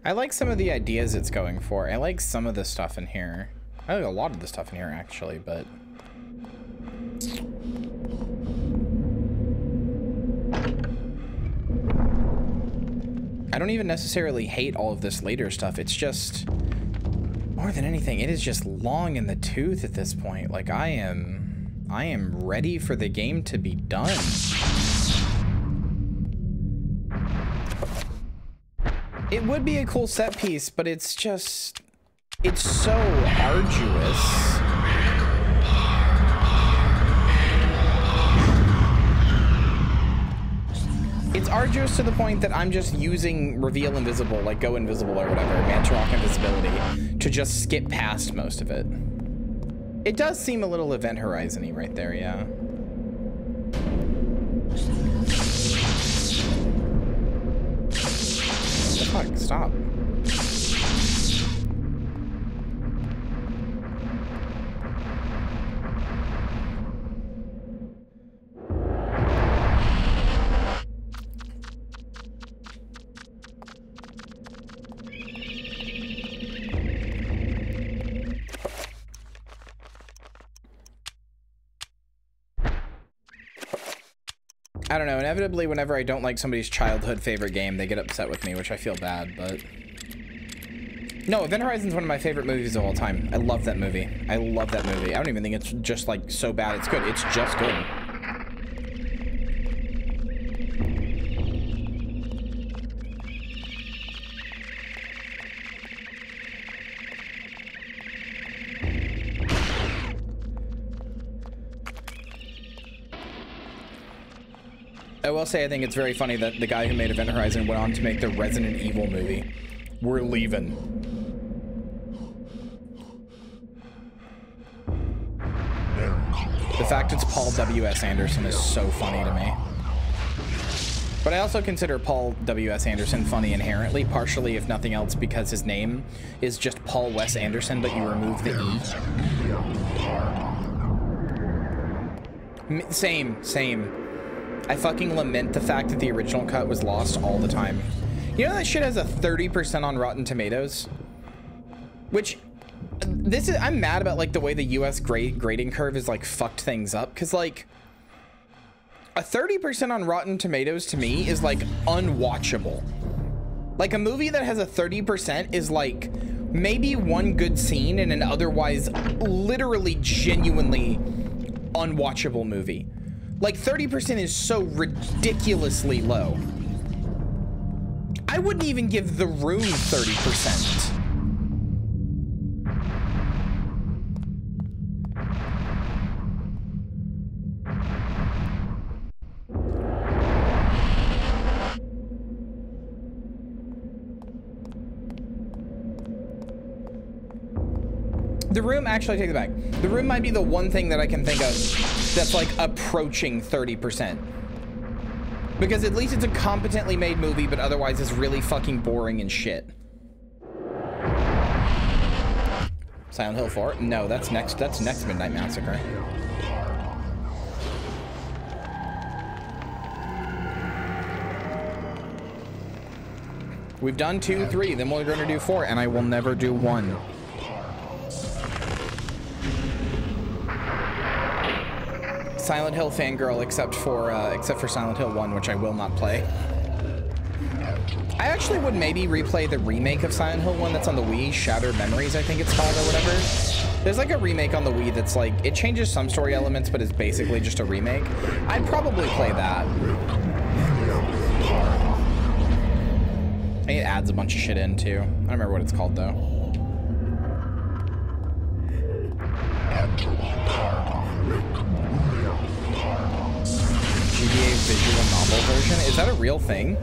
I like some of the ideas it's going for. I like some of the stuff in here. I like a lot of the stuff in here, actually, but... I don't even necessarily hate all of this later stuff. It's just... more than anything, it is just long in the tooth at this point. Like, I am ready for the game to be done. It would be a cool set piece, but it's just... It's so arduous. It's arduous to the point that I'm just using reveal invisible, like go invisible or whatever, Mantarok invisibility, to just skip past most of it. It does seem a little Event Horizon-y right there, yeah. What the fuck? Stop. I don't know, inevitably whenever I don't like somebody's childhood favorite game, they get upset with me, which I feel bad, but... No, Event Horizon's one of my favorite movies of all time. I love that movie. I love that movie. I don't even think it's just, like, so bad it's good. It's just good. I will say I think it's very funny that the guy who made Event Horizon went on to make the Resident Evil movie. We're leaving. The fact it's Paul W.S. Anderson is so funny to me. But I also consider Paul W.S. Anderson funny inherently, partially if nothing else because his name is just Paul Wes Anderson, but you remove the E. Same. I fucking lament the fact that the original cut was lost all the time. You know that shit has a 30% on Rotten Tomatoes? Which, I'm mad about like the way the US grading curve is like fucked things up. Cause like, a 30% on Rotten Tomatoes to me is like unwatchable. Like a movie that has a 30% is like maybe one good scene in an otherwise literally genuinely unwatchable movie. Like 30% is so ridiculously low. I wouldn't even give The Room 30%. The Room, actually, I take it back. The Room might be the one thing that I can think of that's like approaching 30%. Because at least it's a competently made movie, but otherwise is really fucking boring and shit. Silent Hill 4? No, that's next Midnight Massacre. We've done 2, 3, then we're gonna do 4, and I will never do 1. Silent Hill fangirl, except for Silent Hill 1, which I will not play. I actually would maybe replay the remake of Silent Hill 1 that's on the Wii, Shattered Memories, I think it's called, or whatever. There's like a remake on the Wii that's like, it changes some story elements, but is basically just a remake. I'd probably play that. I think it adds a bunch of shit in, too. I don't remember what it's called, though. GBA visual novel version? Is that a real thing?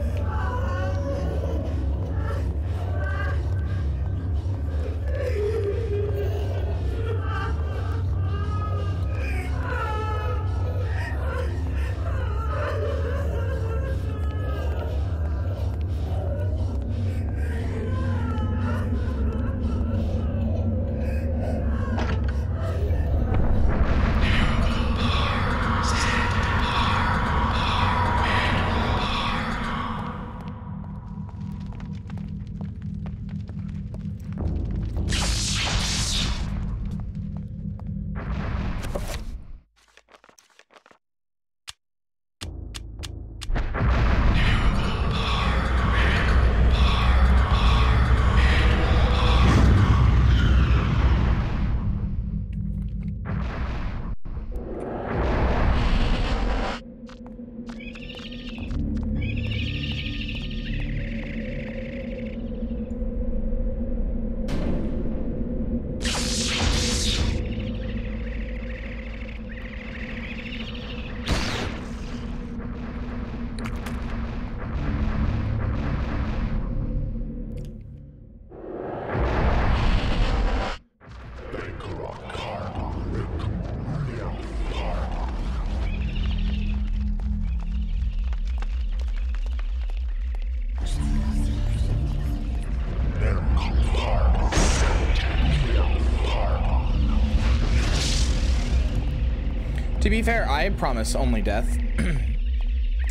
To be fair, I promise only death.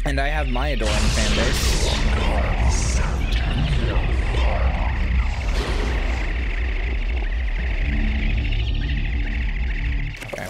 And I have my adoring fan base. Okay.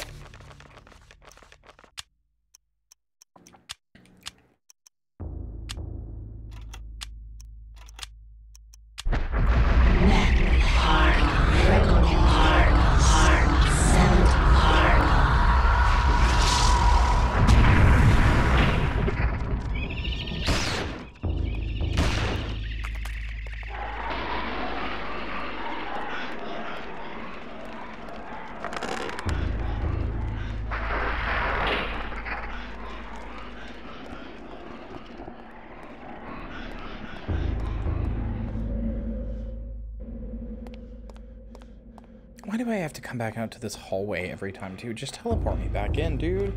Why do I have to come back out to this hallway every time, too? Just teleport me back in, dude.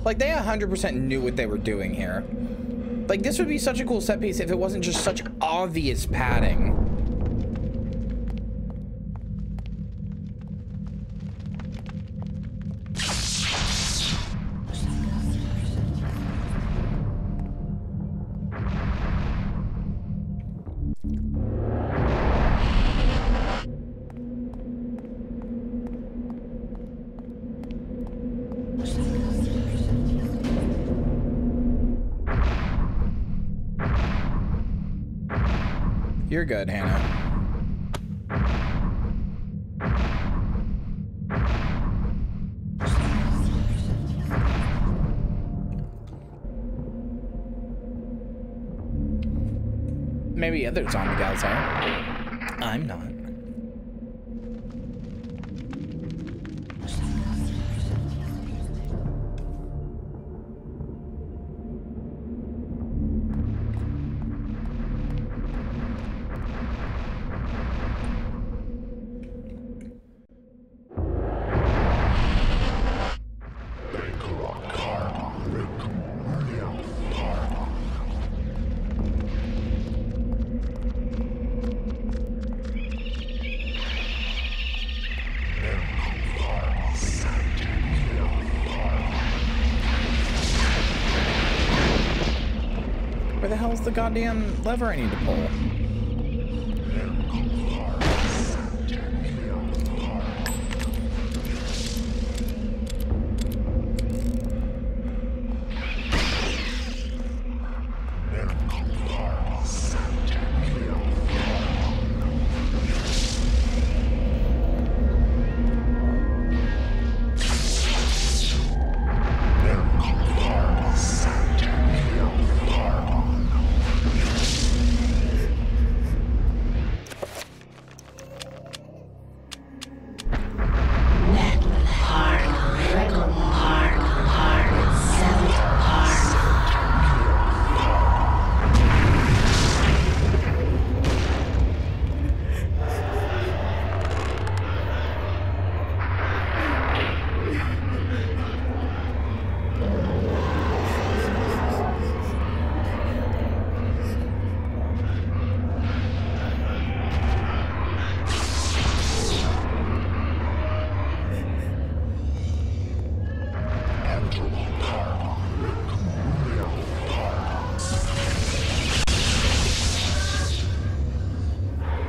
Like, they 100% knew what they were doing here. Like, this would be such a cool set piece if it wasn't just such obvious padding. You're good, Hannah. Maybe other zombie gals are. I'm not. Where the hell's the goddamn lever I need to pull?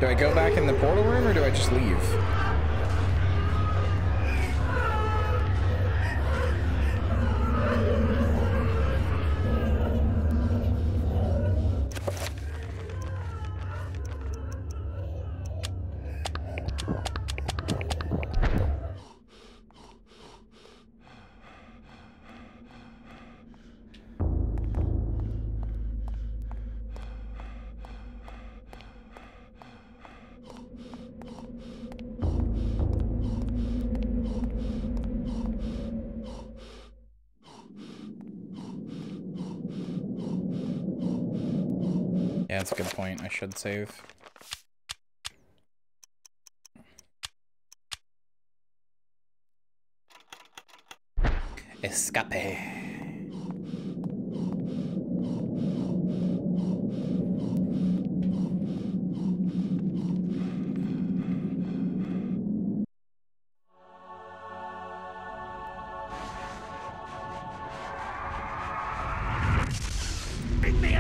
Do I go back in the portal room or do I just leave? Yeah, that's a good point. I should save. Escape.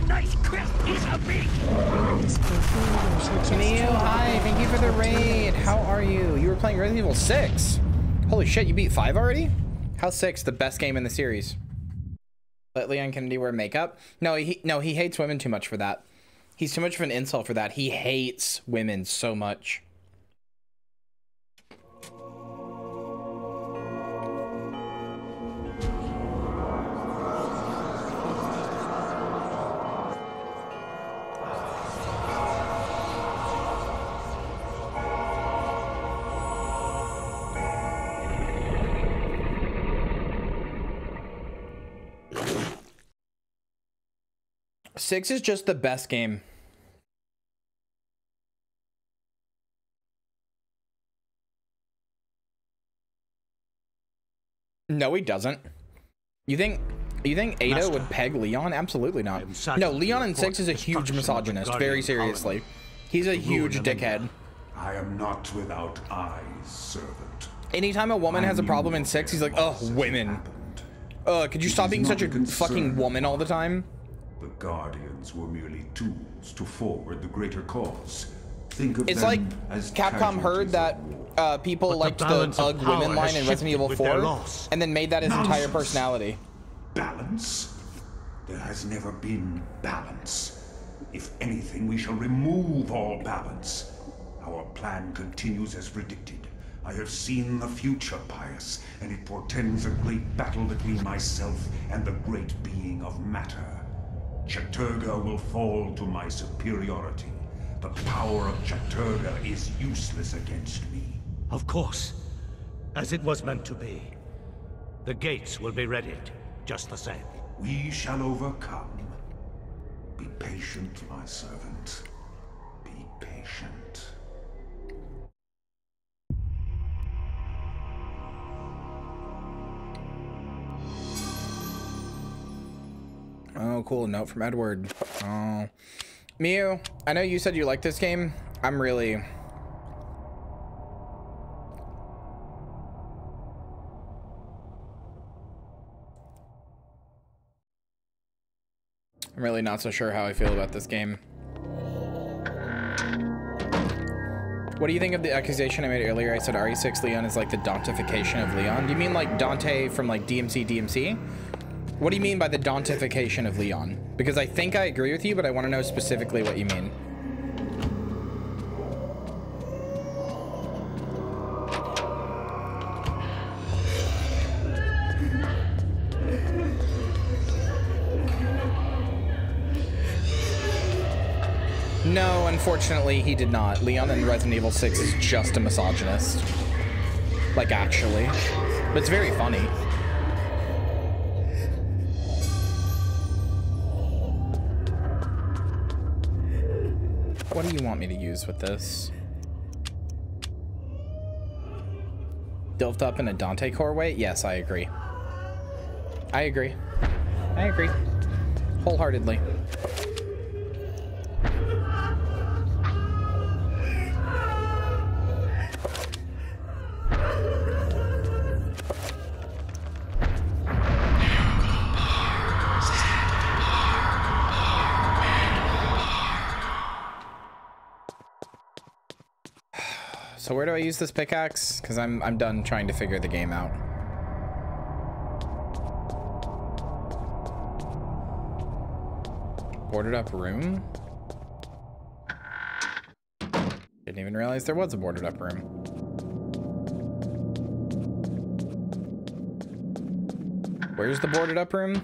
nice crisp piece of meat. Neil, hi, thank you for the raid. How are you? You were playing Resident Evil 6. Holy shit, you beat 5 already? How's 6 the best game in the series? Let Leon Kennedy wear makeup? No, he hates women too much for that. He's too much of an insult for that. He hates women so much. Six is just the best game. No, he doesn't. You think Ada Master, would peg Leon? Absolutely not. No, Leon in 6 is a huge misogynist, very seriously. He's a huge dickhead. I am not without eyes, servant. Anytime a woman has a problem in 6, he's like, oh, women. Could you stop being such a fucking woman all the time? The Guardians were merely tools to forward the greater cause. Think of It's them like as Capcom heard that people liked the Ugg women line in Resident Evil 4 and then made that his entire personality. Balance? There has never been balance. If anything, we shall remove all balance. Our plan continues as predicted. I have seen the future, Pius, and it portends a great battle between myself and the great being of matter. Chattur'gha will fall to my superiority. The power of Chattur'gha is useless against me. Of course, as it was meant to be. The gates will be readied, just the same. We shall overcome. Be patient, my servant. Be patient. Oh, cool. Note from Edward. Oh. Miu, I know you said you liked this game. I'm really not so sure how I feel about this game. What do you think of the accusation I made earlier? I said RE6 Leon is like the Dantification of Leon. Do you mean like Dante from like DMC? What do you mean by the Dantification of Leon? Because I think I agree with you, but I want to know specifically what you mean. No, unfortunately, he did not. Leon in Resident Evil 6 is just a misogynist. Like, actually. But it's very funny. What do you want me to use with this? Built up in a Dante core way? Yes, I agree. I agree. I agree. Wholeheartedly. So where do I use this pickaxe? Because I'm done trying to figure the game out. Boarded up room? Didn't even realize there was a boarded up room. Where's the boarded up room?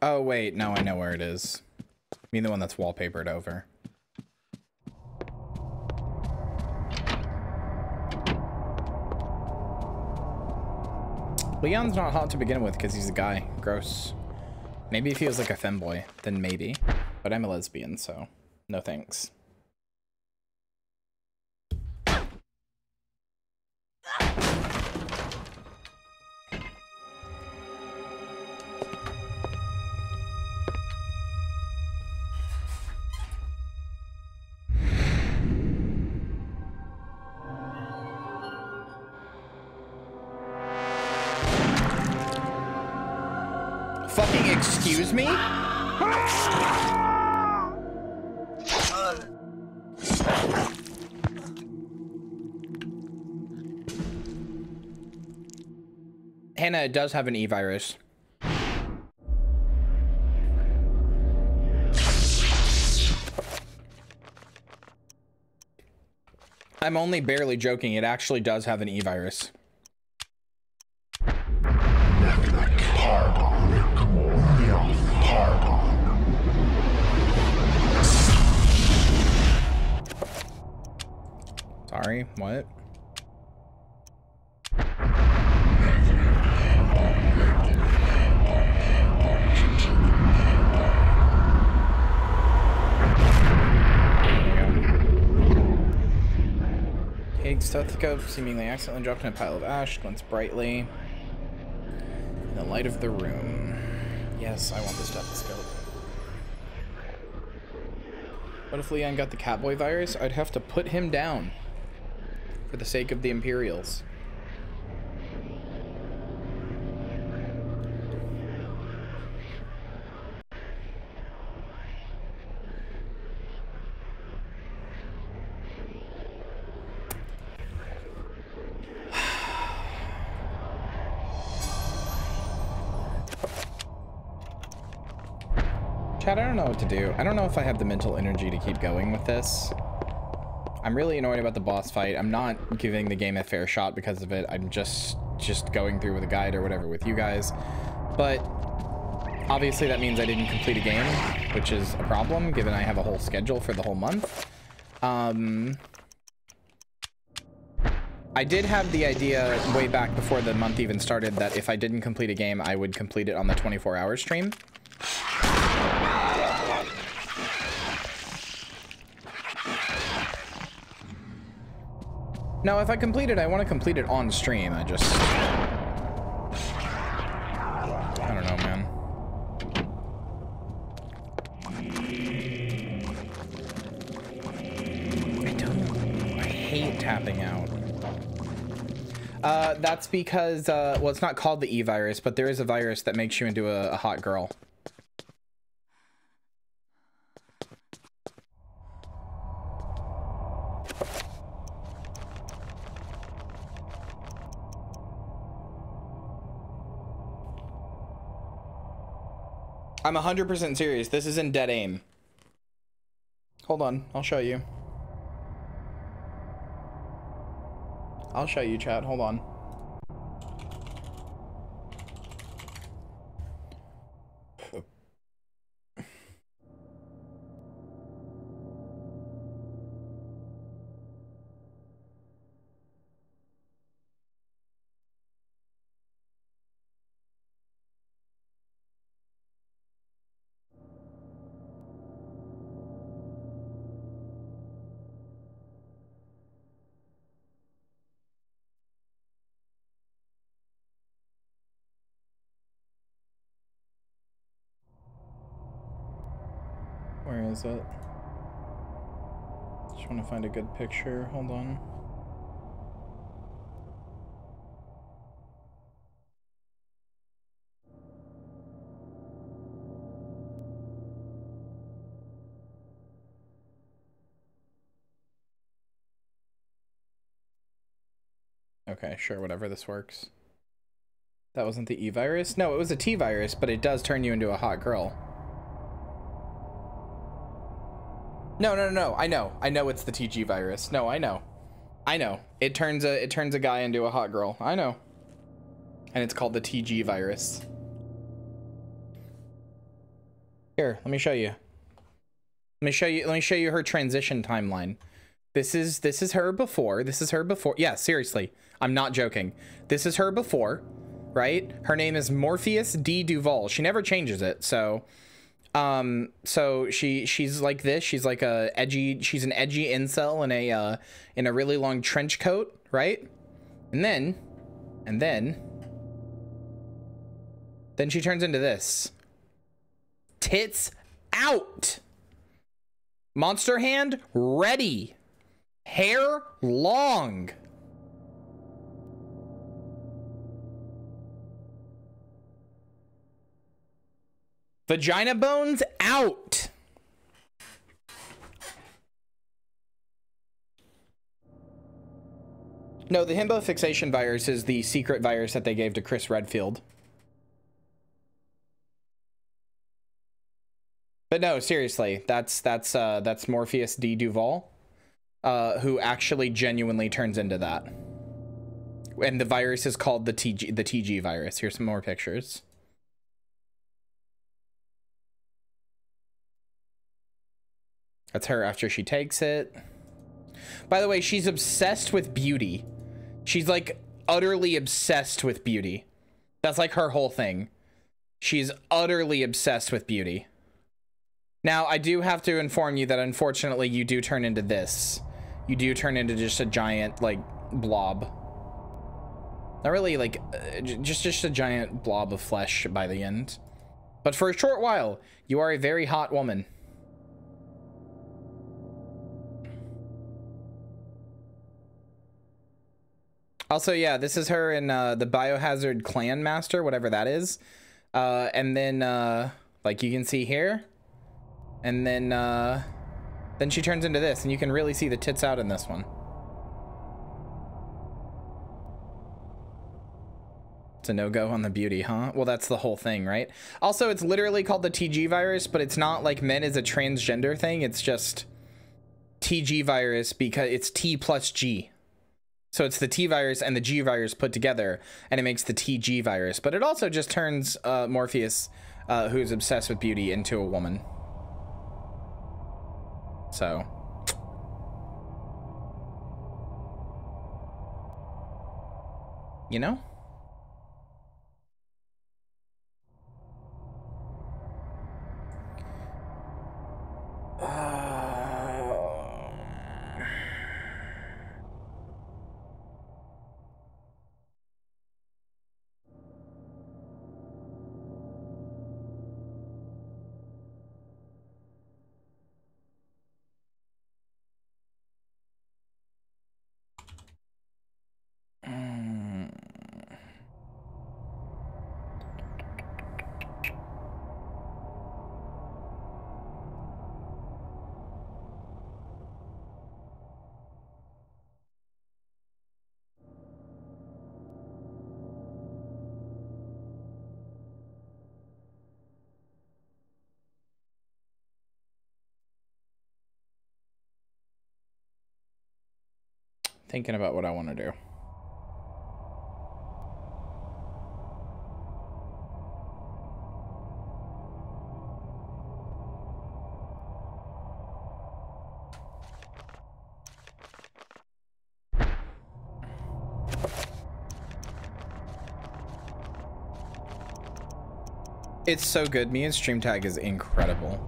Oh, wait. No, I know where it is. I mean the one that's wallpapered over. Leon's not hot to begin with because he's a guy. Gross. Maybe if he was like a femboy, then maybe. But I'm a lesbian, so no thanks. fucking excuse me? Hannah, it does have an E-virus. I'm only barely joking. It actually does have an E-virus. Sorry, what? Higgs stethoscope seemingly accidentally dropped in a pile of ash, glints brightly in the light of the room. Yes, I want the stethoscope. What if Leon got the Catboy virus? I'd have to put him down for the sake of the Imperials. Chat, I don't know what to do. I don't know if I have the mental energy to keep going with this. I'm really annoyed about the boss fight. I'm not giving the game a fair shot because of it. I'm just going through with a guide or whatever with you guys. But obviously that means I didn't complete a game, which is a problem given I have a whole schedule for the whole month. I did have the idea way back before the month even started that if I didn't complete a game, I would complete it on the 24-hour stream. No, if I complete it, I want to complete it on stream. I don't know, man. I hate tapping out. That's because, well, it's not called the E-virus, but there is a virus that makes you into a hot girl. I'm 100% serious. This is in dead aim. Hold on, I'll show you. I'll show you, chat. Hold on. Where is it? Just want to find a good picture. Hold on. Okay, sure, whatever, this works. That wasn't the E-virus? No, it was a T-virus, but it does turn you into a hot girl. No, I know it's the TG virus. No, I know. It turns a guy into a hot girl. I know. And it's called the TG virus. Here, let me show you. Let me show you her transition timeline. This is her before. This is her before. Yeah, seriously. I'm not joking. This is her before, right? Her name is Morpheus D. Duval. She never changes it, so she's like this. She's like an edgy incel in a really long trench coat, right? And then she turns into this. Tits out. Monster hand ready. Hair long. Vagina bones out. No, the himbo fixation virus is the secret virus that they gave to Chris Redfield. But no, seriously, that's Morpheus D. Duval, who actually genuinely turns into that. And the virus is called the TG virus. Here's some more pictures. That's her after she takes it. By the way, she's obsessed with beauty. She's like utterly obsessed with beauty. That's like her whole thing. She's utterly obsessed with beauty. Now, I do have to inform you that unfortunately you do turn into this. You do turn into just a giant like blob. Not really like just a giant blob of flesh by the end. But for a short while, you are a very hot woman. Also, yeah, this is her in the Biohazard Clan Master, whatever that is. And then, like you can see here. And then she turns into this, and you can really see the tits out in this one. It's a no-go on the beauty, huh? Well, that's the whole thing, right? Also, it's literally called the TG virus, but it's not like men is a transgender thing. It's just TG virus because it's T plus G. So it's the T virus and the G virus put together, and it makes the TG virus. But it also just turns Morpheus, who's obsessed with beauty, into a woman. So. You know? Thinking about what I want to do. It's so good. Me and Stream Tag is incredible.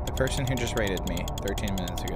The person who just raided me 13 minutes ago.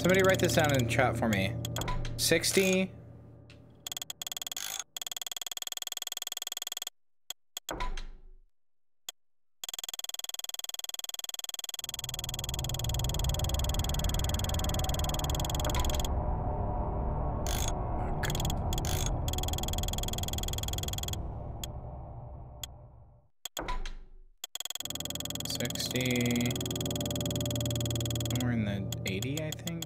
Somebody write this down in chat for me. 60. Somewhere in the 80, I think.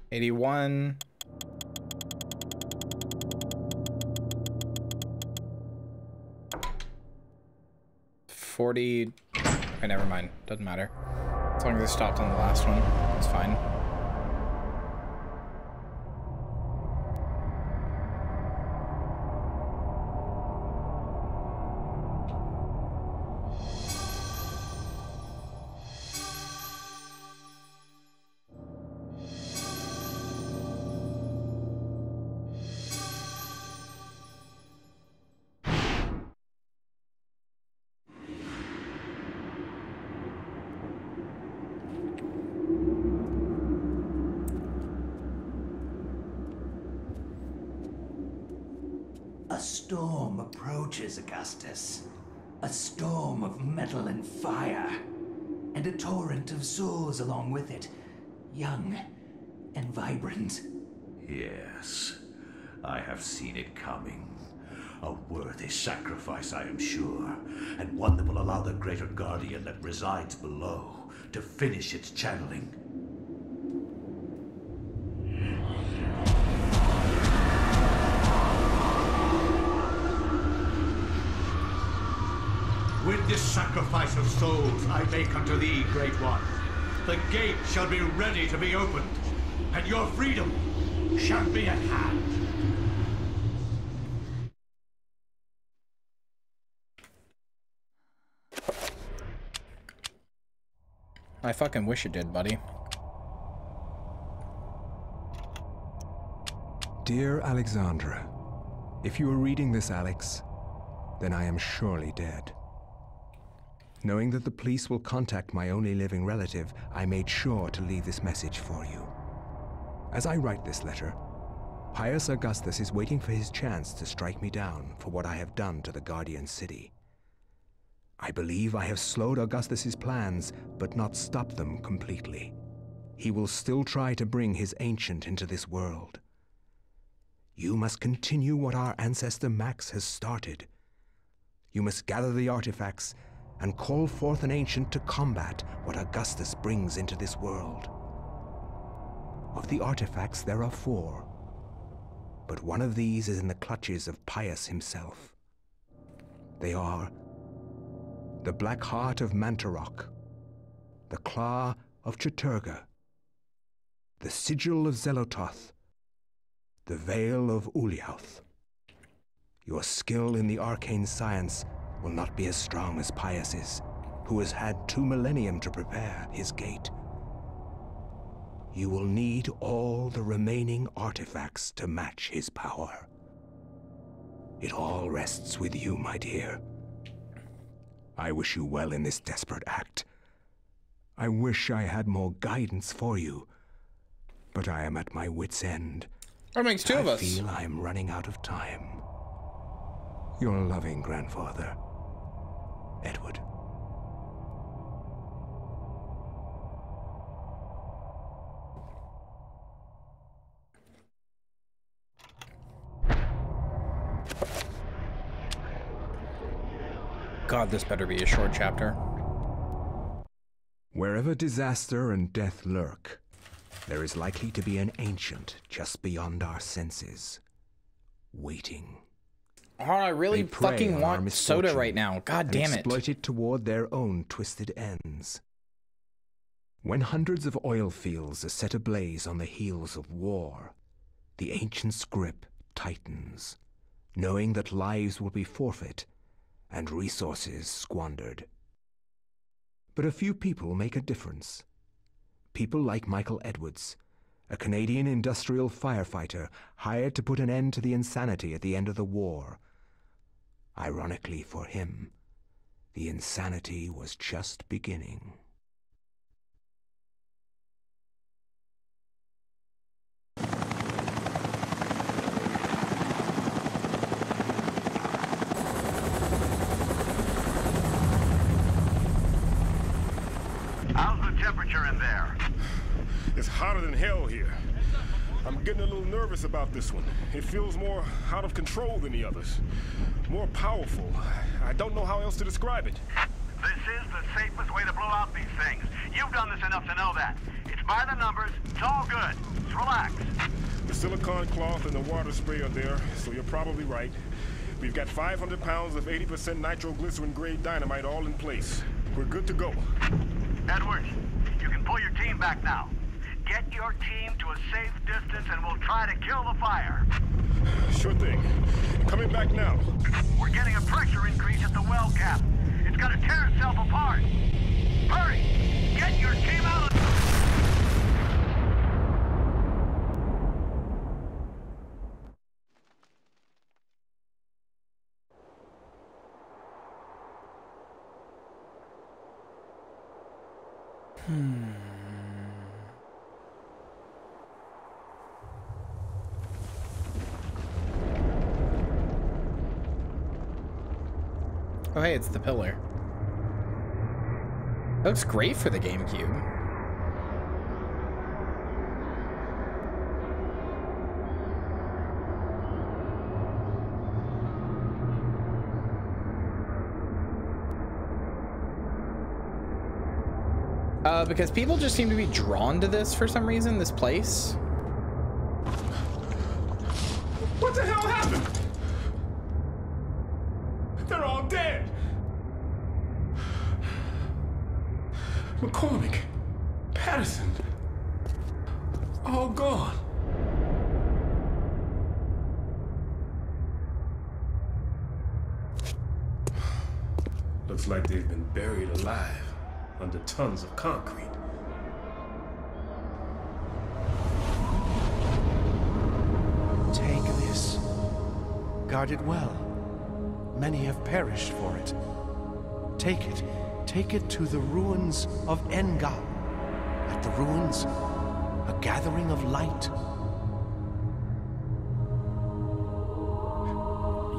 $81. $40. Okay, never mind. Doesn't matter. As long as I stopped on the last one, it's fine. A storm approaches, Augustus. A storm of metal and fire. And a torrent of souls along with it. Young and vibrant. Yes, I have seen it coming. A worthy sacrifice, I am sure, and one that will allow the greater guardian that resides below to finish its channeling. With this sacrifice of souls I make unto thee, Great One, the gate shall be ready to be opened, and your freedom shall be at hand. I fucking wish it did, buddy. Dear Alexandra, if you are reading this, Alex, then I am surely dead. Knowing that the police will contact my only living relative, I made sure to leave this message for you. As I write this letter, Pius Augustus is waiting for his chance to strike me down for what I have done to the Guardian City. I believe I have slowed Augustus's plans, but not stopped them completely. He will still try to bring his ancient into this world. You must continue what our ancestor Max has started. You must gather the artifacts and call forth an ancient to combat what Augustus brings into this world. Of the artifacts, there are 4, but one of these is in the clutches of Pius himself. They are the Black Heart of Mantarok, the Claw of Cheturga, the Sigil of Zelototh, the Veil of Uliauth. Your skill in the arcane science will not be as strong as Pius's, who has had 2 millennium to prepare his gate. You will need all the remaining artifacts to match his power. It all rests with you, my dear. I wish you well in this desperate act. I wish I had more guidance for you, but I am at my wit's end. That makes 2 of us. I feel I am running out of time. Your loving grandfather, Edward. God, this better be a short chapter. Wherever disaster and death lurk, there is likely to be an ancient just beyond our senses, waiting. Oh, I really fucking want soda right now. God damn it. Exploit it toward their own twisted ends. When hundreds of oil fields are set ablaze on the heels of war, the ancient's grip tightens, knowing that lives will be forfeit and resources squandered. But a few people make a difference. People like Michael Edwards, a Canadian industrial firefighter hired to put an end to the insanity at the end of the war. Ironically for him, The insanity was just beginning. How's the temperature in there? It's hotter than hell here. I'm getting a little nervous about this one. It feels more out of control than the others. More powerful. I don't know how else to describe it. This is the safest way to blow out these things. You've done this enough to know that. It's by the numbers. It's all good. Just relax. The silicone cloth and the water spray are there, so you're probably right. We've got 500 pounds of 80% nitroglycerin-grade dynamite all in place. We're good to go. Edwards, you can pull your team back now. Get your team to a safe distance and we'll try to kill the fire. Sure thing. Coming back now. We're getting a pressure increase at the well cap. It's gonna tear itself apart. Hurry! Get your team out of... Oh, hey, it's the pillar. It looks great for the GameCube. Because people just seem to be drawn to this for some reason, this place. What the hell happened? They're all dead. McCormick, Patterson, all gone. Looks like they've been buried alive under tons of concrete. Take this. Guard it well. Many have perished for it. Take it. Take it to the ruins of Engal. At the ruins, a gathering of light.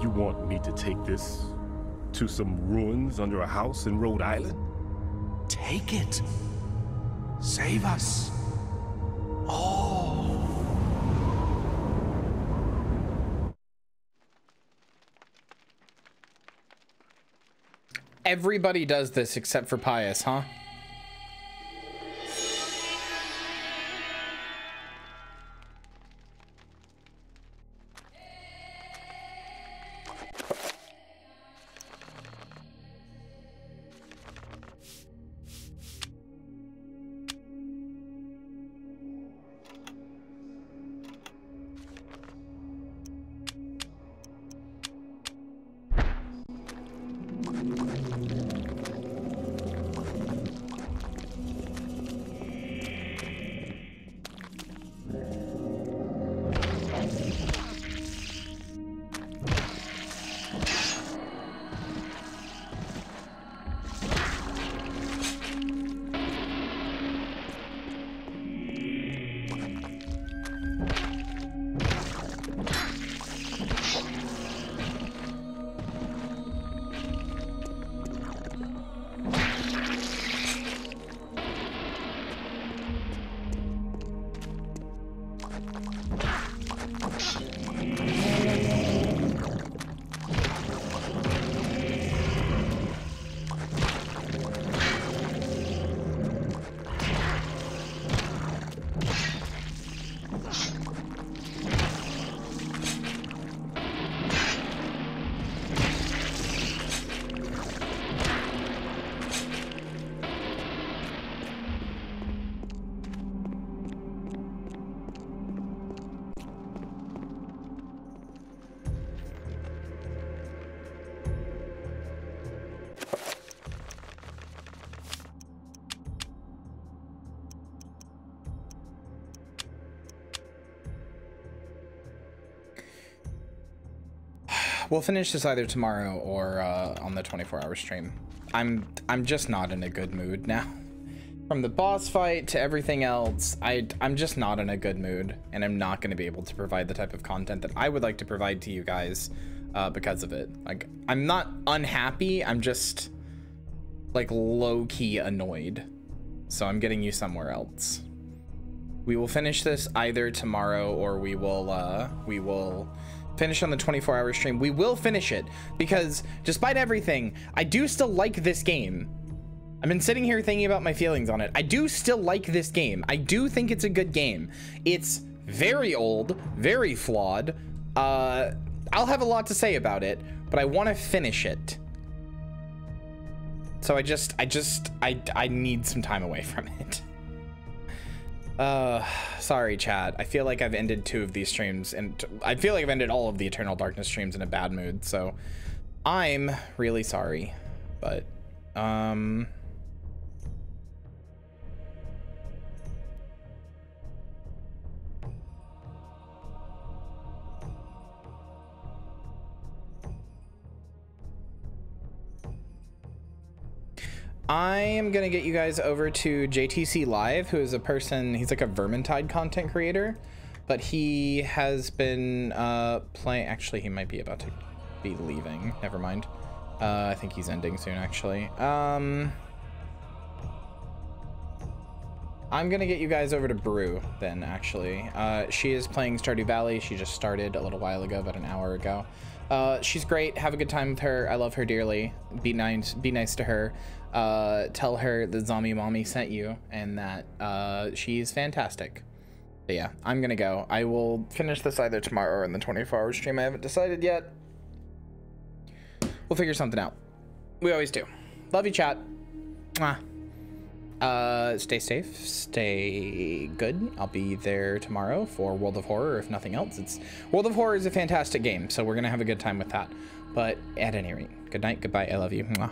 You want me to take this to some ruins under a house in Rhode Island? Take it. Save us. All. Everybody does this except for Pius, huh? We'll finish this either tomorrow or on the 24-hour stream. I'm just not in a good mood now. From the boss fight to everything else, I'm just not in a good mood, and I'm not going to be able to provide the type of content that I would like to provide to you guys because of it. Like, I'm not unhappy, I'm just like low-key annoyed. So I'm getting you somewhere else. We will finish this either tomorrow or we will finish on the 24-hour stream. We will finish it because despite everything, I do still like this game. I've been sitting here thinking about my feelings on it. I do still like this game. I do think it's a good game. It's very old, very flawed. I'll have a lot to say about it, but I want to finish it. So I need some time away from it. Sorry, chat. I feel like I've ended 2 of these streams, and I feel like I've ended all of the Eternal Darkness streams in a bad mood, so I'm really sorry, but, I am gonna get you guys over to JTC Live, who is a person, he's like a Vermintide content creator, but he has been playing, actually he might be about to be leaving, never mind. I think he's ending soon actually. I'm gonna get you guys over to Brew then actually. She is playing Stardew Valley, she just started a little while ago, about an hour ago. She's great, have a good time with her, I love her dearly, be nice to her. Tell her the zombie mommy sent you and that she's fantastic. But yeah, I'm gonna go. I will finish this either tomorrow or in the 24-hour stream. I haven't decided yet. We'll figure something out. We always do. Love you, chat. Mwah. Stay safe, stay good. I'll be there tomorrow for World of Horror, if nothing else. World of Horror is a fantastic game, so we're gonna have a good time with that. But at any rate, good night, goodbye, I love you. Mwah.